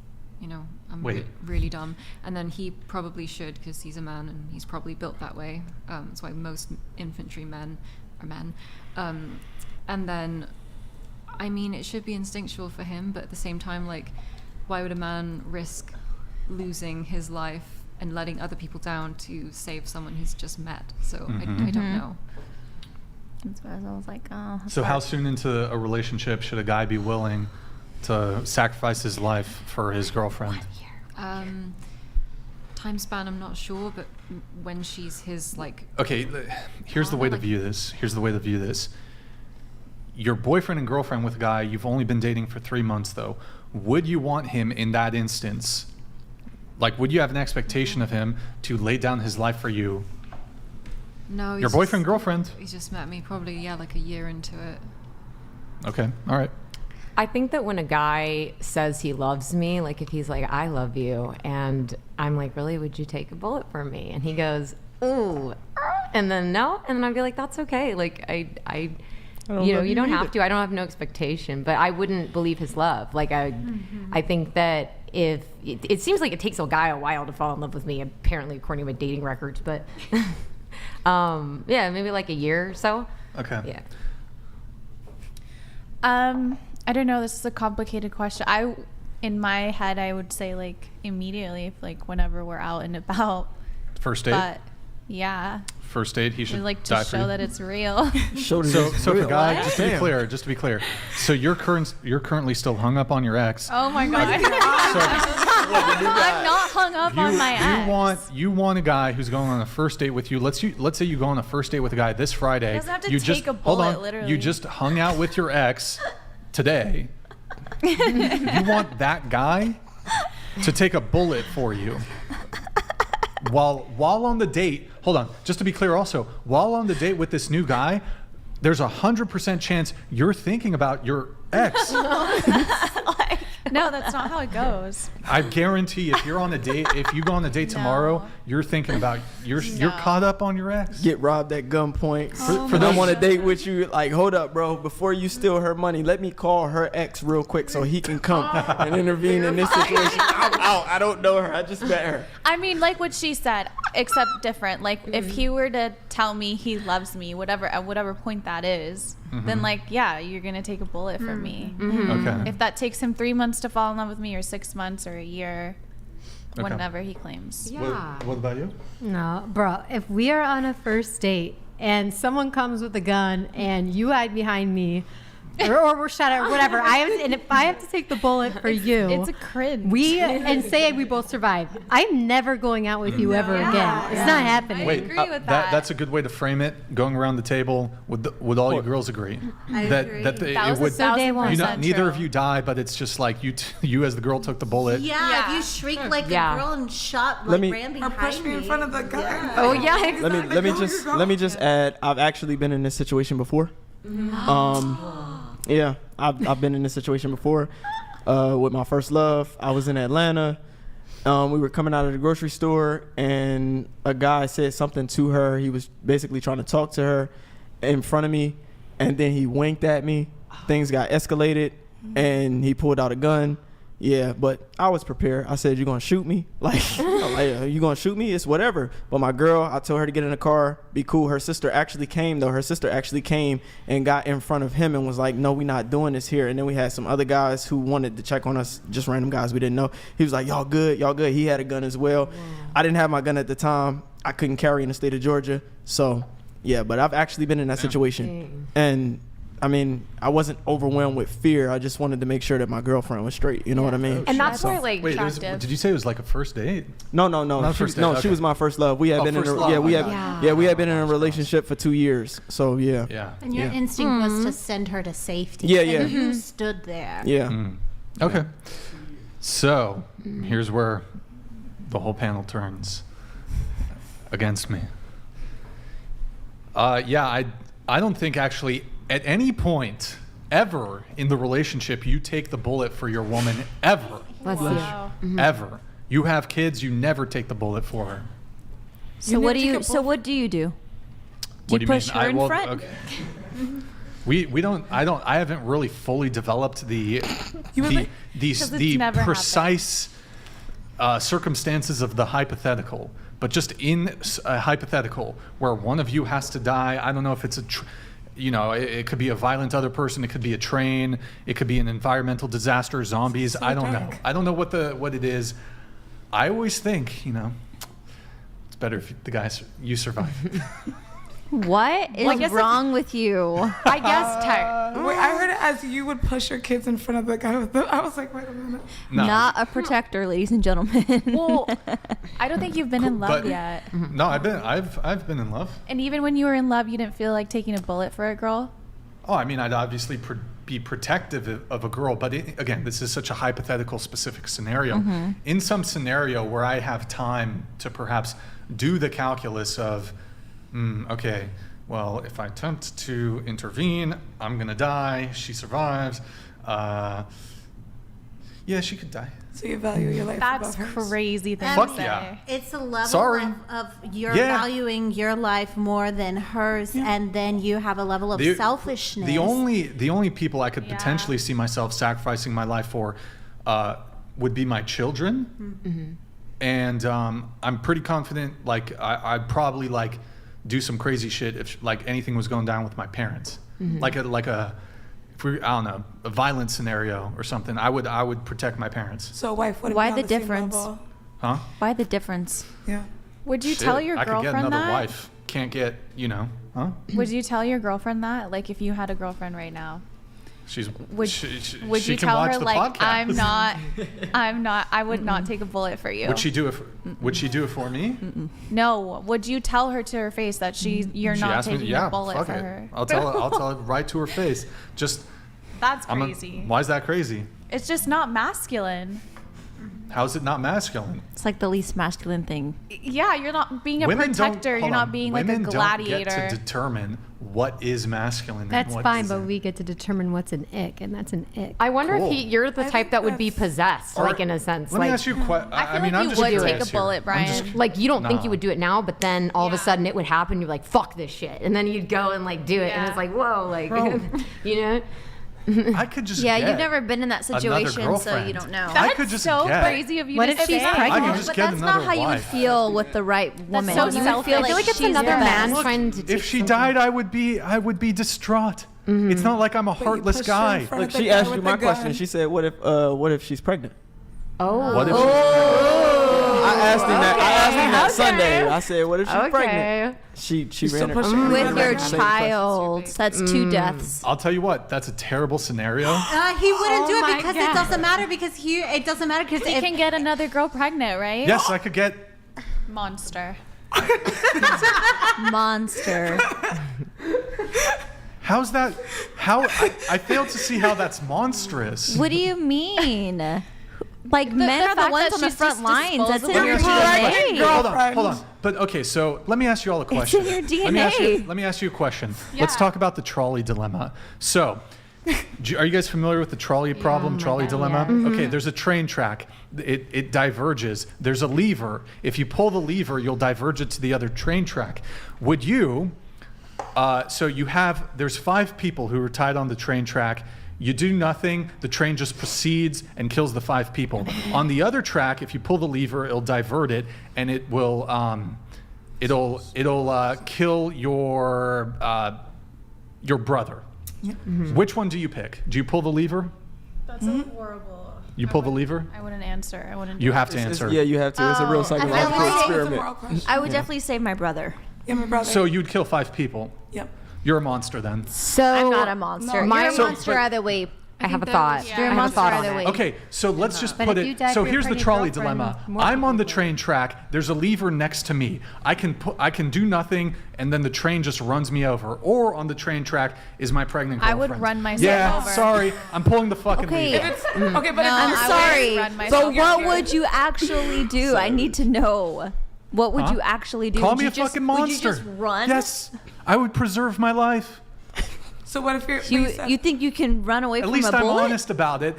I'm Wait. really dumb. And then he probably should because he's a man and he's probably built that way. That's why most infantry men are men. And then, it should be instinctual for him, but at the same time, why would a man risk losing his life and letting other people down to save someone he's just met? So I don't know. That's why I was like, oh. So how soon into a relationship should a guy be willing to sacrifice his life for his girlfriend? Time span, I'm not sure, but when she's his Okay, here's the way to view this. your boyfriend and girlfriend with a guy you've only been dating for 3 months, though, would you want him in that instance? Like, would you have an expectation of him to lay down his life for you? No. Your boyfriend, girlfriend? He just met me probably, like a year into it. Okay, all right. I think that when a guy says he loves me, like if he's like, I love you, and I'm like, really, would you take a bullet for me? And he goes, ooh, and then no, and then I'd be like, that's okay. Like I you know, you don't have to. I don't have no expectation, but I wouldn't believe his love. Like I think that if it seems like it takes a guy a while to fall in love with me, apparently according to my dating records, but yeah, maybe like a year or so. Okay. Yeah. I don't know. This is a complicated question. In my head, I would say like immediately, like whenever we're out and about. First date? But yeah. First date, he should like die to for you. show that it's real. So if a guy, just to be clear, so you're currently still hung up on your ex. Oh my god. I'm not hung up on my ex. You want a guy who's going on a first date with you. Let's say you go on a first date with a guy this Friday. He doesn't have to you take just a bullet, hold on. literally. You just hung out with your ex today. You want that guy to take a bullet for you while on the date. Hold on, just to be clear also, while on the date with this new guy, there's 100% chance you're thinking about your ex. No, that's not how it goes. I guarantee if you're on a date, if you go on a date tomorrow, you're thinking about you're caught up on your ex. Get robbed at gunpoint. For them on a date with you, like, hold up, bro. Before you steal her money, let me call her ex real quick so he can come and intervene in this situation. I'm out. I don't know her. I just met her. I mean, like what she said, except different. Like if he were to tell me he loves me, whatever at whatever point that is, then like yeah, you're gonna take a bullet for me. Okay. If that takes him 3 months to fall in love with me, or 6 months, or a year, whenever he claims. Yeah. What about you? No, bro, if we are on a first date and someone comes with a gun and you hide behind me, or we're shot at, or whatever, and if I have to take the bullet for you, it's a cringe. and say we both survive, I'm never going out with you ever again. It's not happening. Wait, agree with that. That's a good way to frame it. Going around the table, would all you girls agree? I agree. That was it would, So day one. neither of you die, but it's just like you as the girl took the bullet. Yeah, if you shriek like a girl and shot Let like me- ran Or behind push me in front of the guy. Yeah. Oh yeah, exactly. Let me just add. I've actually been in this situation before. Yeah, I've been in this situation before. With my first love, I was in Atlanta. We were coming out of the grocery store, and a guy said something to her. He was basically trying to talk to her in front of me, and then he winked at me. Things got escalated, and he pulled out a gun. Yeah, but I was prepared. I said, "You gonna shoot me? Like, you gonna shoot me? It's whatever." But my girl, I told her to get in the car, be cool. Her sister actually came though. Her sister actually came and got in front of him and was like, "No, we not doing this here." And then we had some other guys who wanted to check on us, just random guys we didn't know. He was like, "Y'all good? Y'all good?" He had a gun as well. I didn't have my gun at the time. I couldn't carry in the state of Georgia. So, yeah, but I've actually been in that situation, and I mean, I wasn't overwhelmed with fear. I just wanted to make sure that my girlfriend was straight. You know what I mean? And that's why, like, Wait, did you say it was like a first date? No. Not first date, She okay. was my first love. We had been in first a, love, we okay. had been in a relationship for 2 years. So yeah. Yeah. And your instinct was to send her to safety. Yeah, and yeah. you stood there. Yeah. Okay. So here's where the whole panel turns against me. I don't think actually at any point ever in the relationship you take the bullet for your woman ever. Let's see. Ever. You have kids, you never take the bullet for her. So what do you? So what do you do? What you do you push mean? her in front? Okay. I haven't really fully developed the never precise circumstances of the hypothetical, but just in a hypothetical where one of you has to die. I don't know if it's it could be a violent other person, it could be a train, it could be an environmental disaster, zombies. I don't know. I don't know what it is. I always think, it's better if you survive. What is wrong with you? I guess Wait, I heard it as you would push your kids in front of the guy with them. I was like, wait a minute. No. Not a protector, ladies and gentlemen. Well, I don't think you've been in love But- yet. No, I've been in love. And even when you were in love, you didn't feel like taking a bullet for a girl? Oh, I mean, I'd obviously be protective of a girl, but again, this is such a hypothetical, specific scenario. In some scenario where I have time to perhaps do the calculus of, okay, well, if I attempt to intervene, I'm gonna die. She survives. Yeah, she could die. So you value your life That's above hers? crazy thing Fuck to say. yeah. It's a level Sorry. of you're Yeah. valuing your life more than hers, and then you have a level of selfishness. The only people I could potentially see myself sacrificing my life for would be my children, and I'm pretty confident. Like I'd probably like do some crazy shit if like anything was going down with my parents, like a if we, I don't know, a violent scenario or something. I would protect my parents. So wife wouldn't Why be on the same difference? level. Huh? Why the difference? Yeah. Would you Shit, tell your I could get girlfriend another that? wife. Can't get, huh? Would you tell your girlfriend that? Like, if you had a girlfriend right now, She's would she you can tell watch her the like, podcast. I'm not, I would not take a bullet for you? Would she do it? Would she do it for me? No. Would you tell her to her face that you're She not asked taking me, yeah, a bullet fuck for it. her? I'll tell her right to her face. Just That's crazy. why is that crazy? It's just not masculine. How's it not masculine? It's like the least masculine thing. Yeah, you're not being a Women protector. don't, You're not being like a women gladiator. don't get to determine what is masculine. That's and what fine, isn't. but we get to determine what's an ick, and that's an ick. I wonder Cool. if you're the I type think that would be that's- possessed, Or- like in a sense. Let me like, ask you a question. I feel mean, like I'm you just would take curious a bullet, here. I'm just- Brian. like you don't think Nah. you would do it now, but then all of a sudden it would happen. You're like, fuck this shit, and then you'd go and like do it, and Yeah. it's like, whoa, like Bro. you know. I could just Yeah, get you've never been in that another situation, so girlfriend. you don't know. I That's could just so get- crazy of you What to if she's say. pregnant? I could just But get that's another not how you would wife. feel with the right woman. so You would selfish. feel I feel like it's she's another your man best. trying to. Take If she something. died, I would be distraught. It's not like I'm a But you heartless pushed her in guy. front Look, of the she guy asked you with my the gun. question. She said, what if she's pregnant? Oh. What if I asked him that Sunday. I said, what if she's Okay. pregnant? She still ran her pushing her With Another your question. child, that's 2 deaths. I'll tell you what, that's a terrible scenario. He wouldn't Oh do my it because God. it doesn't matter it doesn't matter because He can get another girl pregnant, right? Yes, I could get. Monster. Monster. How's that? I fail to see how that's monstrous. What do you mean? Like, men are the fact ones that on the she's front just lines. That's in disposable. your Right. DNA. Girl. Hold on. But okay, so let me ask you all a question. in your Let me DNA. ask you a question. Let's talk about the trolley dilemma. So, are you guys familiar with the trolley problem, trolley dilemma? Okay, there's a train track. It diverges. There's a lever. If you pull the lever, you'll diverge it to the other train track. Would you? So there's 5 people who are tied on the train track. You do nothing, the train just proceeds and kills the 5 people. On the other track, if you pull the lever, it'll divert it, and it will kill your brother. Which one do you pick? Do you pull the lever? That's a horrible. You pull the lever? I wouldn't answer. I wouldn't. You do have it. to answer. Yeah, you have to. It's a real Oh, psychological I feel like- It's a experiment. moral question. I would definitely save my brother. Yeah, my brother. So you'd kill 5 people. Yep. You're a monster then. So I'm not a monster. No, You're a So- monster but- either way. I have a thought. You're a I have a monster thought on either it. way. Okay, so let's just But put if you it. die So for your here's the pregnant trolley girlfriend, dilemma. more I'm on the people train track. There's a lever next to me. I can do nothing, and then the train just runs me over. Or on the train track is my pregnant I girlfriend. would run myself Yeah, over. sorry, I'm pulling the fucking Okay. lever. Okay, but No, I I'm would sorry. run myself So what over. would you actually do? I need to know. What would Huh? you actually do? Call Would me you a just, fucking Would monster. you just run? Yes, I would preserve my life. so what if you're You think you can run away At from least a I'm bullet? honest about it.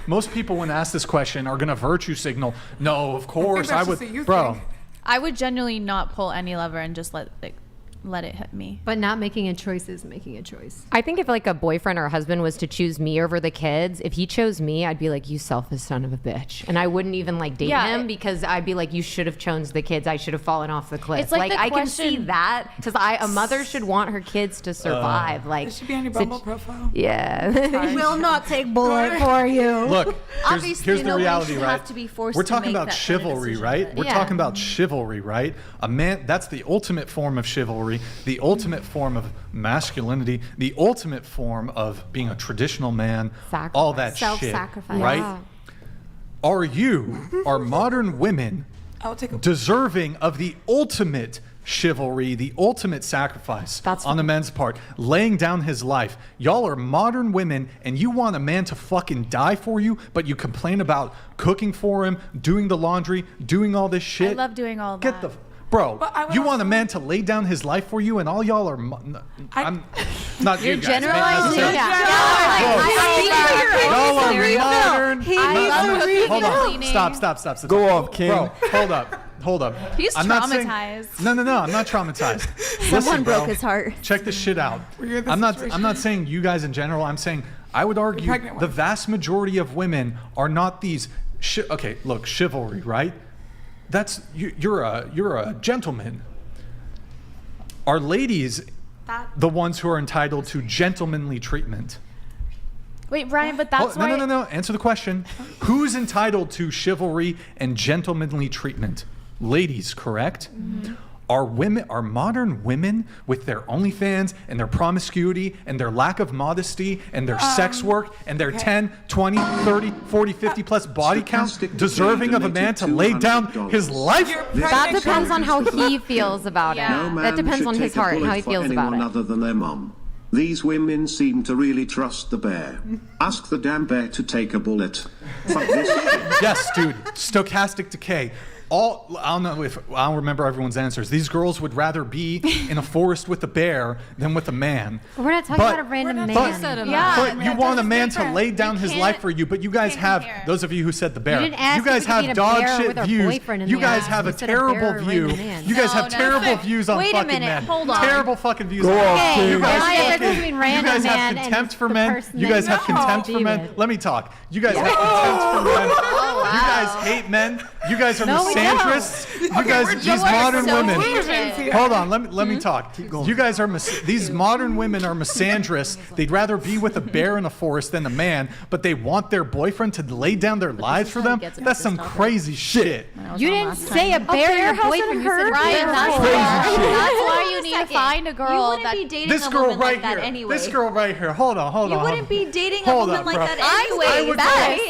Most people when asked this question are gonna virtue signal. No, of course that's I would, just a you bro. thing. I would genuinely not pull any lever and just let it hit me. But not making a choice is making a choice. I think if like a boyfriend or a husband was to choose me over the kids, if he chose me, I'd be like, you selfish son of a bitch. And I wouldn't even like date Yeah, him it- because I'd be like, you should have chosen the kids. I should have fallen off the cliff. It's like the I can see question- that because a mother should want her kids to survive. Like It should be on your Bumble profile. Yeah. will not take bullet for you. Look, Obviously, here's the nobody reality, should right? have to be forced We're to talking make about that kind of chivalry, decision, right? but- We're Yeah. talking about chivalry, right? A man, that's the ultimate form of chivalry, the ultimate form of masculinity, the ultimate form of being a traditional man, all that shit, Self-sacrifice. right? Yeah. Are modern women I'll take a deserving of the ultimate chivalry, the ultimate sacrifice That's on the men's part, laying down his life. Y'all are modern women and you want a man to fucking die for you, but you complain about cooking for him, doing the laundry, doing all this shit. I love doing all Get that. the bro. But I would You want also- a man to lay down his life for you, and all y'all are. I'm not you guys. generalizing. man. Y'all are modern. Hold on. Stop. Go off, King. Bro, hold up. He's I'm not saying- traumatized. No, I'm not traumatized. Someone Listen, broke bro, his heart. Check this shit out. You're in this I'm situation. not saying you guys in general. I'm saying I would argue pregnant the one. vast majority of women are not these. Okay, look, chivalry, right? That's you're a gentleman. Are ladies the ones who are entitled to gentlemanly treatment? Wait, Brian, but that's why. No. Answer the question. Who's entitled to chivalry and gentlemanly treatment? Ladies, correct? Mm-hmm. Are modern women with their OnlyFans and their promiscuity and their lack of modesty and their sex work and their 10, 20, 30, 40, 50 plus body count Stochastic deserving of a man to lay down $200. his life? That depends on how he feels about Yeah. No it. man That depends should on his take a heart and bullet how he for feels about anyone it. other than their mum. These women seem to really trust the bear. Ask the damn bear to take a bullet. Fuck this shit. Yes, dude. Stochastic decay. I don't remember everyone's answers. These girls would rather be in a forest with a bear than with a man. We're not talking But- about a random man. But, said a man. Yeah, but you want a man to different. lay down You his can't- life for you, but you guys can't have, compare. those of you who said the bear, You didn't ask you guys if we could have be a dog bear shit with our views. boyfriend in You the guys ass. have a You said a bear terrible or a view. random man. You guys No, have no, terrible no. views on Wait a fucking minute, men. hold on. Terrible fucking views Go on off, men. King. You guys Why is fucking- it between you random guys have man and contempt for the men. person You that guys you have contempt be for men. with? Let me talk. You guys have contempt for men. You guys hate men. You guys are No, we misandrists. You guys, we're these just modern so women. weird. Hold on, let me talk. You guys are these modern women are misandrists. They'd rather be with a bear in a forest than a man, but they want their boyfriend to lay down their lives for them. That's some crazy shit. You didn't say a bear, your boyfriend. You said Ryan, bear. that's Crazy why, shit. that's why you need to find a girl You wouldn't that be dating This a girl woman right like that here. anyway. This girl right here. Hold on. You wouldn't be dating a Hold woman up, like bro. that I anyway. would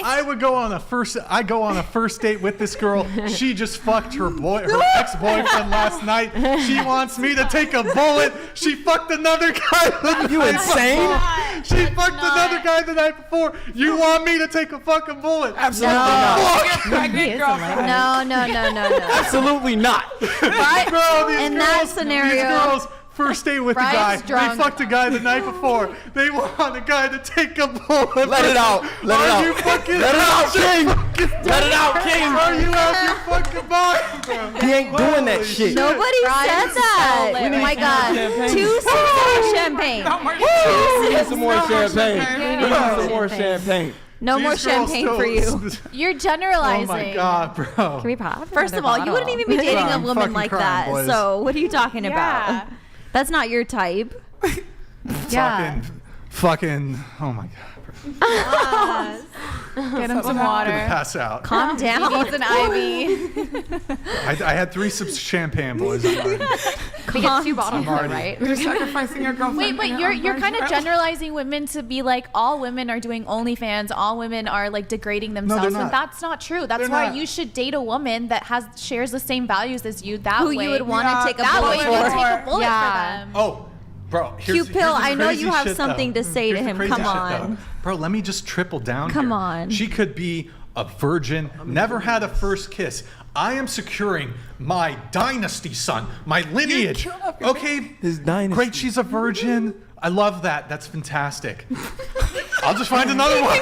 I would go on a first. I go on a first date with this girl. She just fucked her ex-boyfriend last night. She wants me to take a bullet. She fucked another guy. You insane? She fucked another guy the night before. You want me to take a fucking bullet? Absolutely not. Pregnant girlfriend. No. Absolutely not. Bro, these In girls, that scenario- these girls first date with a guy. Brian's drunk. They fucked a guy the night before. They want a guy to take a bullet. Let it out. Let it Are out. you fucking? Let it out, King. Let it out, King. Are you out your fucking mind, bro? He ain't doing that Holy shit. Nobody said that. so lit Oh my right god. Champagne. 2 sips of champagne. We need some more champagne. We need some more champagne. No more These girls champagne for you. you're Oh generalizing. my god, bro. Can we pop? First of all, you wouldn't even be dating a I'm woman fucking like crying, that. boys. So what are you talking Yeah. about? That's not your type. Yeah. Fucking. Oh my god. Get him some I'm water. gonna pass out. Calm He down. needs an IV. I had 3 sips of champagne, boys. I'm already- We get 2 bottles, I'm already- right? You're sacrificing your girlfriend. Wait, but and you're your kind of boyfriend. generalizing women to be like all women are doing OnlyFans, all women are like degrading themselves, not. and that's not true. That's They're why not. you should date a woman that shares the same values as you. That Who way, you would want to take a that bullet way you for. take a bullet Yeah. for them. Oh, bro. Q Pill, the I know crazy you have shit, something though. to say to Here's the him. crazy Come shit, on. though. Bro, let me just triple down Come here. on. She could be a virgin, never had a first kiss. I am securing my dynasty, son, my lineage. Okay? His dynasty. Great, she's a virgin. I love that. That's fantastic. I'll just find another one.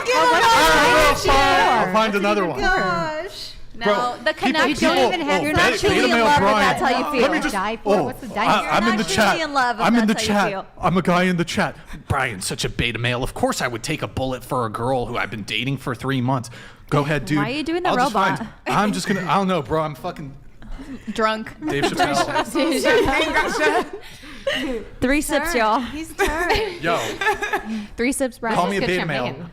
I'll find another one. Gosh. No, Bro, the connection. people- don't even have- oh, you're not beta- truly beta in male love if Brian. that's how you feel. Let me just. Die for? Oh, What's the die for? I'm You're in the not chat. truly in love if I'm in the that's how you chat. feel. I'm a guy in the chat. Brian's such a beta male. Of course, I would take a bullet for a girl who I've been dating for 3 months. Go ahead, dude. Why are you doing the I'll just robot? I'm just gonna. I don't know, bro. I'm fucking drunk. Dave Chappelle. 3 sips, y'all. He's turned. Yo, 3 sips, Brian. call me a get beta male. champagne.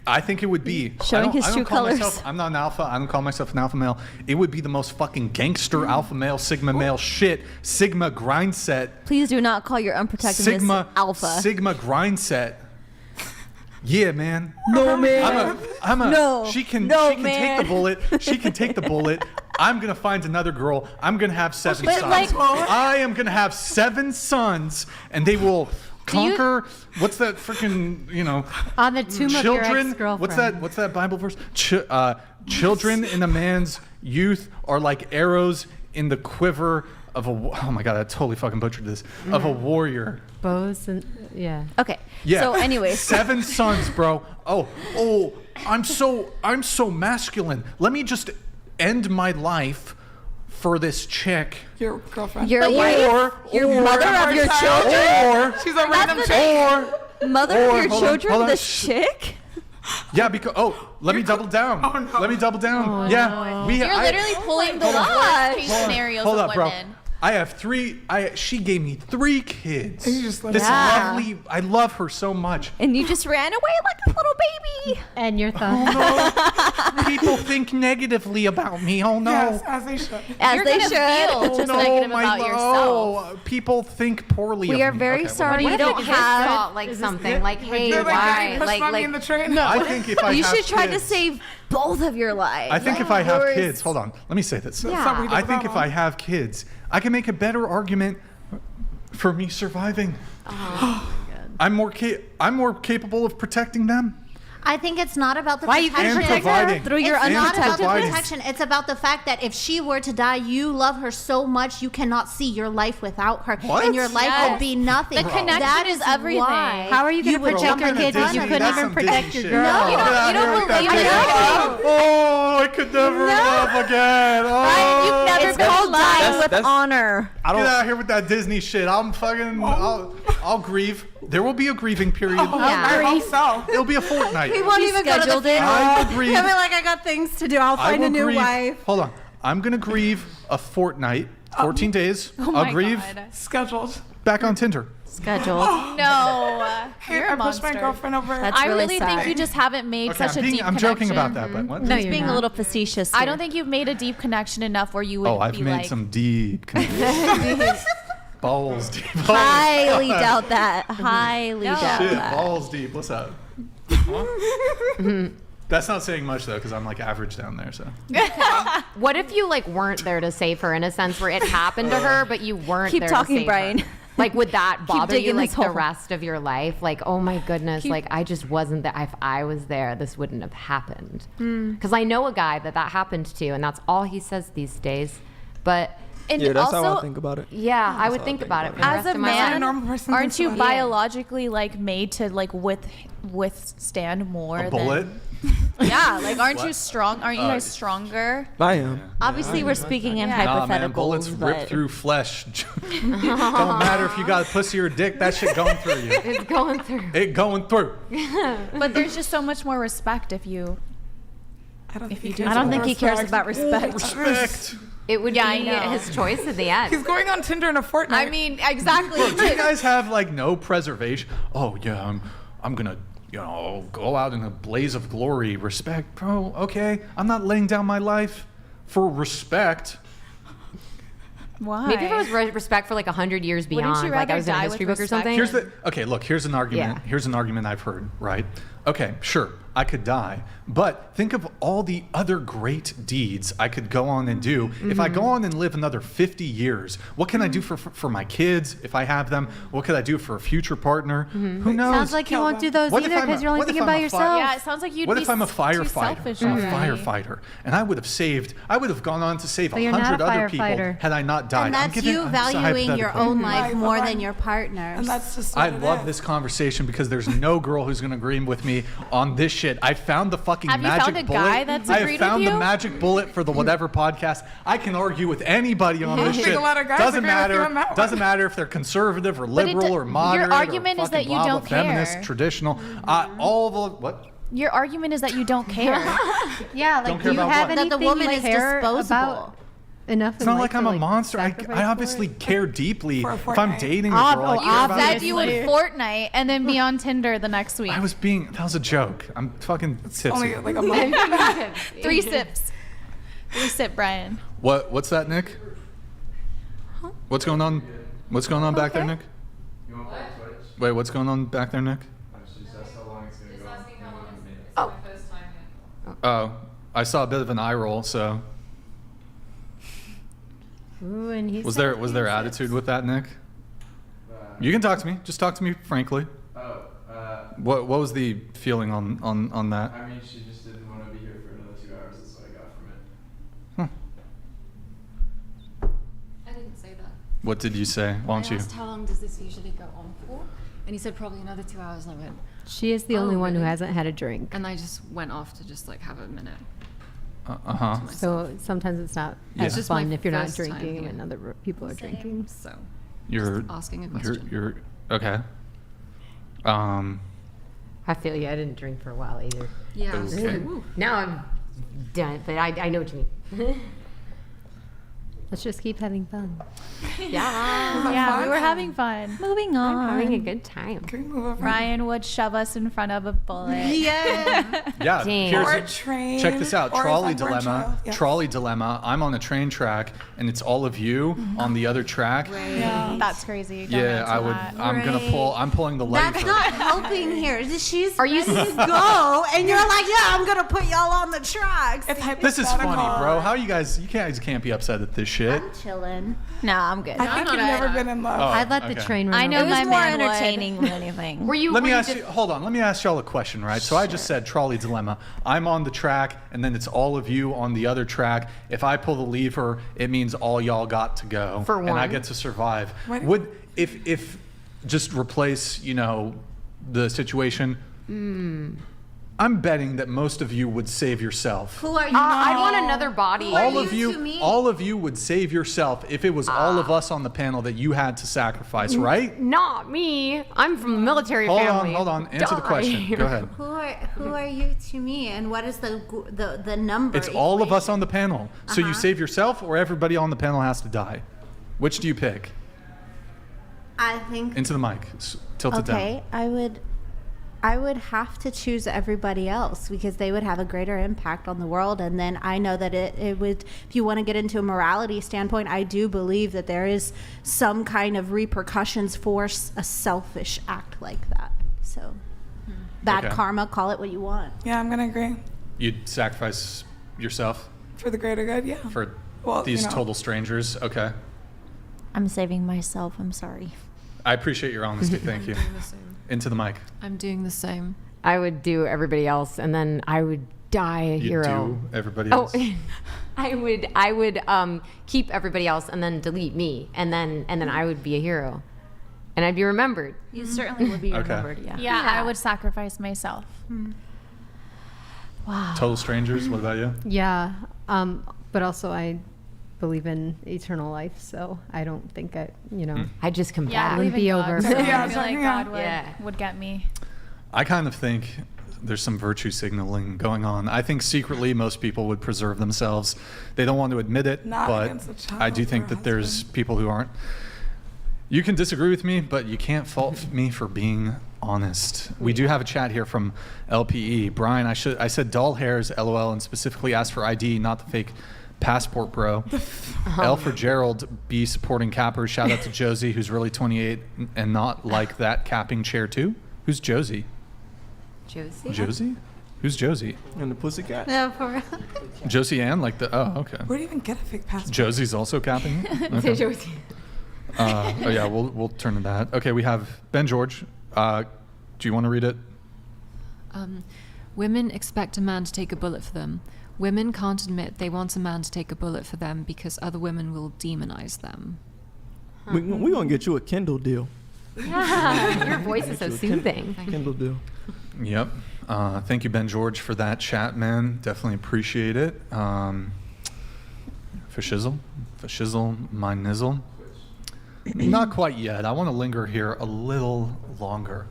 I think it would be Showing his I don't true call colors. myself- I'm not an alpha. I don't call myself an alpha male. It would be the most fucking gangster alpha male, sigma male shit. Sigma grind set. Please do not call your unprotectedness Sigma alpha. Sigma grind set. Yeah, man. No, man. I'm a. No. She can. No, she can man. take the bullet. She can take the bullet. I'm gonna find another girl. I'm gonna have 7 But, sons. like- I am gonna have 7 sons, and they will conquer. What's that freaking? On the tomb of your children. ex-girlfriend. What's that Bible verse? Children in a man's youth are like arrows in the quiver of a. Oh my god, I totally fucking butchered this. Of a warrior. Bows and yeah. Okay. Yeah. So, anyways. 7 sons, bro. Oh, I'm so masculine. Let me just end my life for this chick. Your girlfriend. Your wife, your mother of your children. She's a random chick. Mother of your hold on, children, hold on. this chick. Yeah, because let me double down. Oh, no. Let me double down. Yeah, You're literally pulling the worst case scenarios hold of up, bro. women. I have 3. She gave me 3 kids. And you just let This it lovely. I love her so much. And you just ran away like a little baby. And your thoughts. People think negatively about me. Oh no. Yes, as they should. As You're they gonna should. feel just negative about yourself. People think poorly We of are me. very Okay, sorry What you if don't it's his have. fault, like something, like, hey, They're like, why? "Daddy pushed mommy in the train." No, I think if I You have should try to kids- save both of your lives. I think if I have kids, hold on, let me say this. Yeah. I think if I have kids, I can make a better argument for me surviving. I'm more capable of protecting them. I think it's not about the Why you protection. can protect her providing. through your It's not about the providing. protection. It's about the fact that if she were to die, you love her so much you cannot see your life without her, What? and your life Yes. would be nothing. The connection That is everything. why How are you going to would protect jump your in a kids if you Disney- couldn't That's even some protect Disney your shit. girl? No, You don't believe it. Oh, I could never love again. Oh, You've never It's been called dying that's- with that's- honor. I Get don't. out of here with that Disney shit. I'm fucking. I'll grieve. There will be a grieving period. I hope so. It'll be a fortnight. He won't He even go to the scheduled it. funeral. I will grieve. He'll be like, I got things to do. I'll I find will a new grieve. wife. Hold on. I'm gonna grieve a fortnight, 14 days. Oh I'll my grieve God. Scheduled. back on Tinder. Scheduled. No. Hey, You're I a pushed my monster. girlfriend over. That's I really really sad. think you just haven't made Okay, such a deep I'm joking about connection. that, but what? No, Just you're being not. a little facetious. I here. don't think you've made a deep connection enough where you would Oh, I've be made like, some deep connections. Balls deep. Highly doubt that. Highly doubt Shit, that. balls deep. What's up? That's not saying much though, because I'm like average down there. So What if you like weren't there to save her in a sense where it happened to her, but you weren't Keep there talking, to save Brian. her? Like, would that bother you digging like this the hole. rest of your life? Like, oh my goodness, like I just wasn't there. If I was there, this wouldn't have happened. Because I know a guy that happened to, and that's all he says these days. But and Yeah, that's also, how I think about it. yeah, I would how I think think about it about for the as rest a of my life. man, normal person aren't thinks you about it. biologically like made to like withstand more a bullet. than yeah, like aren't you What? strong? Aren't you guys stronger? I am. Obviously, we're speaking in Yeah. Nah, man, hypotheticals. bullets rip but through flesh. Don't matter if you got a pussy or a dick. That shit going through you. It's going through. It going through. But there's just so much more respect if you. I don't think you he do cares I don't about think he cares respect. about respect. Respect. It would Yeah, I be know. his choice in the end. He's going on Tinder in a fortnight. I mean, exactly. Bro, do you guys have like no preservation? Oh yeah, I'm gonna go out in a blaze of glory. Respect, bro. Okay, I'm not laying down my life for respect. Why? Maybe if it was respect for like 100 years Wouldn't beyond, you like I rather was in a die history with book or respect? something. Here's the okay. Look, here's an argument. Yeah. Here's an argument I've heard. Right? Okay, sure, I could die, but think of all the other great deeds I could go on and do. If I go on and live another 50 years, what can I do for my kids if I have them? What could I do for a future partner? Who knows? Sounds like you won't do those What if either I'm because a- you're only what if thinking I'm about a yourself. Yeah, it sounds like you'd What be if I'm a too firefighter? selfish I'm a already. firefighter, and I would have gone on to save But you're not 100 a other people firefighter. had I not died. And I'm that's giving- you I'm just valuing your hypothetical. own life Right, more right. than your partner's. and that's just what I it love is. this conversation because there's no girl who's going to agree with me on this shit. I found the fucking Have you magic found a bullet. guy that's I have agreed found with the you? magic bullet for the whatever podcast. I can argue with anybody on this think shit. a lot of guys Doesn't agree with you matter. on that one. Doesn't matter if they're conservative or it liberal do- or moderate. your argument or is that fucking you blah, blah, don't feminist, care. traditional. All the what? Your argument is that you don't care. Yeah, Don't like care do you about have what? That anything the woman you is care disposable. about enough? It's not like I'm a monster. I obviously care deeply. For a If I'm fortnight. dating a girl, I care about Said it. you would Fortnite and then be on Tinder the next week. That was a joke. I'm fucking tipsy. Only like a month. 3 sips. 3 sip, Brian. What's that, Nick? What's going on? What's going on back there, Nick? Wait, what's going on back there, Nick? Oh, I saw a bit of an eye roll, so Ooh, and he's Was there attitude with that, Nick? You can talk to me. Just talk to me frankly. What was the feeling on that? I mean, she just didn't want to be here for another 2 hours. That's what I got from it. I didn't say that. What did you say? Why don't I you? asked how long does this usually go on for? And he said probably another 2 hours. And I went, She is the "Oh, only one who really?" hasn't had a drink. And I just went off to just like have a minute. So sometimes it's not Yeah. as It's just fun my if you're not first time drinking here. when other people are drinking. So You're just asking a question. You're okay. I feel you. I didn't drink for a while either. Yeah. Okay. Woo. Now I'm done, but I know what you mean. Let's just keep having fun. Yeah, we were having fun. Moving on. I'm having a good time. Can we move over? Ryan would shove us in front of a bullet. Yeah. Yeah. Dang. Or a Here's train. check this out. or if Trolley I'm bored dilemma. child. Yeah. Trolley dilemma. I'm on a train track, and it's all of you on the other track. Yeah, that's crazy. Don't Yeah, answer I would. that. I'm pulling the lever. That's not helping here. She's Are you ready to go, and you're like, yeah, I'm gonna put y'all on the tracks. It's This is funny, hypothetical. bro. How you guys? You guys can't be upset at this shit. I'm chilling. No, I'm good. I think you've never been in love. Oh, I'd let the okay. train run I know over. my me. was more entertaining than anything. Were you? Let me were you ask you. Hold on. Let me ask y'all a question, right? So I just said trolley dilemma. I'm on the track, and then it's all of you on the other track. If I pull the lever, it means all y'all got to go, For and I one. get to survive. Why do- Would if just replace the situation? I'm betting that most of you would save yourself. Who are you? I want another body. are All of you you, to me? all of you would save yourself if it was all of us on the panel that you had to sacrifice, right? Not me. I'm from a military Hold family. on. Answer the Die. question. Go ahead. Who are you to me? And what is the number? It's all of us equation? on the panel. So you save yourself, or everybody on the panel has to die. Which do you pick? I think. Into the mic. Tilt it down. Okay, I would have to choose everybody else because they would have a greater impact on the world. And then I know that it would, if you want to get into a morality standpoint, I do believe that there is some kind of repercussions for a selfish act like that. So bad Okay. karma, call it what you want. Yeah, I'm gonna agree. You'd sacrifice yourself For the greater good, yeah. for Well, these you know. total strangers? Okay. I'm saving myself. I'm sorry. I appreciate your honesty. Thank you. Doing the same. Into the mic. I'm doing the same. I would do everybody else, and then I would die a You hero. do everybody Oh, else. I would keep everybody else and then delete me, and then I would be a hero, and I'd be remembered. You certainly would be Okay. remembered. Yeah, I would sacrifice myself. Wow. Total strangers. What about you? Yeah, but also I believe in eternal life, so I don't think I just come Yeah, I back. believe Wouldn't be in God, over. so Yeah, I feel like yeah. God Yeah. would get me. I kind of think there's some virtue signaling going on. I think secretly most people would preserve themselves. They don't want to admit it, Not but against a child I do or think a that there's husband. people who aren't. You can disagree with me, but you can't fault me for being honest. We do have a chat here from LPE. Brian, I said doll hairs, LOL, and specifically asked for ID, not the fake passport, bro. L for Gerald, B supporting cappers. Shout out to Josie, who's really 28 and not like that capping chair too. Who's Josie? Josie. Josie? Who's Josie? And the pussycat. No, for real. Josie Ann? Like the, oh, okay. Where do you even get a fake passport? Josie's also capping? Okay. Josie. Oh yeah, we'll turn to that. Okay, we have Ben George. Do you want to read it? Women expect a man to take a bullet for them. Women can't admit they want a man to take a bullet for them because other women will demonize them. We gonna get you a Kindle deal. Your voice is so soothing. Kindle deal. Yep. Thank you, Ben George, for that chat, man. Definitely appreciate it. Fashizzle, my nizzle. Not quite yet. I want to linger here a little longer.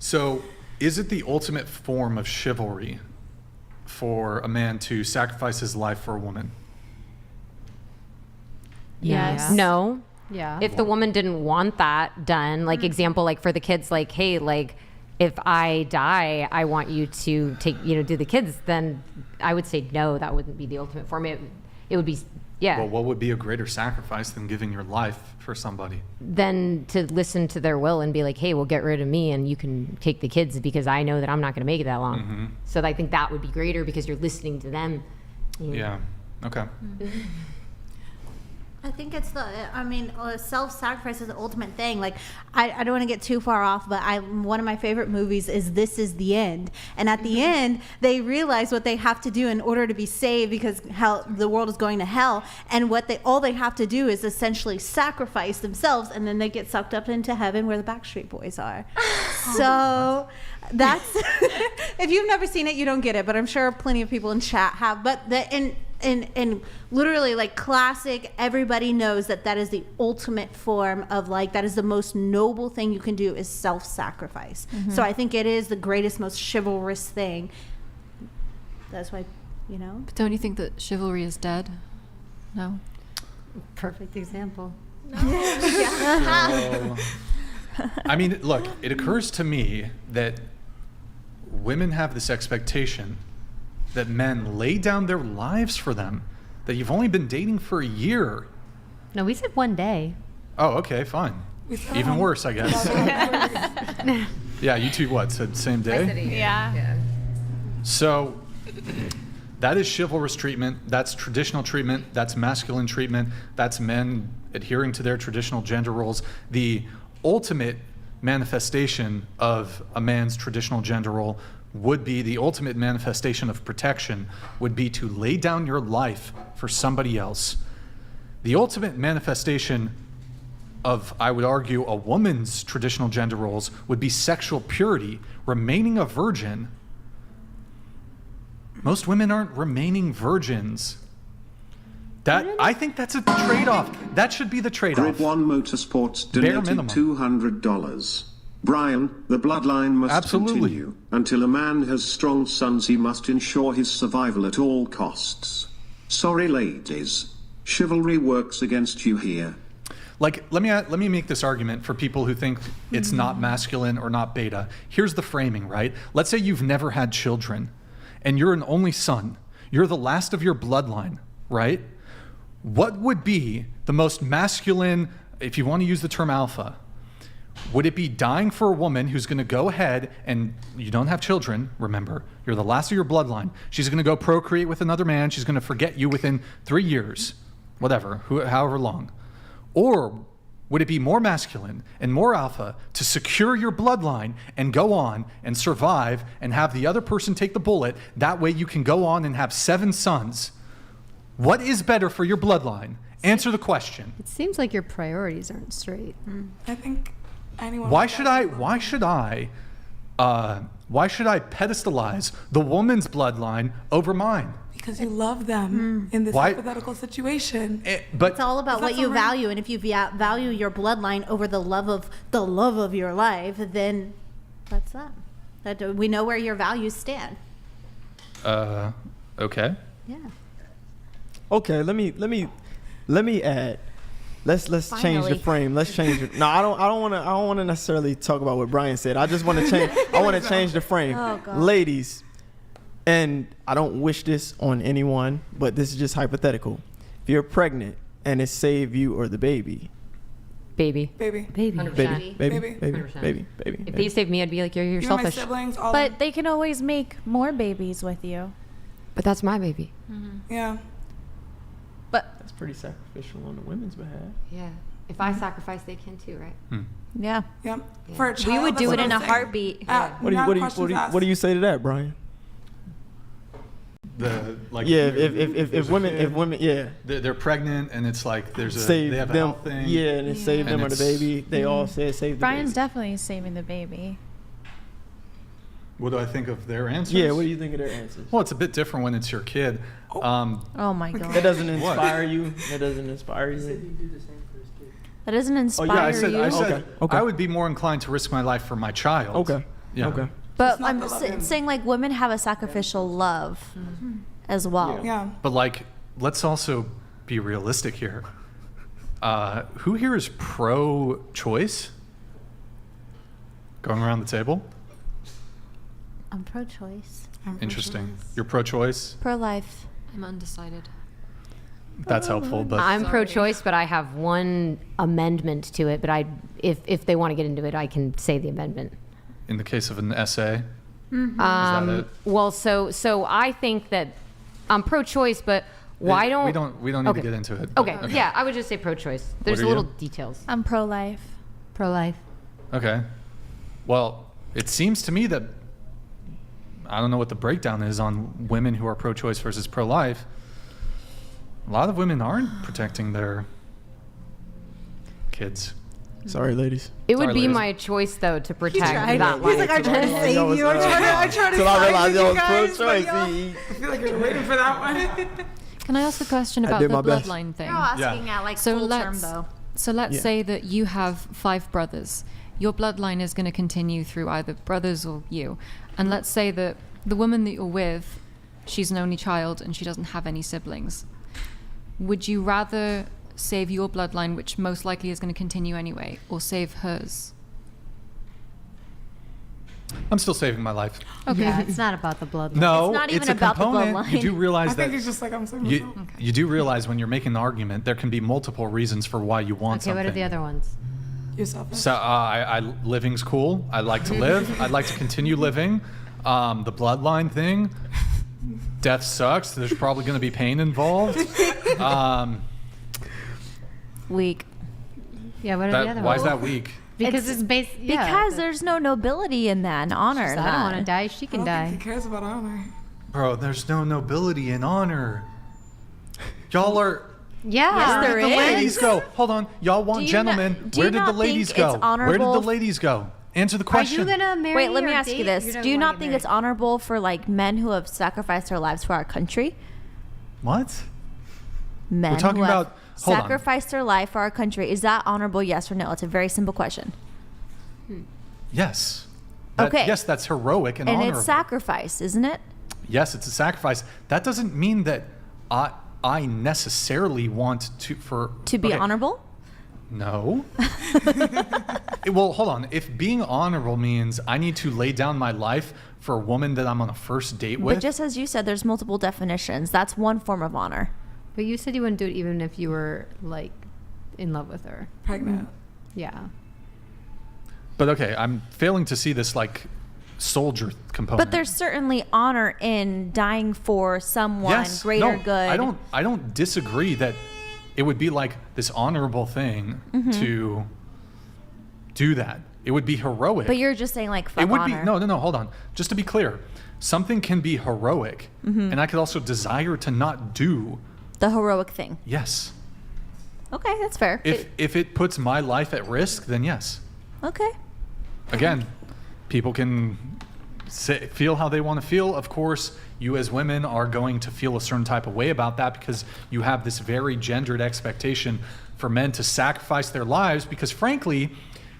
So, is it the ultimate form of chivalry for a man to sacrifice his life for a woman? Yes. No. Yeah. If the woman didn't want that done, like example, like for the kids, like, hey, like if I die, I want you to take, do the kids, then I would say no, that wouldn't be the ultimate form. It would be, yeah. Well, what would be a greater sacrifice than giving your life for somebody? Then to listen to their will and be like, hey, well, get rid of me and you can take the kids because I know that I'm not going to make it that long. Mm-hmm. So I think that would be greater because you're listening to them. Yeah. Okay. I think it's self-sacrifice is the ultimate thing. Like, I don't want to get too far off, but one of my favorite movies is This Is the End. And at the end, they realize what they have to do in order to be saved because the world is going to hell. And all they have to do is essentially sacrifice themselves, and then they get sucked up into heaven where the Backstreet Boys are. So that's if you've never seen it, you don't get it. But I'm sure plenty of people in chat have. But and literally, like, classic, everybody knows that is the ultimate form of, like, that is the most noble thing you can do is self-sacrifice. So I think it is the greatest, most chivalrous thing. That's why, But don't you think that chivalry is dead? No. Perfect example. I mean, look, it occurs to me that women have this expectation that men lay down their lives for them, that you've only been dating for a year. No, we said 1 day. Oh, okay, fine. Even worse, I guess. Yeah, you two said same day? Yeah. So that is chivalrous treatment, that's traditional treatment, that's masculine treatment, that's men adhering to their traditional gender roles. The ultimate manifestation of a man's traditional gender role would be, the ultimate manifestation of protection would be to lay down your life for somebody else. The ultimate manifestation of, I would argue, a woman's traditional gender roles would be sexual purity, remaining a virgin. Most women aren't remaining virgins. I think that's a trade-off. That should be the trade-off. Grid 1 Motorsports donated $200. Brian, the bloodline must continue. Until a man has strong sons, he must ensure his survival at all costs. Sorry, ladies. Chivalry works against you here. Like, let me make this argument for people who think it's not masculine or not beta. Here's the framing, right? Let's say you've never had children, and you're an only son. You're the last of your bloodline, right? What would be the most masculine, if you want to use the term alpha? Would it be dying for a woman who's going to go ahead, and you don't have children, remember, you're the last of your bloodline. She's going to go procreate with another man. She's going to forget you within 3 years, whatever, however long. Or would it be more masculine and more alpha to secure your bloodline and go on and survive and have the other person take the bullet? That way you can go on and have 7 sons. What is better for your bloodline? Answer the question. It seems like your priorities aren't straight. I think anyone. Why should I pedestalize the woman's bloodline over mine? Because you love them in this hypothetical situation. But it's all about what you value, and if you value your bloodline over the love of your life, then that's that. We know where your values stand. Okay. Yeah. Okay, let me add. Let's change the frame. Let's change it. No, I don't want to necessarily talk about what Brian said. I just want to change. I want to change the frame. Oh, God. Ladies, and I don't wish this on anyone, but this is just hypothetical. If you're pregnant and it saved you or the baby. Baby. 100%. Baby. If they saved me, I'd be like, you're You selfish. My siblings, But they can always make more babies with you. But that's my baby. Yeah. But that's pretty sacrificial on the women's behalf. Yeah. If I sacrifice, they can too, right? Yeah. Yep. For a child, We would that's do what it in I'm a saying. heartbeat. What do you say to that, Brian? If women, they're pregnant and it's like they have a them, health thing. yeah, and it saved them or the baby. They all said save the Brian's baby. definitely saving the baby. What do I think of their answers? Yeah, what do you think of their answers? Well, it's a bit different when it's your kid. Oh my God. That doesn't inspire you. That doesn't inspire you. That doesn't inspire I said Okay. I would be more inclined to risk my life for my child. Okay. Yeah. Okay. But I'm saying, like, women have a sacrificial love as well. Yeah. But like, let's also be realistic here. Who here is pro-choice? Going around the table. I'm pro-choice. Interesting. You're pro-choice. Pro-life. I'm undecided. That's helpful, but I'm pro-choice, but I have one amendment to it. But if they want to get into it, I can say the amendment. in the case of an essay, is Um, that it? well, so I think that I'm pro-choice, but Why don't we don't need Okay. to get into it. Okay. Yeah, I would just say pro-choice. There's are little you? details. I'm pro-life. Pro-life. Okay. Well, it seems to me that I don't know what the breakdown is on women who are pro-choice versus pro-life. A lot of women aren't protecting their kids. Sorry, ladies. It would Sorry, be ladies. my choice though to protect tried. that He's life. like, I tried to save you. I tried to Till I side realized with y'all you was guys, but pro-choice. y'all- I feel like you're waiting for that one. Can I ask a question I about did the my best. bloodline thing? You're asking at like So full term let's though. so let's Yeah. say that you have 5 brothers. Your bloodline is going to continue through either brothers or you. And let's say that the woman that you're with, she's an only child and she doesn't have any siblings. Would you rather save your bloodline, which most likely is going to continue anyway, or save hers? I'm still saving my life. Okay. Yeah, it's not about the bloodline. No, It's not even a about the component. You bloodline. do realize I think that it's just like I'm saying you, myself. you do realize when you're making an argument, there can be multiple reasons for why you want Okay, something. what are the other ones? Yourself. So living's cool. I like to live. I'd like to continue living. The bloodline thing, death sucks. There's probably going to be pain involved. Weak. Yeah, what are the other Why ones? is that weak? Because it's based. Yeah, Because there's no nobility in that and honor. I in don't that. want to die. She I can don't think die. he cares about honor. Bro, there's no nobility in honor. Y'all are. Yeah. Yes, there Where did the is. ladies go? Hold on. Y'all want Do you gentlemen. not- do Where you did the not ladies think go? it's Where did the honorable- ladies go? Answer the Are question. you gonna marry? Wait, let me or ask you date? this: You're do you gonna not get think married. it's honorable for like men who have sacrificed their lives for our country? What? Men talking who have about- hold on. sacrificed their life for our country. Is that honorable? Yes or no? It's a very simple question. Yes. Okay. Yes, that's heroic and And honorable. it's sacrifice, isn't it? Yes, it's a sacrifice. That doesn't mean that I necessarily want To be okay, honorable? No. Well, hold on. If being honorable means I need to lay down my life for a woman that I'm on a first date with, But just as you said, there's multiple definitions. That's one form of honor. But you said you wouldn't do it even if you were like in love with her. Pregnant. Yeah. but okay, I'm failing to see this like soldier component. But there's certainly honor in dying for someone greater no, good. I don't disagree that it would be like this honorable thing Mm-hmm. to do that. It would be heroic. But you're just saying like fuck it would honor. be no, hold on. Just to be clear, something can be heroic, Mm-hmm. and I could also desire to not do. The heroic thing. Yes. Okay, that's fair. If it puts my life at risk, then yes. Okay. Again, people can feel how they want to feel. Of course, you as women are going to feel a certain type of way about that because you have this very gendered expectation for men to sacrifice their lives because, frankly,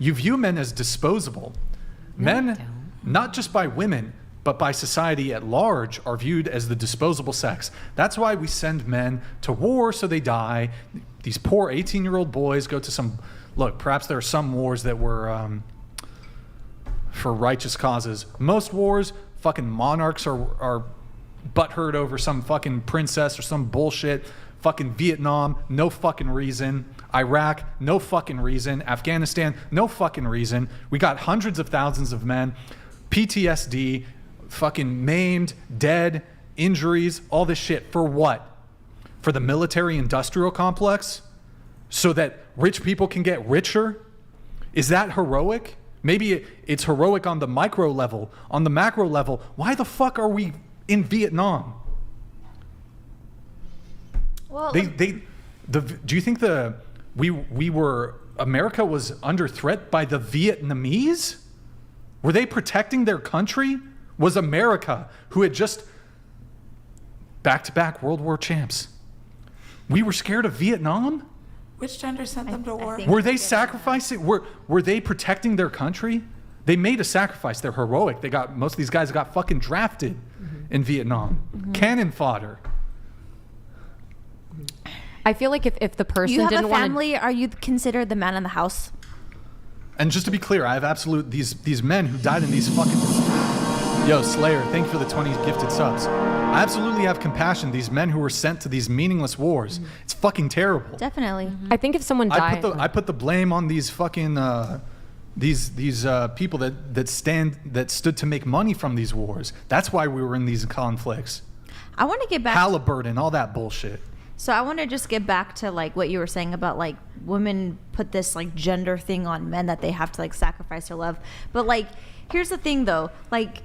you view men as disposable. Men, not just by women, but by society at large, are viewed as the disposable sex. That's why we send men to war so they die. These poor 18-year-old boys go to some... Look, perhaps there are some wars that were for righteous causes. Most wars, fucking monarchs are butthurt over some fucking princess or some bullshit. Fucking Vietnam, no fucking reason. Iraq, no fucking reason. Afghanistan, no fucking reason. We got hundreds of thousands of men. PTSD, fucking maimed, dead, injuries, all this shit. For what? For the military-industrial complex? So that rich people can get richer? Is that heroic? Maybe it's heroic on the micro level. On the macro level, why the fuck are we in Vietnam? Well, Do you think America was under threat by the Vietnamese? Were they protecting their country? Was America, who had just back-to-back World War champs, we were scared of Vietnam? Which gender sent them to war? Were they sacrificing? Were they protecting their country? They made a sacrifice. They're heroic. Most of these guys got fucking drafted in Vietnam. Cannon fodder. I feel like if the person you have didn't a want family, are you considered the man in the house? And just to be clear, I have these men who died in these fucking... Yo, Slayer, thank you for the 20 gifted subs. I absolutely have compassion. These men who were sent to these meaningless wars. It's fucking terrible. Definitely. I think if someone died, I put the blame on these fucking these people that stood to make money from these wars. That's why we were in these conflicts. I want to get back Halliburton, all that bullshit. So I want to just get back to like what you were saying about like women put this like gender thing on men that they have to like sacrifice their love. But like, here's the thing though, like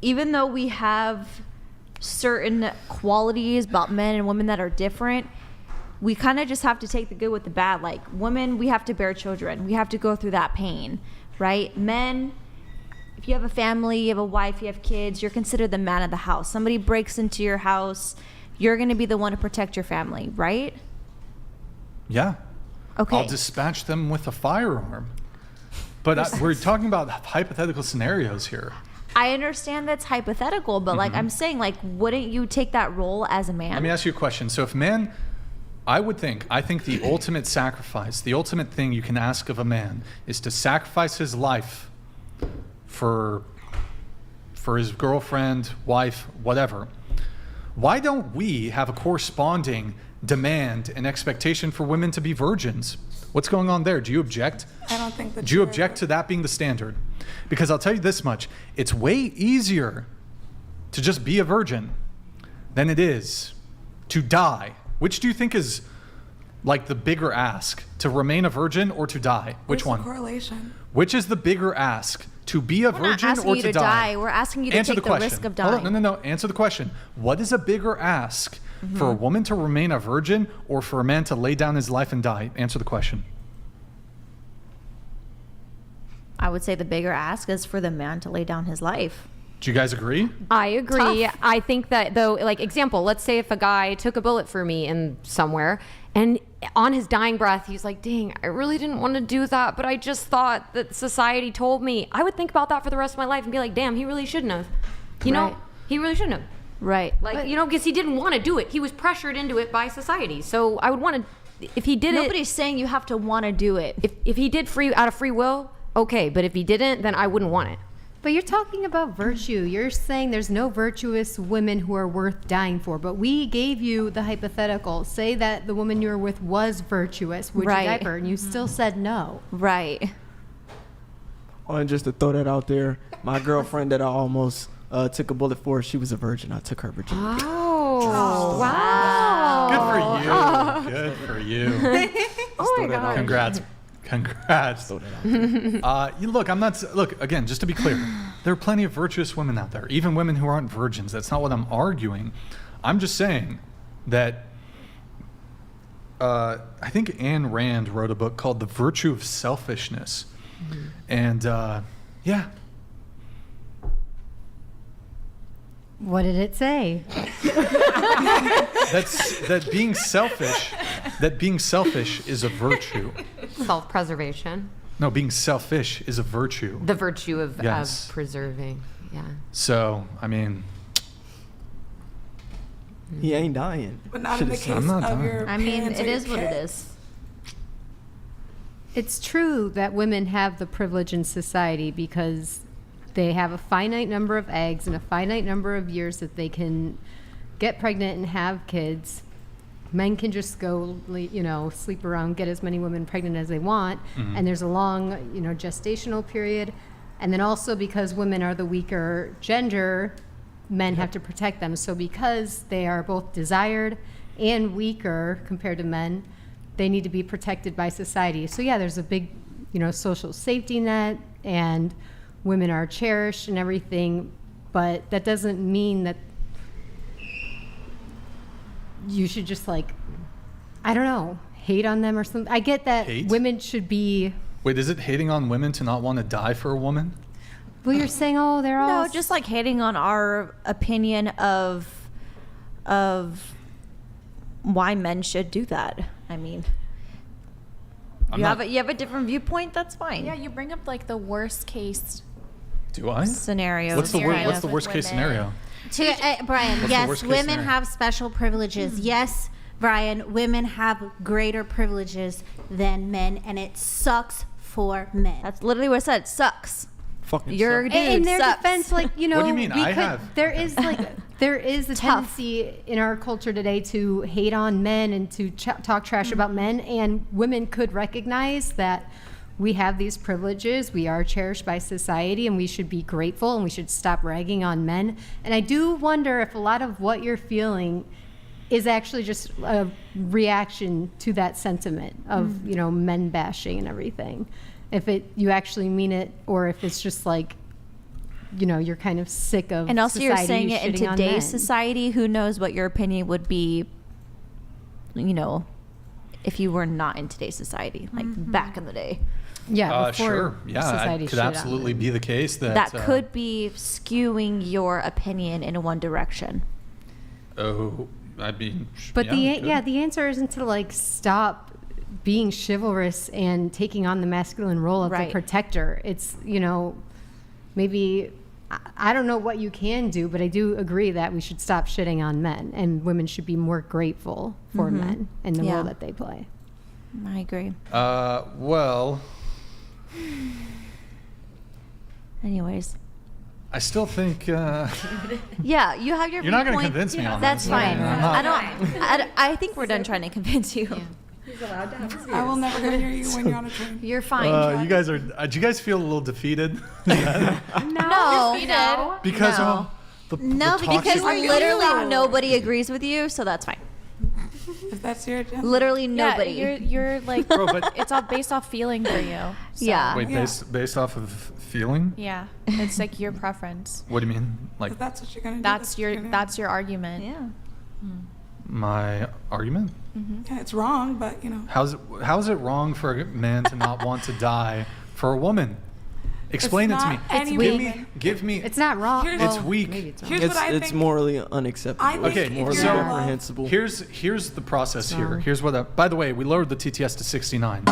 even though we have certain qualities about men and women that are different, we kind of just have to take the good with the bad. Like women, we have to bear children. We have to go through that pain, right? Men, if you have a family, you have a wife, you have kids, you're considered the man of the house. Somebody breaks into your house, you're going to be the one to protect your family, right? Yeah. Okay. I'll dispatch them with a firearm. But we're talking about hypothetical scenarios here. I understand that's hypothetical, but like I'm saying, like, wouldn't you take that role as a man? Let me ask you a question. So if man, I think the ultimate sacrifice, the ultimate thing you can ask of a man is to sacrifice his life for his girlfriend, wife, whatever. Why don't we have a corresponding demand and expectation for women to be virgins? What's going on there? Do you object? I don't think that. Do you object to that being the standard? Because I'll tell you this much, it's way easier to just be a virgin than it is to die. Which do you think is like the bigger ask? To remain a virgin or to die? Which one? Correlation. Which is the bigger ask? To be a virgin or to die? We're asking you to take the risk of dying. Hold on, no. Answer the question. What is a bigger ask? For a woman to remain a virgin or for a man to lay down his life and die? Answer the question. I would say the bigger ask is for the man to lay down his life. Do you guys agree? I agree. Tough. I think that though, like example, let's say if a guy took a bullet for me in somewhere and on his dying breath, he's like, dang, I really didn't want to do that, but I just thought that society told me. I would think about that for the rest of my life and be like, damn, he really shouldn't have. You know, he really shouldn't have. Right. Like, because he didn't want to do it. He was pressured into it by society. So I would want to, if he did Nobody's saying you have to want to do it. If he did out of free will, okay. But if he didn't, then I wouldn't want it. But you're talking about virtue. You're saying there's no virtuous women who are worth dying for. But we gave you the hypothetical. Say that the woman you were with was virtuous. Would you die for her? And you still said no. Right. Oh, and just to throw that out there, my girlfriend that I almost took a bullet for, she was a virgin. I took her virginity. Oh, wow. Good for you. Oh my God. Congrats. Look, again, just to be clear, there are plenty of virtuous women out there, even women who aren't virgins. That's not what I'm arguing. I'm just saying that I think Ayn Rand wrote a book called The Virtue of Selfishness. And yeah. What did it say? that being selfish is a virtue. Self-preservation. No, being selfish is a virtue. The virtue of preserving. Yeah. So, I mean, he ain't dying. But not in the case of your I mean, parents or it is your what it kids. is. It's true that women have the privilege in society because they have a finite number of eggs and a finite number of years that they can get pregnant and have kids. Men can just go, sleep around, get as many women pregnant as they want. And there's a long, gestational period. And then also because women are the weaker gender, men have to protect them. So because they are both desired and weaker compared to men, they need to be protected by society. So yeah, there's a big, social safety net and women are cherished and everything, but that doesn't mean that you should just hate on them or something. I get that women should be. Wait, is it hating on women to not want to die for a woman? Well, you're saying, they're all. No, just like hating on our opinion of why men should do that. I mean, you have a different viewpoint. That's fine. Yeah, you bring up like the worst case. Do I? Scenario. What's the worst case scenario? Brian, What's the yes, worst case women scenario? have special privileges. Yes, Brian, women have greater privileges than men, and it sucks for men. That's literally what I said. It sucks. Fucking Your suck. dude In their sucks. defense, What do you mean? There is a tendency in our culture today to hate on men and to talk trash about men, and women could recognize that we have these privileges. We are cherished by society, and we should be grateful, and we should stop ragging on men. And I do wonder if a lot of what you're feeling is actually just a reaction to that sentiment of, men bashing and everything. If you actually mean it, or if it's just like, you're kind of sick of And also you're society saying it in shitting on today's men. society. Who knows what your opinion would be, if you were not in today's society, like back in the day. Yeah, sure. Yeah, society it could shit on absolutely men. be the case that That could be skewing your opinion in one direction. Oh, I'd be. But yeah, the answer isn't to like stop being chivalrous and taking on the masculine role of the protector. It's, maybe, I don't know what you can do, but I do agree that we should stop shitting on men, and women should be more grateful for men and the role that they play. I agree. Well. Anyways. I still think. Yeah, you have your. You're not going to viewpoint. convince me on That's this. fine. Yeah, I think we're done trying to convince you. He's allowed to have his views. I will never go near you when you're on a train. You're fine. You guys are. Do you guys feel a little defeated? No. Because no. Because literally nobody agrees with you, so that's fine. If that's your agenda. Literally nobody. Yeah, you're like, Bro, but it's all based off feeling for you. So. Yeah. Wait, based off of feeling? Yeah, it's like your preference. What do you mean? Like If that's what you're gonna do. That's your argument. Yeah. my argument? Yeah, it's wrong, but How is it wrong for a man to not want to die for a woman? Explain it to me. It's weak. Give me. It's not wrong. It's weak. Maybe it's wrong. Here's what I It's think. morally unacceptable. I think Okay, if morally you're in love- reprehensible. Here's the process here. Here's what. By the way, we lowered the TTS to 69.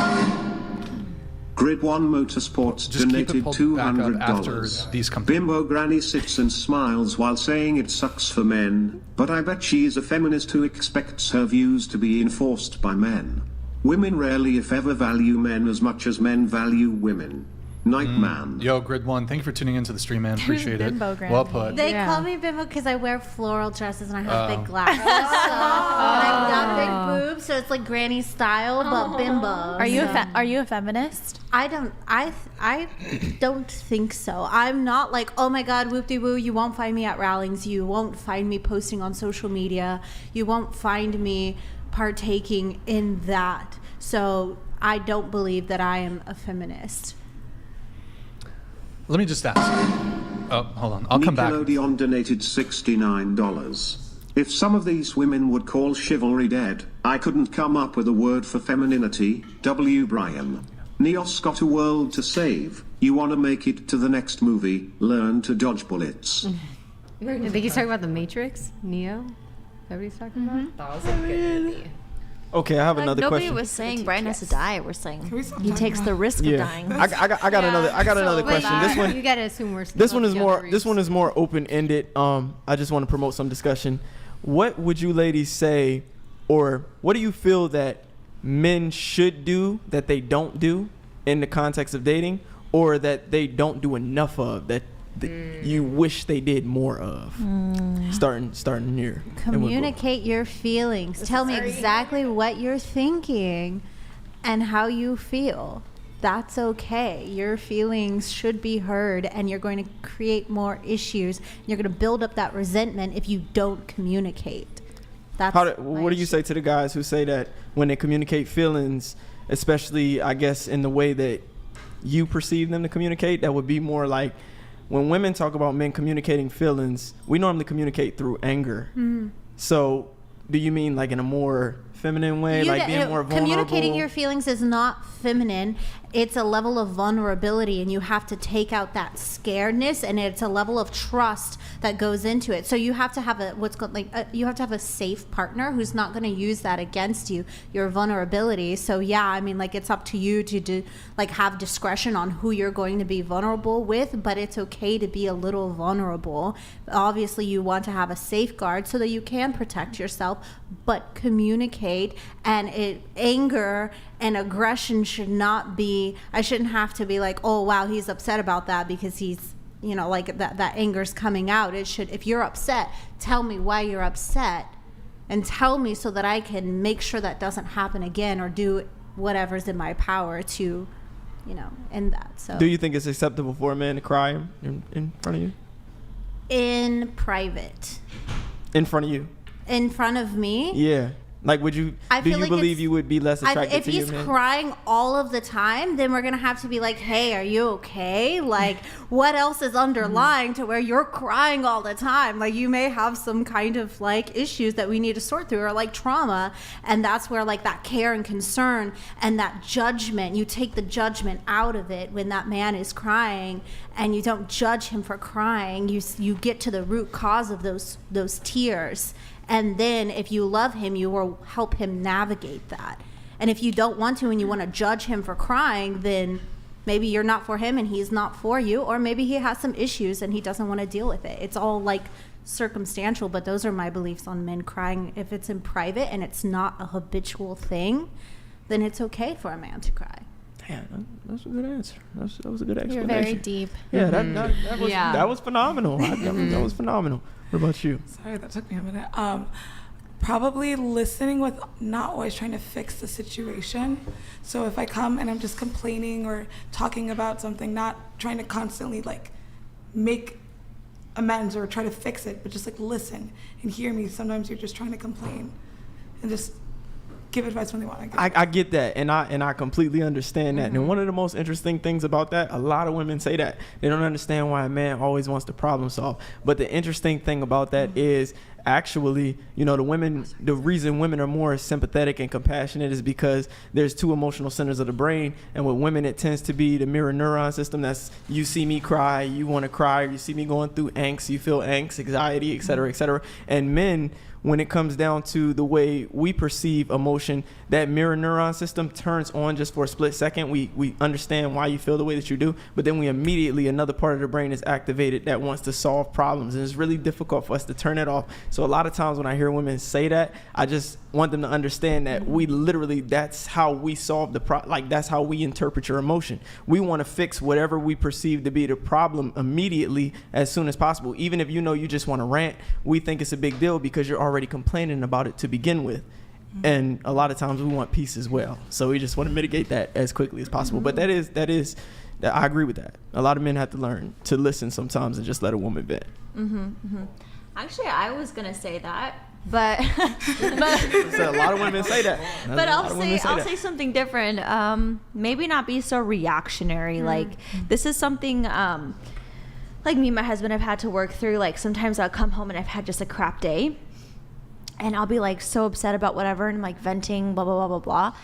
Grid 1 Motorsports Just keep it donated pulled back up after $200. these come. Bimbo Granny sits and smiles while saying it sucks for men, but I bet she is a feminist who expects her views to be enforced by men. Women rarely if ever value men as much as men value women. Nightman. Yo, Grid 1, thank you for tuning into the stream, man. Appreciate it. Bimbo Granny? Well put. They call me Bimbo because I wear floral dresses and I have big glasses. And I've got big boobs, so it's like granny style, but bimbo. Are you a feminist? I don't think so. I'm not like, oh my God, whoop-de-woo, you won't find me at rallies. You won't find me posting on social media. You won't find me partaking in that. So I don't believe that I am a feminist. Let me just ask. Oh, hold on. I'll come back. Nickelodeon donated $69. If some of these women would call chivalry dead, I couldn't come up with a word for femininity. W. Brian. Neo's got a world to save. You want to make it to the next movie, learn to dodge bullets. I think he's talking about the Matrix, Neo. Is that what he's talking about? That was a good movie. Okay, I have another nobody question. was saying Brian has to die. We're saying we stop he talking takes about the risk of dying. I got another question. This one You gotta assume we're. This one is more open-ended. I just want to promote some discussion. What would you ladies say, or what do you feel that men should do that they don't do in the context of dating, or that they don't do enough of that you wish they did more of? Starting here. Communicate your feelings. Tell me exactly what you're thinking and how you feel. That's okay. Your feelings should be heard, and you're going to create more issues. You're going to build up that resentment if you don't communicate. What do you say to the guys who say that when they communicate feelings, especially, I guess, in the way that you perceive them to communicate, that would be more like when women talk about men communicating feelings, we normally communicate through anger. So do you mean like in a more feminine way, like being more vulnerable? Communicating your feelings is not feminine. It's a level of vulnerability, and you have to take out that scaredness, and it's a level of trust that goes into it. So you have to have you have to have a safe partner who's not going to use that against you, your vulnerability. So yeah, I mean, like, it's up to you to have discretion on who you're going to be vulnerable with, but it's okay to be a little vulnerable. Obviously, you want to have a safeguard so that you can protect yourself, but communicate. And anger and aggression should not be, I shouldn't have to be like, oh wow, he's upset about that because he's, like that anger's coming out. It should, if you're upset, tell me why you're upset and tell me so that I can make sure that doesn't happen again, or do whatever's in my power to in that. So Do you think it's acceptable for a man to cry in front of you? in private, In front of you? in front of me, Yeah. Like, would you? I Do feel you like believe it's- you would be less attracted if to he's your man? crying all of the time, then we're gonna have to be like, hey, are you okay? Like, what else is underlying to where you're crying all the time? Like, you may have some kind of like issues that we need to sort through, or like trauma, and that's where like that care and concern and that judgment, you take the judgment out of it when that man is crying, and you don't judge him for crying. You get to the root cause of those tears. And then if you love him, you will help him navigate that. And if you don't want to and you want to judge him for crying, then maybe you're not for him and he's not for you. Or maybe he has some issues and he doesn't want to deal with it. It's all like circumstantial, but those are my beliefs on men crying. If it's in private and it's not a habitual thing, then it's okay for a man to cry. Yeah, that's a good answer. That was a good explanation. You're very deep. Yeah, that was phenomenal. That was phenomenal. What about you? Sorry, that took me a minute. Probably listening with not always trying to fix the situation. So if I come and I'm just complaining or talking about something, not trying to constantly like make amends or try to fix it, but just like listen and hear me. Sometimes you're just trying to complain and just give advice when they want to give. I get that, and I completely understand that. And one of the most interesting things about that, a lot of women say that they don't understand why a man always wants to problem solve. But the interesting thing about that is actually, the reason women are more sympathetic and compassionate is because there's two emotional centers of the brain, and with women it tends to be the mirror neuron system. That's, you see me cry, you want to cry, or you see me going through angst, you feel angst, anxiety, etc., etc. And men, when it comes down to the way we perceive emotion, that mirror neuron system turns on just for a split second. We understand why you feel the way that you do, but then we immediately, another part of the brain is activated that wants to solve problems, and it's really difficult for us to turn that off. So a lot of times when I hear women say that, I just want them to understand that we literally, that's how we solve that's how we interpret your emotion. We want to fix whatever we perceive to be the problem immediately as soon as possible. Even if you just want to rant, we think it's a big deal because you're already complaining about it to begin with. And a lot of times we want peace as well. So we just want to mitigate that as quickly as possible. But that is I agree with that. A lot of men have to learn to listen sometimes and just let a woman vent. Actually, I was gonna say that, but So a lot of women say that. but I'll say something different. Maybe not be so reactionary. Like, this is something like me and my husband have had to work through. Like, sometimes I'll come home and I've had just a crap day, and I'll be like so upset about whatever, and like venting, blah blah blah blah blah,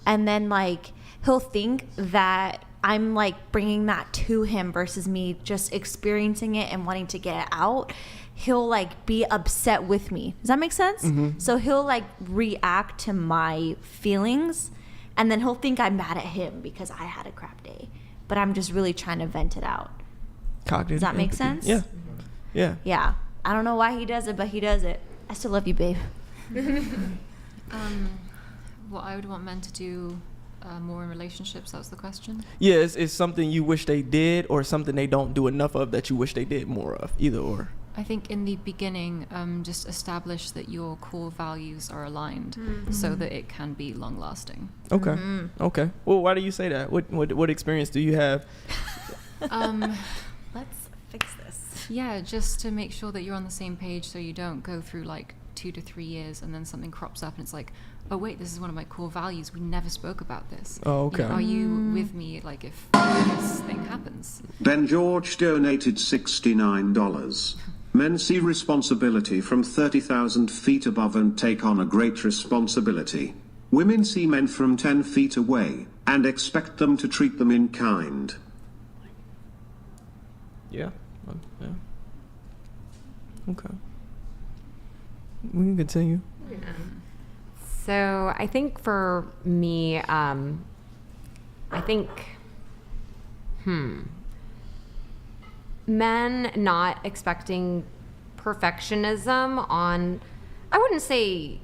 and then like he'll think that I'm like bringing that to him versus me just experiencing it and wanting to get it out. He'll like be upset with me. Does that make sense? So he'll like react to my feelings, and then he'll think I'm mad at him because I had a crap day, but I'm just really trying to vent it out. Cognitive Does that make empathy. sense? Yeah. Yeah. I don't know why he does it, but he does it. I still love you, babe. What I would want men to do more in relationships, that was the question. Yeah, it's something you wish they did, or something they don't do enough of that you wish they did more of. Either or. I think in the beginning, just establish that your core values are aligned so that it can be long lasting. Okay. Okay. Well, why do you say that? What experience do you have? Let's fix this. Yeah, just to make sure that you're on the same page, so you don't go through like 2 to 3 years and then something crops up and it's like, oh wait, this is one of my core values. We never spoke about this. Oh, okay. Are you with me, like, if this thing happens? Ben George donated $69. Men see responsibility from 30,000 feet above and take on a great responsibility. Women see men from 10 feet away and expect them to treat them in kind. Yeah. Yeah. Okay. We can continue. Yeah. So I think for me, men not expecting perfectionism on, I would say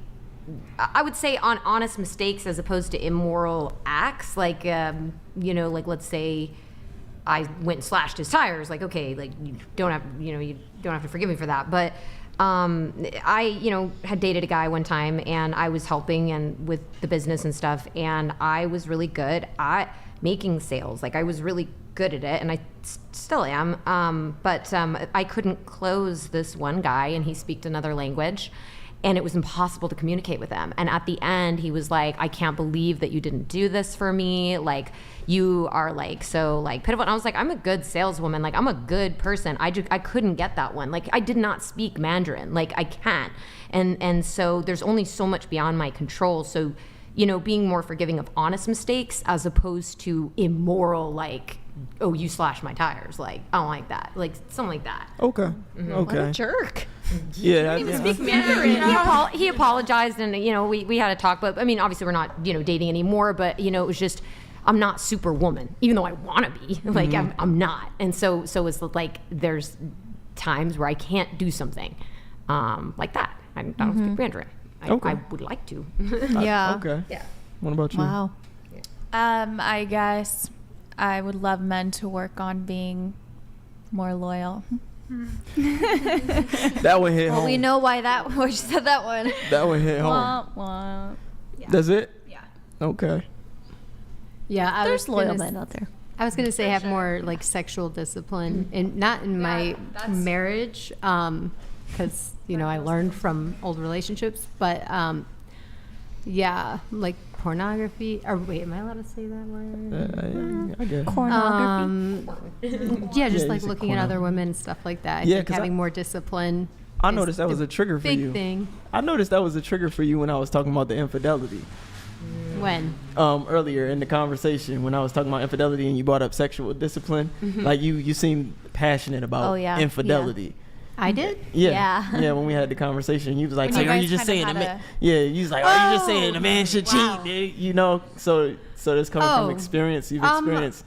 on honest mistakes as opposed to immoral acts. Like, like let's say I went and slashed his tires. Like, okay, like you don't have to forgive me for that. But I had dated a guy one time, and I was helping and with the business and stuff, and I was really good at making sales. Like I was really good at it, and I still am. But I couldn't close this one guy, and he speaks another language. And it was impossible to communicate with him. And at the end, he was like, I can't believe that you didn't do this for me. Like, you are like so like pitiful. And I was like, I'm a good saleswoman. Like, I'm a good person. I couldn't get that one. Like, I did not speak Mandarin. Like, I can't. And so there's only so much beyond my control. So, you know, being more forgiving of honest mistakes as opposed to immoral, like, oh, you slashed my tires. Like, I don't like that. Like, something like that. Okay. Okay. What a jerk. Yeah. He didn't even speak Mandarin. He apologized, and you know we had a talk. But I mean, obviously we're not dating anymore. But you know, it was just I'm not Superwoman, even though I want to be. Like I'm not. And so it's like there's times where I can't do something like that. I don't speak Mandarin. I would like to. Yeah. Okay. Yeah. What about you? Wow. I guess I would love men to work on being more loyal. That one hit home. Well, we know why you said that one. That one hit home. Yeah. That's it? Yeah. Okay. Yeah, There's loyal men out there. I was going to say have more like sexual discipline, and not in my marriage, because I learned from old relationships, but yeah, like pornography. Or wait, am I allowed to say that word? I guess. Pornography. Yeah, just like looking at other women and stuff like that. I think having more discipline. I noticed that was a trigger for you. Big thing. I noticed that was a trigger for you when I was talking about the infidelity. When? Earlier in the conversation when I was talking about infidelity and you brought up sexual discipline, like you seemed passionate about infidelity. Yeah. I did? Yeah, when we had the conversation, you was like, When you "Are you guys just kinda saying a had man?" Yeah, you was like, "Are you just saying a man should cheat?" Dude? So that's coming from experience. You've experienced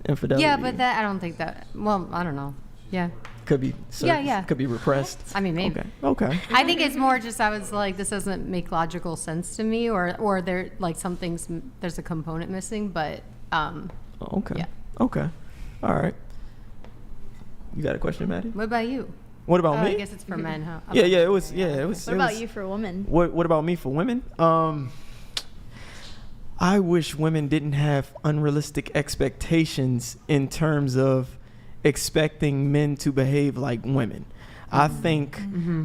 infidelity. Yeah, but that I don't think that. Well, I don't know. Yeah. Could be. Could be repressed. I mean, maybe. Okay. I think it's more just I was like, this doesn't make logical sense to me, or there like some things there's a component missing, but Okay. Yeah. Okay. All right. You got a question, Maddie? What about you? What about me? I guess it's for men, huh? Yeah, it was. What about you for women? What about me for women? I wish women didn't have unrealistic expectations in terms of expecting men to behave like women. I think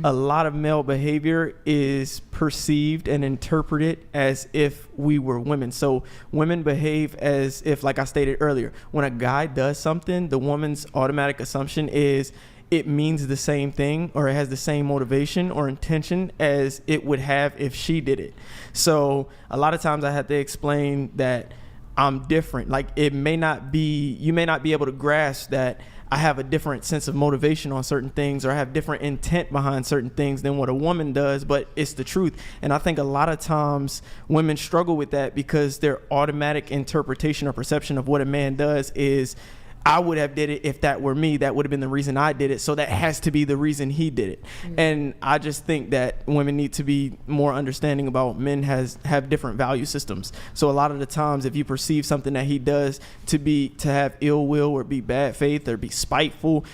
a lot of male behavior is perceived and interpreted as if we were women. So women behave as if, like I stated earlier, when a guy does something, the woman's automatic assumption is it means the same thing, or it has the same motivation or intention as it would have if she did it. So a lot of times I have to explain that I'm different. Like you may not be able to grasp that I have a different sense of motivation on certain things, or I have different intent behind certain things than what a woman does, but it's the truth. And I think a lot of times women struggle with that because their automatic interpretation or perception of what a man does is, I would have did it if that were me. That would have been the reason I did it. So that has to be the reason he did it. And I just think that women need to be more understanding about men have different value systems. So a lot of the times, if you perceive something that he does to have ill will or be bad faith or be spiteful,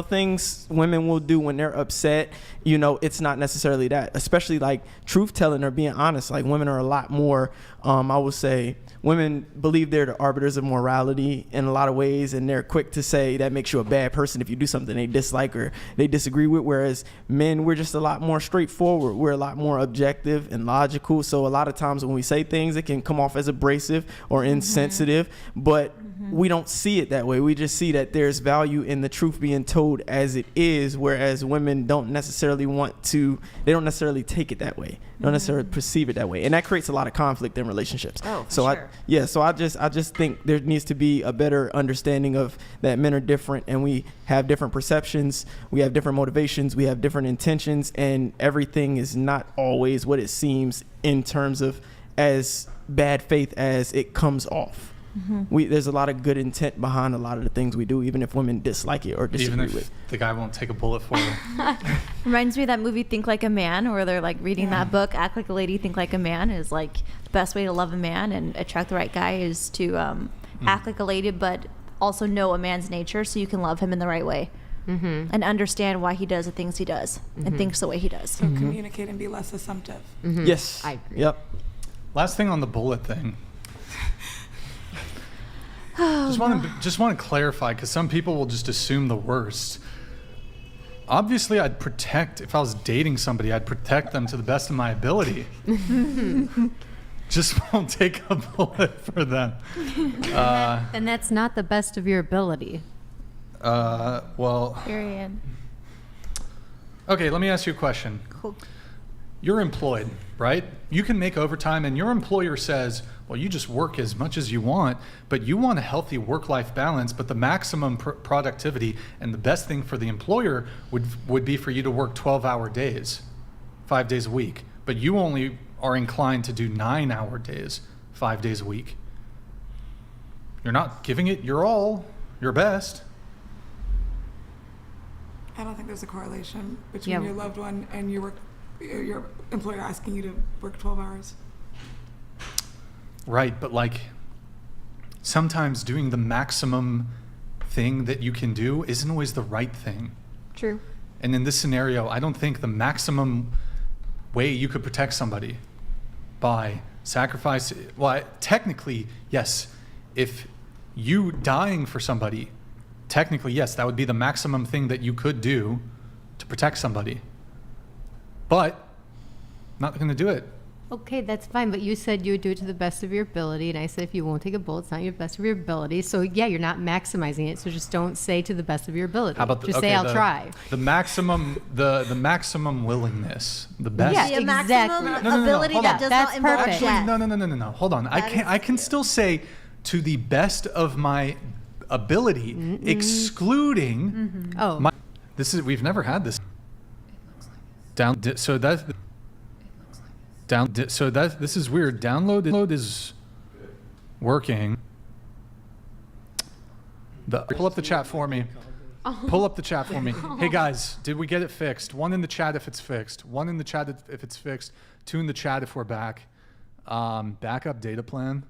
things women will do when they're upset, it's not necessarily that. Especially like truth telling or being honest. Like women are a lot more, I would say, women believe they're the arbiters of morality in a lot of ways, and they're quick to say that makes you a bad person if you do something they dislike or they disagree with, whereas men, we're just a lot more straightforward. We're a lot more objective and logical. So a lot of times when we say things, it can come off as abrasive or insensitive, but we don't see it that way. We just see that there's value in the truth being told as it is, whereas women don't necessarily take it that way. Don't necessarily perceive it that way. And that creates a lot of conflict in relationships. So I just think there needs to be a better understanding of that men are different and we have different perceptions, we have different motivations, we have different intentions, and everything is not always what it seems in terms of as bad faith as it comes off. There's a lot of good intent behind a lot of the things we do, even if women dislike it or disagree even if the guy won't take a bullet for it. Reminds me of that movie Think Like a Man, where they're like reading that book, Act Like a Lady, Think Like a Man, is like the best way to love a man and attract the right guy is to act like a lady, but also know a man's nature so you can love him in the right way. And understand why he does the things he does and thinks the way he does. So communicate and be less assumptive. Yes. I agree. Yep. Last thing on the bullet thing. Just want to clarify, because some people will just assume the worst. Obviously, I'd protect, if I was dating somebody, I'd protect them to the best of my ability. Just won't take a bullet for them. And that's not the best of your ability. Well. Period. Okay, let me ask you a question. Cool. You're employed, right? You can make overtime, and your employer says, well, you just work as much as you want, but you want a healthy work-life balance, but the maximum productivity and the best thing for the employer would be for you to work 12-hour days, 5 days a week, but you only are inclined to do 9-hour days, 5 days a week. You're not giving it your all, your best. I don't think there's a correlation between your loved one and your employer asking you to work 12 hours. Right, but like sometimes doing the maximum thing that you can do isn't always the right thing. True. And in this scenario, I don't think the maximum way you could protect somebody by sacrifice, well, technically, yes, if you dying for somebody, technically, yes, that would be the maximum thing that you could do to protect somebody. But not going to do it. Okay, that's fine, but you said you would do it to the best of your ability, and I said if you won't take a bullet, it's not your best of your ability. So yeah, you're not maximizing it. So just don't say to the best of your ability. How about just say I'll try. The maximum, the maximum willingness, the best. Yeah, The maximum ability hold that on. does That's not involve perfect. death. No. Hold on. I can still say to the best of my ability, excluding Oh. my. We've never had this. So this is weird. Download is working. Pull up the chat for me. Pull up the chat for me. Hey guys, did we get it fixed? 1 in the chat if it's fixed. 1 in the chat if it's fixed. 2 in the chat if we're back. Backup data plan.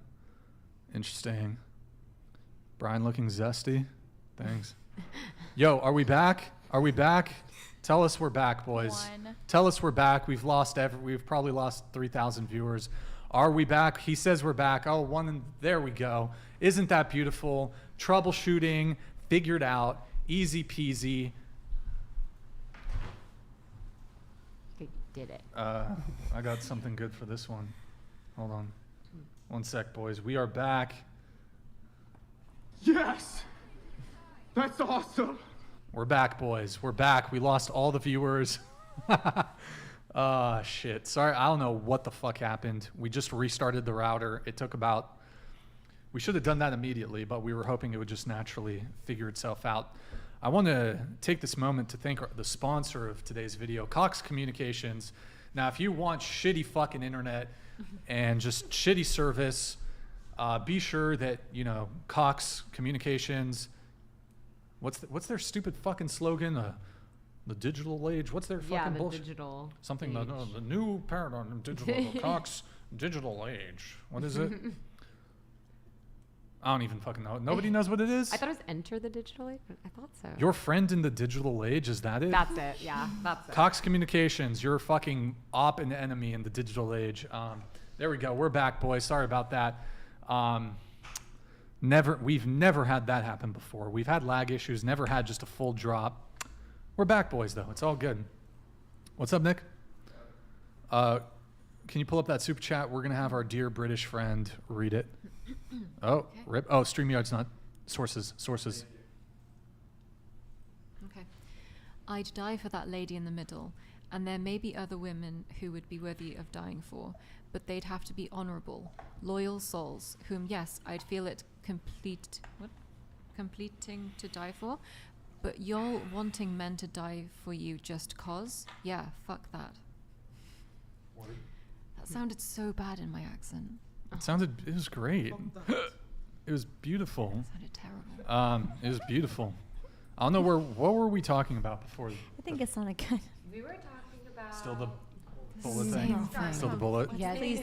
Interesting. Brian looking zesty. Thanks. Yo, are we back? Are we back? Tell us we're back, boys. 1. Tell us we're back. We've probably lost 3,000 viewers. Are we back? He says we're back. Oh, 1 and there we go. Isn't that beautiful? Troubleshooting, figured out, easy peasy. You did it. I got something good for this one. Hold on. 1 sec, boys. We are back. Yes! That's awesome! We're back, boys. We're back. We lost all the viewers. Shit. Sorry, I don't know what the fuck happened. We just restarted the router. It took about... We should have done that immediately, but we were hoping it would just naturally figure itself out. I want to take this moment to thank the sponsor of today's video, Cox Communications. Now, if you want shitty fucking internet and just shitty service, be sure that, Cox Communications... What's their stupid fucking slogan? The digital age. What's their fucking bullshit? Digital. Something the new paradigm of digital. The Cox digital age. What is it? I don't even fucking know. Nobody knows what it is. I thought it was enter the digital age. I thought so. Your friend in the digital age, is that it? That's it. Yeah, that's it. Cox Communications, your fucking op and enemy in the digital age. There we go. We're back, boys. Sorry about that. We've never had that happen before. We've had lag issues, never had just a full drop. We're back, boys, though. It's all good. What's up, Nick? Can you pull up that super chat? We're going to have our dear British friend read it. Oh, okay. Rip. Oh, StreamYard's not. Sources. Okay. I'd die for that lady in the middle, and there may be other women who would be worthy of dying for, but they'd have to be honorable, loyal souls, whom, yes, I'd feel it completing to die for, but y'all wanting men to die for you just cause? Yeah, fuck that. What? That sounded so bad in my accent. It was great. It was beautiful. That sounded terrible. It was beautiful. I don't know what were we talking about before? I think it's not a good. We were talking about Still the bullet Same thing? thing. Still the bullet? Yeah, Please,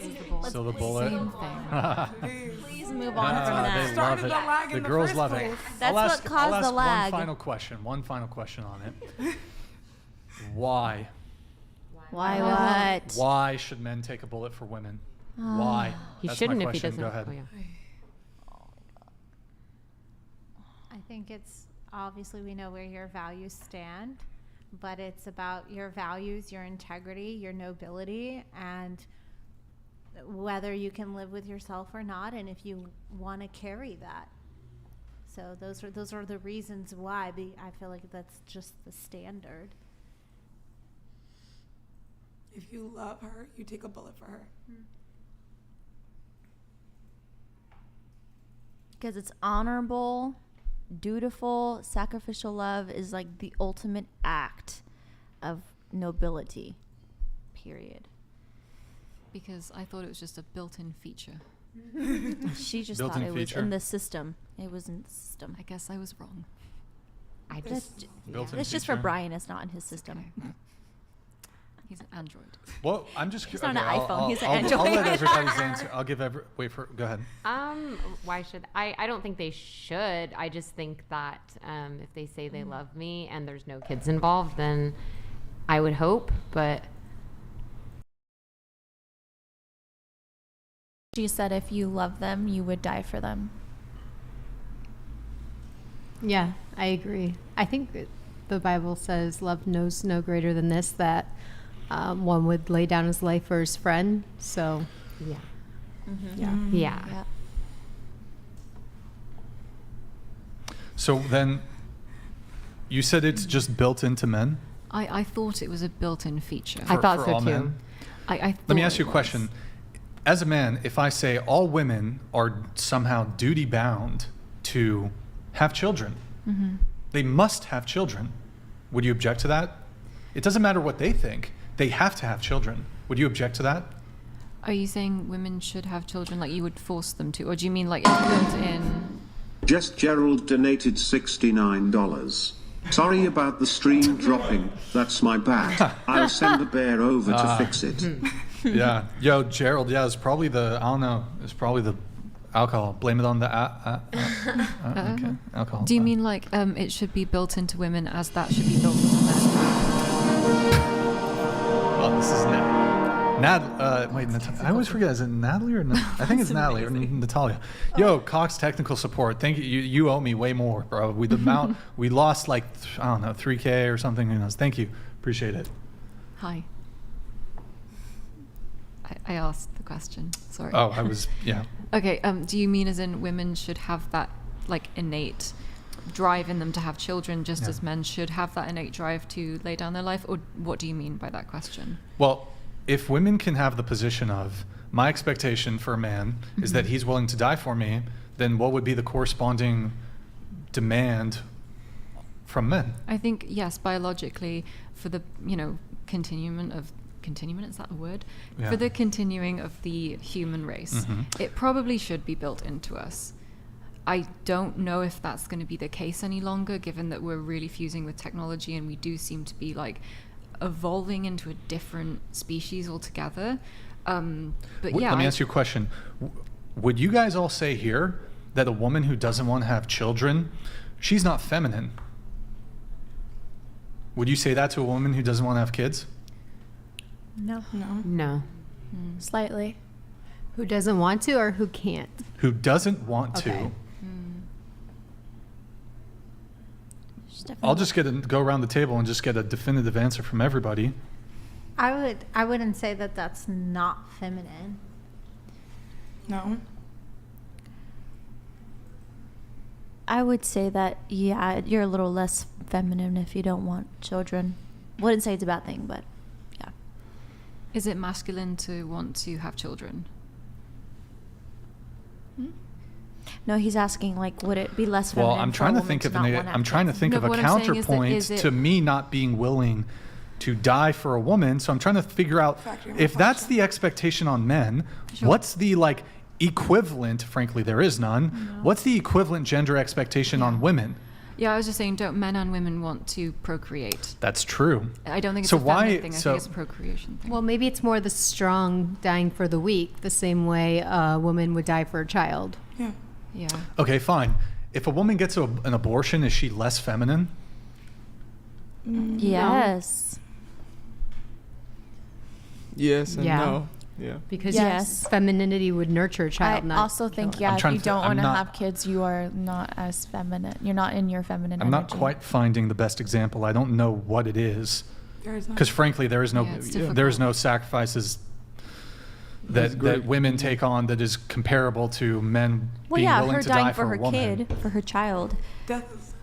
Still the bullet? Same thing. Please move on from that. They love Started it. the lag in The the girls first love place. it. That's I'll what ask caused the lag. One final question on it. Why? Why what? Why should men take a bullet for women? Why? He That's shouldn't my if he question. doesn't. Go ahead. Oh, yeah. think it's obviously we know where your values stand, but it's about your values, your integrity, your nobility, and whether you can live with yourself or not, and if you want to carry that. So those are the reasons why. I feel like that's just the standard. If you love her, you take a bullet for her. Because it's honorable, dutiful, sacrificial love is like the ultimate act of nobility. Period. Because I thought it was just a built-in feature. She just Built-in thought it feature. was in the system. It was in the system. I guess I was wrong. I just Built-in It's just for feature. Brian. It's not in his system. He's an android. Well, I'm just He's curious. not an iPhone, he's an I'll Android. let everybody's answer. I'll give go ahead. Why should I don't think they should. I just think that if they say they love me and there's no kids involved, then I would hope, but She said if you love them, you would die for them. Yeah, I agree. I think the Bible says love knows no greater than this, that one would lay down his life for his friend. So, yeah. Mm-hmm. Yeah. So then, you said it's just built into men. I thought it was a built-in feature. I thought for so all too. men? I Let me thought ask you it a question. was. As a man, if I say all women are somehow duty bound to have children, they must have children, would you object to that? It doesn't matter what they think. They have to have children. Would you object to that? Are you saying women should have children, like you would force them to? Or do you mean like it's built in? Jess Gerald donated $69. Sorry about the stream dropping. That's my bad. I'll send the bear over to fix it. Yeah. Yo, Gerald, yeah, it's probably the, I don't know, it's probably the alcohol. Blame it on the okay. Alcohol. Do you mean like it should be built into women as that should be built into men? Oh, this is wait, I always forget. Is it Natalie or I think it's Natalie or Natalia. Yo, Cox technical support. Thank you. You owe me way more, bro. We lost like I don't know, 3K or something. Who knows? Thank you. Appreciate it. Hi. I asked the question. Sorry. Oh, I was yeah. Okay. Do you mean as in women should have that like innate drive in them to have children, just as men should have that innate drive to lay down their life, or what do you mean by that question? Well, if women can have the position of my expectation for a man is that he's willing to die for me, then what would be the corresponding demand from men? I think yes, biologically, for the continuum, is that a word? Yeah. For the continuing of the human race, it probably should be built into us. I don't know if that's going to be the case any longer, given that we're really fusing with technology and we do seem to be like evolving into a different species altogether. But yeah, let me ask you a question. Would you guys all say here that a woman who doesn't want to have children, she's not feminine? Would you say that to a woman who doesn't want to have kids? No. Slightly. who doesn't want to or who can't? Who doesn't want Okay. to. I'll just go around the table and just get a definitive answer from everybody. I wouldn't say that that's not feminine. No. I would say that, yeah, you're a little less feminine if you don't want children. Wouldn't say it's a bad thing, but yeah. Is it masculine to want to have children? No, he's asking, like, would it be less feminine? Well, I'm trying to think of a counterpoint to me not being willing to die for a woman. So I'm trying to figure out if that's the expectation on men, what's the equivalent, frankly there is none, what's the equivalent gender expectation on women? Yeah, I was just saying, don't men and women want to procreate? That's true. I don't think it's So a feminine why- thing. I so- think it's a procreation thing. Well, maybe it's more the strong dying for the weak, the same way a woman would die for a child. Yeah. Yeah. Okay, fine. If a woman gets an abortion, is she less feminine? Yes. Yes and Yeah. no. Yeah. Because Yes. femininity would nurture a child. I not also think, kill it. yeah, if you don't I'm want to not- have kids, you are not as feminine. You're not in your feminine I'm not energy. quite finding the best example. I don't know what it is. There is none. Because frankly, there is no Yeah, it's there is difficult. no sacrifices That's that great. women take on that is comparable to men Well, being yeah, willing her to dying die for a her woman. kid, for her child, Death is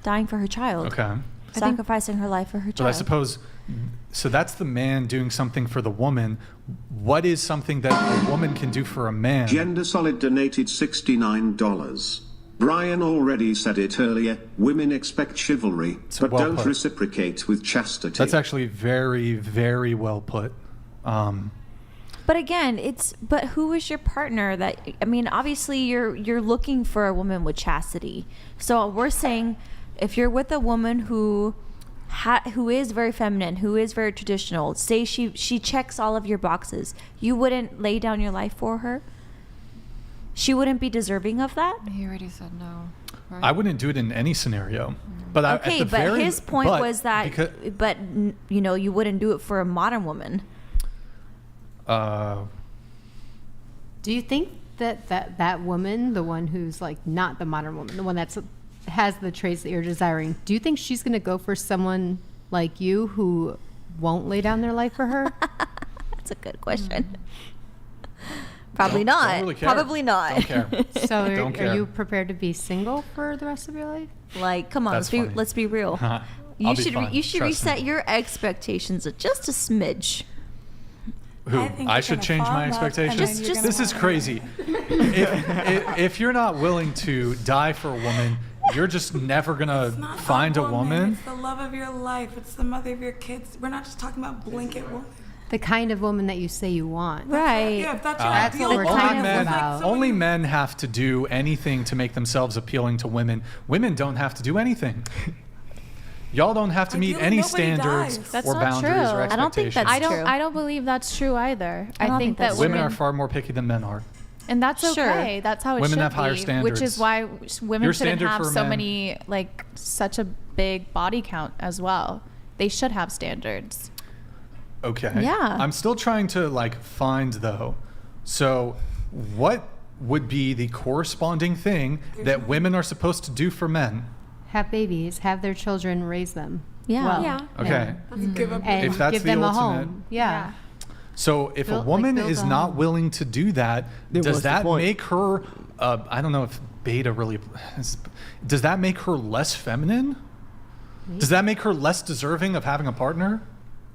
dying for her child, Okay. sacrificing her life for her But child. I suppose, so that's the man doing something for the woman. What is something that a woman can do for a man? Gender Solid donated $69. Brian already said it earlier. Women expect chivalry, but well don't put. reciprocate with chastity. That's actually very, very well put. But again, but who is your partner? That, I mean, obviously you're looking for a woman with chastity. So we're saying, if you're with a woman who is very feminine, who is very traditional, say she checks all of your boxes, you wouldn't lay down your life for her? She wouldn't be deserving of that? He already said no. Right? I wouldn't do it in any scenario. But Okay, but his point was that, you wouldn't do it for a modern woman. Do you think that woman, the one who's like not the modern woman, the one that's has the traits that you're desiring, do you think she's going to go for someone like you who won't lay down their life for her? That's a good question. Probably not. Don't really care. Probably not. Don't care. So Don't are care. you prepared to be single for the rest of your life? Like, come on, That's let's be real. I'll You be should fine, you should trust me. reset your expectations just a smidge. Who? I think I you're should gonna change fall my in love and then expectations? you're This gonna is want crazy. if you're not willing to die for a woman, you're just never going It's to not find a woman. It's the love of your life. It's the mother of your kids. We're not just talking about blanket woman. The kind of woman that you say you want. Right. Yeah, if that's your That's ideal what we're woman, talking it's men, like about. someone only you- men have to do anything to make themselves appealing to women. Women don't have to do anything. Y'all don't have to meet Ideally, any nobody standards dies. That's or not boundaries true. or I expectations. don't think that's true. I don't believe that's true either. I I don't think think that that's Women women are far more picky than men are. and that's Sure. okay. That's how it Women should have higher be. standards. Which is why women Your shouldn't standard have for so men- many such a big body count as well. They should have standards. Okay. Yeah. I'm still trying to find though. So what would be the corresponding thing that women are supposed to do for men? Have babies, have their children, raise them. Yeah. Well, Yeah. Okay. Give up. And If that's give the them ultimate- a home. Yeah. So if a Build- woman build is a not home. willing to do that, Then does what's the that point? make her, I don't know if beta really, does that make her less feminine? Does that make her less deserving of having a partner?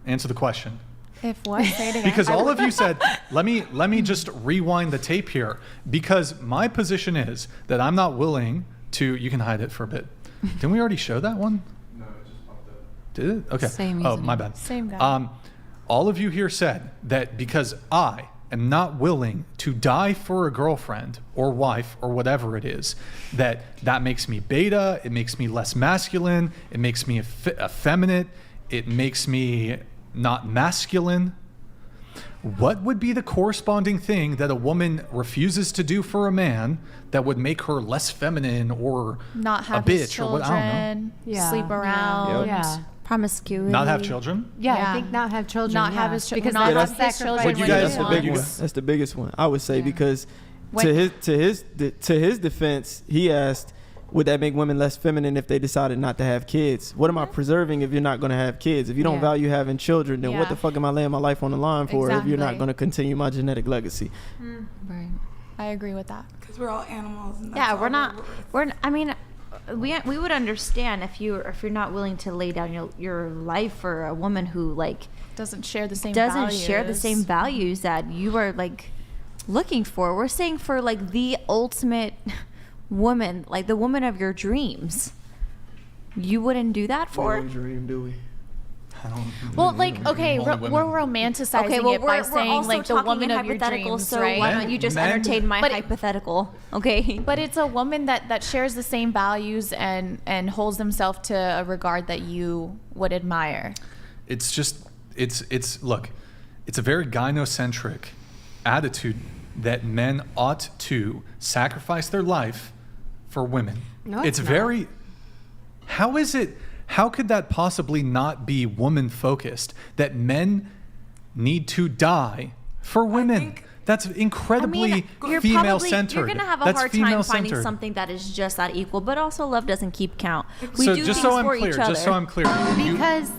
Answer the question. If what? Say it again. Because all of you said, let me just rewind the tape here. Because my position is that I'm not willing to, you can hide it for a bit. Didn't we already show that one? No, it just popped up. Did it? Okay. Same Oh, username. my bad. Same guy. All of you here said that because I am not willing to die for a girlfriend or wife or whatever it is, that makes me beta, it makes me less masculine, it makes me effeminate, it makes me not masculine. What would be the corresponding thing that a woman refuses to do for a man that would make her less feminine or Not a have his bitch or what? I don't know. children, Yeah. sleep around. Yeah. Promiscuity. Not have children? Yeah, Yeah. I think not have children. Not have yeah. his children. Because Not they have don't his sacrifice children Would you when guys- he That's the would big you one. wants. That's the biggest one. I would say Yeah. because When- to his defense, he asked, would that make women less feminine if they decided not to have kids? What am I preserving if you're not going to have kids? If you don't Yeah. value having children, then what Yeah. the fuck am I laying my life on the line for if you're not Exactly. going to continue my genetic legacy? Right. I agree with that. Because we're all animals. And that's Yeah, all we're not. worth. I mean, we would understand if you're not willing to lay down your life for a woman who Doesn't share the same doesn't share the values. same values that you are looking for. We're saying for the ultimate woman, the woman of your dreams. You wouldn't do that for? dream, do we? I don't, Well, okay, Only we're women. romanticizing Okay, well, it by we're saying also the talking woman in of your hypotheticals, dreams, so right? why don't you just Men- entertain my But- hypothetical? Okay. But it's a woman that shares the same values and holds themselves to a regard that you would admire. it's just look, it's a very gynocentric attitude that men ought to sacrifice their life for women. No, it's it's very how could that possibly not be woman focused, that men need to die For women. That's incredibly female-centered. You're going to have a That's hard time finding female-centered. something that is just that equal, but also love doesn't keep count. We So do just things so I'm for clear, each other. just so I'm clear. Because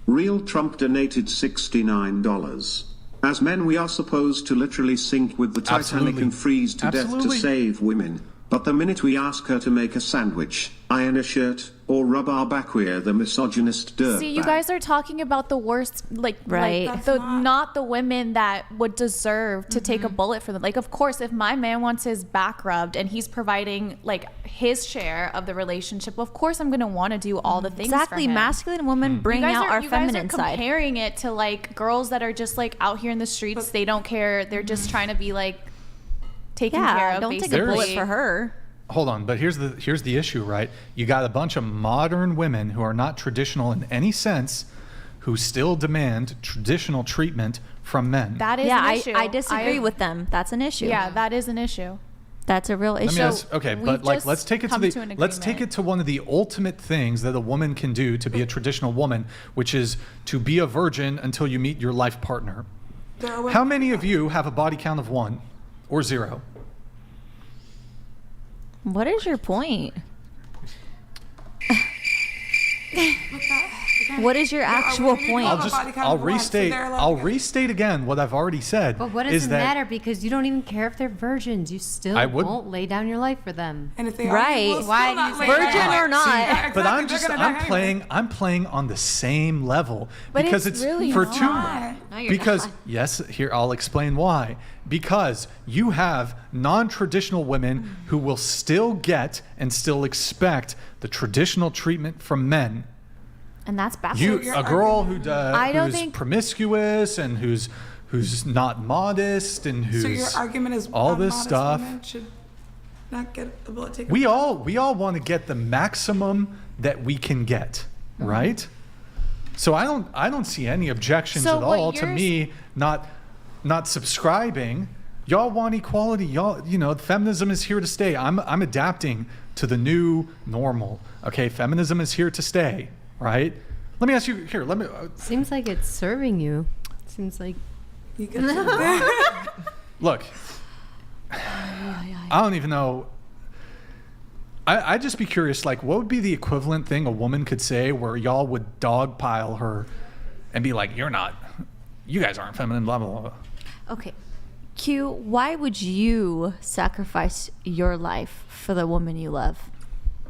Real Trump donated $69. As men, we are supposed to literally sink with the Titanic Absolutely. and freeze to death Absolutely. to save women. But the minute we ask her to make a sandwich, iron a shirt, or rub our back, we're the misogynist dirtbag. See, you guys are talking about the worst, Right. not the women that would deserve to take a bullet for them. Like, of course, if my man wants his back rubbed and he's providing like his share of the relationship, of course I'm gonna want to do all the things. Exactly. for him. Masculine women bring You guys out are, our you guys feminine are side. comparing it to like girls that are just like out here in the streets. They don't care. They're just trying to be like taken care Yeah, of. don't take a basically. bullet for her. Hold on, but here's the issue, right? You got a bunch of modern women who are not traditional in any sense, who still demand traditional treatment from men. That is Yeah, an issue. I disagree with them. That's an issue. Yeah, that is an issue. That's a real issue. Let me ask, okay, we've but like just let's take it to come the to an let's take agreement. it to one of the ultimate things that a woman can do to be a traditional woman, which is to be a virgin until you meet your life partner. How many of you have a body count of 1 or 0? What is your point? What is your actual point? I'll restate again what I've already said. But what does is it that matter? Because you don't even care if they're virgins. You still I would- won't lay down your life for them. And if they Right. are, Why do you say Virgin that? or not. Yeah, But I'm exactly. just They're gonna die anyway. I'm playing on the same level But because it's it's really for not. two No, you're because not. yes, here I'll explain why. Because you have non-traditional women who will still get and still expect the traditional treatment from men. And that's backwards. A girl who I don't who's think- promiscuous and who's not modest and who's So your argument is all this modest stuff. women should not get a bullet taken. We all want to get the maximum that we can get, right? So I don't see any objections So at what all to you're me not subscribing. Y'all want equality. Feminism is here to stay. I'm adapting to the new normal. Okay, feminism is here to stay, right? Let me ask you here. Seems like it's serving you. Seems like You get Look. I don't even know. I'd just be curious, like, what would be the equivalent thing a woman could say where y'all would dogpile her and be like, you guys aren't feminine, blah, blah, blah. Okay. Q, why would you sacrifice your life for the woman you love?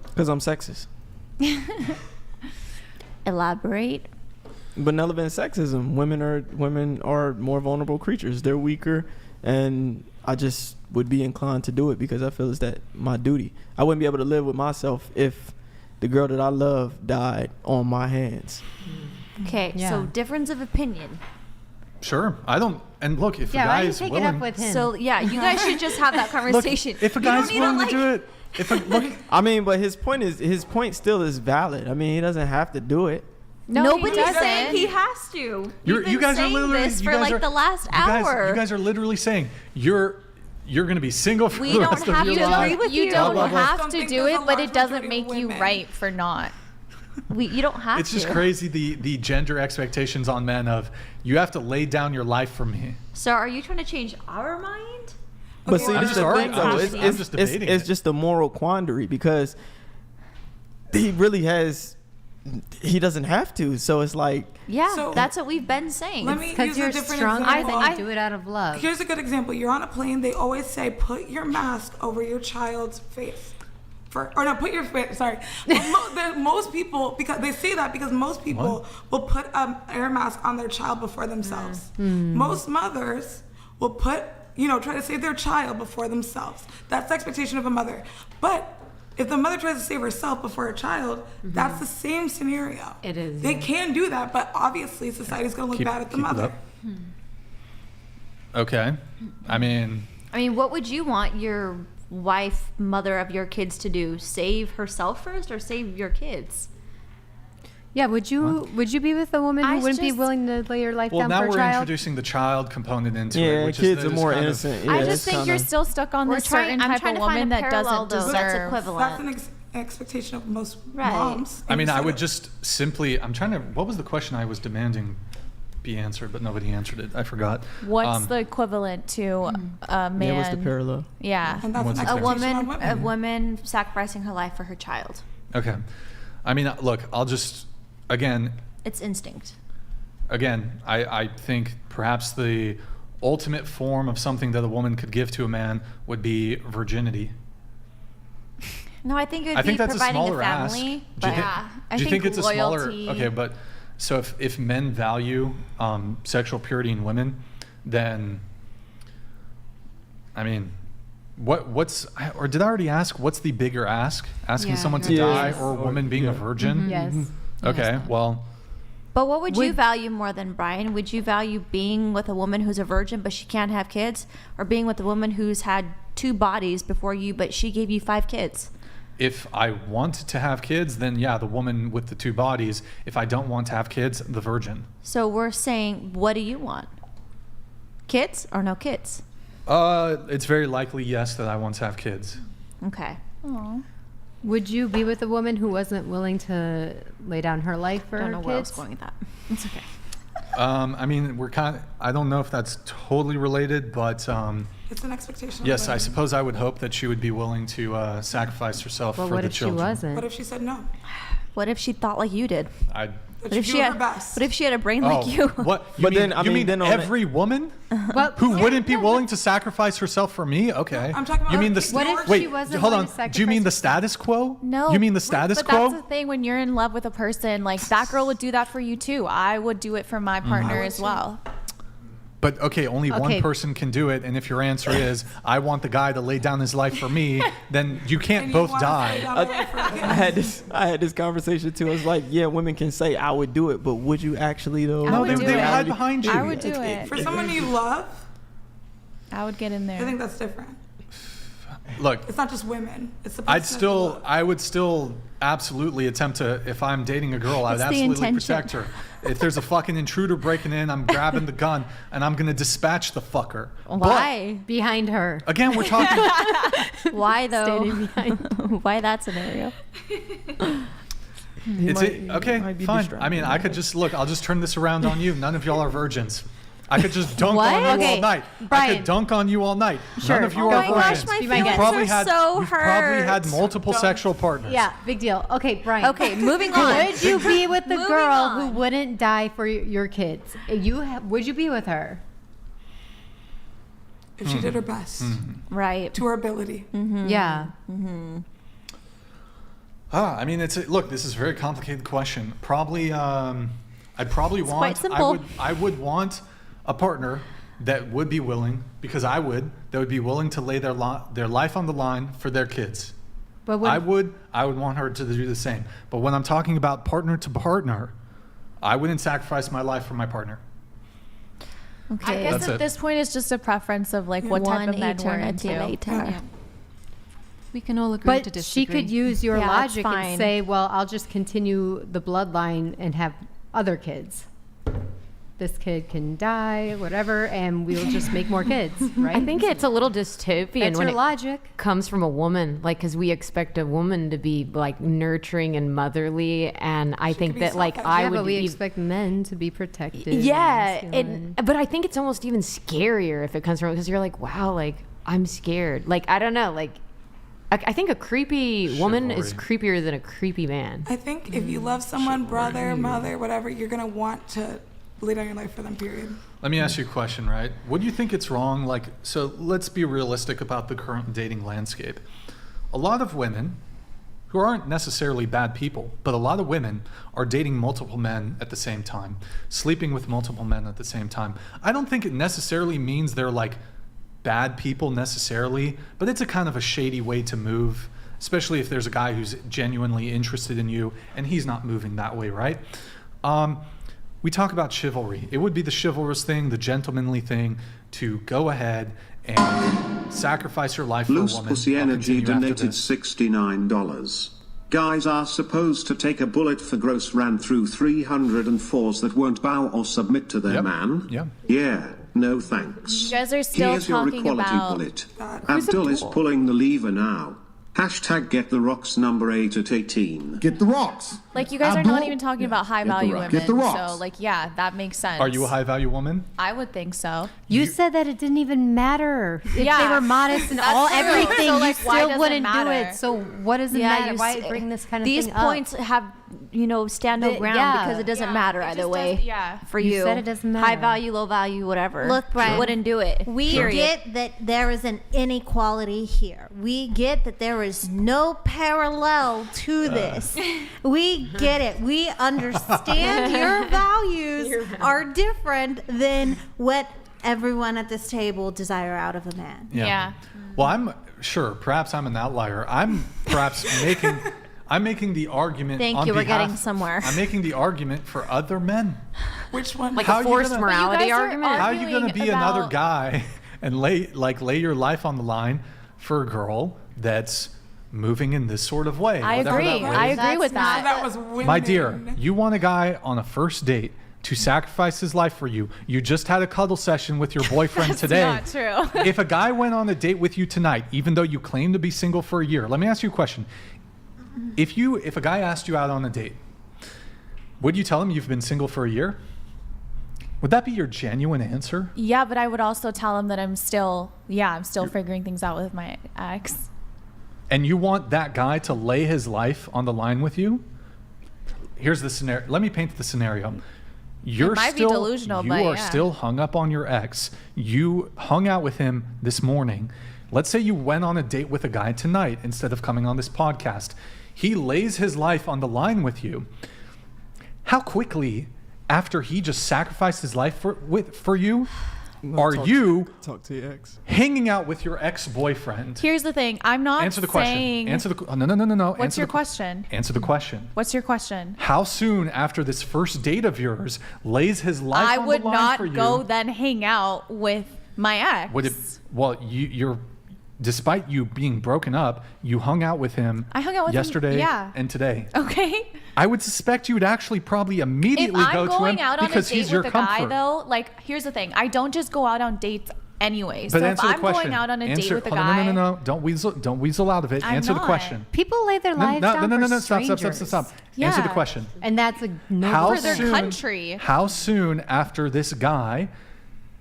Because I'm sexist. Elaborate. Benevolent sexism. Women are more vulnerable creatures. They're weaker, and I just would be inclined to do it because I feel it's that my duty. I wouldn't be able to live with myself if the girl that I love died on my hands. Okay, Yeah. so difference of opinion. Sure. I don't. And look, if a yeah. guy Why don't you is take willing, it up with him? So yeah, you guys should just have that look, conversation. if a You don't guy's need willing like, to do it, look, I mean, but his point still is valid. I mean, he doesn't have to do it. Nobody's doesn't. saying he has to. you guys are literally this for like the last hour. You guys are literally saying you're going to be single for We the don't rest of have your to life. agree with You you. don't Blah, blah, blah. have Don't to think do there's it, a but large it doesn't majority of make you women. right for not. You don't have It's to. just crazy the gender expectations on men of you have to lay down your life for me. So are you trying to change our mind? But Okay, see, I'm this is just the arguing- thing, I'm though. just- I'm just debating It's it. just a moral quandary because he doesn't have to. So it's like, Yeah, So- that's what we've been saying. Let me because use you're a different stronger example. than you do it out of love. Here's a good example. You're on a plane. They always say, put your mask over your child's face. Most people, because they say that because most people will put an air mask on their child before themselves. Most mothers will try to save their child before themselves. That's the expectation of a mother. But if the mother tries to save herself before her child, that's the same scenario. It is, They yeah. can do that, but obviously society's going to look bad at the keep it mother. up. Okay. I mean, what would you want your wife, mother of your kids to do? Save herself first or save your kids? Yeah, would you be with a woman I who wouldn't be just- willing to lay your life well, down now for a we're child? introducing the child component into yeah, it, which kids is are more kind of- innocent. I Yeah, just it's think you're kinda- still stuck on this certain I'm type trying of to find woman a that parallel, doesn't though, that's deserve. equivalent. That's an expectation of most Right. moms. I mean, I would just. just simply, what was the question I was demanding? be answered, but nobody answered it. I forgot. What's the equivalent to a man? Yeah, what's the parallel? Yeah. And that's What's an the expectation on A women. woman sacrificing her life for her child. Okay. I mean, look, I'll just, again, It's instinct. I think perhaps the ultimate form of something that a woman could give to a man would be virginity. No, I think it I would think be that's a providing smaller a ask. family. Do you But think, I do you think think it's a smaller? loyalty. Okay, but so if men value sexual purity in women, then I mean, what's or did I already ask? What's the bigger ask? Asking Yeah, someone to yeah. die Yes. or a woman being a virgin? Yes. Okay, well, But what would you Would- value more than Brian? Would you value being with a woman who's a virgin but she can't have kids, or being with a woman who's had 2 bodies before you but she gave you 5 kids? if I want to have kids, then yeah, the woman with the 2 bodies. If I don't want to have kids, the virgin. So we're saying, what do you want? Kids or no kids? It's very likely yes that I want to have kids. Okay. Would you be with a woman who wasn't willing to lay down her life for I don't her know kids? where I was going with that. It's okay. I mean, I don't know if that's totally related, but It's an expectation. of yes, I women. suppose I would hope that she would be willing to sacrifice herself Well, for what the if children. she wasn't? What if she said no? What if she thought like you did? I That What if she she do had? her best? What if she had a brain Oh, like you? what? You But mean, then, I you mean, mean then on it- every woman Well, who wouldn't be willing to sacrifice herself for me? Okay. I'm talking about You mean other the people. What if wait? she wasn't hold willing on. to Do you mean the sacrifice status quo? No. You mean the status but that's quo? the thing. When you're in love with a person, like that girl would do that for you too. I would do it for my partner as well. But okay, only one Okay. person can do it, and if your answer is I want the guy to lay down his life for me, then you can't And you both wanna die. say down the way for kids. I had this conversation too. I was like, yeah, women can say I would do it, but would you actually though? I No, would they do would it. hide behind you. I would do it. For someone you love, I would get in I there. think that's different. Look, It's not just women. It's the person that you love. I would still absolutely attempt to, if I'm dating a girl, I'd It's the absolutely intention. protect her. If there's a fucking intruder breaking in, I'm grabbing the gun and I'm gonna dispatch the fucker. Why? behind her. But again, we're talking. Why though? Standing behind. Why that scenario? Okay, might be fine. distracted. I mean, I could just look. I'll just turn this around on you. None of y'all are virgins. I could just dunk What? on you all Okay, night. I Brian. could dunk on you all night. Sure. None of you Oh are my gosh, virgins. my Be my feelings guest. probably are had so you've probably had hurt. multiple sexual partners. Yeah, big deal. Okay, Brian. Okay, moving on. Would you be with the Moving girl who on. wouldn't die for your kids? Would you be with her? If she did her best Right. to her ability. Yeah. I mean, look. This is a very complicated question. Probably, I'd probably quite want. simple. I would want a partner that would be willing, because that would be willing to lay their life on the line for their kids. But I would want her to do the same. But when I'm talking about partner to partner, I wouldn't sacrifice my life for my partner. I Okay. guess That's at it. this point it's just a preference of like what type One of men we're eternity into. later. Yeah. We can all agree to But disagree. she could use your Yeah, that's logic fine. and say, well, I'll just continue the bloodline and have other kids. This kid can die, whatever, and we'll just make more kids, right? I think it's a little dystopian That's when her it logic. comes from a woman, like, because we expect a woman to be like nurturing and motherly, and I think be that like selfish. I Yeah, would but we be expect men to be protected. yeah, masculine. but I think it's almost even scarier if it comes from, because you're like, wow, like I'm scared. Like I don't know, like I think a creepy woman is Chivalry. creepier than a creepy man. I think if you love someone, brother, mother, whatever, you're going to want to lay down your life for them, period. Let me ask you a question, right? Would you think it's wrong? Like, so let's be realistic about the current dating landscape. A lot of women, who aren't necessarily bad people, but a lot of women are dating multiple men at the same time, sleeping with multiple men at the same time. I don't think it necessarily means they're like bad people necessarily, but it's a kind of a shady way to move, especially if there's a guy who's genuinely interested in you and he's not moving that way, right? We talk about chivalry. It would be the chivalrous thing, the gentlemanly thing, to go ahead and sacrifice your life for a Loose woman. Pussy I'll Energy continue after donated this. $69. Guys are supposed to take a bullet for gross ran through 304s that won't bow or submit to their Yep. man. Yeah. Yeah, no thanks. You guys are still Here's your talking equality about bullet. God. Abdul is pulling the lever now. Hashtag get the rocks number 8 at 18. Get the rocks. Like, you guys are not even talking about high value women. Get the rocks. So, like, yeah, that makes sense. Are you a high value woman? I would think so. You said that it didn't even matter if Yeah. they were modest and That's all true. everything. So, you like, why still does it wouldn't do matter? it. So what does it matter? Why bring this kind of these thing points up? have, stand no ground because it doesn't matter either way. For You you, said it doesn't high matter. value, low value, whatever. Look, Brian, I wouldn't do it. We period. get that there is an inequality here. We get that there is no parallel to this. We get it. We understand your values are different than what everyone at this table desire out of a man. Yeah. Well, I'm sure. Perhaps I'm an outlier. I'm perhaps making the argument. Thank on you. We're behalf- getting somewhere. I'm making the argument for other men. Which one? Like How a you forced gonna- morality But you guys are argument? How are you going to be arguing another about- guy and lay your life on the line for a girl that's moving in this sort of way? I whatever agree. that way I is? agree with So that. that was winning. My dear, you want a guy on a first date to sacrifice his life for you. You just had a cuddle session with your boyfriend today. not true. If a guy went on a date with you tonight, even though you claim to be single for a year, let me ask you a question. If a guy asked you out on a date, would you tell him you've been single for a year? Would that be your genuine answer? Yeah, but I would also tell him that I'm still figuring things out with my ex. And you want that guy to lay his life on the line with you? Here's the scenario. Let me paint the scenario. You're might be still delusional, you but are yeah. still hung up on your ex. You hung out with him this morning. Let's say you went on a date with a guy tonight instead of coming on this podcast. He lays his life on the line with you. How quickly after he just sacrificed his life for you are you talk to your ex? hanging out with your ex-boyfriend? Here's the thing. I'm not Answer the question. saying... Answer the no. What's Answer your the- question? Answer the question. What's your question? How soon after this first date of yours lays his life I on would the line not for you? go then hang out with my ex. Would it? Well, you're. Despite you being broken up, you hung out with him. I hung out with him, yesterday yeah. and today. Okay. I would suspect you would actually probably If immediately go I'm to him going out on a because date he's your with a comfort. guy, though, like, here's the thing. I don't just go out on dates anyway. But So if answer the I'm question. going out on a date Answer- with a hold on, guy... No. Don't weasel out of it. I'm Answer the not. question. People lay their lives down for No. strangers. Stop. Answer the Yeah. question. And that's a no. How For their soon, country. How soon after this guy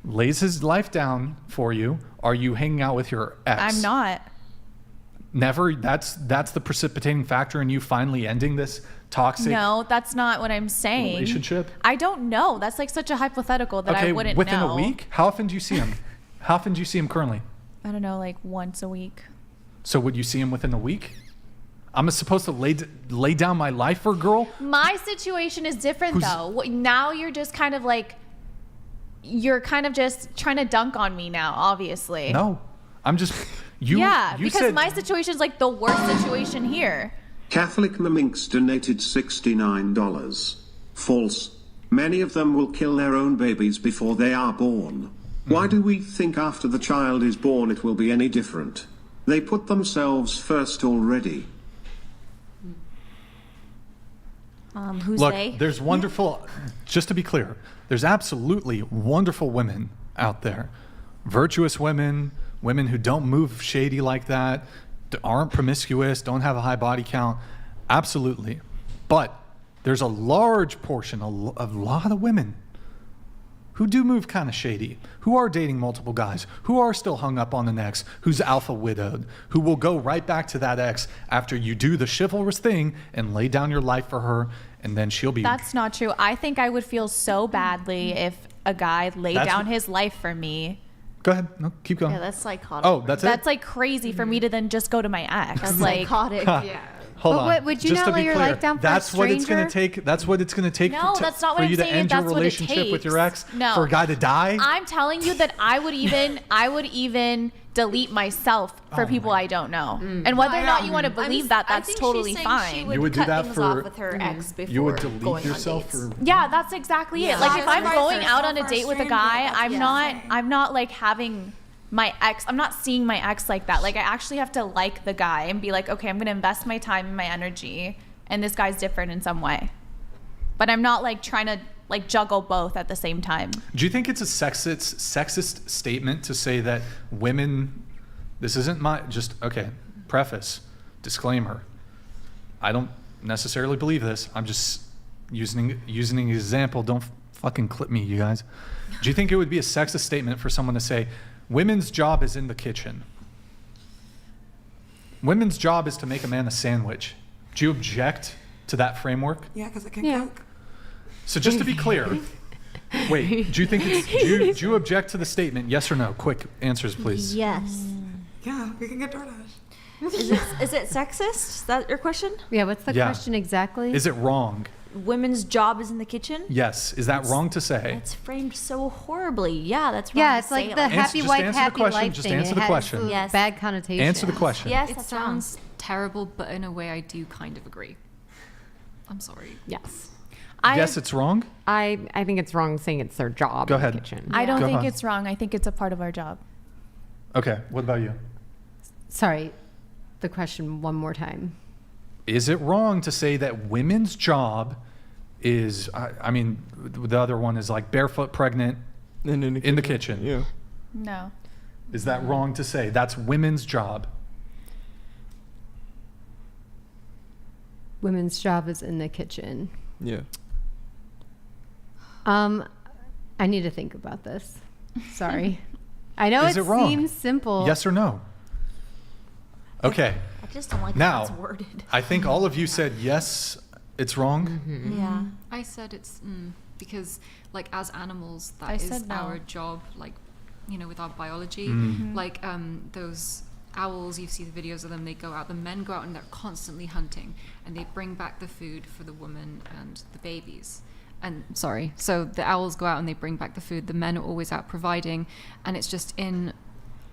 lays his life down for you are you hanging out with your ex? I'm not. Never. That's the precipitating factor in you finally ending this toxic No, that's not what I'm saying. relationship. I don't know. That's like such a hypothetical that I wouldn't within know. a week. How often do you see him? How often do you see him currently? I don't know, like once a week. So would you see him within a week? I'm supposed to lay down my life for a girl? My situation is different though. Now you're just kind of like, you're kind of just trying to dunk on me now, obviously. No, I'm just you. Yeah, you because said, my situation is like the worst situation here. Catholic Maminx donated $69. False. Many of them will kill their own babies before they are born. Why do we think after the child is born it will be any different? They put themselves first already. Who's Look, they? there's wonderful. Just to be clear, there's absolutely wonderful women out there, virtuous women, women who don't move shady like that, aren't promiscuous, don't have a high body count. Absolutely, but there's a large portion, a lot of women who do move kind of shady, who are dating multiple guys, who are still hung up on an ex, who's alpha widowed, who will go right back to that ex after you do the chivalrous thing and lay down your life for her, and then she'll be... That's not true. I think I would feel so badly if a guy laid That's down what- his life for me. Go ahead. No, keep going. Yeah, that's psychotic. Oh, that's it? That's like crazy for me to then just go to my ex. That's like, psychotic. Yeah. Hold But on. what- would you Just not to lay be your clear, life down for a that's what it's going to stranger? take. That's what it's going to take No, that's not what for I'm you to saying. end your That's what it relationship with your ex. No. For a guy to die. I'm telling you that I would even delete myself for people I don't know. And whether or not you want to believe that, I that's think totally she's saying fine. She would You would do cut that things for- off with her ex before You would delete going yourself on dates. for... Yeah, that's exactly Yeah. it. Like if I'm Sacrifice going out on a yourself for a date with a stranger, guy, that's I'm not like having my ex, I'm not seeing my ex like that. Like I actually have to like the guy and be like, okay, I'm going to invest my time and my energy, and this guy's different in some way. But I'm not like trying to like juggle both at the same time. Do you think it's a sexist statement to say that women... This isn't my... Just, okay, preface. disclaimer, I don't necessarily believe this. I'm just using an example. Don't fucking clip me, you guys. Do you think it would be a sexist statement for someone to say, women's job is in the kitchen? Women's job is to make a man a sandwich. Do you object to that framework? Yeah, because I can cook. So just to be clear, wait, do you think do you object to the statement? Yes or no? Quick answers, please. Yes. Yeah, we can get DoorDash. Is it sexist? Is that your question? Yeah, what's the question exactly? Is it wrong? Women's job is in the kitchen? Yes. Is that wrong to say? It's framed so horribly. Yeah, that's wrong. Yeah, to it's say like the it happy Just wife, answer the happy question. life Just thing. answer It the has question. Yes. bad connotation. Answer the question. Yes, It that's wrong. sounds terrible, but in a way I do kind of agree. I'm sorry. Yes. Yes, it's wrong? I think it's wrong saying it's their job Go in ahead. the kitchen. I don't Go think on. it's wrong. I think it's a part of our job. Okay, what about you? Sorry, the question one more time. Is it wrong to say that women's job is, I mean, the other one is like barefoot pregnant in the kitchen? Yeah. No. Is that wrong to say? That's women's job. Women's job is in the kitchen. Yeah. I need to think about this. Sorry. I know Is it it wrong? seems simple. Yes or no? Okay. I just don't like Now, how it's worded. I think all of you said yes, it's wrong. Yeah. I said it's because, like, as animals, I that is said no. our job, like, you know, with our biology. Mm. Like, those owls, you see the videos of them, they go out, the men go out and they're constantly hunting, and they bring back the food for the woman and the babies. And sorry, so the owls go out and they bring back the food, the men are always out providing, and it's just in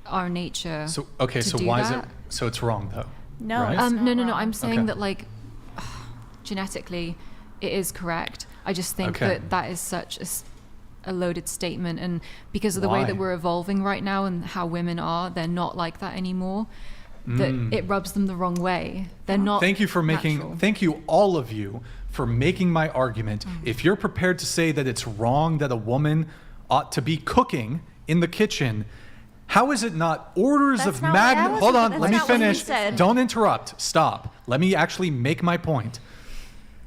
our nature. So, okay, to so do why is that. it, so it's wrong though? No, right? it's No, not wrong. I'm saying Okay. that, like, genetically, it is correct. I just think Okay. that that is such a loaded statement, and because of the way Why? that we're evolving right now and how women are, they're not like that anymore. That it rubs them the wrong way. They're not. Thank you for making, natural. thank you all of you for making my argument. Mm. If you're prepared to say that it's wrong that a woman ought to be cooking in the kitchen, how is it not orders That's of not what- magnitude? that Hold wasn't- on, that's let me not what he finish. said. Don't interrupt. Stop. Let me actually make my point.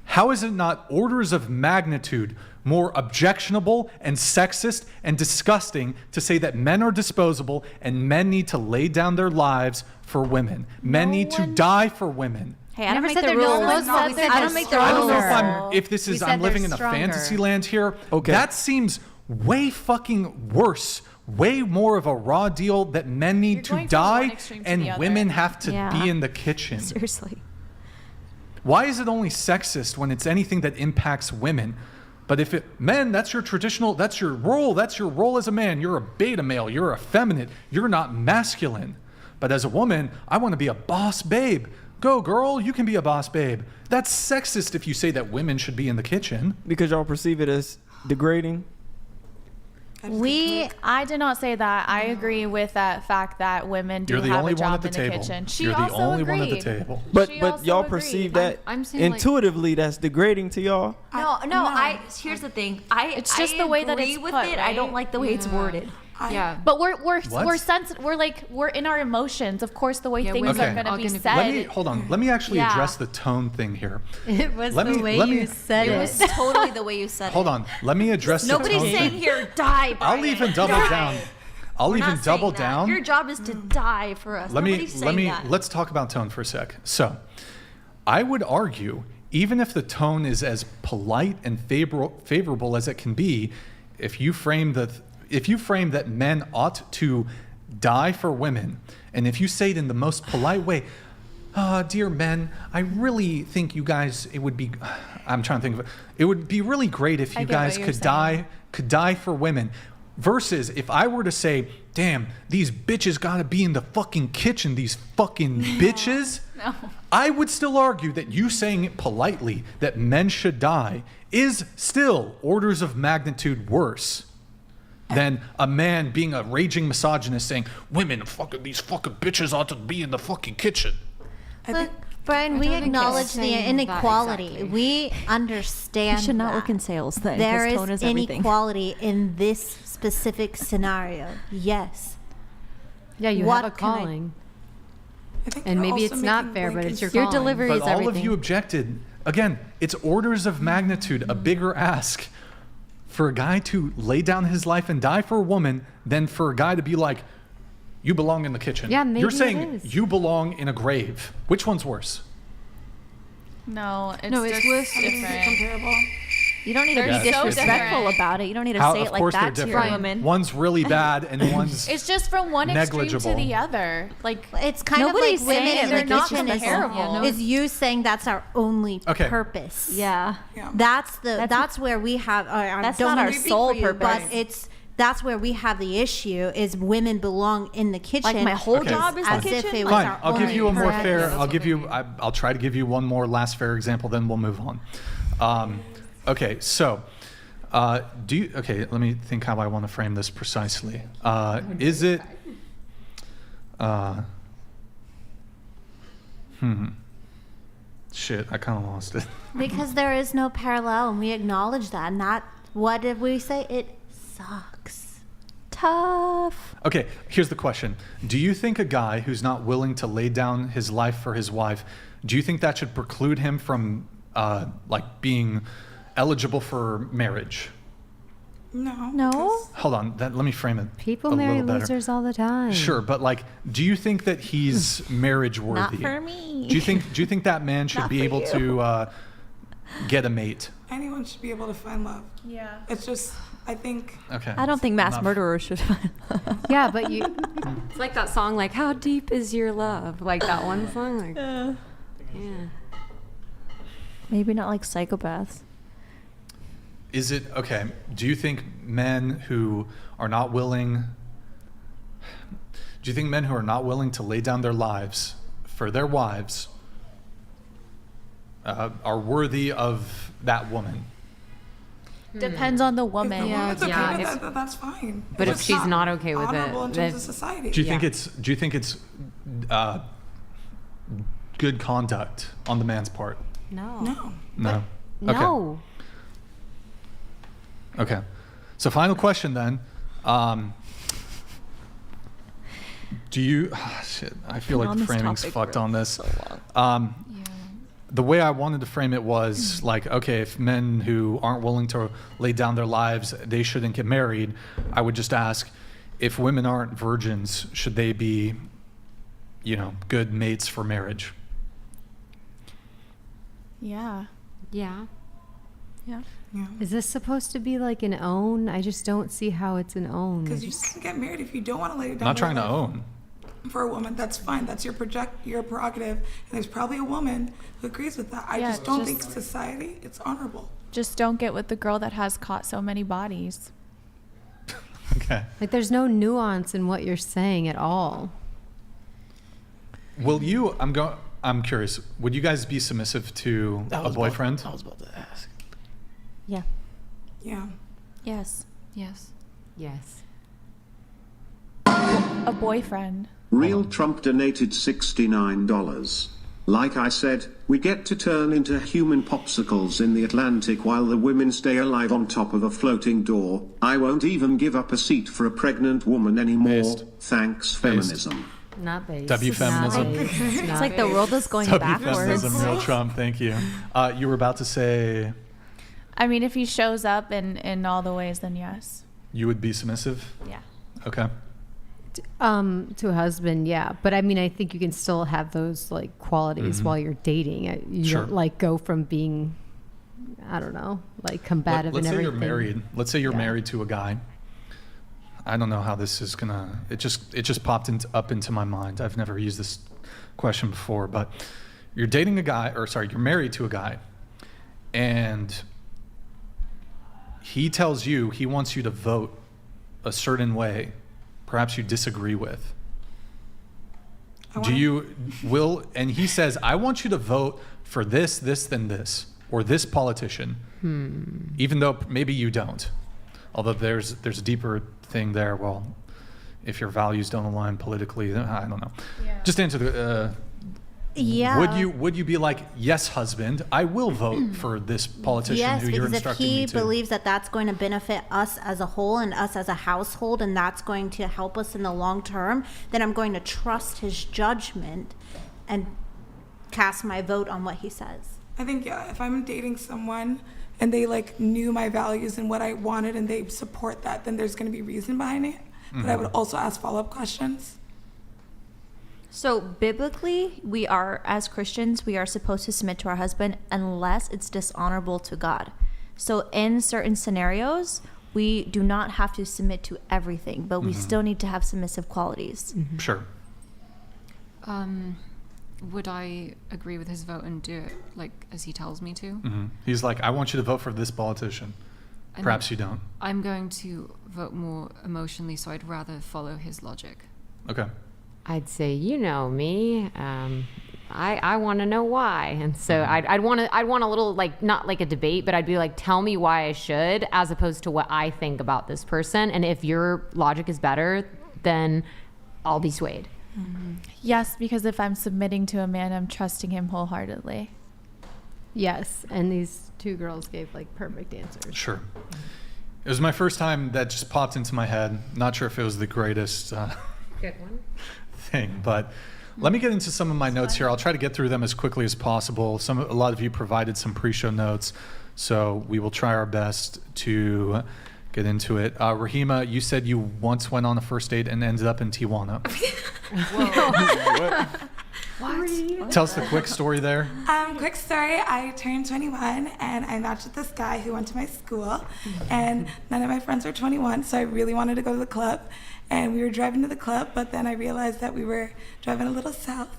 How is it not orders of magnitude more objectionable and sexist and disgusting to say that men are disposable and men need to lay down their lives for women? Men need to die for women. Hey, I don't Never make said the they're rules. disposable. We said I they're don't make the I don't rules. know stronger. if this We is, said I'm living they're in a stronger. fantasy land here. Okay. That seems way fucking worse. Way more of a raw deal that men need You're to going from one die extreme to and the other. women have to Yeah. be in the kitchen. Seriously. Why is it only sexist when it's anything that impacts women? But if it, men, that's your traditional, that's your role as a man. You're a beta male, you're effeminate, you're not masculine. But as a woman, I want to be a boss babe. Go girl, you can be a boss babe. That's sexist if you say that women should be in the kitchen. Because y'all perceive it as degrading. I did not say that. I agree with that fact that women do You're the have only a one job at the in the table. kitchen. She You're the also only agreed. one at the table. But She but also y'all agreed. perceive that I'm saying, like- intuitively that's degrading to y'all. Here's the thing. It's just the way that agree it's with put, it. I don't right? like the way it's worded. Yeah. But we're What? sensitive. We're in our emotions. Of course, the way Yeah, things women are Okay. going to are be gonna be- said. Let me hold on. Let me actually Yeah. address the tone thing here. It was Let the me- way let me- you said It it. was totally the way you said it. Hold on. Let me address the Nobody's tone saying thing. here, die, Brian. I'll even double Die. down. I'll We're even not double saying that. down. Your job is to die for us. Nobody's saying that. Let's talk about tone for a sec. So, I would argue, even if the tone is as polite and favorable as it can be, if you frame that men ought to die for women, and if you say it in the most polite way, dear men, I really think you guys, it would be, I'm trying to think of it, it would be really great if I you get what guys you're could die for women. Versus if I were to say, damn, these bitches gotta be in the fucking kitchen, these fucking bitches, I would still argue that you saying it politely that men should die is still orders of magnitude worse than a man being a raging misogynist saying, women, these fucking bitches ought to be in the fucking kitchen. Look, Brian, we don't think acknowledge it's the saying that inequality. exactly. We understand You should not that. work in sales then, There 'cause is tone is everything. inequality in this specific scenario. Yes. Yeah, you What have a can I- calling. I think And you're maybe also it's not making fair, but blanket it's your Your calling. delivery But is all everything. of you objected. Again, it's orders of magnitude a bigger ask for a guy to lay down his life and die for a woman than for a guy to be like, you belong in the kitchen. Yeah, maybe You're it saying is. you belong in a grave. Which one's worse? No, it's No, it's just worse. different. comparable. You don't need to They're be so disrespectful different. about it. You don't need to How, say of it like course that they're to your different. woman. One's really bad and one's It's just from one extreme to negligible. the other. Like It's kind Nobody's of like women saying in they're the not kitchen comparable. Yeah, no. is you saying that's our only Okay. purpose. Yeah. Yeah. That's where we have. That's don't not mean our to speak sole for you, purpose. but that's where we have the issue. Is women belong in the kitchen. Like my whole Okay. job is the as if kitchen. it was Fine. our I'll give only you a more purpose. fair. I'll try to give you one more last fair example. Then we'll move on. Okay. So, okay. Let me think how I want to frame this precisely. Is it? Shit. I kind of lost it. Because there is no parallel, and we acknowledge that. And that, what did we say? It sucks. Tough. Okay, here's the question. Do you think a guy who's not willing to lay down his life for his wife, do you think that should preclude him from like being eligible for marriage? No. No. Hold on, let me frame it People a marry little better. losers all the time. Sure, but like, do you think that he's marriage worthy? Not for me. Do you think that man should Not be for able you. to get a mate? Anyone should be able to find love. yeah. It's just, I think, Okay. I don't think mass Not- murderers should. Yeah, but you. It's like that song, like, how deep is your love? Like that one song. Like, yeah. Maybe not like psychopaths. Is it okay? Do you think men who are not willing? Do you think men who are not willing to lay down their lives for their wives are worthy of that woman? Depends on the if woman. the woman's okay Yeah, with if- that, that's fine. But It's if just she's not okay with it, honorable in terms then- of society. Do you think Yeah. it's good conduct on the man's part? No. No. No. Okay. No. Okay. So final question then. Do you? Shit. I feel Been like on the this framing's topic fucked for on this. so long. The way I wanted to frame it was like, okay, if men who aren't willing to lay down their lives, they shouldn't get married. I would just ask, if women aren't virgins, should they be, good mates for marriage? Yeah. Yeah. Yeah. Yeah. Is this supposed to be like an own? I just don't see how it's an own. Because you can get married if you don't want to lay it down. Not your trying to life own. For a woman, that's fine. That's your prerogative. And there's probably a woman who agrees with that. I Yeah, just don't just- think society, it's honorable. Just don't get with the girl that has caught so many bodies. Okay. Like, there's no nuance in what you're saying at all. Will you? I'm curious. Would you guys be submissive to a boyfriend? I was about to ask. Yeah. Yeah. Yes. Yes. Yes. A boyfriend. Real Trump donated $69. Like I said, we get to turn into human popsicles in the Atlantic while the women stay alive on top of a floating door. I won't even give up a seat for a pregnant woman anymore. Based. Thanks, feminism. Not based. W feminism. It's like the world is going backwards. Feminism, real Trump. Thank you. You were about to say I mean, if he shows up in all the ways, then yes. you would be submissive. Yeah. Okay. To a husband, yeah. But I mean, I think you can still have those like qualities while you're dating. You Sure. don't like go from being, I don't know, like combative Let's and say everything. you're married. Let's say you're Yeah. married to a guy. I don't know how this is gonna. It just popped up into my mind. I've never used this question before, but you're dating a guy, you're married to a guy, and he tells you he wants you to vote a certain way, perhaps you disagree with. And he says, I want you to vote for this, then this, or this politician, even though maybe you don't. Although there's a deeper thing there. Well, if your values don't align politically, then I don't know. Yeah. Just answer Yeah. Would you be like, yes, husband, I will vote for this politician Yes, who you're because if instructing he me to? believes that that's going to benefit us as a whole and us as a household, and that's going to help us in the long term, then I'm going to trust his judgment and cast my vote on what he says. I think, yeah, if I'm dating someone and they like knew my values and what I wanted and they support that, then there's going to be reason behind it. But I would also ask follow-up questions. So biblically, we are, as Christians, we are supposed to submit to our husband unless it's dishonorable to God. So in certain scenarios, we do not have to submit to everything, but we still need to have submissive qualities. Sure. Would I agree with his vote and do it like as he tells me to? He's like, I want you to vote for this politician. And Perhaps you don't. I'm going to vote more emotionally, so I'd rather follow his logic. Okay. I'd say, you know me, I want to know why. And so I'd want a little, like, not like a debate, but I'd be like, tell me why I should, as opposed to what I think about this person. And if your logic is better, then I'll be swayed. Yes, because if I'm submitting to a man, I'm trusting him wholeheartedly. Yes, and these two girls gave like perfect answers. Sure. It was my first time that just popped into my head. Not sure if it was the greatest Good one. thing, but let me get into some of my notes here. I'll try to get through them as quickly as possible. A lot of you provided some pre-show notes, so we will try our best to get into it. Rahima, you said you once went on a first date and ended up in Tijuana. What? Tell us the quick story there. Quick story, I turned 21 and I matched with this guy who went to my school, and none of my friends were 21, so I really wanted to go to the club, and we were driving to the club, but then I realized that we were driving a little south,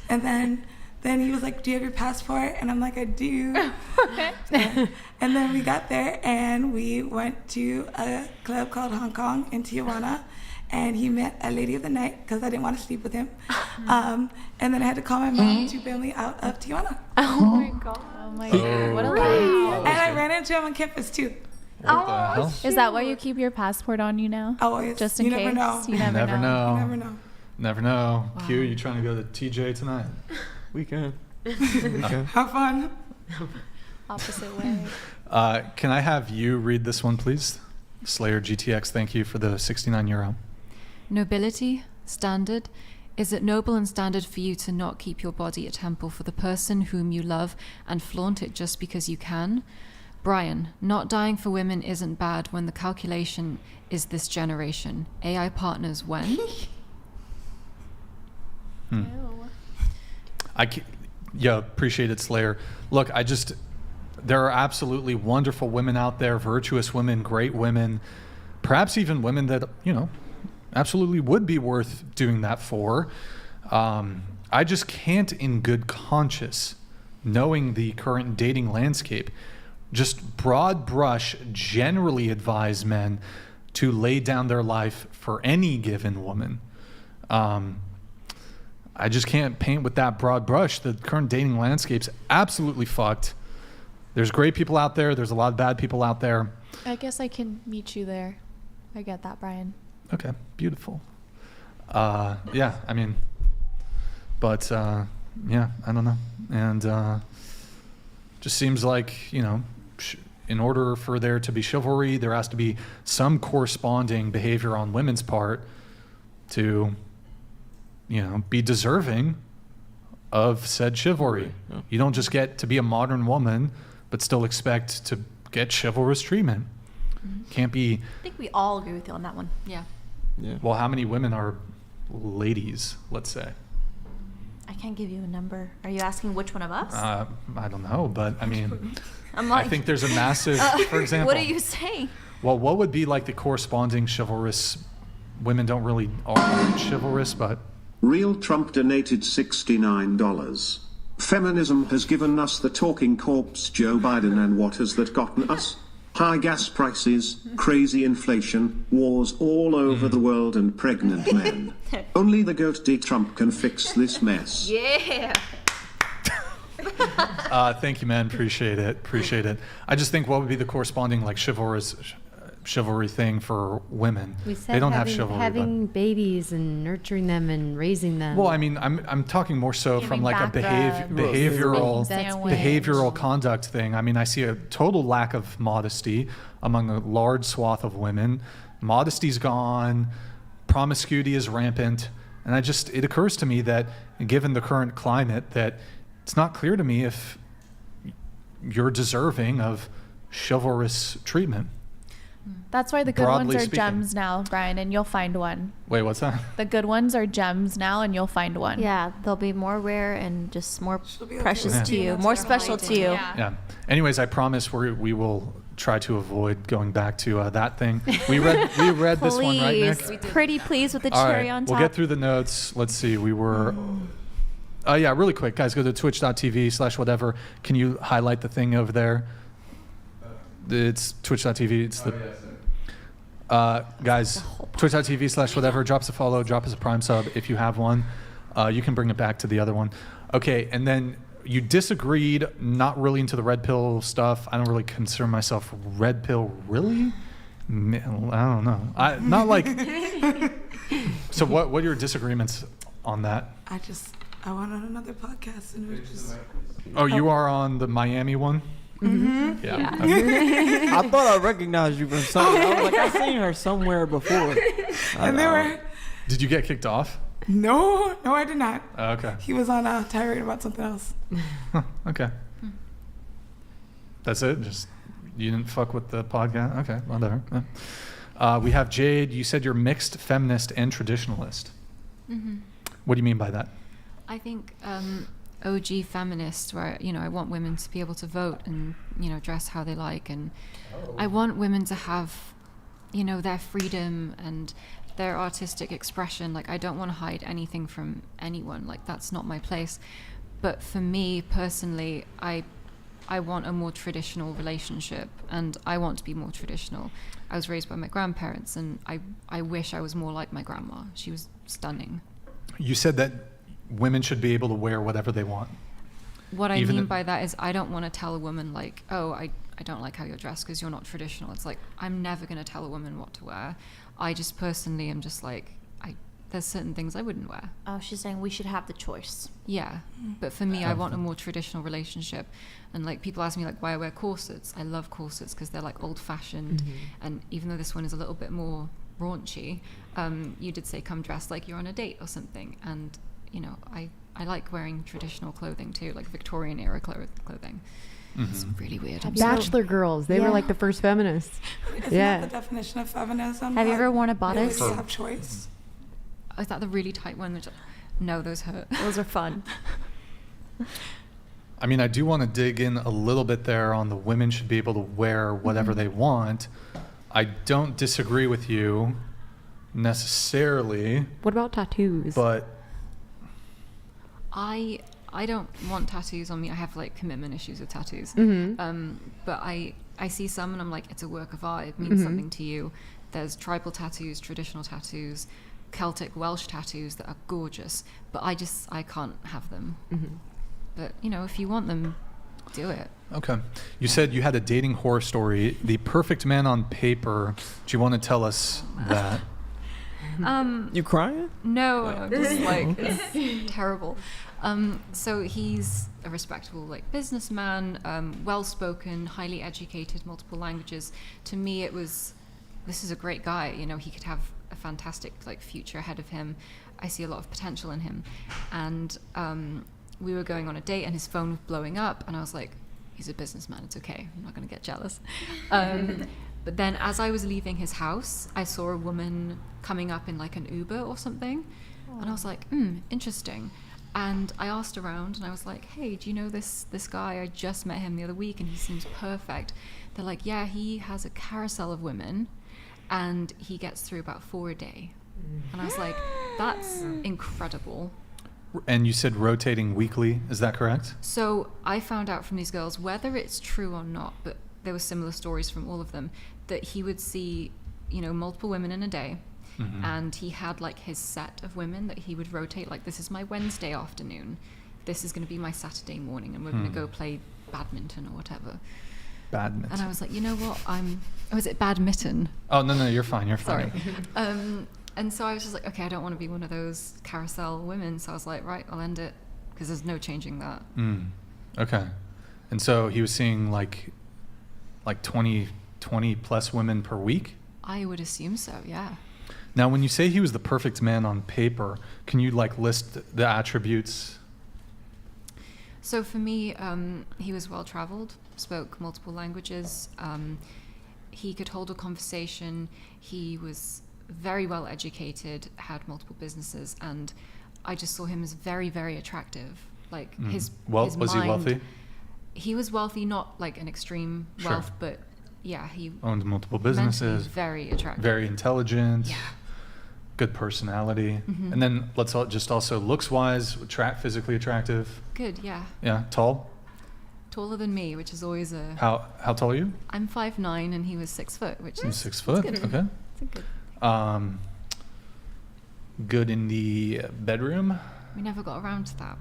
and then he was like, do you have your passport? And I'm like, I do. And then we got there and we went to a club called Hong Kong in Tijuana, and he met a lady of the night because I didn't want to sleep with him. And then I had to call my mom to bail me out of Tijuana. Oh my god. Oh my god. What a life. And I ran into him on campus too. What the hell? Is that why you keep your passport on you now? Always. Just in You case? never know. You never know. You never know. Never know. Q, you trying to go to TJ tonight? We can. We can. Have fun. Opposite way. Can I have you read this one, please? Slayer GTX, thank you for the €69. Nobility, standard. Is it noble and standard for you to not keep your body a temple for the person whom you love and flaunt it just because you can? Brian, not dying for women isn't bad when the calculation is this generation. AI partners when? Yeah, appreciate it, Slayer. Look, there are absolutely wonderful women out there, virtuous women, great women, perhaps even women that, absolutely would be worth doing that for. I just can't in good conscience, knowing the current dating landscape, just broad brush generally advise men to lay down their life for any given woman. I just can't paint with that broad brush. The current dating landscape's absolutely fucked. There's great people out there. There's a lot of bad people out there. I guess I can meet you there. I get that, Brian. Okay, beautiful. Yeah, I mean, but yeah, I don't know. And just seems like, in order for there to be chivalry, there has to be some corresponding behavior on women's part to, be deserving of said chivalry. Yeah. You don't just get to be a modern woman, but still expect to get chivalrous treatment. Can't be. I think we all agree with you on that one. Yeah. Yeah. Well, how many women are ladies, let's say? I can't give you a number. Are you asking which one of us? I don't know, but I mean, I'm like, I think there's a massive, for example. What are you saying? Well, what would be like the corresponding chivalrous? Women don't really are chivalrous, but. Real Trump donated $69. Feminism has given us the talking corpse Joe Biden, and what has that gotten us? High gas prices, crazy inflation, wars all over the world, and pregnant men. Only the goat D. Trump can fix this mess. Yeah. Thank you, man. Appreciate it. I just think what would be the corresponding like chivalrous chivalry thing for women. We said They don't have chivalry. having babies and nurturing them and raising them. Well, I mean, I'm talking more so Giving from like a back rubs, behavioral sandwich. behavioral conduct thing. I mean, I see a total lack of modesty among a large swath of women. Modesty's gone, promiscuity is rampant, and it occurs to me that given the current climate, that it's not clear to me if you're deserving of chivalrous treatment. That's why the good Broadly ones are speaking. gems now, Brian, and you'll find one. Wait, what's that? The good ones are gems now, and you'll find one. Yeah, they'll be more rare and just more be precious okay to with you, being more outside special hiding. to you. Yeah. Anyways, I promise we will try to avoid going back to that thing. We read this one, right, Nick? Please, pretty pleased with the All cherry right, on top. we'll get through the notes. Let's see. We were. Yeah, really quick, guys. Go to twitch.tv/whatever. Can you highlight the thing over there? It's twitch.tv. It's the. Guys, twitch.tv/whatever. Drop us a follow. Drop us a Prime sub if you have one. You can bring it back to the other one. Okay, and then you disagreed, not really into the red pill stuff. I don't really consider myself red pill, really? I don't know. Not like. So what are your disagreements on that? I went on another podcast and it was just. Oh, you are on the Miami one? Mm-hmm. Yeah. I thought I recognized you from somewhere. I was like, I've seen her somewhere before. And they were. Did you get kicked off? No, I did not. Oh, okay. He was on a tirade about something else. Huh, okay. That's it? Just you didn't fuck with the podcast? Okay, whatever. Yeah. We have Jade. You said you're mixed feminist and traditionalist. Mm-hmm. What do you mean by that? I think OG feminist, where I want women to be able to vote and dress how they like, and I want women to have their freedom and their artistic expression. Like, I don't want to hide anything from anyone. Like, that's not my place. But for me personally, I want a more traditional relationship, and I want to be more traditional. I was raised by my grandparents, and I wish I was more like my grandma. She was stunning. You said that women should be able to wear whatever they want. What I mean by that is I don't want to tell a woman, like, oh, I don't like how you're dressed because you're not traditional. It's like, I'm never going to tell a woman what to wear. I just personally am just like, there's certain things I wouldn't wear. Oh, she's saying we should have the choice. Yeah, but for me, I want a more traditional relationship. And like, people ask me like why I wear corsets. I love corsets because they're like old-fashioned. And even though this one is a little bit more raunchy, you did say come dressed like you're on a date or something. And I like wearing traditional clothing too, like Victorian era clothing. It's really weird. Bachelor girls, they were like the first feminists. Isn't that the definition of feminism? Have you ever worn a bodice? You have choice. Is that the really tight one? No, those hurt. Those are fun. I mean, I do want to dig in a little bit there on the women should be able to wear whatever they want. I don't disagree with you necessarily. What about tattoos? But I don't want tattoos on me. I have like commitment issues with tattoos. But I see some and I'm like, it's a work of art. It means something to you. There's tribal tattoos, traditional tattoos, Celtic Welsh tattoos that are gorgeous, but I can't have them. But if you want them, do it. Okay. You said you had a dating horror story, The Perfect Man on Paper. Do you want to tell us that? You crying? No, I'm just like, it's terrible. So he's a respectable businessman, well-spoken, highly educated, multiple languages. To me, this is a great guy. He could have a fantastic future ahead of him. I see a lot of potential in him. And we were going on a date and his phone was blowing up and I was like, he's a businessman, it's okay, I'm not going to get jealous. But then as I was leaving his house, I saw a woman coming up in an Uber or something. And I was like, interesting. And I asked around and I was like, hey, do you know this guy? I just met him the other week and he seems perfect. They're like, yeah, he has a carousel of women and he gets through about 4 a day. And I was like, that's incredible. And you said rotating weekly, is that correct? So I found out from these girls, whether it's true or not, but there were similar stories from all of them, that he would see, multiple women in a day. And he had his set of women that he would rotate. This is my Wednesday afternoon. This is going to be my Saturday morning and we're going to go play badminton or whatever. Badminton. And I was like, you know what? Was it badminton? Oh, no, you're fine. You're fine. Sorry. And so I was just like, okay, I don't want to be one of those carousel women. So I was like, right, I'll end it because there's no changing that. Okay. And so he was seeing like 20 plus women per week? I would assume so, yeah. Now, when you say he was the perfect man on paper, can you like list the attributes? So for me, he was well-traveled, spoke multiple languages. He could hold a conversation. He was very well educated, had multiple businesses, and I just saw him as very, very attractive. Like his was mind, he wealthy? He was wealthy, not like an extreme wealth, but yeah, he owned multiple businesses. Very attractive. Very intelligent. Yeah. Good personality. And then let's just also looks-wise, physically attractive. Good, yeah. Yeah, tall? Taller than me, which is always a... How tall are you? I'm 5'9", and he was 6 foot, which is... 6 foot, good. okay. It's a good... Good in the bedroom? We never got around to that.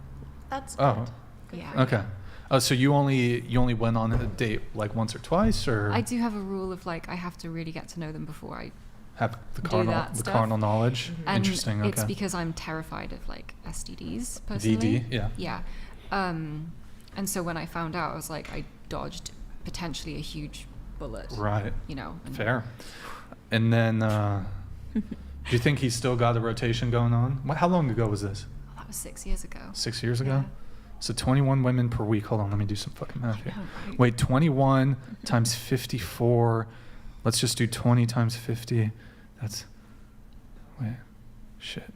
That's Oh. Yeah. Okay. Oh, so you only went on a date like once or twice, or? I do have a rule of like I have to really get to know them before I have the do that stuff. carnal knowledge. And Interesting. Okay. it's because I'm terrified of like STDs personally. VD, yeah. Yeah. And so when I found out, I was like, I dodged potentially a huge bullet. Right. You know. Fair. And then, do you think he's still got a rotation going on? How long ago was this? That was 6 years ago. 6 years ago? So 21 women per week. Hold on, let me do some fucking math here. know, right? Wait, 21 times 54. Let's just do 20 times 50. That's, wait, shit.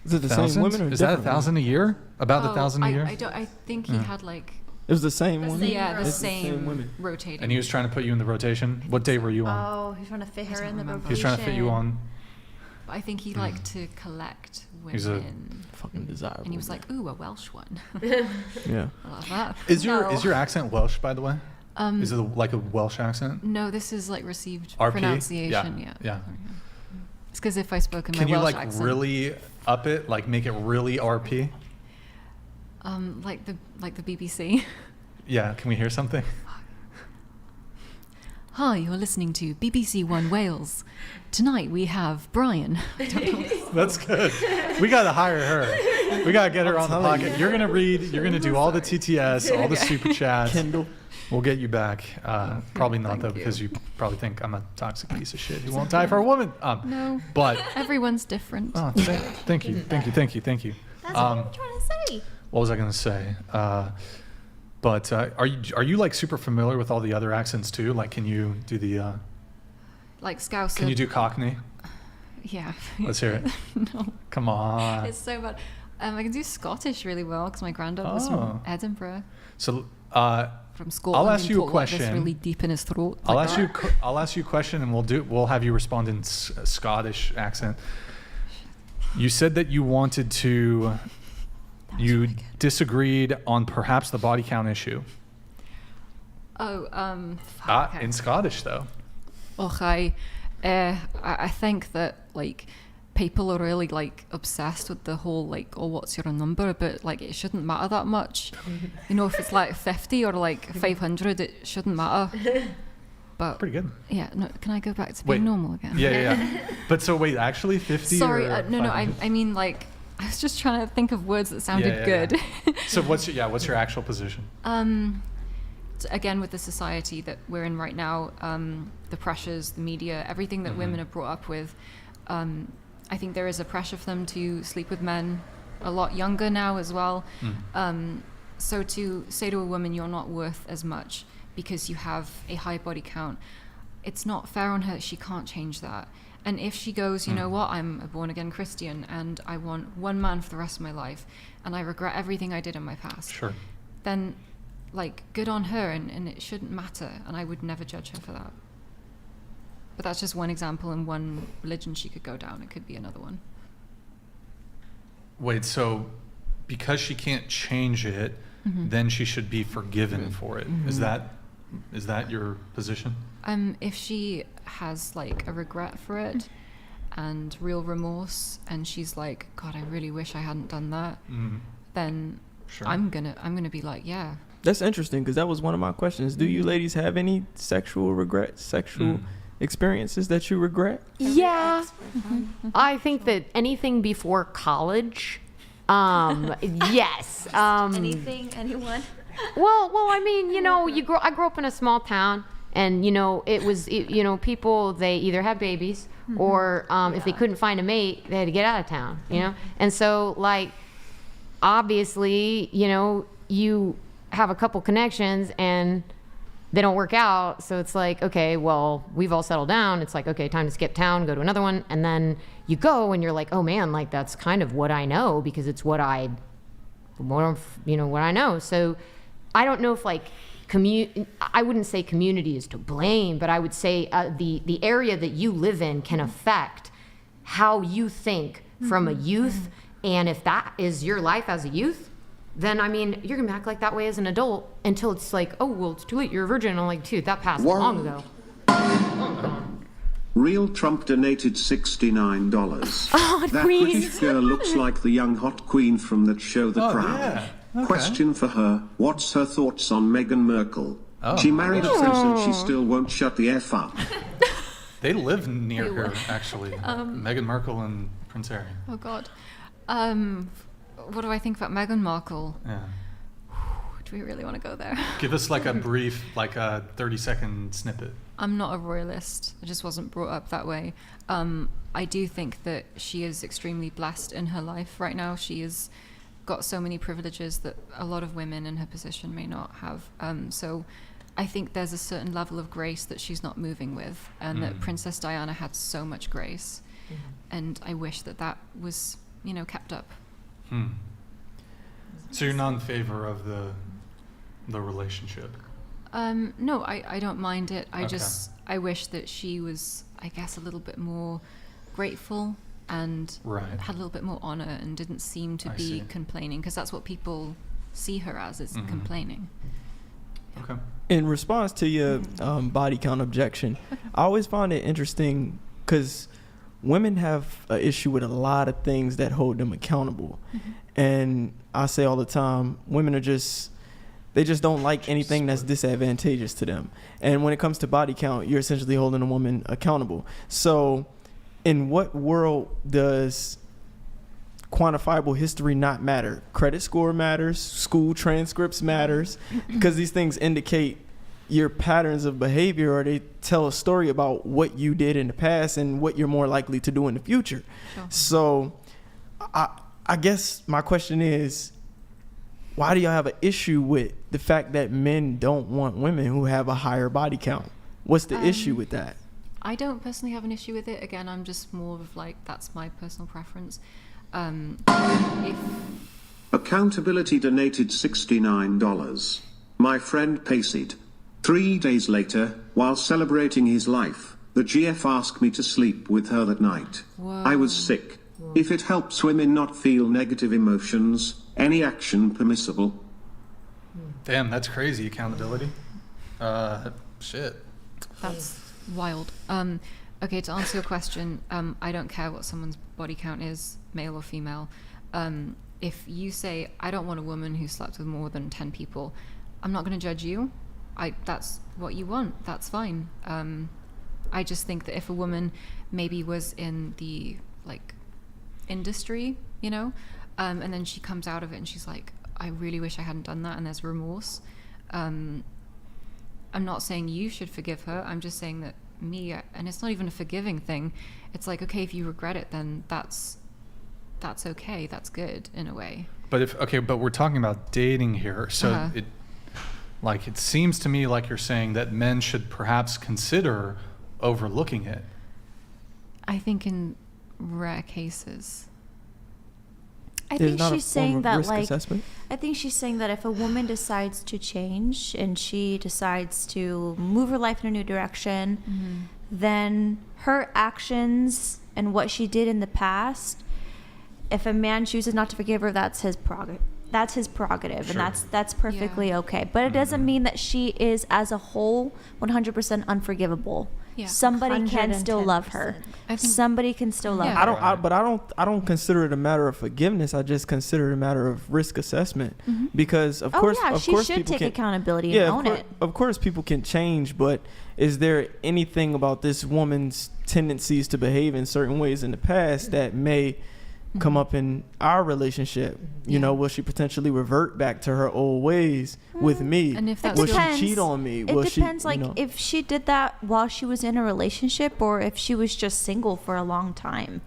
Is it the same women or Is that different 1,000 a year? About 1,000 a year? I think he had like... It was the same one? Yeah, the It's same women. rotating. And he was trying to put you in the rotation? What day were you on? Oh, he's trying to fit her in the rotation. He was trying to fit you on? But I think he liked to collect women. He's a fucking desirable. And he was like, ooh, a Welsh one. Yeah. I love that. Is your accent Welsh, by the way? Is it like a Welsh accent? No, this is like received RP? pronunciation. Yeah. It's because if I spoke in my Can you Welsh like accent, really up it, like make it really RP? like the BBC. Yeah, can we hear something? Hi, you're listening to BBC One Wales. Tonight we have Brian. That's good. We gotta hire her. We gotta get her on the pocket. You're gonna read. You're gonna do all the TTS, all the super chats. Kindle. We'll get you back. Probably not though, because you probably think I'm a toxic piece of shit who won't die for a woman. No, but everyone's different. Oh, thank you. That's what I'm trying to say. What was I gonna say? But are you like super familiar with all the other accents too? Like, can you do the like Scouser? Can you do Cockney? Yeah. Let's hear it. No. Come on. It's so bad. I can do Scottish really well because my granddad was from Edinburgh. So from Scotland. I'll ask you a talk like this question. really deep in his throat. I'll ask you a question, and we'll have you respond in Scottish accent. You said that you wanted to. You really disagreed on perhaps the body count issue. Oh, okay. In Scottish though. Okay, I think that like people are really like obsessed with the whole like, oh, what's your number? But like it shouldn't matter that much. You know, if it's like 50 or like 500, it shouldn't matter. But pretty good. Yeah. No, can I go back to being normal again? Yeah. But so wait, actually 50? Sorry, or no. I mean like. I was just trying to think of words that sounded good. So what's your actual position? Again, with the society that we're in right now, the pressures, the media, everything that women are brought up with, I think there is a pressure for them to sleep with men a lot younger now as well. So to say to a woman, you're not worth as much because you have a high body count, it's not fair on her. She can't change that. And if she goes, you know what, I'm a born-again Christian and I want one man for the rest of my life and I regret everything I did in my past, then, like, good on her and it shouldn't matter and I would never judge her for that. But that's just one example and one religion she could go down. It could be another one. Wait, so because she can't change it, then she should be forgiven for it. Is that your position? If she has like a regret for it and real remorse and she's like, God, I really wish I hadn't done that, then I'm gonna be like, yeah, That's interesting because that was one of my questions. Do you ladies have any sexual regrets, sexual experiences that you regret? Yeah. I think that anything before college, yes. Anything, anyone? Well, I mean, you know, I grew up in a small town, and you know, you know, people, they either had babies or if they couldn't find a mate, they had to get out of town, you know? And so, like, obviously, you know, you have a couple connections and they don't work out, so it's like, okay, well, we've all settled down. It's like, okay, time to skip town, go to another one, and then you go and you're like, oh man, like that's kind of what I know because it's what I know. So I don't know if like I wouldn't say community is to blame, but I would say the area that you live in can affect how you think from a youth, and if that is your life as a youth, then I mean, you're gonna act like that way as an adult until it's like, oh, well, it's too late, you're a virgin. And I'm like, dude, that passed long ago. Real Trump donated $69. Oh, that please. British girl looks like the young hot queen from that show The Crown. Yeah. Okay. Question for her, what's her thoughts on Meghan Markle? Oh. She married a prince and she still won't shut the F up. They live near here, actually. Meghan Markle and Prince Harry. Oh God. What do I think about Meghan Markle? Yeah. Do we really want to go there? Give us like a brief, like a 30-second snippet. I'm not a royalist. I just wasn't brought up that way. I do think that she is extremely blessed in her life right now. She has got so many privileges that a lot of women in her position may not have. So I think there's a certain level of grace that she's not moving with, and that Princess Diana had so much grace. And I wish that was, you know, kept up. So you're not in favor of the relationship? No, I don't mind it. Okay. I wish that she was, I guess, a little bit more grateful and had a little bit more honor and didn't seem to be complaining, because that's what people see her as, is complaining. Okay. In response to your body count objection, I always find it interesting because women have an issue with a lot of things that hold them accountable. And I say all the time, women are they just don't like anything that's disadvantageous to them. And when it comes to body count, you're essentially holding a woman accountable. So in what world does quantifiable history not matter? Credit score matters, school transcripts matters, because these things indicate your patterns of behavior, or they tell a story about what you did in the past and what you're more likely to do in the future. So I guess my question is, why do y'all have an issue with the fact that men don't want women who have a higher body count? What's the issue with that? I don't personally have an issue with it. Again, I'm just more of like, that's my personal preference. Accountability donated $69. My friend Pacey. 3 days later, while celebrating his life, the GF asked me to sleep with her that night. Whoa. I was sick. If it helps women not feel negative emotions, any action permissible? Damn, that's crazy. Accountability. Shit. That's wild. Okay, to answer your question, I don't care what someone's body count is, male or female. If you say, I don't want a woman who slept with more than 10 people, I'm not going to judge you. That's what you want. That's fine. I just think that if a woman maybe was in the like industry, you know, and then she comes out of it and she's like, I really wish I hadn't done that, and there's remorse. I'm not saying you should forgive her. I'm just saying that and it's not even a forgiving thing. It's like, okay, if you regret it, then that's okay. That's good in a way. But we're talking about dating here, so it seems to me like you're saying that men should perhaps consider overlooking it. I think in rare cases. I think she's saying that, like, assessment? I think she's saying that if a woman decides to change and she decides to move her life in a new direction, then her actions and what she did in the past, if a man chooses not to forgive her, that's his prerogative. That's his prerogative, and that's perfectly okay. But it doesn't mean that she is, as a whole, 100% unforgivable. somebody can still love her. 110%. Somebody can still love her. I don't consider it a matter of forgiveness. I just consider it a matter of risk assessment, because of course she should people take can, accountability and own it. Of course people can change, but is there anything about this woman's tendencies to behave in certain ways in the past that may come up in our relationship? You know, will she potentially revert back to her old ways with me? And if that's will she cheat on me? It depends, if she did that while she was in a relationship or if she was just single for a long time.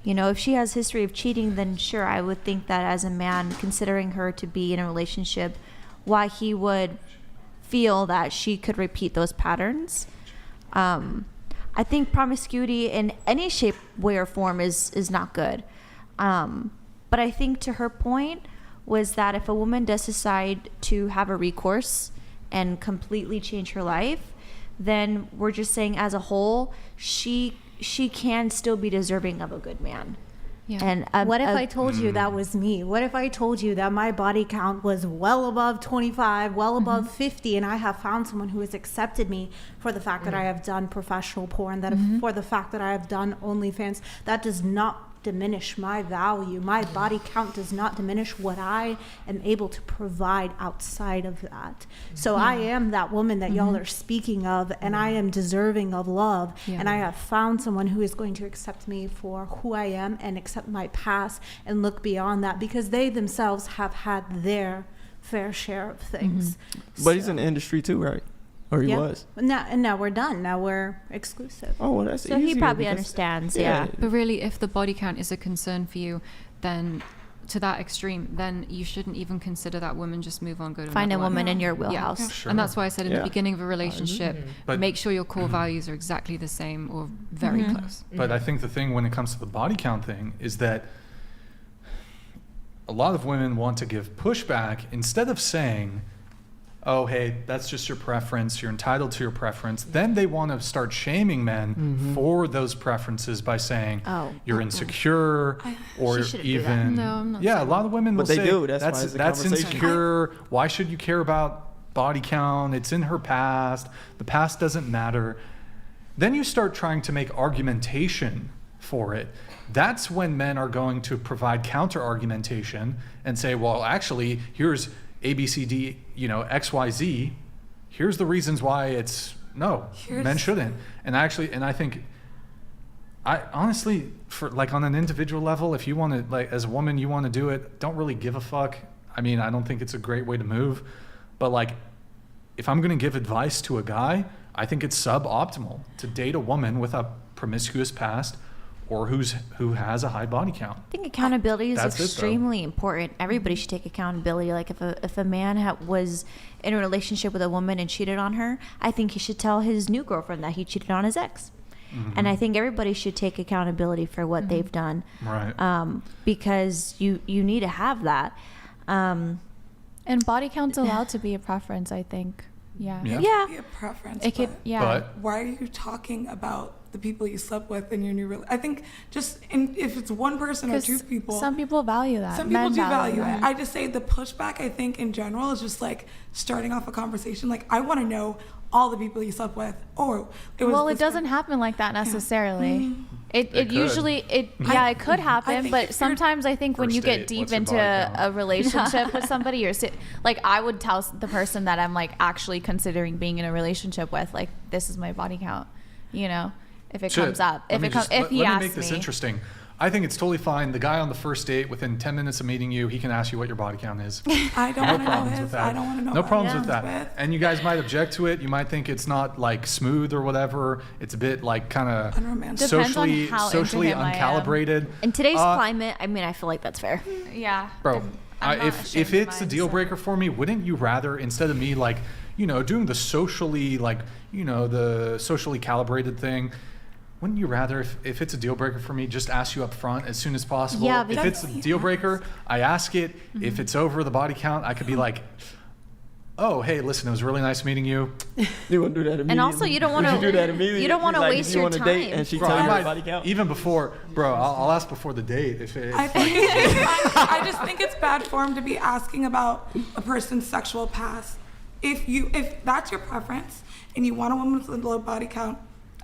You know, if she has history of cheating, then sure, I would think that as a man, considering her to be in a relationship, why he would feel that she could repeat those patterns. I think promiscuity in any shape, way, or form is not good. But I think to her point was that if a woman does decide to have a recourse and completely change her life, then we're just saying as a whole, she can still be deserving of a good man. Yeah. And what if I told you that was me? What if I told you that my body count was well above 25, well above 50, and I have found someone who has accepted me for the fact that I have done professional porn, that for the fact that I have done OnlyFans? That does not diminish my value. My body count does not diminish what I am able to provide outside of that. So I am that woman that y'all are speaking of, and I am deserving of love, and I have found someone who is going to accept me for who I am and accept my past and look beyond that, because they themselves have had their fair share of things. But he's in the industry too, right? Or he was. And now we're done. Now we're exclusive. Oh, well, that's so easier he probably because- understands, But really, if the body count is a concern for you, then to that extreme, then you shouldn't even consider that woman. Just move on, go to find a another woman one. in your wheelhouse. Sure. And that's why I said in the Yeah. beginning of a relationship, But- make sure your core values are exactly the same or very close. But I think the thing when it comes to the body count thing is that a lot of women want to give pushback instead of saying, oh, hey, that's just your preference, you're entitled to your preference. Then they want to start shaming men for those preferences by saying you're insecure or She shouldn't do that. even No, I'm not yeah, a saying lot of women will But they say do. That's why it's a that's conversation. insecure. Why should you care about body count? It's in her past. The past doesn't matter. Then you start trying to make argumentation for it. That's when men are going to provide counter argumentation and say, well, actually, here's A, B, C, D, X, Y, Z. Here's the reasons why men shouldn't. And I think, I honestly, for like on an individual level, if you want to, like as a woman, you want to do it, don't really give a fuck. I mean, I don't think it's a great way to move, but like, if I'm going to give advice to a guy, I think it's suboptimal to date a woman with a promiscuous past or who has a high body count. I think accountability is That's it, though. extremely important. Everybody should take accountability. Like if a man was in a relationship with a woman and cheated on her, I think he should tell his new girlfriend that he cheated on his ex. And I think everybody should take accountability for what they've done. Right. Because you need to have that. And body count's allowed to be a preference, I think. Yeah. Yeah. Be a preference. It could, but yeah. But why are you talking about the people you slept with in your new I think if it's one person or two people. Some people value that. Some people Men do value that. it. I just say the pushback, I think, in general is just like starting off a conversation. Like, I want to know all the people you slept with. Or it was Well, it this doesn't one. happen like that necessarily. It could. usually it could happen, think but if you're- sometimes I think when First you date, get deep what's your into body count? a relationship with somebody, like I would tell the person that I'm like actually considering being in a relationship with, like, this is my body count, if it comes up. If he let me asks make this me. interesting. I think it's totally fine. The guy on the first date, within 10 minutes of meeting you, he can ask you what your body count is. I don't No want to know problems his. with that. I don't want to know No what problems he with was that. with. And you guys might object to it. You might think it's not like smooth or whatever. It's a bit like kind of Unromantic. Depends on socially how into him I am. uncalibrated. In today's climate, I mean, I feel like that's fair. Yeah. Bro, I'm not if ashamed of it's a mine, deal so. breaker for me, wouldn't you rather, instead of me like, doing the socially the socially calibrated thing, wouldn't you rather, if it's a deal breaker for me, just ask you up front as soon as possible? Yeah, if it's a deal breaker, I ask it. If it's over the body count, I could be like, oh, hey, listen, it was really nice meeting you. You wouldn't do that immediately. And also, you don't want Would you do that to. immediately? You don't want to Like, waste if you your on a date time. and she Bro, tell I you might- her body count. even before, bro, I'll ask before the date. I think I just think it's bad form to be asking about a person's sexual past. If that's your preference and you want a woman with a low body count,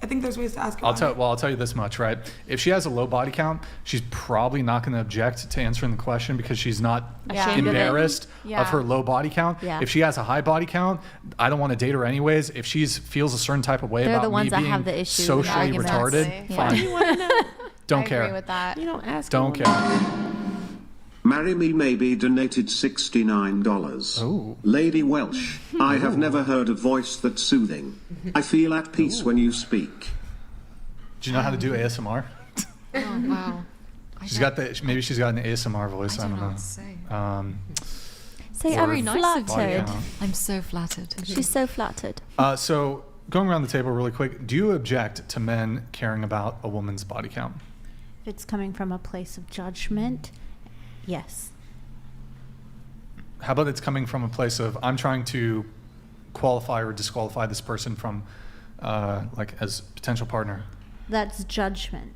I think there's ways to ask I'll about it. tell you this much, right? If she has a low body count, she's probably not going to object to answering the question because she's not Ashamed of it. embarrassed Yeah. of her low body count. Yeah. If she has a high body count, I don't want to date her anyways. If she feels a certain type of way They're about the me ones that being have the issue with socially arguments. retarded, Yeah. fine. Don't I care. agree with that. You don't ask. Don't them. care. Marry Me Maybe donated $69. Oh. Lady Welsh, I have never heard a voice that's soothing. I feel at peace when you speak. Do you know how to do ASMR? Oh, wow. She's got an ASMR voice. I don't know. what to say. Say Or I'm Very nice of body flattered. count. I'm so flattered. She's so flattered. So going around the table really quick, do you object to men caring about a woman's body count? If it's coming from a place of judgment, yes. How about it's coming from a place of I'm trying to qualify or disqualify this person from like as potential partner? That's judgment.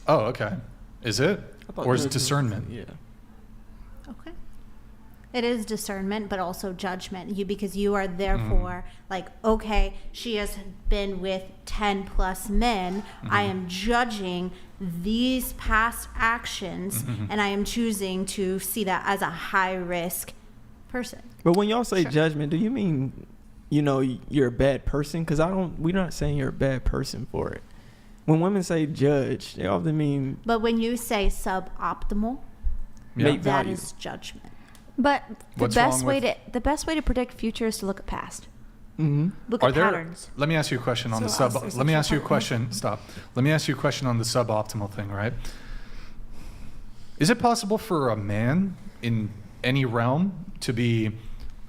Oh, okay. Is it? I thought Or is it judgment- discernment? Yeah. Okay. It is discernment, but also judgment. Because you are therefore like, okay, she has been with 10 plus men. I am judging these past actions, and I am choosing to see that as a high risk person. But when y'all say judgment, do you mean, you're a bad person? Because we're not saying you're a bad person for it. When women say judge, they often mean But when you say suboptimal, make that value. is judgment. But the What's best wrong way with- to predict future is to look at past. Mm-hmm. Look Are at there? patterns. Let me ask you a question on the So sub. ask their Let me sexual ask you a partner. question. Stop. Let me ask you a question on the suboptimal thing. Right? Is it possible for a man in any realm to be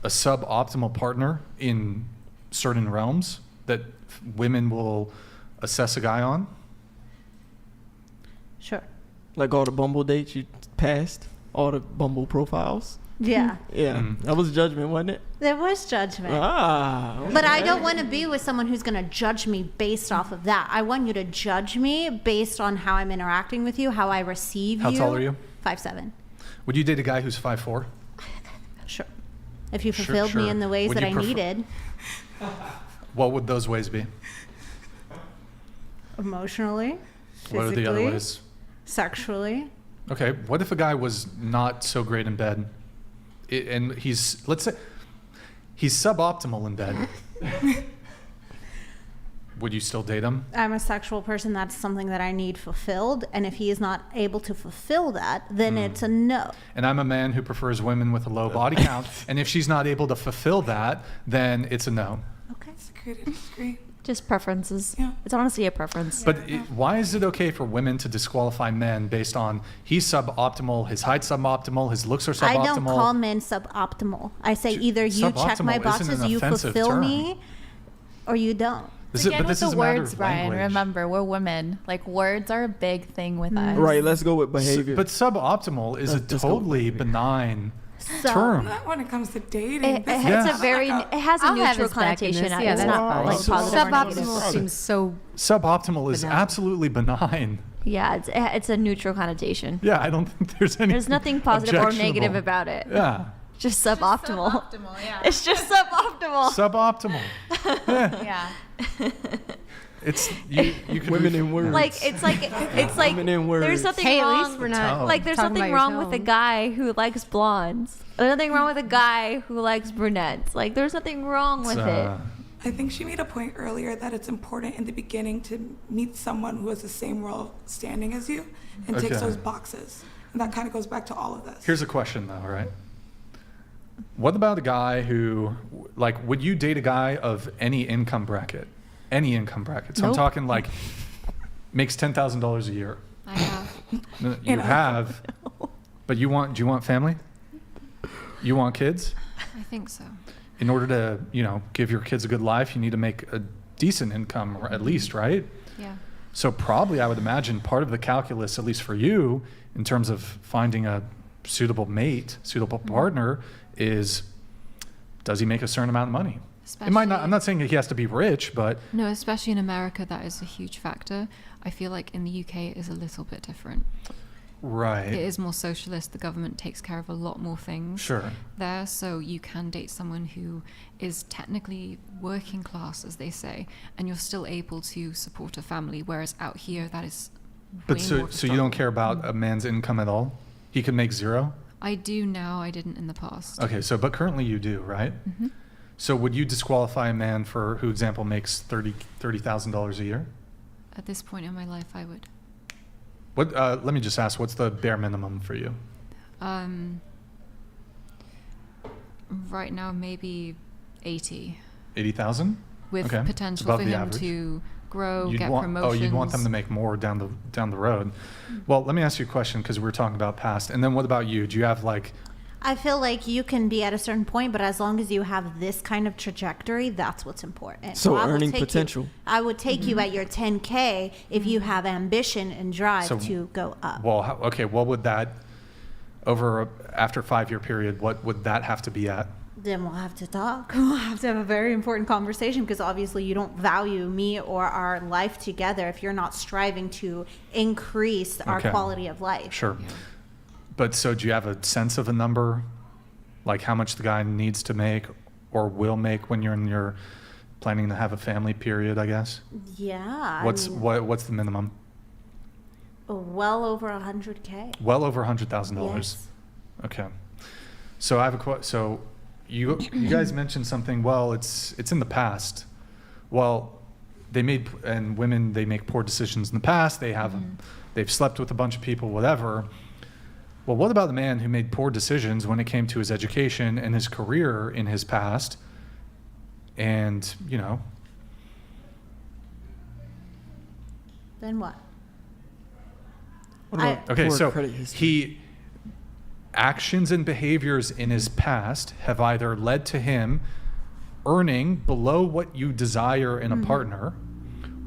a suboptimal partner in certain realms that women will assess a guy on? Sure. Like all the Bumble dates you passed, all the Bumble profiles. Yeah. Yeah, that was judgment, wasn't it? There was judgment. But I don't want to be with someone who's going to judge me based off of that. I want you to judge me based on how I'm interacting with you, how I receive How you. tall are you? 5'7". Would you date a guy who's 5'4"? Sure. If you Sure, fulfilled me sure. in the ways Would that you I prefer- needed, What would those ways be? emotionally, What are the other physically, ways? sexually. Okay, what if a guy was not so great in bed, and let's say he's suboptimal in bed? Would you still date him? I'm a sexual person. That's something that I need fulfilled. And if he is not able to fulfill that, then it's a no. And I'm a man who prefers women with a low body count, and if she's not able to fulfill that, then it's a no. Okay. Disagree to disagree. Just preferences. Yeah. It's honestly a preference. But why is it okay for women to disqualify men based on he's suboptimal, his height's suboptimal, his looks are suboptimal? I don't call men suboptimal. I say either you check my Suboptimal isn't boxes, an you offensive fulfill term. me, or you don't. Again, with the a matter words, of Brian. language. Remember, we're women. Like, words are a big thing with us. Right, let's go with behavior. But suboptimal is a Let's go with totally behavior. benign So- term. Not when it comes to dating. It has a I'll have neutral his connotation. backiness. Yeah, It's that's not fine. like positive or negative. Suboptimal seems so. Suboptimal is Benign. absolutely benign. Yeah, it's a neutral connotation. Yeah, I don't think there's any. There's nothing positive or negative about it. Yeah. Just suboptimal. yeah. It's just suboptimal. Suboptimal. Yeah. Yeah. It's you could Women in words. it's like Women in words. there's nothing Hey, at wrong. least we're not Like there's talking nothing about wrong your with a tone. guy who likes blondes. There's nothing wrong with a guy who likes brunettes. Like there's nothing wrong with it. I think she made a point earlier that it's important in the beginning to meet someone who has the same role standing as you and takes Okay. those boxes. And that kind of goes back to all of this. Here's a question though, right? What about a guy who, like, would you date a guy of any income bracket? Any income bracket. So I'm Nope. talking like makes $10,000 a year. I have. No, you have, but do you want family? You want kids? I think so. In order to, give your kids a good life, you need to make a decent income, or at least, right? Yeah. So probably I would imagine part of the calculus, at least for you, in terms of finding a suitable mate, suitable partner, is does he make a certain amount of money? It might not. I'm not saying he has to be rich, but No, especially in America, that is a huge factor. I feel like in the UK it is a little bit different. Right. It is more socialist. The government takes care of a lot more things Sure. there. So you can date someone who is technically working class, as they say, and you're still able to support a family. Whereas out here, that is But way so more of a you don't struggle. care about a man's income at all? He could make zero? I do now. I didn't in the past. Okay, so but currently you do, right? Mm-hmm. So would you disqualify a man for who, example, makes $30,000 a year? At this point in my life, I would. What? Let me just ask. What's the bare minimum for you? Right now, maybe 80, 80,000? with Okay. potential Above for the him average. to grow, get want, promotions. Oh, you'd want them to make more down the road. Well, let me ask you a question because we were talking about past. And then what about you? Do you have like? I feel like you can be at a certain point, but as long as you have this kind of trajectory, that's what's important. So I will earning take you- potential. I would take you at your 10K if you have ambition and drive So- to go up. Well, okay. What would that after a 5-year period? What would that have to be at? Then we'll have to talk. We'll have to have a very important conversation because obviously you don't value me or our life together if you're not striving to increase our Okay. quality of life. Sure. But so do you have a sense of a number, like how much the guy needs to make or will make when you're in your planning to have a family period, I guess? Yeah. What's the minimum? Well over 100K. Well over $100,000. Yes. Okay. So I have a so you guys mentioned something, well, it's in the past. Well, they make poor decisions in the past. They've slept with a bunch of people, whatever. Well, what about the man who made poor decisions when it came to his education and his career in his past? And, Then what? What about okay, poor so credit history? actions and behaviors in his past have either led to him earning below what you desire in a partner,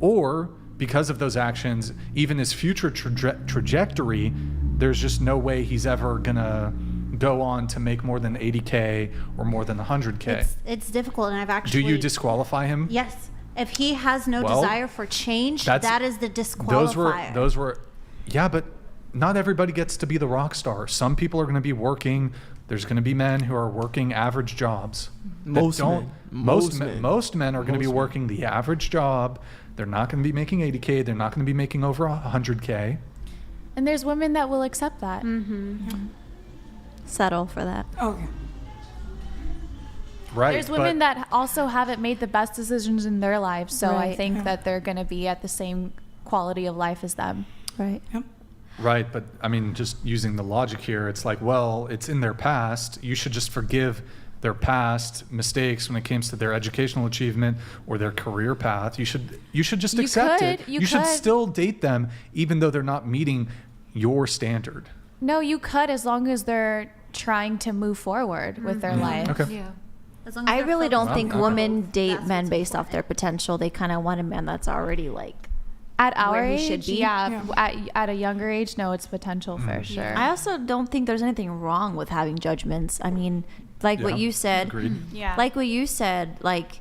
or because of those actions, even his future trajectory, there's just no way he's ever gonna go on to make more than 80K or more than 100K. It's difficult, and I've actually. Do you disqualify him? Yes. If he has no Well, desire for change, that is the disqualifier. Those were, yeah, but not everybody gets to be the rock star. Some people are going to be working. There's going to be men who are working average jobs. Most men are going to be working the average job. They're not going to be making 80K. They're not going to be making over 100K. And there's women that will accept that. Settle for that. Okay. Right. There's women that also haven't made the best decisions in their lives, so I Right. think that they're going to be at the same quality of life as them. Right. Yep. Right, but I mean, just using the logic here, it's like, well, it's in their past. You should just forgive their past mistakes when it comes to their educational achievement or their career path. You should just You accept could, it. you should could. still date them, even though they're not meeting your standard. No, you could, as long as they're trying to move forward with their life. Okay. Yeah. As long as I they're really don't focused think on the women goals, date that's men what's based off their important. potential. They kind of want a man that's already like At our where he age, should be. yeah. At a younger age, no, it's potential for sure. I also don't think there's anything wrong with having judgments. I mean, like what Yeah, you said, agreed. Yeah. like what you said, like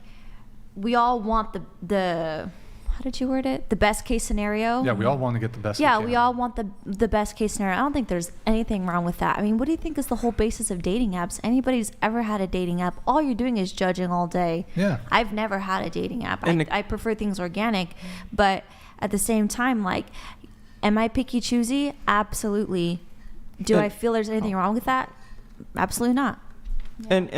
we all want the how did you word it? The best case scenario. Yeah, we all want to get the best. Yeah, we we can. all want the best case scenario. I don't think there's anything wrong with that. I mean, what do you think is the whole basis of dating apps? Anybody's ever had a dating app, all you're doing is judging all day. Yeah. I've never had a dating app. And I prefer things organic, but at the same time, like, am I picky choosy? Absolutely. Do And- I feel there's anything wrong with that? Absolutely not. And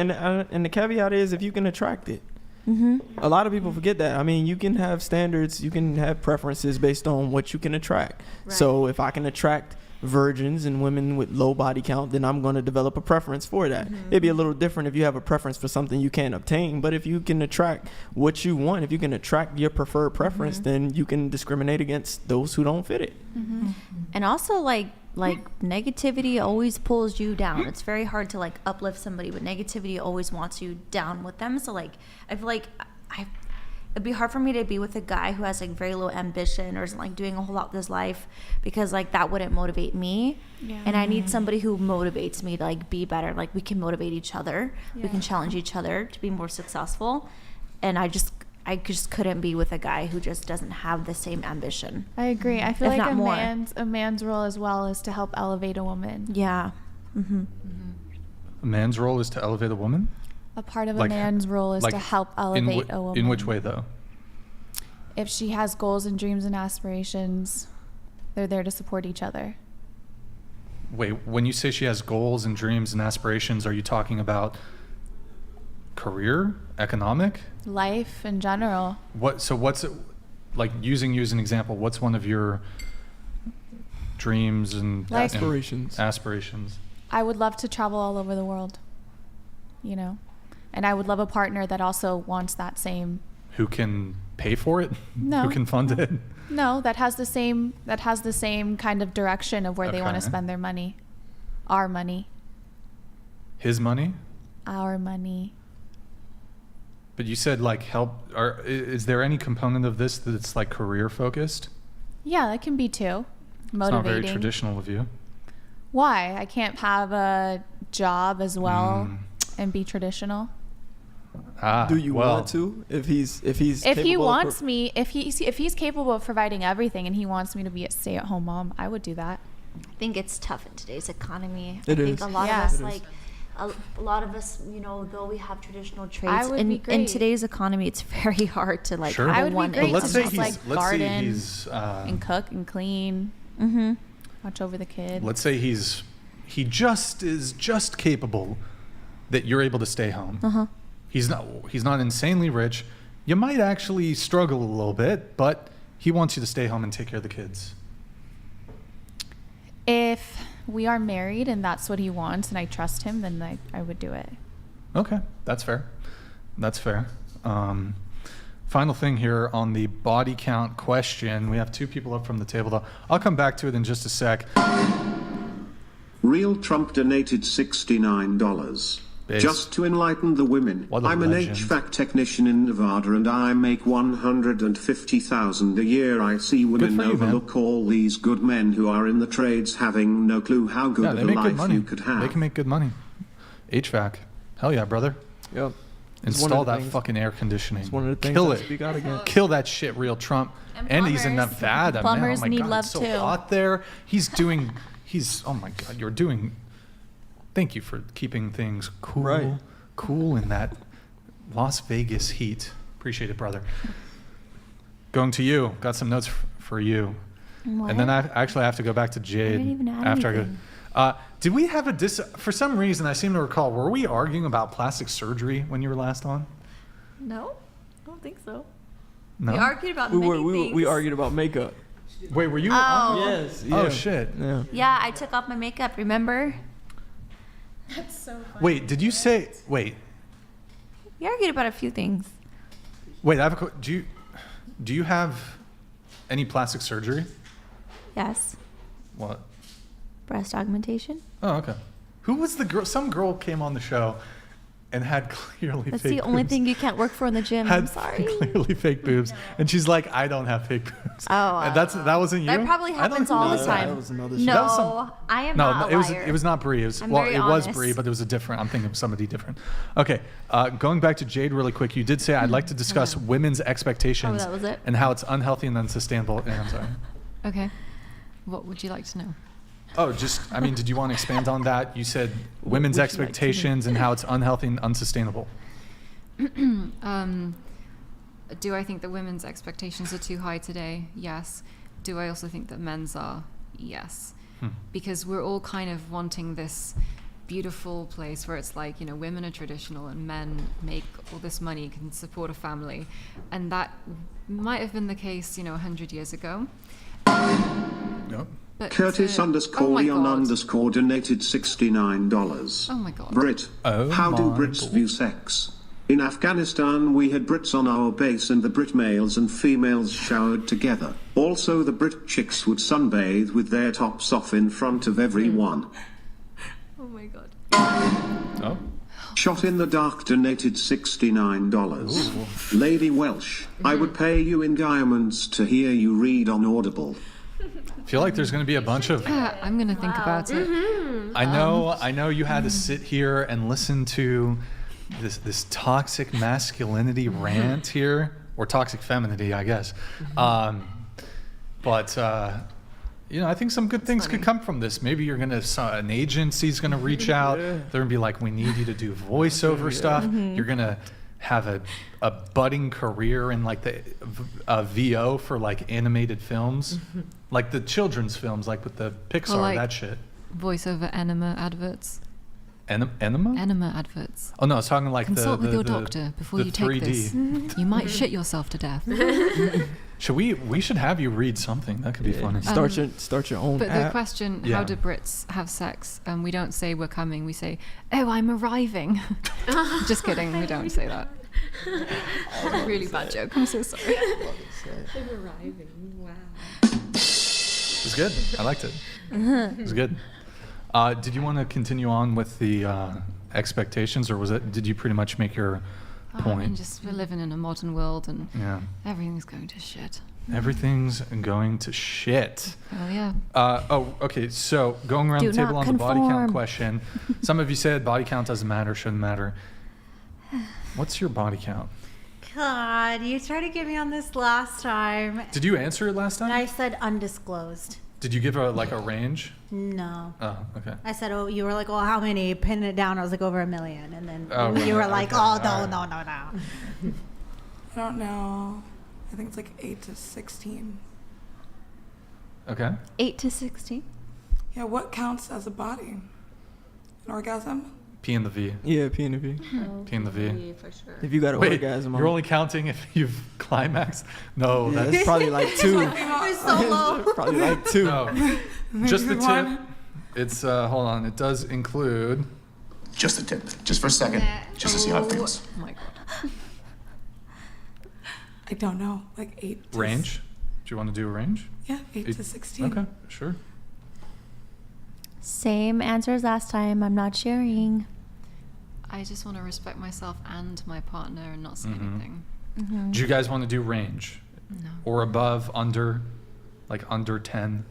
the caveat is if you can attract it. A lot of people forget that. I mean, you can have standards, you can have preferences based on what you can attract. So if I can attract virgins and women with low body count, then I'm going to develop a preference for that. It'd be a little different if you have a preference for something you can't obtain, but if you can attract what you want, if you can attract your preferred preference, then you can discriminate against those who don't fit it. And also, like negativity always pulls you down. It's very hard to like uplift somebody, but negativity always wants you down with them. So like I feel like it'd be hard for me to be with a guy who has like very low ambition or isn't like doing a whole lot with his life, because like that wouldn't motivate me. And I need somebody who motivates me to like be better. Like we can motivate each other. We can challenge each other to be more successful. And I just couldn't be with a guy who just doesn't have the same ambition. I agree. I feel If like not more. a man's role as well is to help elevate a woman. Yeah. Mm-hmm. A man's role is to elevate a woman? A part of a Like- man's role is like to help elevate a woman. In which way, though? If she has goals and dreams and aspirations, they're there to support each other. Wait, when you say she has goals and dreams and aspirations, are you talking about career, economic? Life in general. What's it, like, using you as an example, what's one of your dreams and Like- Aspirations. aspirations? I would love to travel all over the world, you know, and I would love a partner that also wants that same. Who can pay for it? No. Who can fund it? No, that has the same kind of direction of where they want to Okay. spend their money. Our money. His money? Our money. But you said like help. Is there any component of this that's like career focused? Yeah, that can be too. It's not Motivating. very traditional of you. Why? I can't have a job as well and be traditional. Do you well, want to? If he's If he capable of wants me, if he's capable of providing everything and he wants me to be a stay-at-home mom, I would do that. I think it's tough in today's economy. It I is. think a lot Yeah. of us, It is. like, a lot of us, you know, though we have traditional I traits, would in, be in great. today's economy, it's very hard to like Sure. have I a would be one. great But let's to say just, he's like, let's say garden he's and cook and clean, Mm-hmm. watch over the kid. let's say he is just capable that you're able to stay home. Uh-huh. He's not insanely rich. You might actually struggle a little bit, but he wants you to stay home and take care of the kids. If we are married and that's what he wants and I trust him, then I would do it. Okay, that's fair. That's fair. Final thing here on the body count question. We have two people up from the table, though. I'll come back to it in just a sec. Real Trump donated $69. Biz. Just to enlighten the women, What a I'm an legend. HVAC technician in Nevada and I make $150,000 a year. I see women for you, man. overlook all these good men who are in the trades having no clue how good Yeah, of they a make good life money. you could have. They can make good money. HVAC. Hell yeah, brother. Yep. It's one Install of the that things- fucking air conditioning. It's one of the things Kill that it. we gotta get. Kill that shit, real Trump. And he's in plumbers. Nevada, Plumbers man. Oh my need God, love it's so too. hot there. Oh my God, thank you for keeping things cool. Right. Cool in that Las Vegas heat. Appreciate it, brother. Going to you. Got some notes for you. And then I have to go back to Jade didn't even add after anything. I go. Did we have for some reason, I seem to recall, were we arguing about plastic surgery when you were last on? No, I don't think so. No? We argued about We many were things. we argued about makeup. Wait, were you Oh. on? Yes. Oh, yeah. shit. Yeah. Yeah, I took off my makeup. Remember? That's so funny. Wait, did you say, wait, We argued about a few things. I have do you have any plastic surgery? Yes, What? breast augmentation. Oh, okay. Who was the girl? Some girl came on the show and had clearly That's fake the only boobs. thing you can't work for in the gym. I'm Had sorry. clearly fake boobs, and she's like, "I don't have fake boobs." Oh, and that wasn't you. That probably I don't happens know all who the was time. That was another show. No, That was some- I am No, not it a was liar. it was not Brie. It was I'm well, very it was honest. Brie, but it was a different. I'm thinking of somebody different. Okay, going back to Jade really quick. You did say I'd like to discuss women's expectations Oh, that was it? and how it's unhealthy and unsustainable. And I'm sorry. Okay. What would you like to know? Oh, did you want to expand on that? You said women's would you like to know? expectations and how it's unhealthy and unsustainable. Do I think that women's expectations are too high today? Yes. Do I also think that men's are? Yes. Because we're all kind of wanting this beautiful place where it's like, women are traditional and men make all this money, can support a family. And that might have been the case, 100 years ago. No. But Curtis oh my Leon God. donated $69. Oh my God. Brit, Oh how do my Brits God. view sex? In Afghanistan, we had Brits on our base and the Brit males and females showered together. Also, the Brit chicks would sunbathe with their tops off in front of everyone. Oh my God. Oh. Shot in the Dark donated $69. Lady Welsh, I would pay you in diamonds to hear you read on Audible. I feel like there's going to be a bunch of. I'm going to think about it. I know you had to sit here and listen to this toxic masculinity rant here or toxic femininity, I guess. But I think some good things could come from this. Maybe an agency's gonna reach out. They're gonna be like, we need you to do voiceover stuff. You're gonna have a budding career in like the VO for like animated films, like the children's films, like with the Pixar, like that shit. Voiceover enema adverts. Enema? Enema adverts. Oh no, I was talking like Consult with your doctor before you take 3D. this. You might shit yourself to death. We should have you read something. That could be funny. Start your own But app. the question, how do Brits have sex? We don't say we're coming. We say, oh, I'm arriving. Just kidding. We don't say that. That was a really bad joke. I'm so sorry. I'm arriving. Wow. It was good. I liked it. It was good. Did you want to continue on with the expectations, or did you pretty much make your point? I mean, we're living in a modern world, and everything's going to shit. Everything's going to shit. Oh yeah. Okay. So going around the table on the body count question, some of you said body count doesn't matter, shouldn't matter. What's your body count? God, you tried to get me on this last time. Did you answer it last time? I said undisclosed. Did you give a range? No. Oh, okay. I said, you were like, well, how many? Pin it down. I was like, over 1 million. And then you were like, okay. oh, no. I don't know. I think it's like 8 to 16. Okay. 8 to 16? Yeah, what counts as a body? An orgasm? P and the V. Yeah, P and the V. P and the V. For sure. If you got an orgasm, you're only counting if you've climaxed? No, that's probably like 2. It's so low. Probably like 2. No, just the tip. It's hold on. It does include. Just a tip, just for a second, just to see how it feels. Oh my god. I don't know, like 8 to Range? Do you want to do a range? Yeah, 8 to 16. Okay, sure. Same answer as last time. I'm not sharing. I just want to respect myself and my partner and not say anything. Do you guys want to do range? No. Or above, under, like under 10?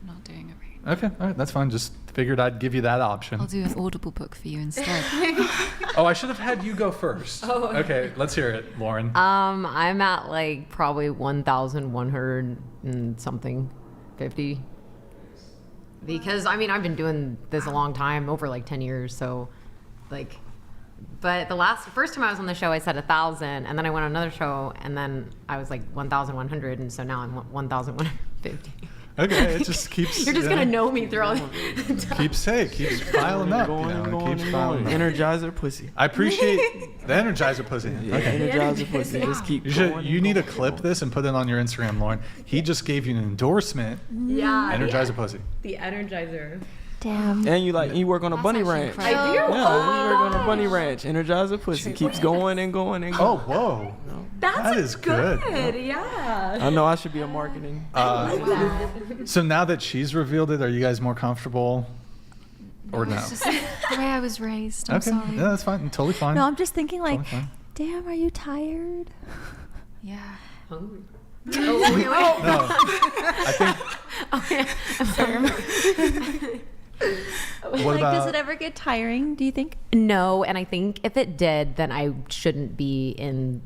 I'm not doing a range. Okay, all right, that's fine. Just figured I'd give you that option. I'll do an Audible book for you instead. Oh, I should have had you go first. Oh. Okay, let's hear it, Lauren. I'm at like probably 1,100 and something, 50. Because I mean, I've been doing this a long time, over like 10 years. So, like, but first time I was on the show, I said 1,000, and then I went on another show, and then I was like 1,100, and so now I'm 1,150. Okay, it just keeps. You're just gonna know me through all the keeps piling up. Going. Energizer pussy. I appreciate the Energizer pussy. Yeah, Okay. Energizer pussy. Just keep going. You need to clip this and put it on your Instagram, Lauren. He just gave you an endorsement. Yeah. Energizer pussy. The Energizer. Damn. And you work on a bunny ranch. I do? Yeah, you work on a bunny ranch. Energizer pussy keeps going and going and going. Oh, whoa. That is good. Yeah. I know I should be a marketing. So now that she's revealed it, are you guys more comfortable? Or no? It's just the way I was raised. I'm Okay, sorry. yeah, that's fine. Totally fine. No, I'm just thinking like, Totally fine. damn, are you tired? Yeah. Hungry. No, I think. What Like, about? does it ever get tiring, do you think? No, and I think if it did, then I shouldn't be in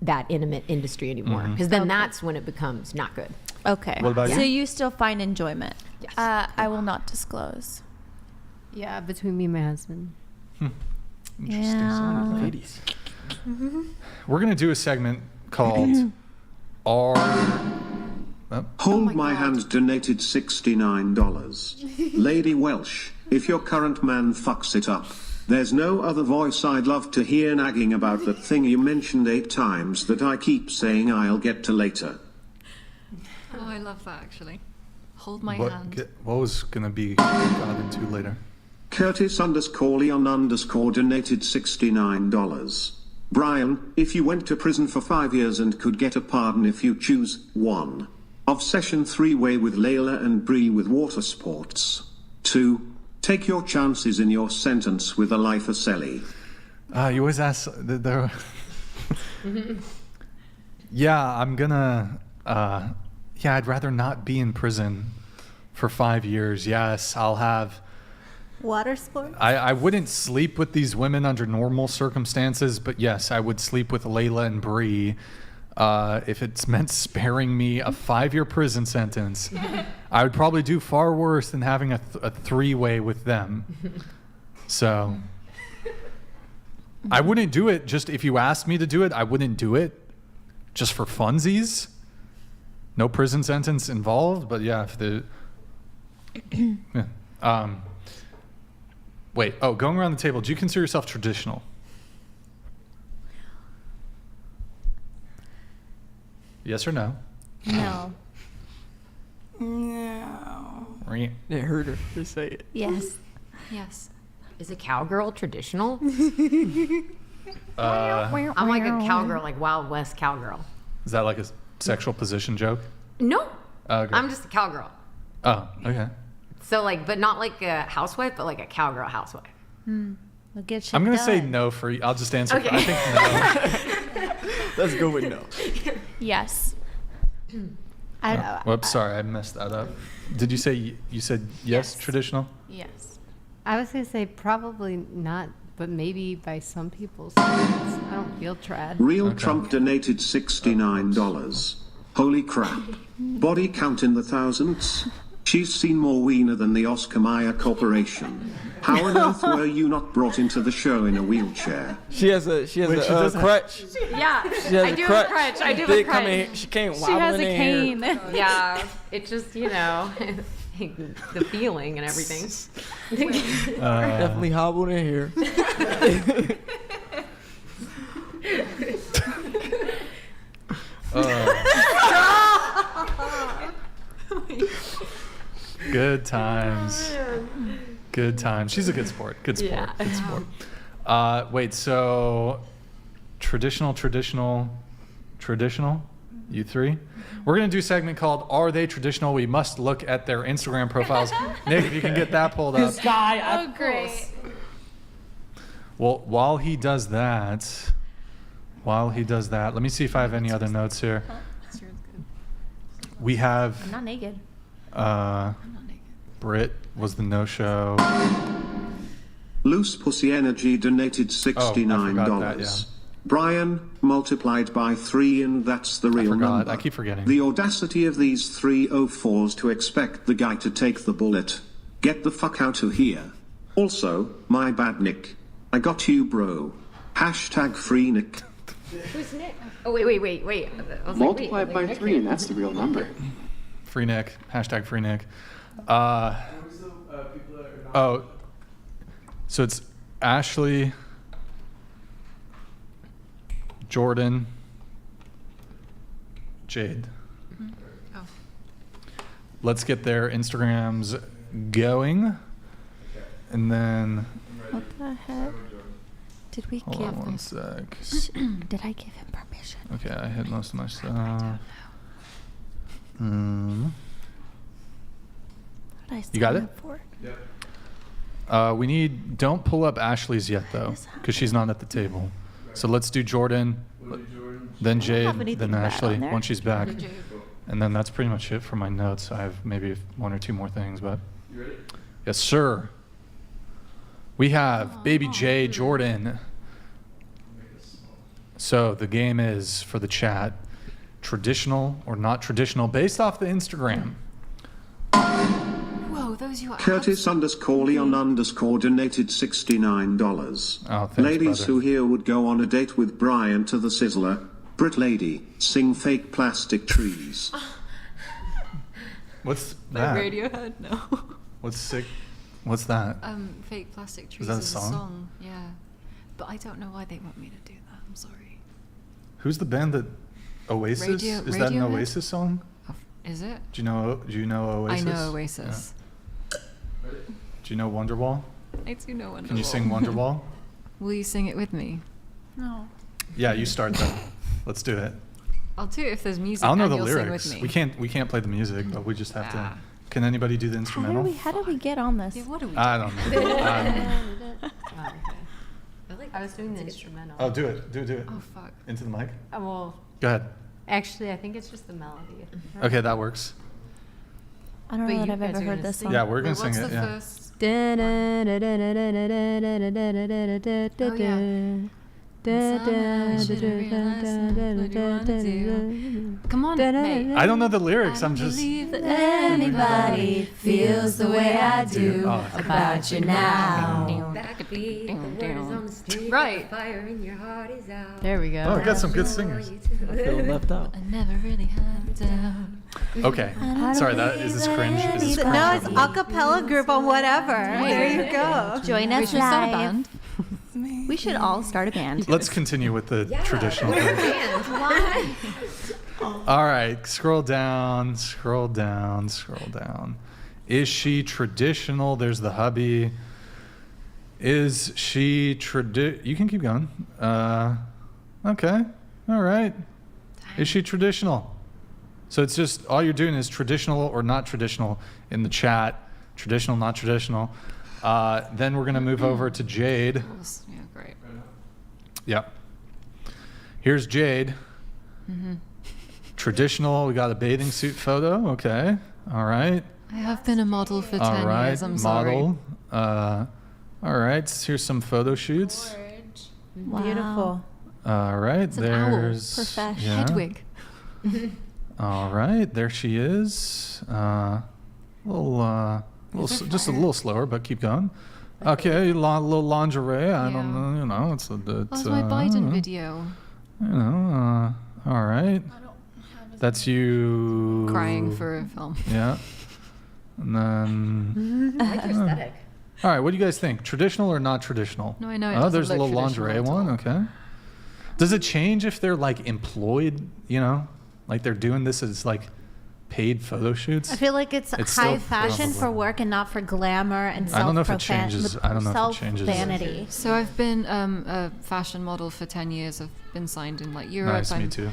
that intimate industry anymore, because then that's when it becomes not good. Okay. What about So you? you still find enjoyment? Yes. I will not disclose. Yeah, between me and my husband. Interesting. Yeah. Ladies. We're gonna do a segment called "Are." Hold my hand donated $69. Lady Welsh, if your current man fucks it up, there's no other voice I'd love to hear nagging about that thing you mentioned 8 times that I keep saying I'll get to later. Oh, I love that actually. Hold my What, hand. what was gonna be got into later? Curtis_Leon_ donated $69. Brian, if you went to prison for 5 years and could get a pardon if you choose 1. Of session 3-way with Layla and Bree with water sports. 2. Take your chances in your sentence with a lifer celly. You always ask. Yeah, I'm gonna. Yeah, I'd rather not be in prison for 5 years. Yes, I'll have Water sports? I wouldn't sleep with these women under normal circumstances, but yes, I would sleep with Layla and Bree if it's meant sparing me a 5-year prison sentence. I would probably do far worse than having a three-way with them. So I wouldn't do it just if you asked me to do it. I wouldn't do it just for funsies. No prison sentence involved, but yeah, if the yeah. Wait, going around the table, do you consider yourself traditional? Yes or no? No. No. It hurt her to say it. Yes. Yes. Is a cowgirl traditional? I'm like a cowgirl, like Wild West cowgirl. Is that like a sexual position joke? No. Okay. I'm just a cowgirl. Oh, okay. So like, but not like a housewife, but like a cowgirl housewife. We'll get shit I'm going to say done. no for you. I'll just answer. Okay. I think no. Let's go with no. Yes. I don't know. Whoops, sorry, I messed that up. Did you say you said yes, traditional? Yes. I was going to say probably not, but maybe by some people's standards. I don't feel trad. Real Trump donated $69. Holy crap. Body count in the thousands? She's seen more wiener than the Oscar Mayer Corporation. How on earth were you not brought into the show in a wheelchair? She has a crutch. Yeah, She has I do have a crutch. I do have a Big crutch. coming, she can't She wobble has in a her cane. hair. Yeah, it just, you know, the feeling and everything. Definitely hobbled in here. Good times. Good times. She's a good sport. Good sport. Yeah. Good sport. Wait, so traditional? You three? We're going to do a segment called Are They Traditional? We must look at their Instagram profiles. Nick, if you can get that pulled up. Oh, great. Well, while he does that, let me see if I have any other notes here. We have I'm not naked. Brit was the no-show. Loose Pussy Energy donated $69. that, yeah. Brian, multiplied by 3, and that's the real number. I keep forgetting. The audacity of these 304s to expect the guy to take the bullet. Get the fuck out of here. Also, my bad, Nick. I got you, bro. Hashtag free Nick. Who's Nick? Oh, wait. I was Multiply like, it by 3 and that's the real number. Free Nick. Hashtag free Nick. So it's Ashley, Jordan, Jade. Oh. Let's get their Instagrams going. And then, What the heck? Did we hold give on one him? sec. Did I give him permission? Okay, I hit most of my stuff. What did I You got sign it? up for? Don't pull up Ashley's yet though, because she's not at the table. So let's do Jordan, then Jade, anything then bad Ashley on there. once she's back. And then that's pretty much it for my notes. I have maybe 1 or 2 more things, but. You ready? Yes, sir. We have baby J Jordan. So the game is for the chat, traditional or not traditional, based off the Instagram. Whoa, those you are. Curtis _Leon _ donated $69. Oh, thanks, Ladies brother. who here would go on a date with Brian to the Sizzler. Brit lady, sing fake plastic trees. What's Like that? Radiohead? No. What's sick? What's that? Fake Plastic Trees that a is song? Yeah. But I don't know why they want me to do that. I'm sorry. Who's the band that Oasis? Is that an Radiohead? Oasis song? Is it? Do you know Oasis? I know Oasis. Do you know Wonderwall? I do know Wonderwall. Can you sing Wonderwall? Will you sing it with me? No. Yeah, you start then. Let's do it. I'll do it if there's music. I don't know and the you'll lyrics. Sing with me. We can't play the music, but we just have Ah. to. Can anybody do the instrumental? How did we get on this? Yeah, what are we I don't know. I was doing the instrumental. Oh, do it. Do it. Oh, fuck. Into the mic. Well, Go ahead. actually, I think it's just the melody. Okay, that works. I don't But know that you I've guys ever are heard gonna this sing. song. Yeah, we're gonna Wait, sing what's it. the Yeah. first Come on, mate. I don't know the lyrics. I'm just. Believe that Anybody feels the way I do about you now. Right. There we go. Oh, I got some good singers. I feel left out. I never really had a doubt. Okay. Sorry, is this cringe? Is this cringe? No, it's a cappella group on whatever. There you go. Join We us should start a live. band. We should all start a band. Let's continue with the traditional thing. All right, scroll down. Is she traditional? There's the hubby. Is she you can keep going. Okay, all right. Is she traditional? So it's just, all you're doing is traditional or not traditional in the chat. Traditional, not traditional. Then we're going to move over to Jade. Yeah, great. Yep. Here's Jade. Traditional, we got a bathing suit photo. Okay. All right. I have been a model for 10 All right. years. I'm sorry. Model. All right. Here's some photo shoots. Beautiful. All right. It's an owl. There's Profesh. yeah. Hedwig. All right. There she is. Just a little slower, but keep going. Okay, little lingerie. I don't know. You know, it's my Biden video. You know. All right. That's you Crying for a film. Yeah. And then. I like your aesthetic. All right. What do you guys think? Traditional or not traditional? No, I know it Oh, doesn't there's a look little lingerie traditional at one. Okay. Does it change if they're like employed? You know, like they're doing this as like paid photo shoots? I feel like it's high still fashion probably- for work and not for glamour and I don't know if it changes. I don't know if it changes. self-vanity. So I've been a fashion model for 10 years. I've been signed in like Europe. Nice, me too.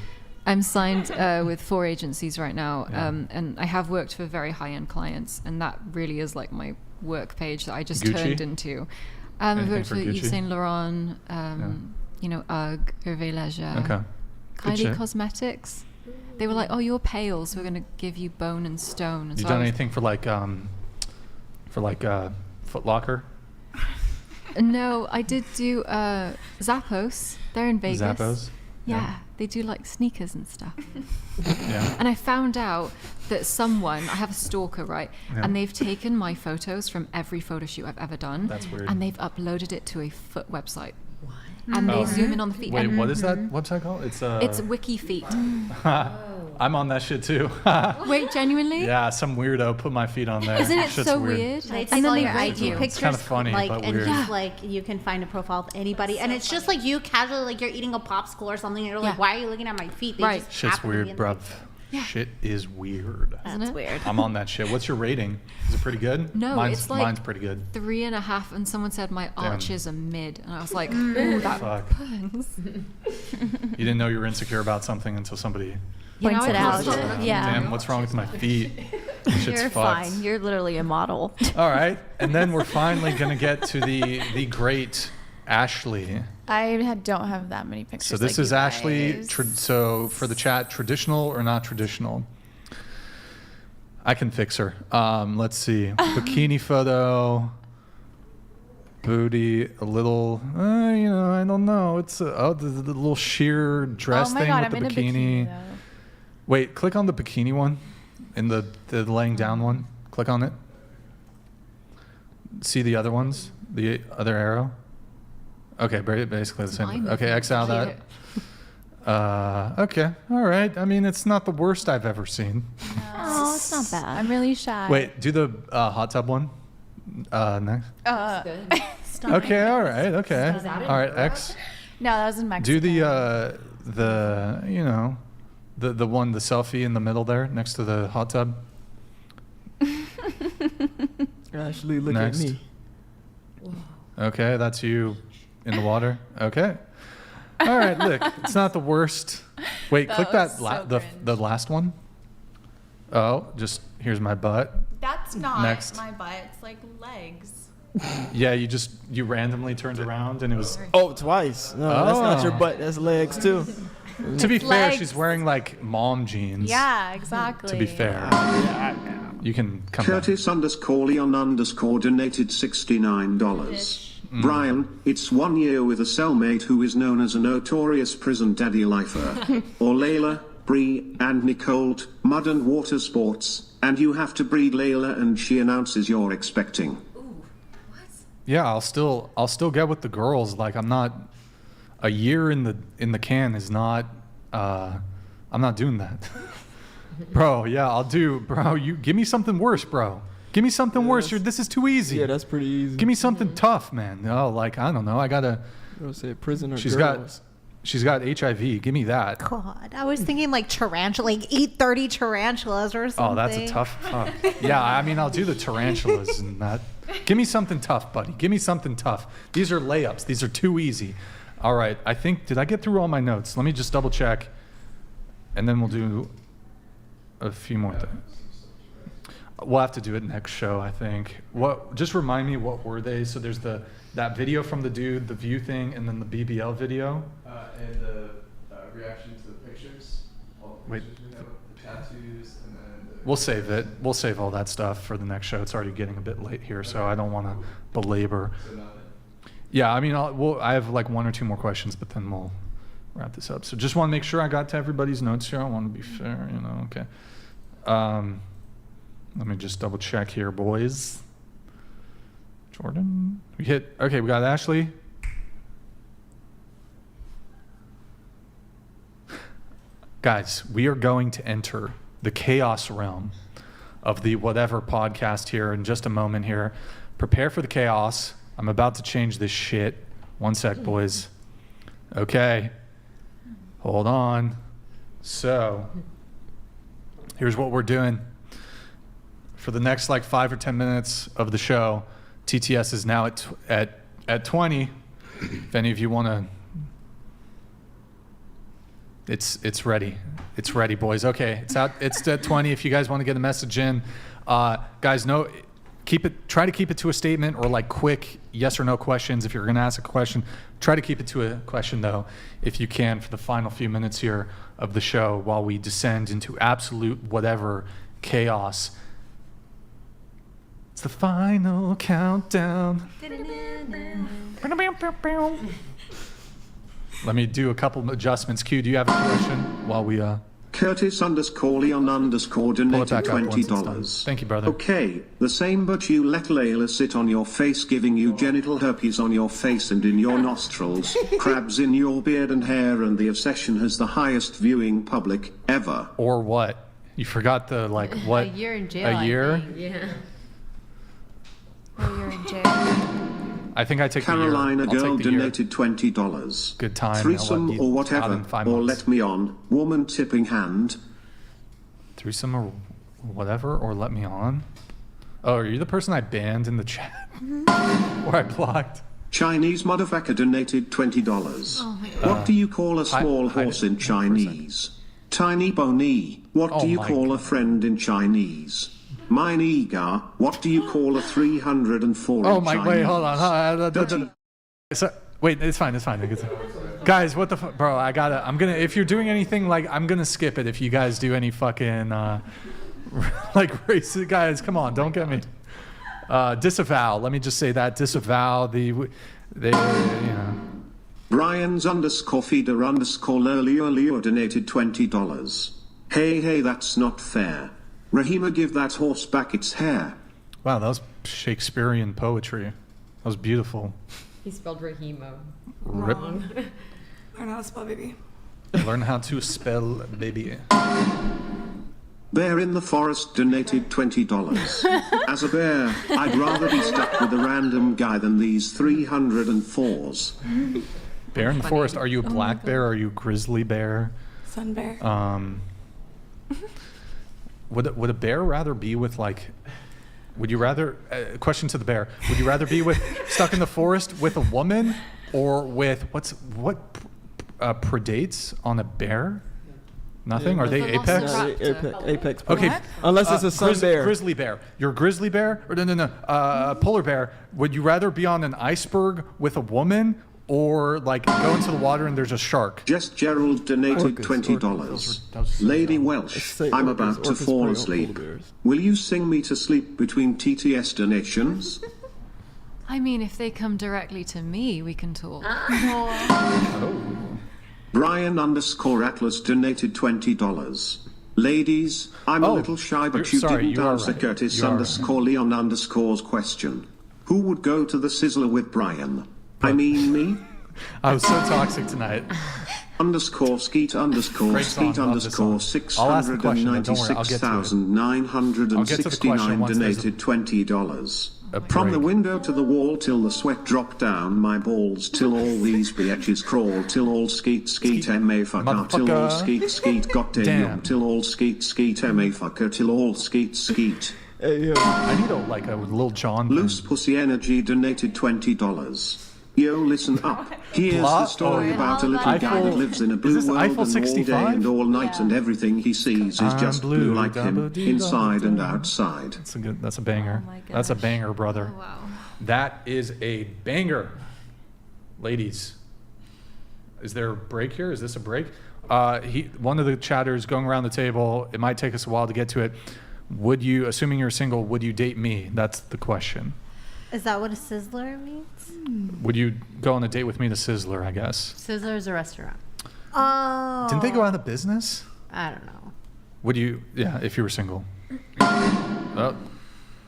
I'm signed with 4 agencies right now, Yeah. and I have worked for very high-end clients, and that really is like my work page that I just Gucci? turned into. I've Anything worked for for Yves Gucci? Saint Laurent, you know, UGG, Hervé Leger, Okay. Good Kylie shit. Cosmetics. They were like, "Oh, you're pale, so we're gonna give you bone and stone." And You so done I was- anything for like Foot Locker? No, I did do Zappos. They're in Vegas. Zappos? Yeah, they do like sneakers and stuff. Yeah. And I found out that I have a stalker, right? Yeah. And they've taken my photos from every photo shoot I've ever done. That's weird. And they've uploaded it to a foot website. And they zoom in on the feet. Wait, and what is that website called? It's Wiki Feet. I'm on that shit too. Wait, genuinely? Yeah, some weirdo put my feet on there. Isn't it Shit's so weird? They And take then all they your rate IG you. pictures, kinda funny, like, but and weird. just like you can find a profile of anybody, and it's just like you casually, like you're eating a popsicle or something, and you're like, Yeah. "Why are you looking at my feet?" They Right. just Shit's happen to be weird, in bruv. Yeah. Shit is weird. Isn't it? Weird. I'm on that shit. What's your rating? Is it pretty good? No, it's like mine's pretty good. 3.5, and someone said my arches are mid, and I was like, Mm. "Ooh, that Fuck. burns." You didn't know you were insecure about something until somebody. Points it out. Yeah. Damn, what's wrong with my feet? Shit's You're fucked. fine. You're literally a model. All right, and then we're finally gonna get to the great Ashley. Don't have that many pictures. So this like is you Ashley. guys. So for the chat, traditional or not traditional? I can fix her. Let's see. Bikini photo. Booty, a little. I don't know. It's the little sheer dress Oh my thing God, with I'm the in a bikini. bikini, though. Wait, click on the bikini one, in the laying down one. Click on it. See the other ones, the other arrow. Okay, basically the same. mine. Okay, X out that. Okay, all right. I mean, it's not the worst I've ever seen. Oh, it's not bad. I'm really shy. Wait, do the hot tub one next. Stop. Okay, all right, okay, all right. X. No, that was in Mexico. Do the the one, the selfie in the middle there next to the hot tub. Ashley, look Next. at me. Okay, that's you in the water. Okay. All right, look, it's not the worst. Wait, That click that was so the last one. Oh, just here's my butt. That's not Next. my butt. It's like legs. Yeah, you randomly turned around and it was. Oh, twice. No, that's not your Oh. butt. That's legs too. To be fair, legs. she's wearing like mom jeans. Yeah, exactly. To be fair. You can come Curtis underscore Leon underscore donated $69. Brian, it's 1 year with a cellmate who is known as a notorious prison daddy lifer. Or Layla, Bree, and Nicole, mud and water sports, and you have to breed Layla and she announces you're expecting. Yeah, I'll still get with the girls. Like, I'm not, a year in the can is not, I'm not doing that. Bro, yeah, I'll do, bro, you give me something worse, bro. Give me something worse. This is too easy. Yeah, that's pretty easy. Give me something tough, man. Oh, like, I don't know. I gotta. Say prison or she's girls. She's got HIV. Give me that. God, I was thinking like tarantula, like eat 30 tarantulas or something. Oh, that's a tough. Yeah, I mean, I'll do the tarantulas and that. Give me something tough, buddy. Give me something tough. These are layups. These are too easy. All right. I think, did I get through all my notes? Let me just double check, and then we'll do a few more things. We'll have to do it next show, I think. Just remind me, what were they? So there's that video from the dude, the view thing, and then the BBL video. And the reaction to the pictures. All the Wait. pictures we have, the tattoos, and then We'll save it. We'll save all that stuff for the next show. It's already getting a bit late here, so I don't want to belabor. So nothing. Yeah, I mean, I have like 1 or 2 more questions, but then we'll wrap this up. So just want to make sure I got to everybody's notes here. I want to be fair, okay. Let me just double check here, boys. Jordan, okay, we got Ashley. Guys, we are going to enter the chaos realm of the whatever podcast here in just a moment here. Prepare for the chaos. I'm about to change this shit. 1 sec, boys. Okay. Hold on. So, here's what we're doing. For the next like 5 or 10 minutes of the show, TTS is now at 20. If any of you want to, it's ready. It's ready, boys. Okay, it's out. It's at 20. If you guys want to get a message in, guys, try to keep it to a statement or like quick yes or no questions. If you're going to ask a question, try to keep it to a question though, if you can, for the final few minutes here of the show while we descend into absolute whatever chaos. It's the final countdown. Let me do a couple adjustments. Q, do you have a question while we Curtis underscore Leon underscore donated $20. Thank you, brother. Okay, the same, but you let Layla sit on your face, giving you genital herpes on your face and in your nostrils, crabs in your beard and hair, and the obsession has the highest viewing public ever. Or what? You forgot the what? A year in jail. A year? I think. Yeah. Oh, you're in jail. I think I take Carolina the year. girl donated $20. Good time. Threesome or whatever, or let me on. Woman tipping hand. Threesome or whatever, or let me on. Oh, are you the person I banned in the chat? Or I blocked? Chinese motherfucker donated $20. Oh my God. What do you call a small horse in Chinese? Tiny boni. What do you call a friend in Chinese? Mine Igar. What do you call a 304 Oh in my, Chinese? wait, hold on. Wait, it's fine. Guys, what the fuck, bro? If you're doing anything, like, I'm gonna skip it if you guys do any fucking, like, racist, guys, come on, don't get me. Disavow, let me just say that, disavow Brian's underscore feeder underscore Leo donated $20. Hey, that's not fair. Rahima, give that horse back its hair. Wow, that was Shakespearean poetry. That was beautiful. He spelled Rahima Rip. wrong. Learn how to spell baby. Learn how to spell baby. Bear in the Forest donated $20. As a bear, I'd rather be stuck with a random guy than these 304s. Bear in the forest. Are you a black bear? Are you a grizzly bear? Sun bear. Would a bear rather be with like? Would you rather? Question to the bear: would you rather be stuck in the forest with a woman, or with what predates on a bear? Nothing. Are they apex? Apex. Okay. Unless it's a sun bear. Grizzly bear. You're a grizzly bear, or no. Polar bear. Would you rather be on an iceberg with a woman, or like go into the water and there's a shark. Jess Gerald donated $20. Lady Welsh, I'm about to fall asleep. Will you sing me to sleep between TTS donations? I mean, if they come directly to me, we can talk. Brian _Atlas donated $20. Ladies, I'm a little shy, but you didn't answer right. Curtis _Leon _'s question. Who would go to the Sizzler with Brian? I mean me? I was so toxic tonight. _skeet _skeet _696,969 donated $20. From the window to the wall till the sweat drop down my balls till all these bitches crawl till all skeet ma fucker till all skeet goddamn till all skeet ma fucker till all skeet. I need a Lil Jon thing. Loose Pussy Energy donated $20. Yo, listen up. Here's the story about a little guy that lives in a blue world and all day and all night and everything he sees is just blue like him, inside and outside. That's a banger. That's a banger, brother. Oh, wow. That is a banger. Ladies, is there a break here? Is this a break? One of the chatters going around the table, it might take us a while to get to it. Would you, assuming you're single, would you date me? That's the question. Is that what a Sizzler means? Would you go on a date with me to Sizzler, I guess? Sizzler is a restaurant. Oh. Didn't they go out of business? I don't know. Would you, if you were single? Oh.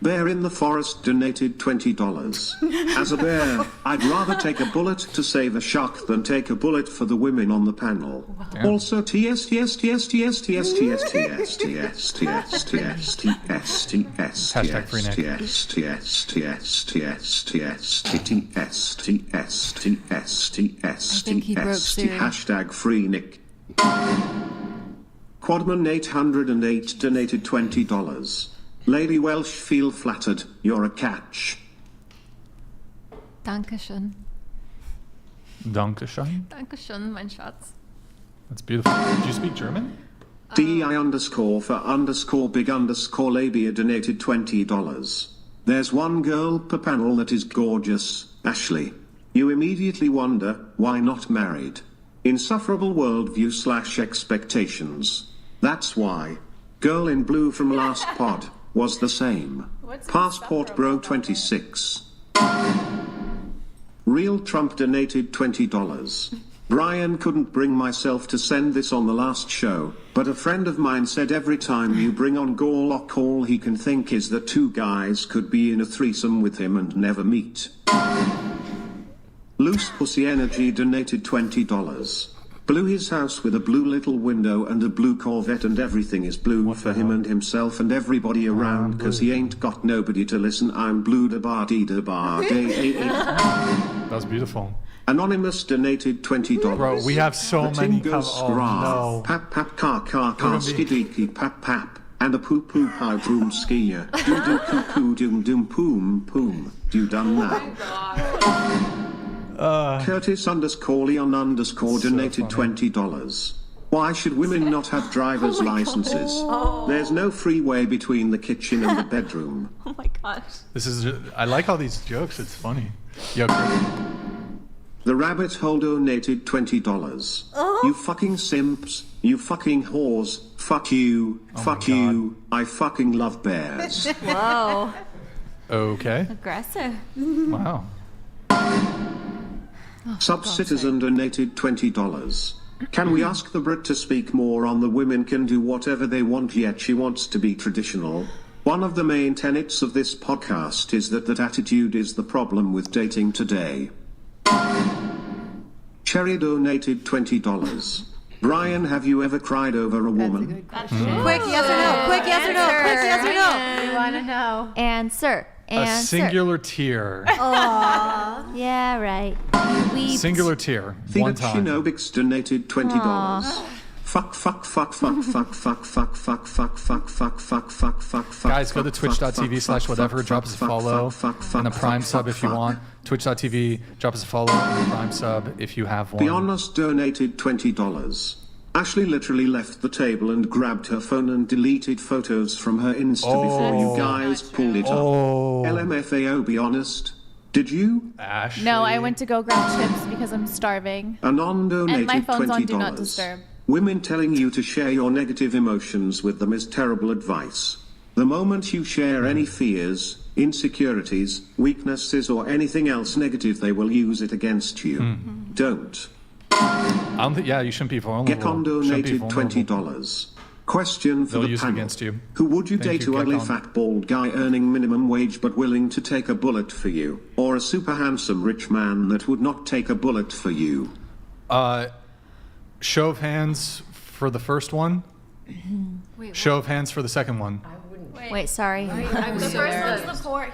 Bear in the Forest donated $20. As a bear, I'd rather take a bullet to save a shark than take a bullet for the women on the panel. Damn. Also TS TS TS TS TS TS TS TS TS TS TS TS Hashtag free Nick. TS TS TS TS TS TS TS TS TS TS hashtag free Nick. Quadman 808 donated $20. Lady Welsh, feel flattered. You're a catch. Dankeschön. Dankeschön? Dankeschön, mein Schatz. That's beautiful. Do you speak German? DEI _ for _ big _ labia donated $20. There's one girl per panel that is gorgeous, Ashley. You immediately wonder, why not married? Insufferable worldview / expectations. That's why. Girl in blue from last pod was the same. Passport Bro 26. Real Trump donated $20. Brian, couldn't bring myself to send this on the last show, but a friend of mine said every time you bring on Gorlock all he can think is that two guys could be in a threesome with him and never meet. Loose Pussy Energy donated $20. Blew his house with a blue little window and a blue Corvette and everything is blue for him and himself and everybody around cause he ain't got nobody to listen. I'm blue da bar dee da bar day. That was beautiful. Anonymous donated $20. Bro, we have so many no. Pap pap car skidiki pap pap and a poo poo pie broom skier. Do do coo coo doom doom poom poom. Do done now. Curtis _ Leon _ donated $20. Why should women not have driver's licenses? There's no freeway between the kitchen and the bedroom. Oh my gosh. I like all these jokes. It's funny. Yo, Curtis. The Rabbit Hole donated $20. You fucking simps. You fucking whores. Fuck you. Fuck you. I fucking love bears. Whoa. Okay. Aggressive. Wow. Sub-Citizen donated $20. Can we ask the Brit to speak more on the women can do whatever they want yet she wants to be traditional? One of the main tenets of this podcast is that attitude is the problem with dating today. Cherry donated $20. Brian, have you ever cried over a woman? Quick yes or no. Quick yes or no. Quick yes or no. We want to know. Answer. A singular tear. Aww. Yeah, right. You weep. Singular tear. One time. Shinobix donated $20. Fuck. Guys, go to twitch.tv/whatever. Drop us a follow and a Prime sub if you want. Twitch.tv. Drop us a follow and a Prime sub if you have one. The Honest donated $20. Ashley literally left the table and grabbed her phone and deleted photos from her Insta before you guys pulled it up. LMFAO, be honest. Did you? Ashley. No, I went to go grab chips because I'm starving. Anon donated And my phone's on $20. Do Not Disturb. Women telling you to share your negative emotions with them is terrible advice. The moment you share any fears, insecurities, weaknesses, or anything else negative, they will use it against you. Don't. I don't think, yeah, you shouldn't be vulnerable. Gekon donated $20. Question for They'll the use it panel. against you. Who would you Thank date, you, a ugly Gekon. fat bald guy earning minimum wage but willing to take a bullet for you? Or a super handsome rich man that would not take a bullet for you? Show of hands for the first one. Show of hands for the second one. Wait, sorry. The first one's the poor.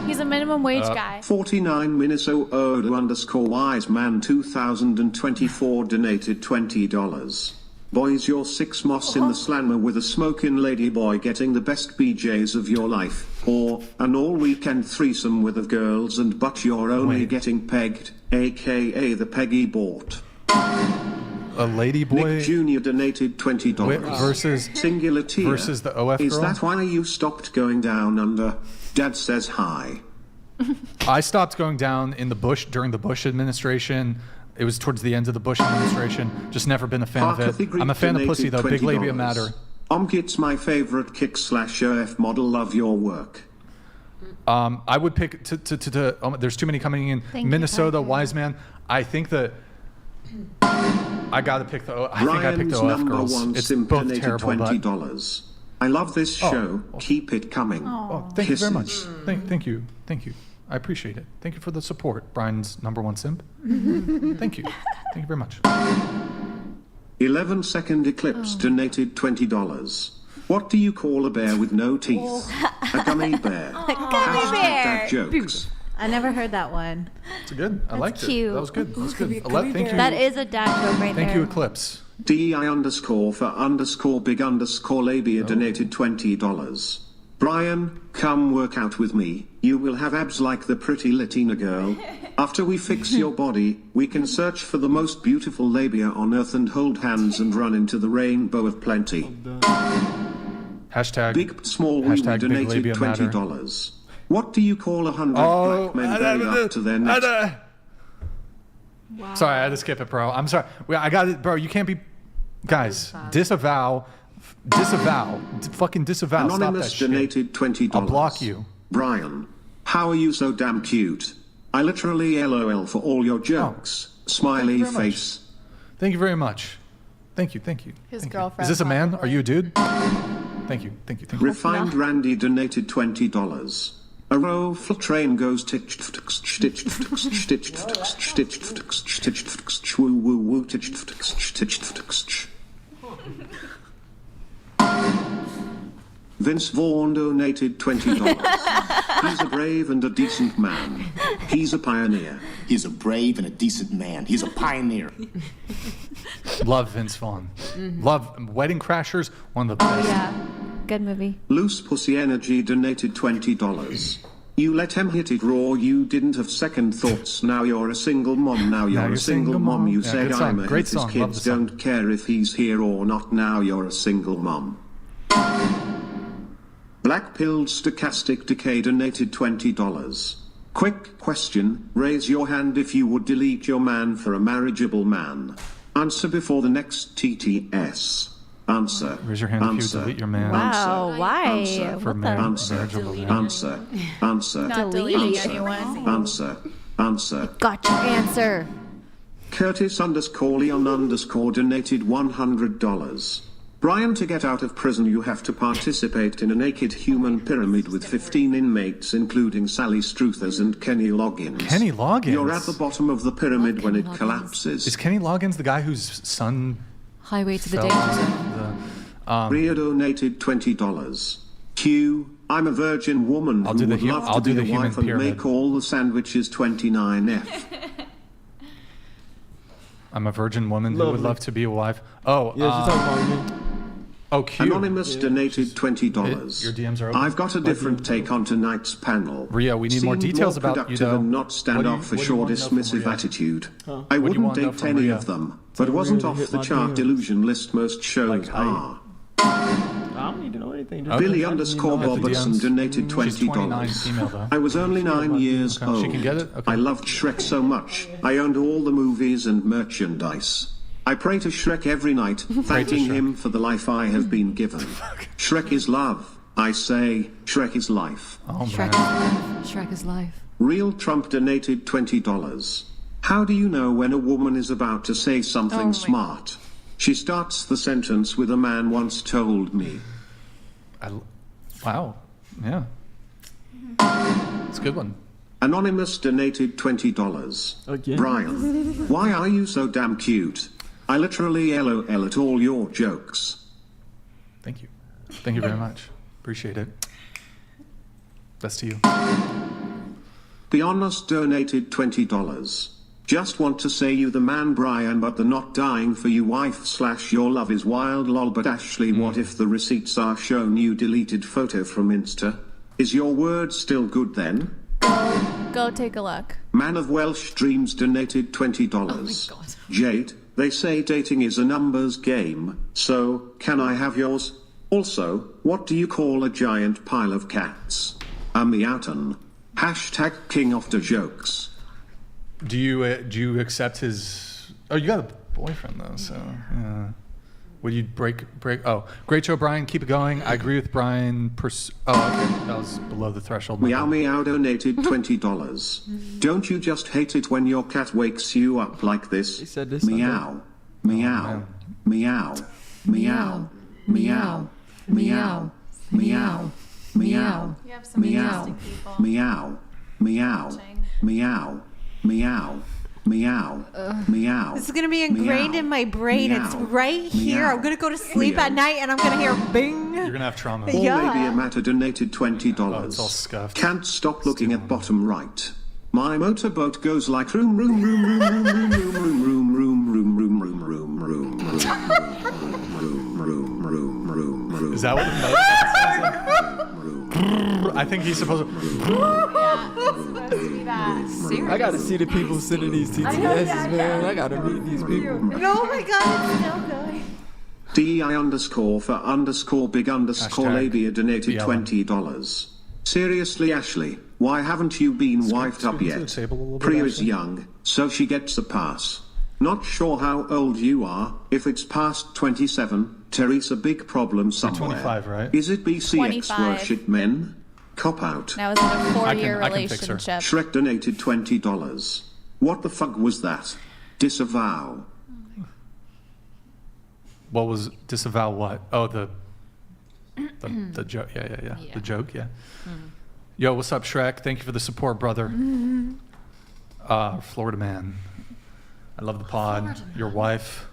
He's a minimum wage guy. 49 Minnesota _wise man 2024 donated $20. Boys, you're 6 moss in the slammer with a smoking ladyboy getting the best BJs of your life. Or an all-weekend threesome with the girls and but you're only getting pegged, aka the Peggy bought. A lady boy Nick Jr. donated $20. versus Singular tier. versus the OF Is girl. that why you stopped going down under? Dad says hi. I stopped going down in the Bush during the Bush administration. It was towards the end of the Bush administration. Just never been a fan of it. I'm a fan of pussy though. Big labia matter. Omkit's my favorite kick/OF model. Love your work. I would pick there's too many coming in. Thank you, Minnesota, Parker. wise man. I think that I gotta pick the. I think I picked the OF number girls. one It's simp both donated terrible. But, $20. I love this show. Keep it coming. oh, thank you very much. Kisses. Thank you. I appreciate it. Thank you for the support, Brian's number one simp. Thank you. Thank you very much. 11-second eclipse donated $20. What do you call a bear with no teeth? A gummy bear. Hashtag dad jokes. I never heard that one. It's good. I liked cute. it. That was good. That was could be good. a Thank gummy you. bear. That is a dad joke right there. Thank you, Eclipse. DEI_for_big_labia donated $20. Brian, come work out with me. You will have abs like the pretty Latina girl. After we fix your body, we can search for the most beautiful labia on earth and hold hands and run into the rainbow of plenty. Hashtag Big small wee hashtag big donated labia matter. $20. What do you call 100 black men going up to their next? Sorry, I had to skip it, bro. I'm sorry. I got it, bro. You can't be. Guys, disavow. Fucking disavow. Anonymous Stop that donated $20. I'll block you. Brian, how are you so damn cute? I literally LOL for all your jokes. Smiley Thank you very face. Thank you very much. Thank you. His Thank you. girlfriend Is this a man? probably. Are you a dude? Thank you. Refined Randy donated $20. A roll train goes stitched woo woo woo stitched. Vince Vaughn donated $20. He's a brave and a decent man. He's a pioneer. He's a brave and a decent man. He's a pioneer. Love Vince Vaughn. Love Wedding Crashers. One of the best. Yeah, good movie. Loose Pussy Energy donated $20. You let him hit it raw, you didn't have second thoughts, now you're a single mom, now you're a single mom, you Yeah, said good song. I'm a Great hit, his song. Love kids the song. don't care if he's here or not, now you're a single mom. Black Pilled Stochastic Decay donated $20. Quick question, raise your hand if you would delete your man for a marriageable man. Answer before the next TTS. Answer. Raise your hand if you would Answer. delete your man. Wow, why? Answer. For What the? Answer. marriageable man. Answer. Answer. Not deleting anyone. Answer. Answer. Got your answer. Curtis_Leon_ donated $100. Brian, to get out of prison you have to participate in a naked human pyramid with 15 inmates including Sally Struthers and Kenny Loggins. Kenny Loggins? You're at the bottom of the pyramid when it collapses. Is Kenny Loggins the guy whose son Highway to the fell danger zone. into the, Rhea donated $20. Q, I'm a virgin woman I'll who do the would hu- love I'll to do be the a human wife and pyramid. make all the sandwiches 29F. I'm a virgin woman who would Lovely. love to be a wife. Oh, Yeah, she's talking about me. oh, Q. Anonymous donated $20. Your DMs are open. I've got a different take on tonight's panel. Ria, we need more Seemed details more about you, productive though. and not What stand do you- off for what do you sure wanna know from dismissive Ria? attitude. Huh? I What do you wouldn't wanna know date from any Ria? of them, but Tell wasn't Ria to off hit the my chart DMs. delusion list most shows Like, are. I don't need to know anything. everything. Okay. Billy I didn't underscore even know I had the Robertson DMs. donated She's 29 $20. female, though. I was only 9 years Okay. old. She can get it? Okay. I loved Shrek so much. I owned all the movies and merchandise. I pray to Shrek every night, thanking him for the life I have been given. Shrek is love. I say, Shrek is life. Oh, Shrek man. is life. Shrek is life. Real Trump donated $20. How do you know when a woman is about to say something smart? She starts the sentence with "a man once told me." Wow. Yeah. It's a good one. Anonymous donated $20. Again? Brian, why are you so damn cute? I literally LOL at all your jokes. Thank you. Thank you very much. Appreciate it. That's to you. Be Honest donated $20. Just want to say you the man Brian, but the not dying for you wife / your love is wild lol. But Ashley, what if the receipts are shown you deleted photo from Insta? Is your word still good then? Go take a look. Man of Welsh Dreams donated $20. Oh my God. Jade, they say dating is a numbers game, so can I have yours? Also, what do you call a giant pile of cats? A meowton. Hashtag king of the jokes. Do you accept his? Oh, you got a boyfriend though, so yeah. Would you break? Oh, great show, Brian. Keep it going. I agree with Brian. Oh, okay, that was below the threshold. Meow Meow donated $20. Don't you just hate it when your cat wakes you up like this? He said this. Meow, meow, meow, meow, meow, meow, meow, meow, You have some meow, interesting people. meow, meow, meow, meow, meow, meow. This is gonna be ingrained meow, in my brain. It's meow, right here. meow, I'm gonna go to sleep meow. at night and I'm gonna hear bing. You're gonna have trauma. Or Yeah. maybe a matter donated $20. Oh, it's all scuffed. Can't stop looking at bottom right. My motorboat goes like room, room, room, room, room, room, room, room, room, room, room, room, room, room, room, room, room, room, room. Is that what the motorboat sounds like? I think he's supposed to. I gotta see the people sending these TTSs, man. I gotta meet these people. Oh my god, it's still going. DEI underscore for underscore big underscore Hashtag labia donated BLM. $20. Seriously, Ashley, why haven't you been wifed up to the yet? table a little bit, Priya is Ashley. young, so she gets a pass. Not sure how old you are. If it's past 27, Teresa, big problem somewhere. 25, right? Is it BCX 25. worship men? Cop out. That was in a 4-year I can fix her. relationship. Shrek donated $20. What the fuck was that? Disavow. What was disavow? What? Oh, the joke. Yeah. The joke. Yeah. Yo, what's up, Shrek? Thank you for the support, brother. Florida man. I love the pod. Your wife.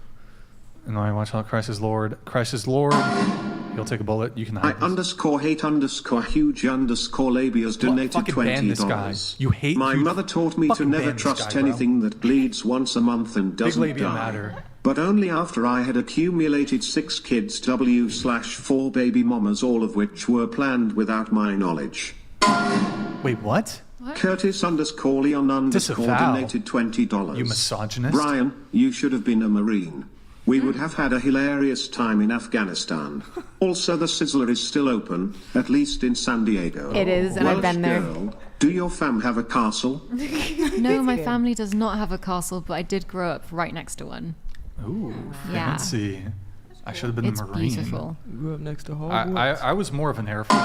And I watch out. Christ is Lord. Christ is Lord. He'll take a bullet. You can I hide this. underscore hate underscore huge underscore labias donated fucking ban this guy. $20. You hate My huge- mother taught me to fucking never ban this trust guy, bro. anything that bleeds once a month and Big doesn't labia die. matter. But only after I had accumulated 6 kids /4 baby mamas, all of which were planned without my knowledge. Wait, what? Curtis underscore Leon underscore Disavow. donated $20. You misogynist. Brian, you should have been a Marine. We would have had a hilarious time in Afghanistan. Also, the Sizzler is still open, at least in San Diego. It is, and I've Welsh been there. girl, do your fam have a castle? No, my family does not have a castle, but I did grow up right next to one. Ooh, Yeah. fancy. I should have been It's a Marine. beautiful. You grew up next to Hogwarts. I was more of an Air Force.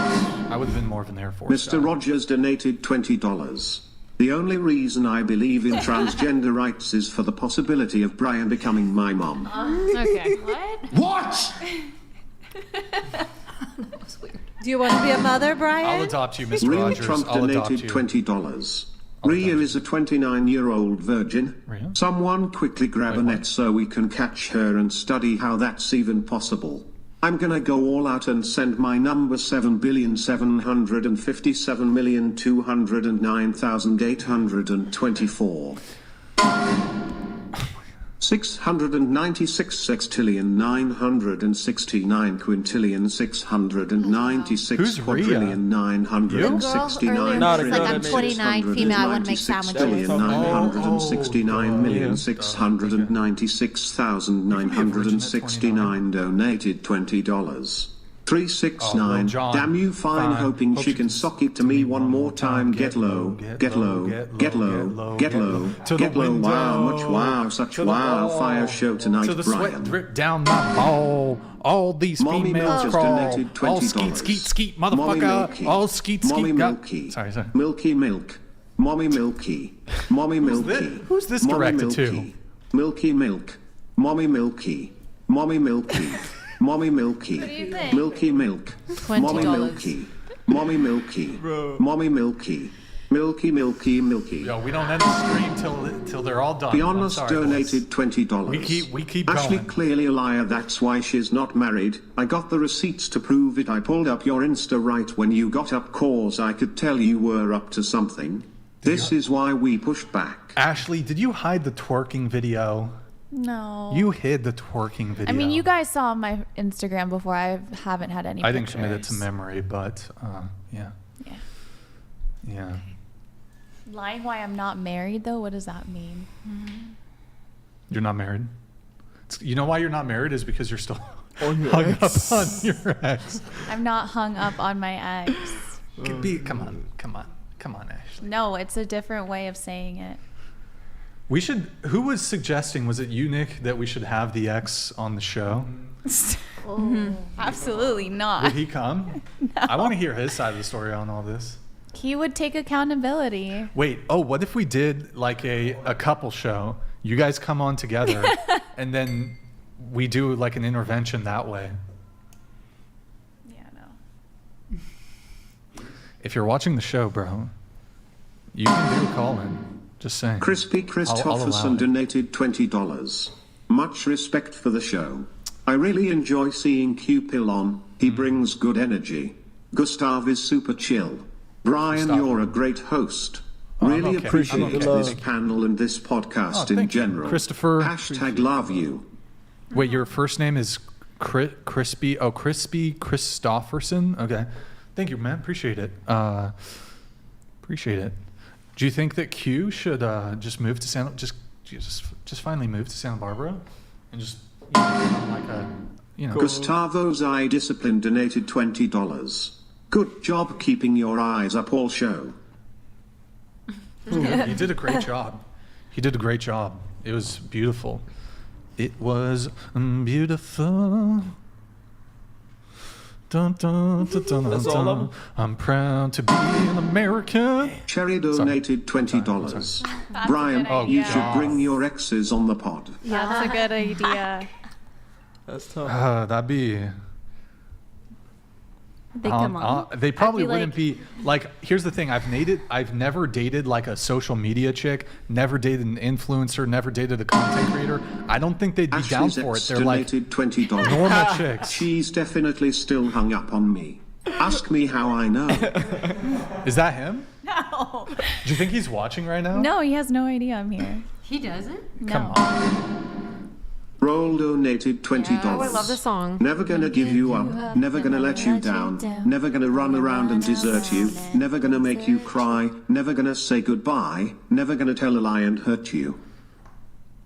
I would have been more of an Air Force. Mr. guy. Rogers donated $20. The only reason I believe in transgender rights is for the possibility of Brian becoming my mom. Okay. What? That was weird. Do you want to be a mother, Brian? I'll adopt you, Mr. Real Rogers. Trump I'll adopt donated you. $20. I'll Rhea adopt is a 29-year-old virgin. Rhea? Someone quickly grab a net so we can catch her and study how that's even possible. I'm gonna go all out and send my number 7,757,209,824. 696 sextillion 969 quintillion 696 Who's Rhea? quadrillion 969 Not a It's like girl I'm that 29 female. I want to make sandwiches. 969,696,996,969 donated $20. 369. John. Damn you, fine, hoping she can sock it to me one more time. Get low, get low, get low, get low, get low. Wow, much wow, such wildfire show tonight, To the sweat Brian. drip down my ball. All these Mommy females Milk has crawl. donated $20. All skeet, skeet, skeet, Mommy motherfucker. Milky. All skeet, Mommy skeet. Milky. Sorry, sorry. Milky Milk. Mommy Milky. Mommy Milky. Who's this Mommy directed to? Milky. Milky Milk. Mommy Milky. Mommy Milky. Mommy Milky. What do you think? Milky Milk. Mommy Milky. Mommy Milky. Mommy Milky. Milky, Milky, Milky. Yo, we don't end the stream till they're all done. I'm Beyond sorry, donated boys. $20. We keep Ashley going. clearly a liar, that's why she's not married. I got the receipts to prove it. I pulled up your Insta right when you got up, cause I could tell you were up to something. This is why we pushed back. Ashley, did you hide the twerking video? No. You hid the twerking video. I mean, you guys saw my Instagram before. I haven't had any I didn't pictures. commit it to memory, but yeah. Yeah. Yeah. Lying why I'm not married, though, what does that mean? You're not married? You know why you're not married is because you're still On your hung ex. up on your ex. I'm not hung up on my ex. Come on, Ashley. No, it's a different way of saying it. We should. Who was suggesting? Was it you, Nick, that we should have the ex on the show? Absolutely not. Would he come? I want to hear his side of the story on all this. He would take accountability. Wait. Oh, what if we did like a couple show? You guys come on together, and then we do like an intervention that way. Yeah, no. If you're watching the show, bro, you can do a call in. Just saying. Crispy I'll allow Christopherson it. donated $20. Much respect for the show. I really enjoy seeing Q-Pill on. He brings good energy. Gustav is super chill. Brian, Gustavo. you're a great host. I'm Really okay. appreciate I'm okay. this panel and this podcast Oh, in thank you. general. Christopher. Hashtag love you. Wait, your first name is Crispy? Oh, Crispy Christopherson? Okay. Thank you, man. Appreciate it. Appreciate it. Do you think that Q should just move to just finally move to Santa Barbara and just become like a Gustavo's eye discipline donated $20. Good job keeping your eyes up all show. He did a great job. He did a great job. It was beautiful. It was beautiful. Dun, dun, dun, dun, That's dun, all of dun. them? I'm proud to be an American. Cherry donated $20. That's Brian, a good you idea. should bring your exes on the pod. That's a good idea. That's tough. That'd be. They come on. They probably I feel wouldn't be like. Here's the thing: I've never dated like a social media chick. Never dated an influencer. Never dated a content creator. I don't think they'd be down Ashley's for it. ex They're like donated $20. normal chicks. She's definitely still hung up on me. Ask me how I know. Is that him? No. Do you think he's watching right now? No, he has no idea I'm here. He doesn't? No. Come on. Roll donated $20. Oh, I love the song. Never gonna give you up, never gonna let you down, never gonna run around and desert you, never gonna make you cry, never gonna say goodbye, never gonna tell a lie and hurt you.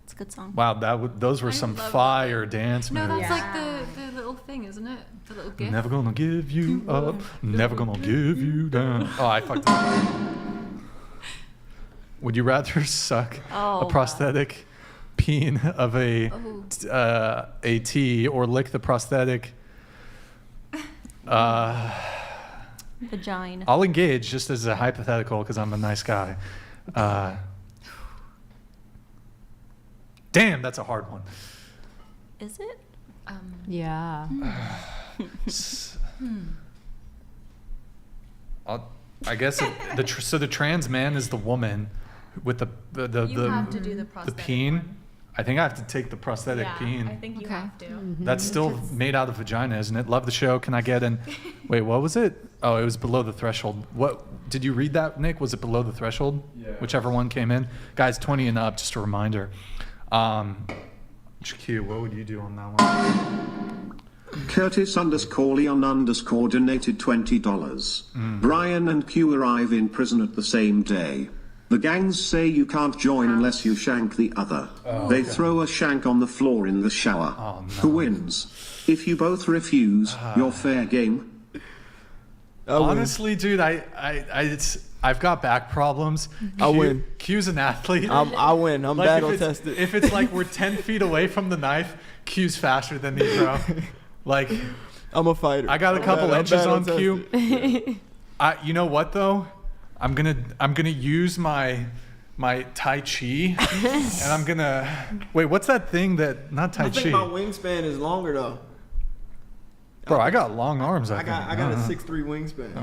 It's a good song. Wow, those were some love fire dance No, moves. that's like the little thing, isn't it? The little gift. Never gonna give you up. Never gonna give you down. Oh, I fucked up. Would you rather suck a prosthetic peen of a T or lick the prosthetic? Vagina. I'll engage just as a hypothetical because I'm a nice guy. Damn, that's a hard one. Is it? Yeah. I guess so. The trans man is the woman with the have to do the prosthetic peen. one. I think I have to take the prosthetic peen. I think you Okay. have to. That's still made out of vagina, isn't it? Love the show. Can I get an? Wait, what was it? Oh, it was below the threshold. What did you read that, Nick? Was it below the threshold? Yeah. Whichever one came in, guys. 20 and up. Just a reminder. Q, what would you do on that one? Curtis_Leon_ donated $20. Brian and Q arrive in prison at the same day. The gangs say you can't join unless you shank the other. They throw a shank on the floor in the shower. Oh, no. Who wins? If you both refuse, you're fair game. Honestly, dude, I've got back problems. I win. Q's an athlete. I win. I'm Like, battle tested. If it's like we're 10 feet away from the knife, Q's faster than me, bro. Like, I'm a fighter. I got a couple I'm inches on battle Q. You know what though? I'm gonna use my Tai Chi, and I'm gonna wait. What's that thing that not Tai I Chi? think my wingspan is longer though. Bro, I got long arms. I got a 6'3" wingspan.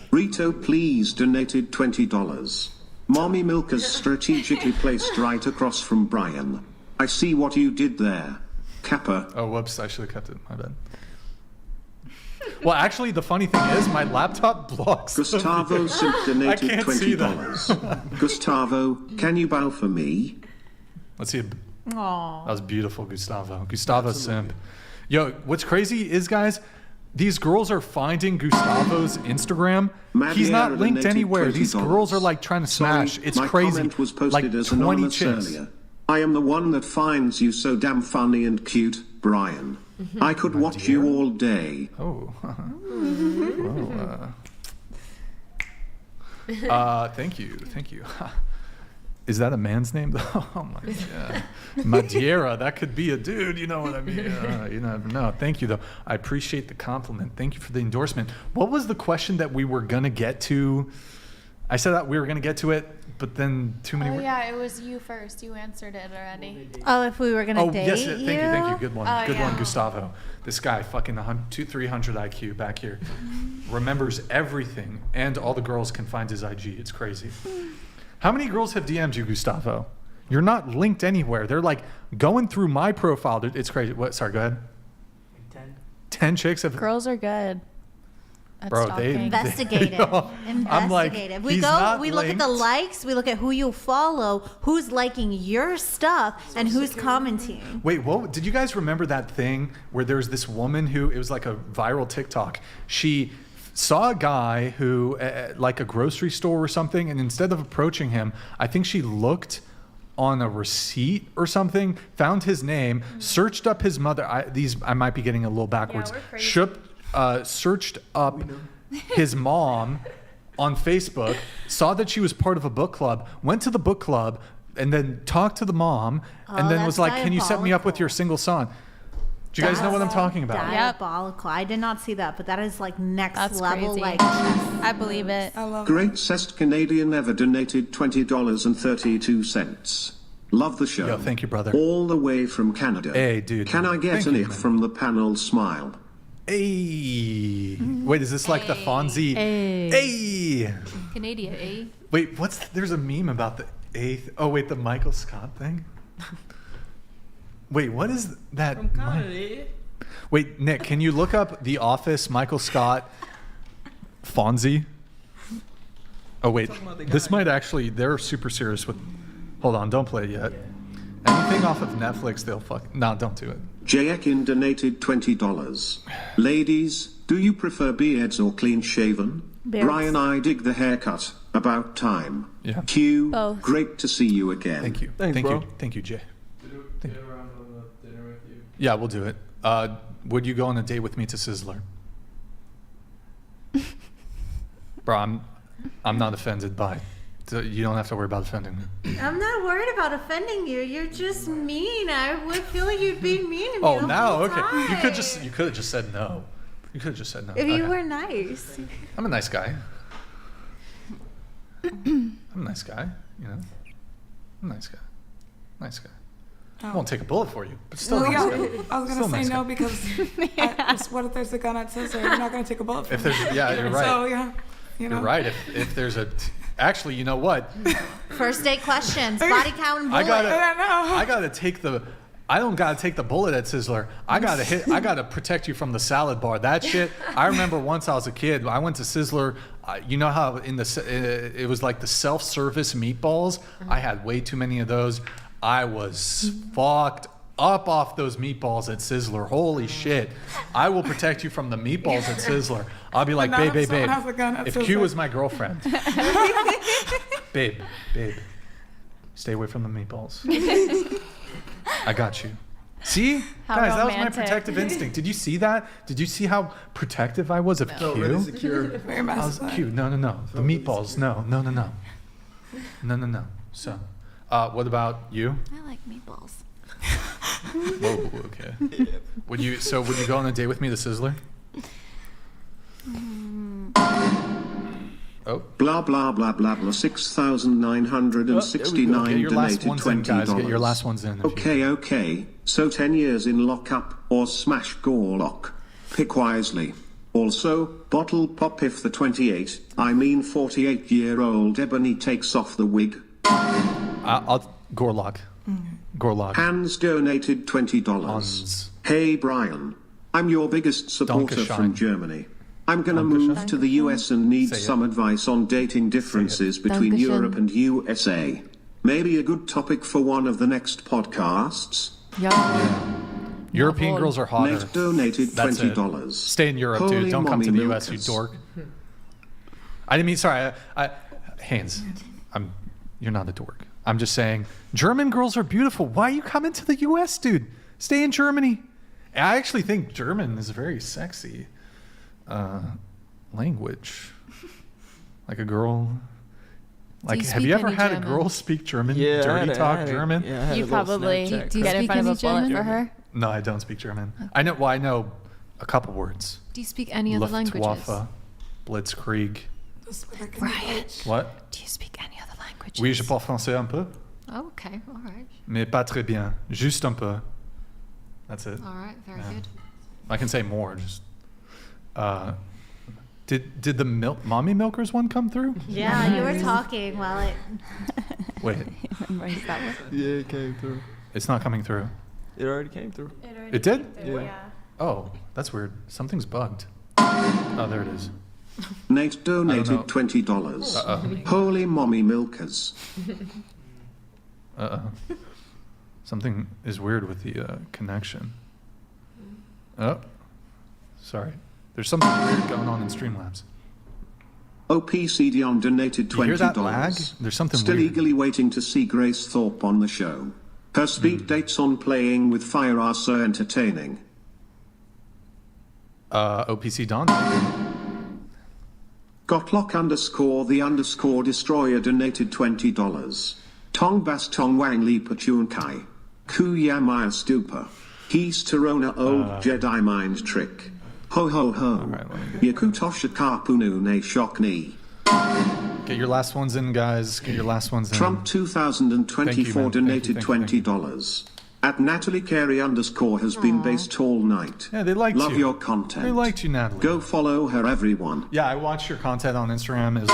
Rito, please donated $20. Mommy Milk is strategically placed right across from Brian. I see what you did there. Kappa. Oh, whoops! I should have kept it. My bad. Well, actually, the funny thing is, my laptop blocks. Gustavo Simp donated $20. Gustavo, can you bow for me? Let's see. Aww. That was beautiful, Gustavo. Gustavo Simp. Yo, what's crazy is, guys, these girls are finding Gustavo's Instagram. He's not linked anywhere. These girls are like trying to smash. Sorry, it's my crazy. Comment was posted like as 20 anonymous chicks. earlier. I am the one that finds you so damn funny and cute, Brian. I could watch you all day. Oh. Thank you. Is that a man's name? Oh my god. Madeira, that could be a dude, you know what I mean? You never know. Thank you though. I appreciate the compliment. Thank you for the endorsement. What was the question that we were gonna get to? I said that we were gonna get to it, but then too many. Oh yeah, it was you first. You answered it already. Oh, if we were gonna date yes, you? thank you. Good one. Oh, Good yeah. one, Gustavo. This guy, fucking 300 IQ back here, remembers everything, and all the girls can find his IG. It's crazy. How many girls have DM'd you, Gustavo? You're not linked anywhere. They're like going through my profile. It's crazy. What? Sorry, go ahead. 10 chicks have. Girls are good. Bro, they investigative. I'm like, we he's go, not we look at the linked. likes, we look at who you follow, who's liking your stuff, and who's commenting. Wait, what? Did you guys remember that thing where there was this woman who, it was like a viral TikTok. She saw a guy who, like a grocery store or something, and instead of approaching him, I think she looked on a receipt or something, found his name, searched up his mother. I might be getting a little backwards. Searched up his mom on Facebook, saw that she was part of a book club, went to the book club, and then talked to the mom, and then was like, "Can you set me up with your single son?" Do you guys know what I'm talking about? Diabolical. I did not see that, but that is like next level. Crazy. Like, I believe it. I love Great Cest Canadian ever donated $20.32. Love the show. Yo, thank you, brother. All the way from Canada. Hey, dude. Can I get an if from the panel smile? Hey. Wait, is this like the Fonzie? Hey. Canadian, eh? Wait, there's a meme about the eighth. Oh, wait, the Michael Scott thing? Wait, what is that? Wait, Nick, can you look up The Office, Michael Scott, Fonzie? Oh, wait, this might actually, they're super serious with, hold on, don't play it yet. Anything off of Netflix, they'll no, don't do it. Jayekin donated $20. Ladies, do you prefer beards or clean shaven? Beards. Brian, I dig the haircut. About time. Yeah. Q, Both. great to see you again. Thank you. Thanks, Thank bro. you. Thank you, Jay. Get around on the dinner with you. Yeah, we'll do it. Would you go on a date with me to Sizzler? Bro, I'm not offended by it. You don't have to worry about offending me. I'm not worried about offending you. You're just mean. I would feel like you'd be mean to me. Oh, the now, whole okay. You could time. have just said no. You could have just said no. If you Okay. were nice. I'm a nice guy. I'm a nice guy, you know. I'm a nice guy. Nice guy. I won't take a bullet for you, but still Well, nice yeah, guy. I was Still gonna nice say no guy. because what if there's a gun at Scissor? You're not gonna take a bullet for If me. there's, yeah, you're right. So yeah, you know. You're right. If there's a, actually, you know what? First date questions. Body count and bullet. I gotta take the. I don't gotta take the bullet at Sizzler. I gotta protect you from the salad bar. That shit. I remember once I was a kid. I went to Sizzler. You know how it was like the self-service meatballs. I had way too many of those. I was fucked up off those meatballs at Sizzler. Holy shit. I will protect you from the meatballs at Sizzler. I'll be like, babe, if Q was my girlfriend. babe, stay away from the meatballs. I got you. See? How Guys, that was my romantic. protective instinct. Did you see that? Did you see how protective I was of Q? Really secure. Very I was masculine. Q. No. The meatballs. No. So, what about you? I like meatballs. Whoa, okay. Would you go on a date with me to Sizzler? Oh. Blah blah blah blah blah. 6,969 Get your last donated ones in, guys. Get your $20. last ones in. Okay. So 10 years in lockup or smash gore lock. Pick wisely. Also, bottle pop if the 48-year-old Ebony takes off the wig. I'll Gorlock. Gorlock. Hands donated $20. Hans. Hey Brian, I'm your biggest supporter from Dankeschön. Germany. I'm gonna Dankeschön. move to the US and need Say it. some advice on dating differences between Dankeschön. Europe and USA. Maybe a good topic for one of the next podcasts. European girls are hotter. Nate donated That's it. $20. Stay in Europe, Holy dude. Don't come to the mommy US, you milkers. dork. I didn't mean, sorry. Haynes, you're not a dork. I'm just saying, German girls are beautiful. Why are you coming to the US, dude? Stay in Germany. I actually think German is a very sexy language. Like a girl. Like, you have speak you ever any had German? a girl speak German? Yeah, I Dirty had talk German? Yeah, I had You a little probably Snapchat Do you get in speak front of any a bullet German? for her. No, I don't speak German. I know a couple words. Do you speak any other languages? Luftwaffe, Blitzkrieg. Ryan, What? Do you speak any other languages? Oui, je parle français un peu, Oh, okay, all right. mais pas très bien. Juste un peu. That's it. All right, very Yeah. good. I can say more. Just. Did the mommy milkers one come through? Yeah, you were talking while it. Wait, Remember that one? Yeah, it came through. it's not coming through. It already came through. It did? Yeah. Oh, that's weird. Something's bugged. Oh, there it is. Nate donated know. $20. Uh-oh. Holy mommy milkers. Something is weird with the connection. Oh, sorry. There's something weird going on in Streamlabs. OPCDon donated $20. You hear that lag? There's something Still weird. eagerly waiting to see Grace Thorpe on the show. Her Hmm. speed dates on Playing with Fire are so entertaining. OPC Don. Gotlock_the_ destroyer donated $20. Tong Bas Tong Wang Li Pachun Kai. Kuyamaya Stupa. He's Torona old Jedi mind trick. Ho ho ho. Yakutosha Karpunu Ne Shokni. Get your last ones in, guys. Get your last ones in. Trump 2024 Thank you, man. donated Thank you. $20. At Natalie Carey _ has been based all night. Yeah, they liked Love you. your content. They liked you, Natalie. Go follow her, everyone. Yeah, I watched your content on Instagram. It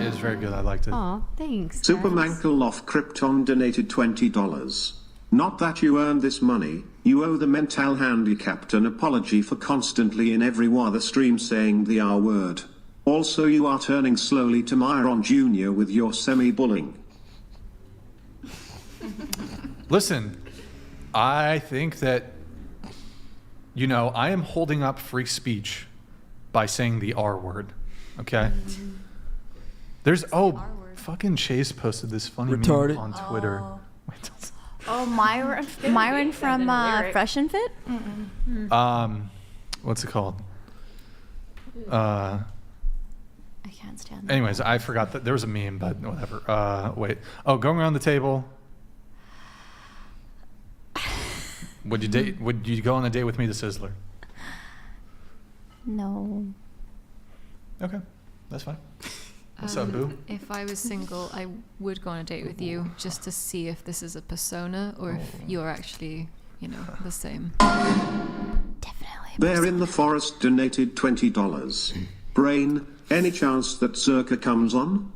is very good. I liked it. Aw, thanks. Supermankel of Krypton donated $20. Not that you earned this money, you owe the mental handicapped an apology for constantly in every other stream saying the R word. Also, you are turning slowly to Myron Jr. with your semi-bullying. Listen, I think that, I am holding up free speech by saying the R word. Okay? There's, fucking Chase posted this funny Retarded. meme on Twitter. Wait, Oh, Myron from Fresh and Fit? what's it called? I can't stand that. Anyways, I forgot that there was a meme, but whatever. Wait. Oh, going around the table. Would you go on a date with me to Sizzler? No. Okay, that's fine. What's up, boo? If I was single, I would go on a date with you just to see if this is a persona or if you're actually, the same. Definitely. Bear in the Forest donated $20. Brain, any chance that Zerka comes on?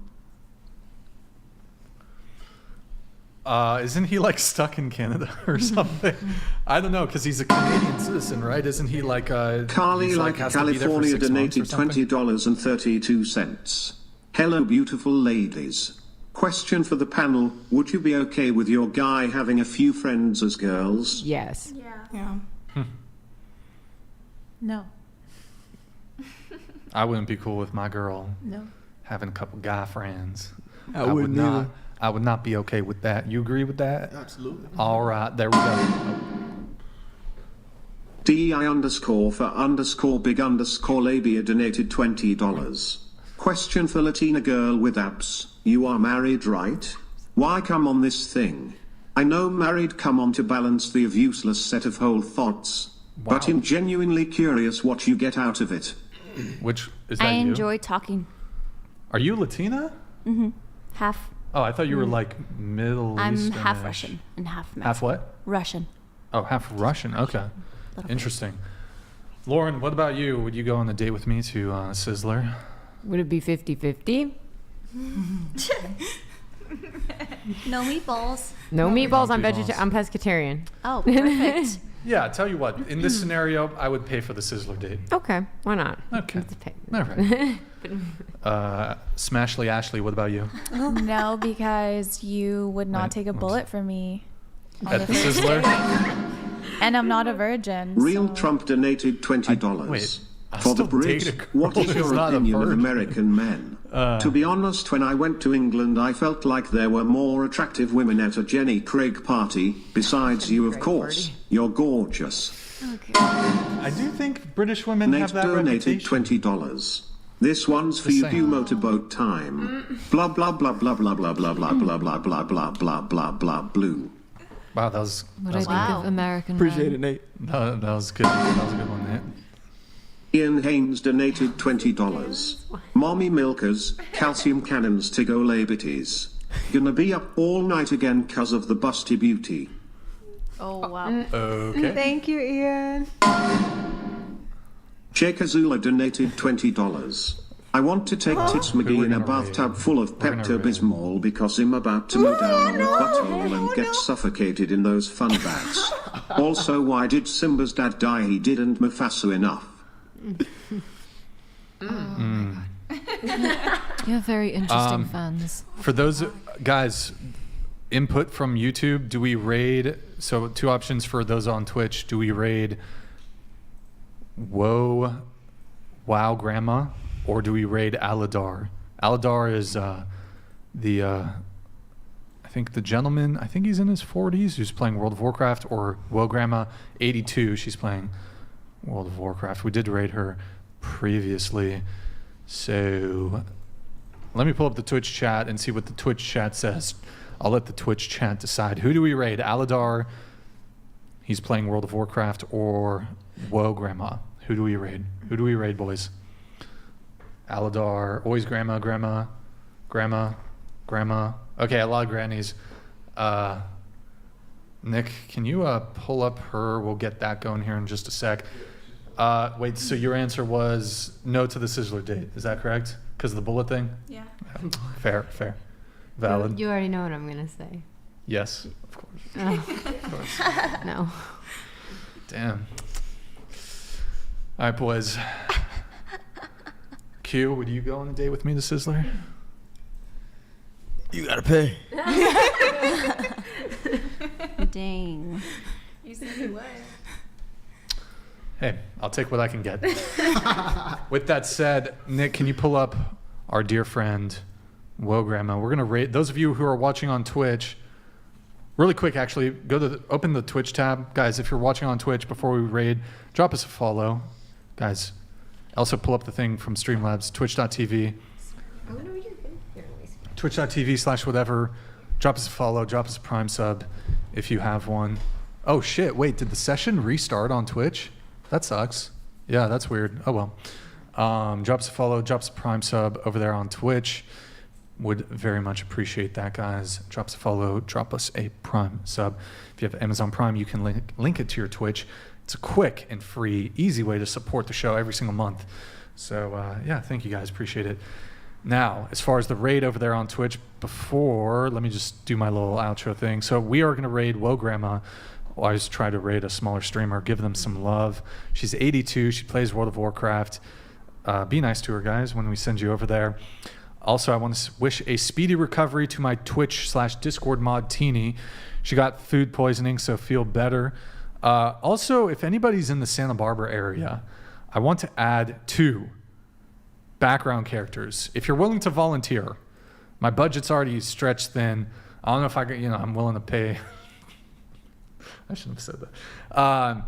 Isn't he stuck in Canada or something? I don't know, because he's a Canadian citizen, right? Isn't he Carly he's, like has to be there for California 6 months or donated something? $20.32. Hello beautiful ladies. Question for the panel, would you be okay with your guy having a few friends as girls? Yes. Yeah. No. I wouldn't be cool with my girl No. having a couple guy friends. I wouldn't either. I would not be okay with that. You agree with that? Absolutely. All right, there we go. DEI_for_big_labia donated $20. Question for Latina girl with abs. You are married, right? Why come on this thing? I know married come on to balance the of useless set of whole thoughts. But Wow. I'm genuinely curious what you get out of it. Which is that I you? enjoy talking. Are you Latina? Half. Oh, I thought you were like Middle I'm Eastern. half Russian and half Mexican. Half what? Russian. Oh, half Russian. Okay. Little Interesting. Lauren, what about you? Would you go on a date with me to Sizzler? Would it be 50-50? No meatballs. No meatballs. I'm meatballs. vegetarian. I'm pescatarian. Oh, perfect. Yeah, I'll tell you what. In this scenario, I would pay for the Sizzler date. Okay, why not? Okay. Let's pay. All right. Smashly Ashley, what about you? No, because you would not Wait, take a whoops. bullet for me. on At the first Sizzler? date. And I'm not a virgin. Real so- Trump donated $20. wait, I For the still date Brits, a girl what is who's your not a opinion of virgin. American men? To be honest, when I went to England, I felt like there were more attractive women at a Jenny Craig party. Besides you, of course. You're gorgeous. I do think British women Nate have that donated reputation. $20. This one's for Just you, saying. Pew Motorboat Time. Blah blah blah blah blah blah blah blah blah blah blah blah blah blah blah blue. Wow, that was What that I was, think Wow. of American Appreciate men. it, Nate. that was good. That was a good one, Nate. Ian Haynes donated $20. Mommy milkers, calcium cannons to go labities. Gonna be up all night again 'cause of the busty beauty. Oh, wow. Okay. Thank you, Ian. Jake Azula donated $20. I want to take Tits Who McGee we're in a gonna bathtub raid? full of We're gonna raid. Pepto-Bismol because I'm about to go down on the butthole and get suffocated in those fun bags. Also, why did Simba's dad die? He didn't Mufasa enough. You have very interesting fans. For those guys, input from YouTube, do we raid? So, two options for those on Twitch. Do we raid Wow Grandma, or do we raid Aladar? Aladar is I think the gentleman, I think he's in his 40s, who's playing World of Warcraft, or Woe Grandma, 82, she's playing World of Warcraft. We did raid her previously. So let me pull up the Twitch chat and see what the Twitch chat says. I'll let the Twitch chat decide. Who do we raid? Aladar, he's playing World of Warcraft, or Woe Grandma? Who do we raid? Who do we raid, boys? Aladar, always Grandma. Okay, a lot of grannies. Nick, can you pull up her? We'll get that going here in just a sec. Wait, so your answer was no to the Sizzler date. Is that correct? Because of the bullet thing? Yeah. Fair. Valid. You already know what I'm gonna say. Yes, of course. Of course. No. Damn. All right, boys. Q, would you go on a date with me to Sizzler? You gotta pay. Dang. You said you would. Hey, I'll take what I can get. With that said, Nick, can you pull up our dear friend, Woe Grandma? We're gonna rate those of you who are watching on Twitch. Really quick, actually, open the Twitch tab, guys. If you're watching on Twitch, before we raid, drop us a follow, guys. Also, pull up the thing from Streamlabs, Twitch.tv. Twitch.tv/whatever. Drop us a follow. Drop us a Prime sub, if you have one. Oh shit! Wait, did the session restart on Twitch? That sucks. Yeah, that's weird. Oh well. Drop us a follow, drop us a Prime sub over there on Twitch. Would very much appreciate that, guys. Drop us a follow, drop us a Prime sub. If you have Amazon Prime, you can link it to your Twitch. It's a quick and free, easy way to support the show every single month. So yeah, thank you guys. Appreciate it. Now, as far as the raid over there on Twitch, let me just do my little outro thing. So we are going to raid Woe Grandma. I always try to raid a smaller streamer, give them some love. She's 82. She plays World of Warcraft. Be nice to her, guys, when we send you over there. Also, I want to wish a speedy recovery to my Twitch/Discord mod Teeny. She got food poisoning, so feel better. Also, if anybody's in the Santa Barbara area, I want to add 2 background characters. If you're willing to volunteer, my budget's already stretched thin. I don't know if I could, I'm willing to pay. I shouldn't have said that.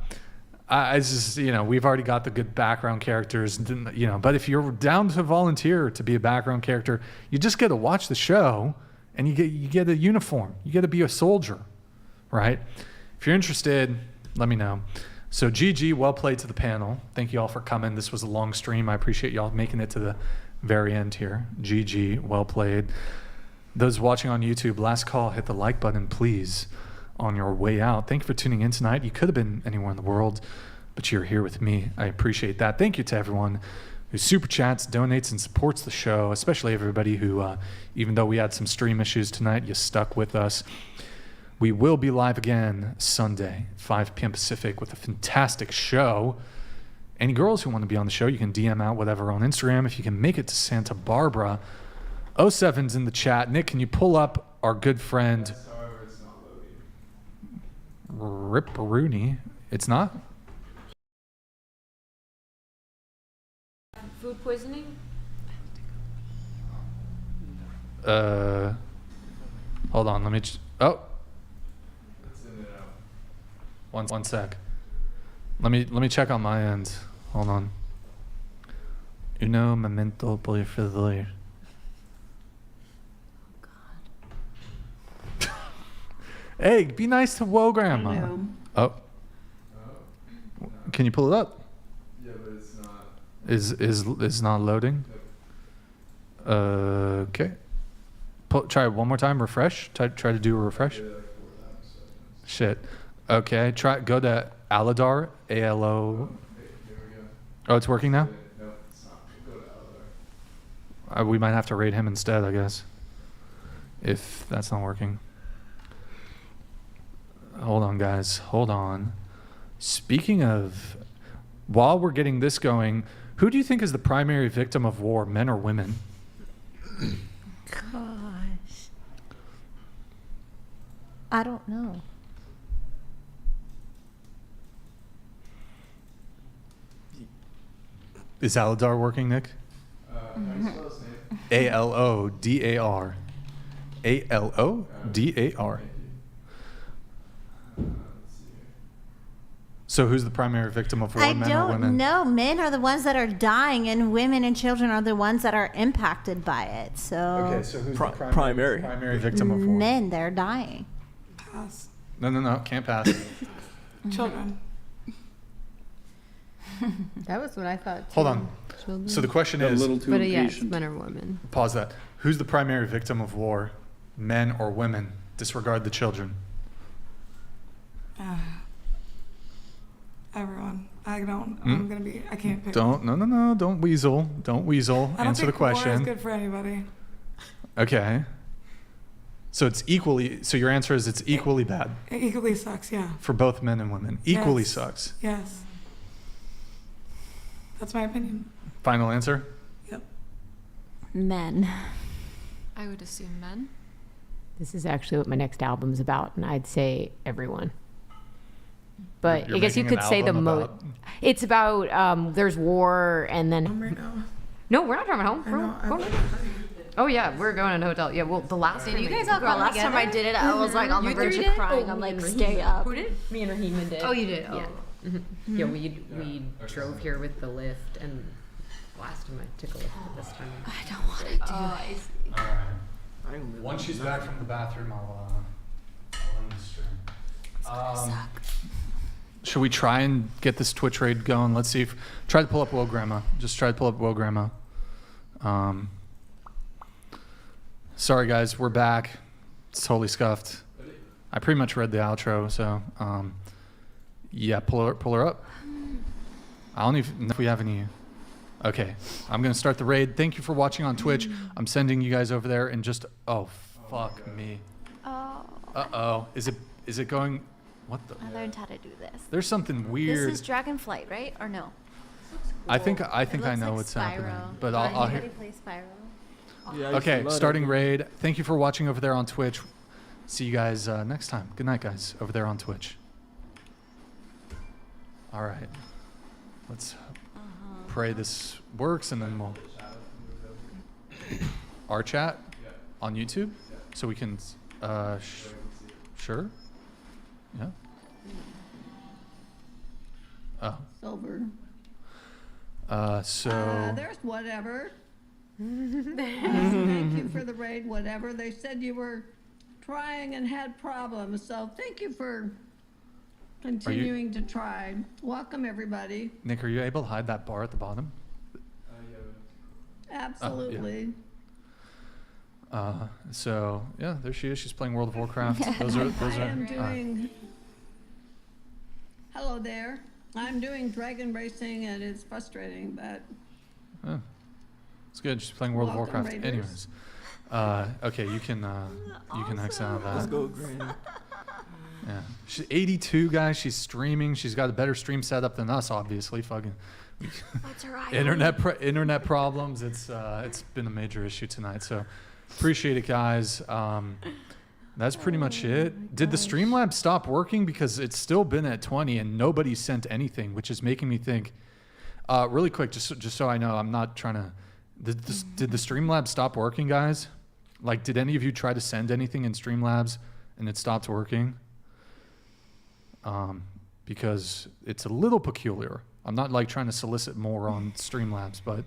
I just, we've already got the good background characters, but if you're down to volunteer to be a background character, you just get to watch the show and you get a uniform. You get to be a soldier, right? If you're interested, let me know. So GG, well played to the panel. Thank you all for coming. This was a long stream. I appreciate y'all making it to the very end here. GG, well played. Those watching on YouTube, last call, hit the like button, please, on your way out. Thank you for tuning in tonight. You could have been anywhere in the world, but you're here with me. I appreciate that. Thank you to everyone who super chats, donates, and supports the show, especially everybody who, even though we had some stream issues tonight, you stuck with us. We will be live again Sunday, 5 p.m. Pacific, with a fantastic show. Any girls who want to be on the show, you can DM out whatever on Instagram. If you can make it to Santa Barbara, 07's in the chat. Nick, can you pull up our good friend Rip Rooney? It's not? Food poisoning? Hold on, let me one sec. Let me check on my end. Hold on. Uno momento por favor. Hey, be nice to Woe Grandma. Oh. Can you pull it up? Yeah, but it's not. Is not loading? Okay. Try it one more time. Refresh. Try to do a refresh. Yeah, like 4 times. Shit. Okay. Go to Aladar. ALO. Hey, here we go. Oh, it's working now? No, it's not. Go to Aladar. We might have to raid him instead, I guess. If that's not working. Hold on, guys. Hold on. Speaking of, while we're getting this going, who do you think is the primary victim of war, men or women? Gosh. I don't know. Is Aladar working, Nick? How do you spell his name? A-L-O-D-A-R. A-L-O-D-A-R. So who's the primary victim of war, I men or women? don't know. Men are the ones that are dying, and women and children are the ones that are impacted by it. So, Okay, so who's the primary victim of war? men, they're dying. Pass. No, can't pass. Children. That was what I thought too. Hold on. Children. So the question A is, little too But yeah, it's impatient. men or women. pause that. Who's the primary victim of war, men or women? Disregard the children. Everyone. I can't pick. No, don't weasel. Don't weasel. I don't Answer the think war is question. good for anybody. Okay. So so your answer is it's equally bad It equally sucks, yeah. for both men and women. Equally Yes. sucks. Yes. That's my opinion. Final answer? Yep. Men. I would assume men. This is actually what my next album's about, and I'd say everyone. But You're I guess you making could an say the album most. about- It's about there's war, and then Right now. no, we're not driving home. I know. We're going oh yeah, we're going to a hotel. Yeah, well, the last time you guys all girl, come last time I together? did it, I was, like, on the You verge three of did? crying. Oh, I'm me like, and stay Raheem. up. Who did? Me and Raheem did. Oh, you did? Yeah. Oh. Mm-hmm. Yeah, we drove here with the lift, and last time I took a lift, but this time I don't want to do this. All right. Once she's back from the bathroom, I'll end the stream. Should we try and get this Twitch raid going? Let's see if try to pull up Will Grandma. Just try to pull up Will Grandma. Sorry guys, we're back. It's totally scuffed. I pretty much read the outro, so yeah, pull her up. I don't even know if we have any. Okay, I'm gonna start the raid. Thank you for watching on Twitch. I'm sending you guys over there and just fuck me. Oh. Uh-oh. Is it going? What the? I learned how to do this. There's something weird. This is Dragonflight, right? Or no? I think I It know looks like what's Spyro. happening, but Do I'll anybody hear. play Spyro? Yeah, I used to Okay, love starting that. raid. Thank you for watching over there on Twitch. See you guys next time. Good night, guys, over there on Twitch. All right. Let's pray this works, and then we'll... Our chat on YouTube? So we can... sure? Yeah. Oh. Silver. So... There's whatever. Thank you for the raid, whatever. They said you were trying and had problems, so thank you for continuing to try. Welcome, everybody. Nick, are you able to hide that bar at the bottom? Absolutely. So yeah, there she is. She's playing World of Warcraft. I am doing. Hello there. I'm doing dragon racing, and it's frustrating, but. It's good. She's playing World of Welcome, Warcraft. Raiders. Anyways, okay, you can exit out of that. Let's go, Granny. Yeah, she's 82, guys. She's streaming. She's got a better stream setup than us, obviously. Fucking. That's right. Internet problems. It's been a major issue tonight. So appreciate it, guys. That's pretty much it. Did the Streamlabs stop working? Because it's still been at 20 and nobody sent anything, which is making me think. Really quick, just so I know, I'm not trying to. Did the Streamlabs stop working, guys? Like, did any of you try to send anything in Streamlabs and it stopped working? Because it's a little peculiar. I'm not like trying to solicit more on Streamlabs, but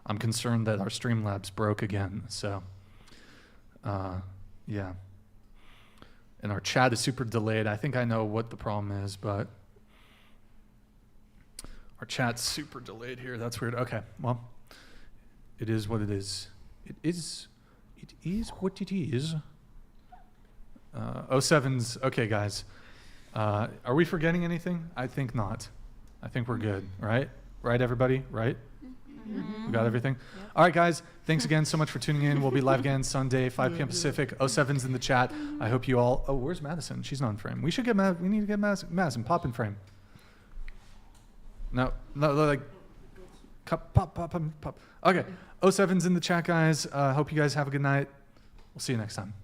I'm concerned that our Streamlabs broke again. So, yeah. And our chat is super delayed. I think I know what the problem is, but our chat's super delayed here. That's weird. Okay, well, it is what it is. It is what it is. 07's, okay, guys. Are we forgetting anything? I think not. I think we're good, right? Right, everybody? Right? Mm-hmm. We got everything? Yep. All right, guys. Thanks again so much for tuning in. We'll be live again Sunday, 5 p.m. Pacific. 07's in the chat. I hope you all... Oh, where's Madison? She's not in frame. We should get we need to get Madison. Pop in frame. No, like... Pop. Okay. 07's in the chat, guys. Hope you guys have a good night. We'll see you next time.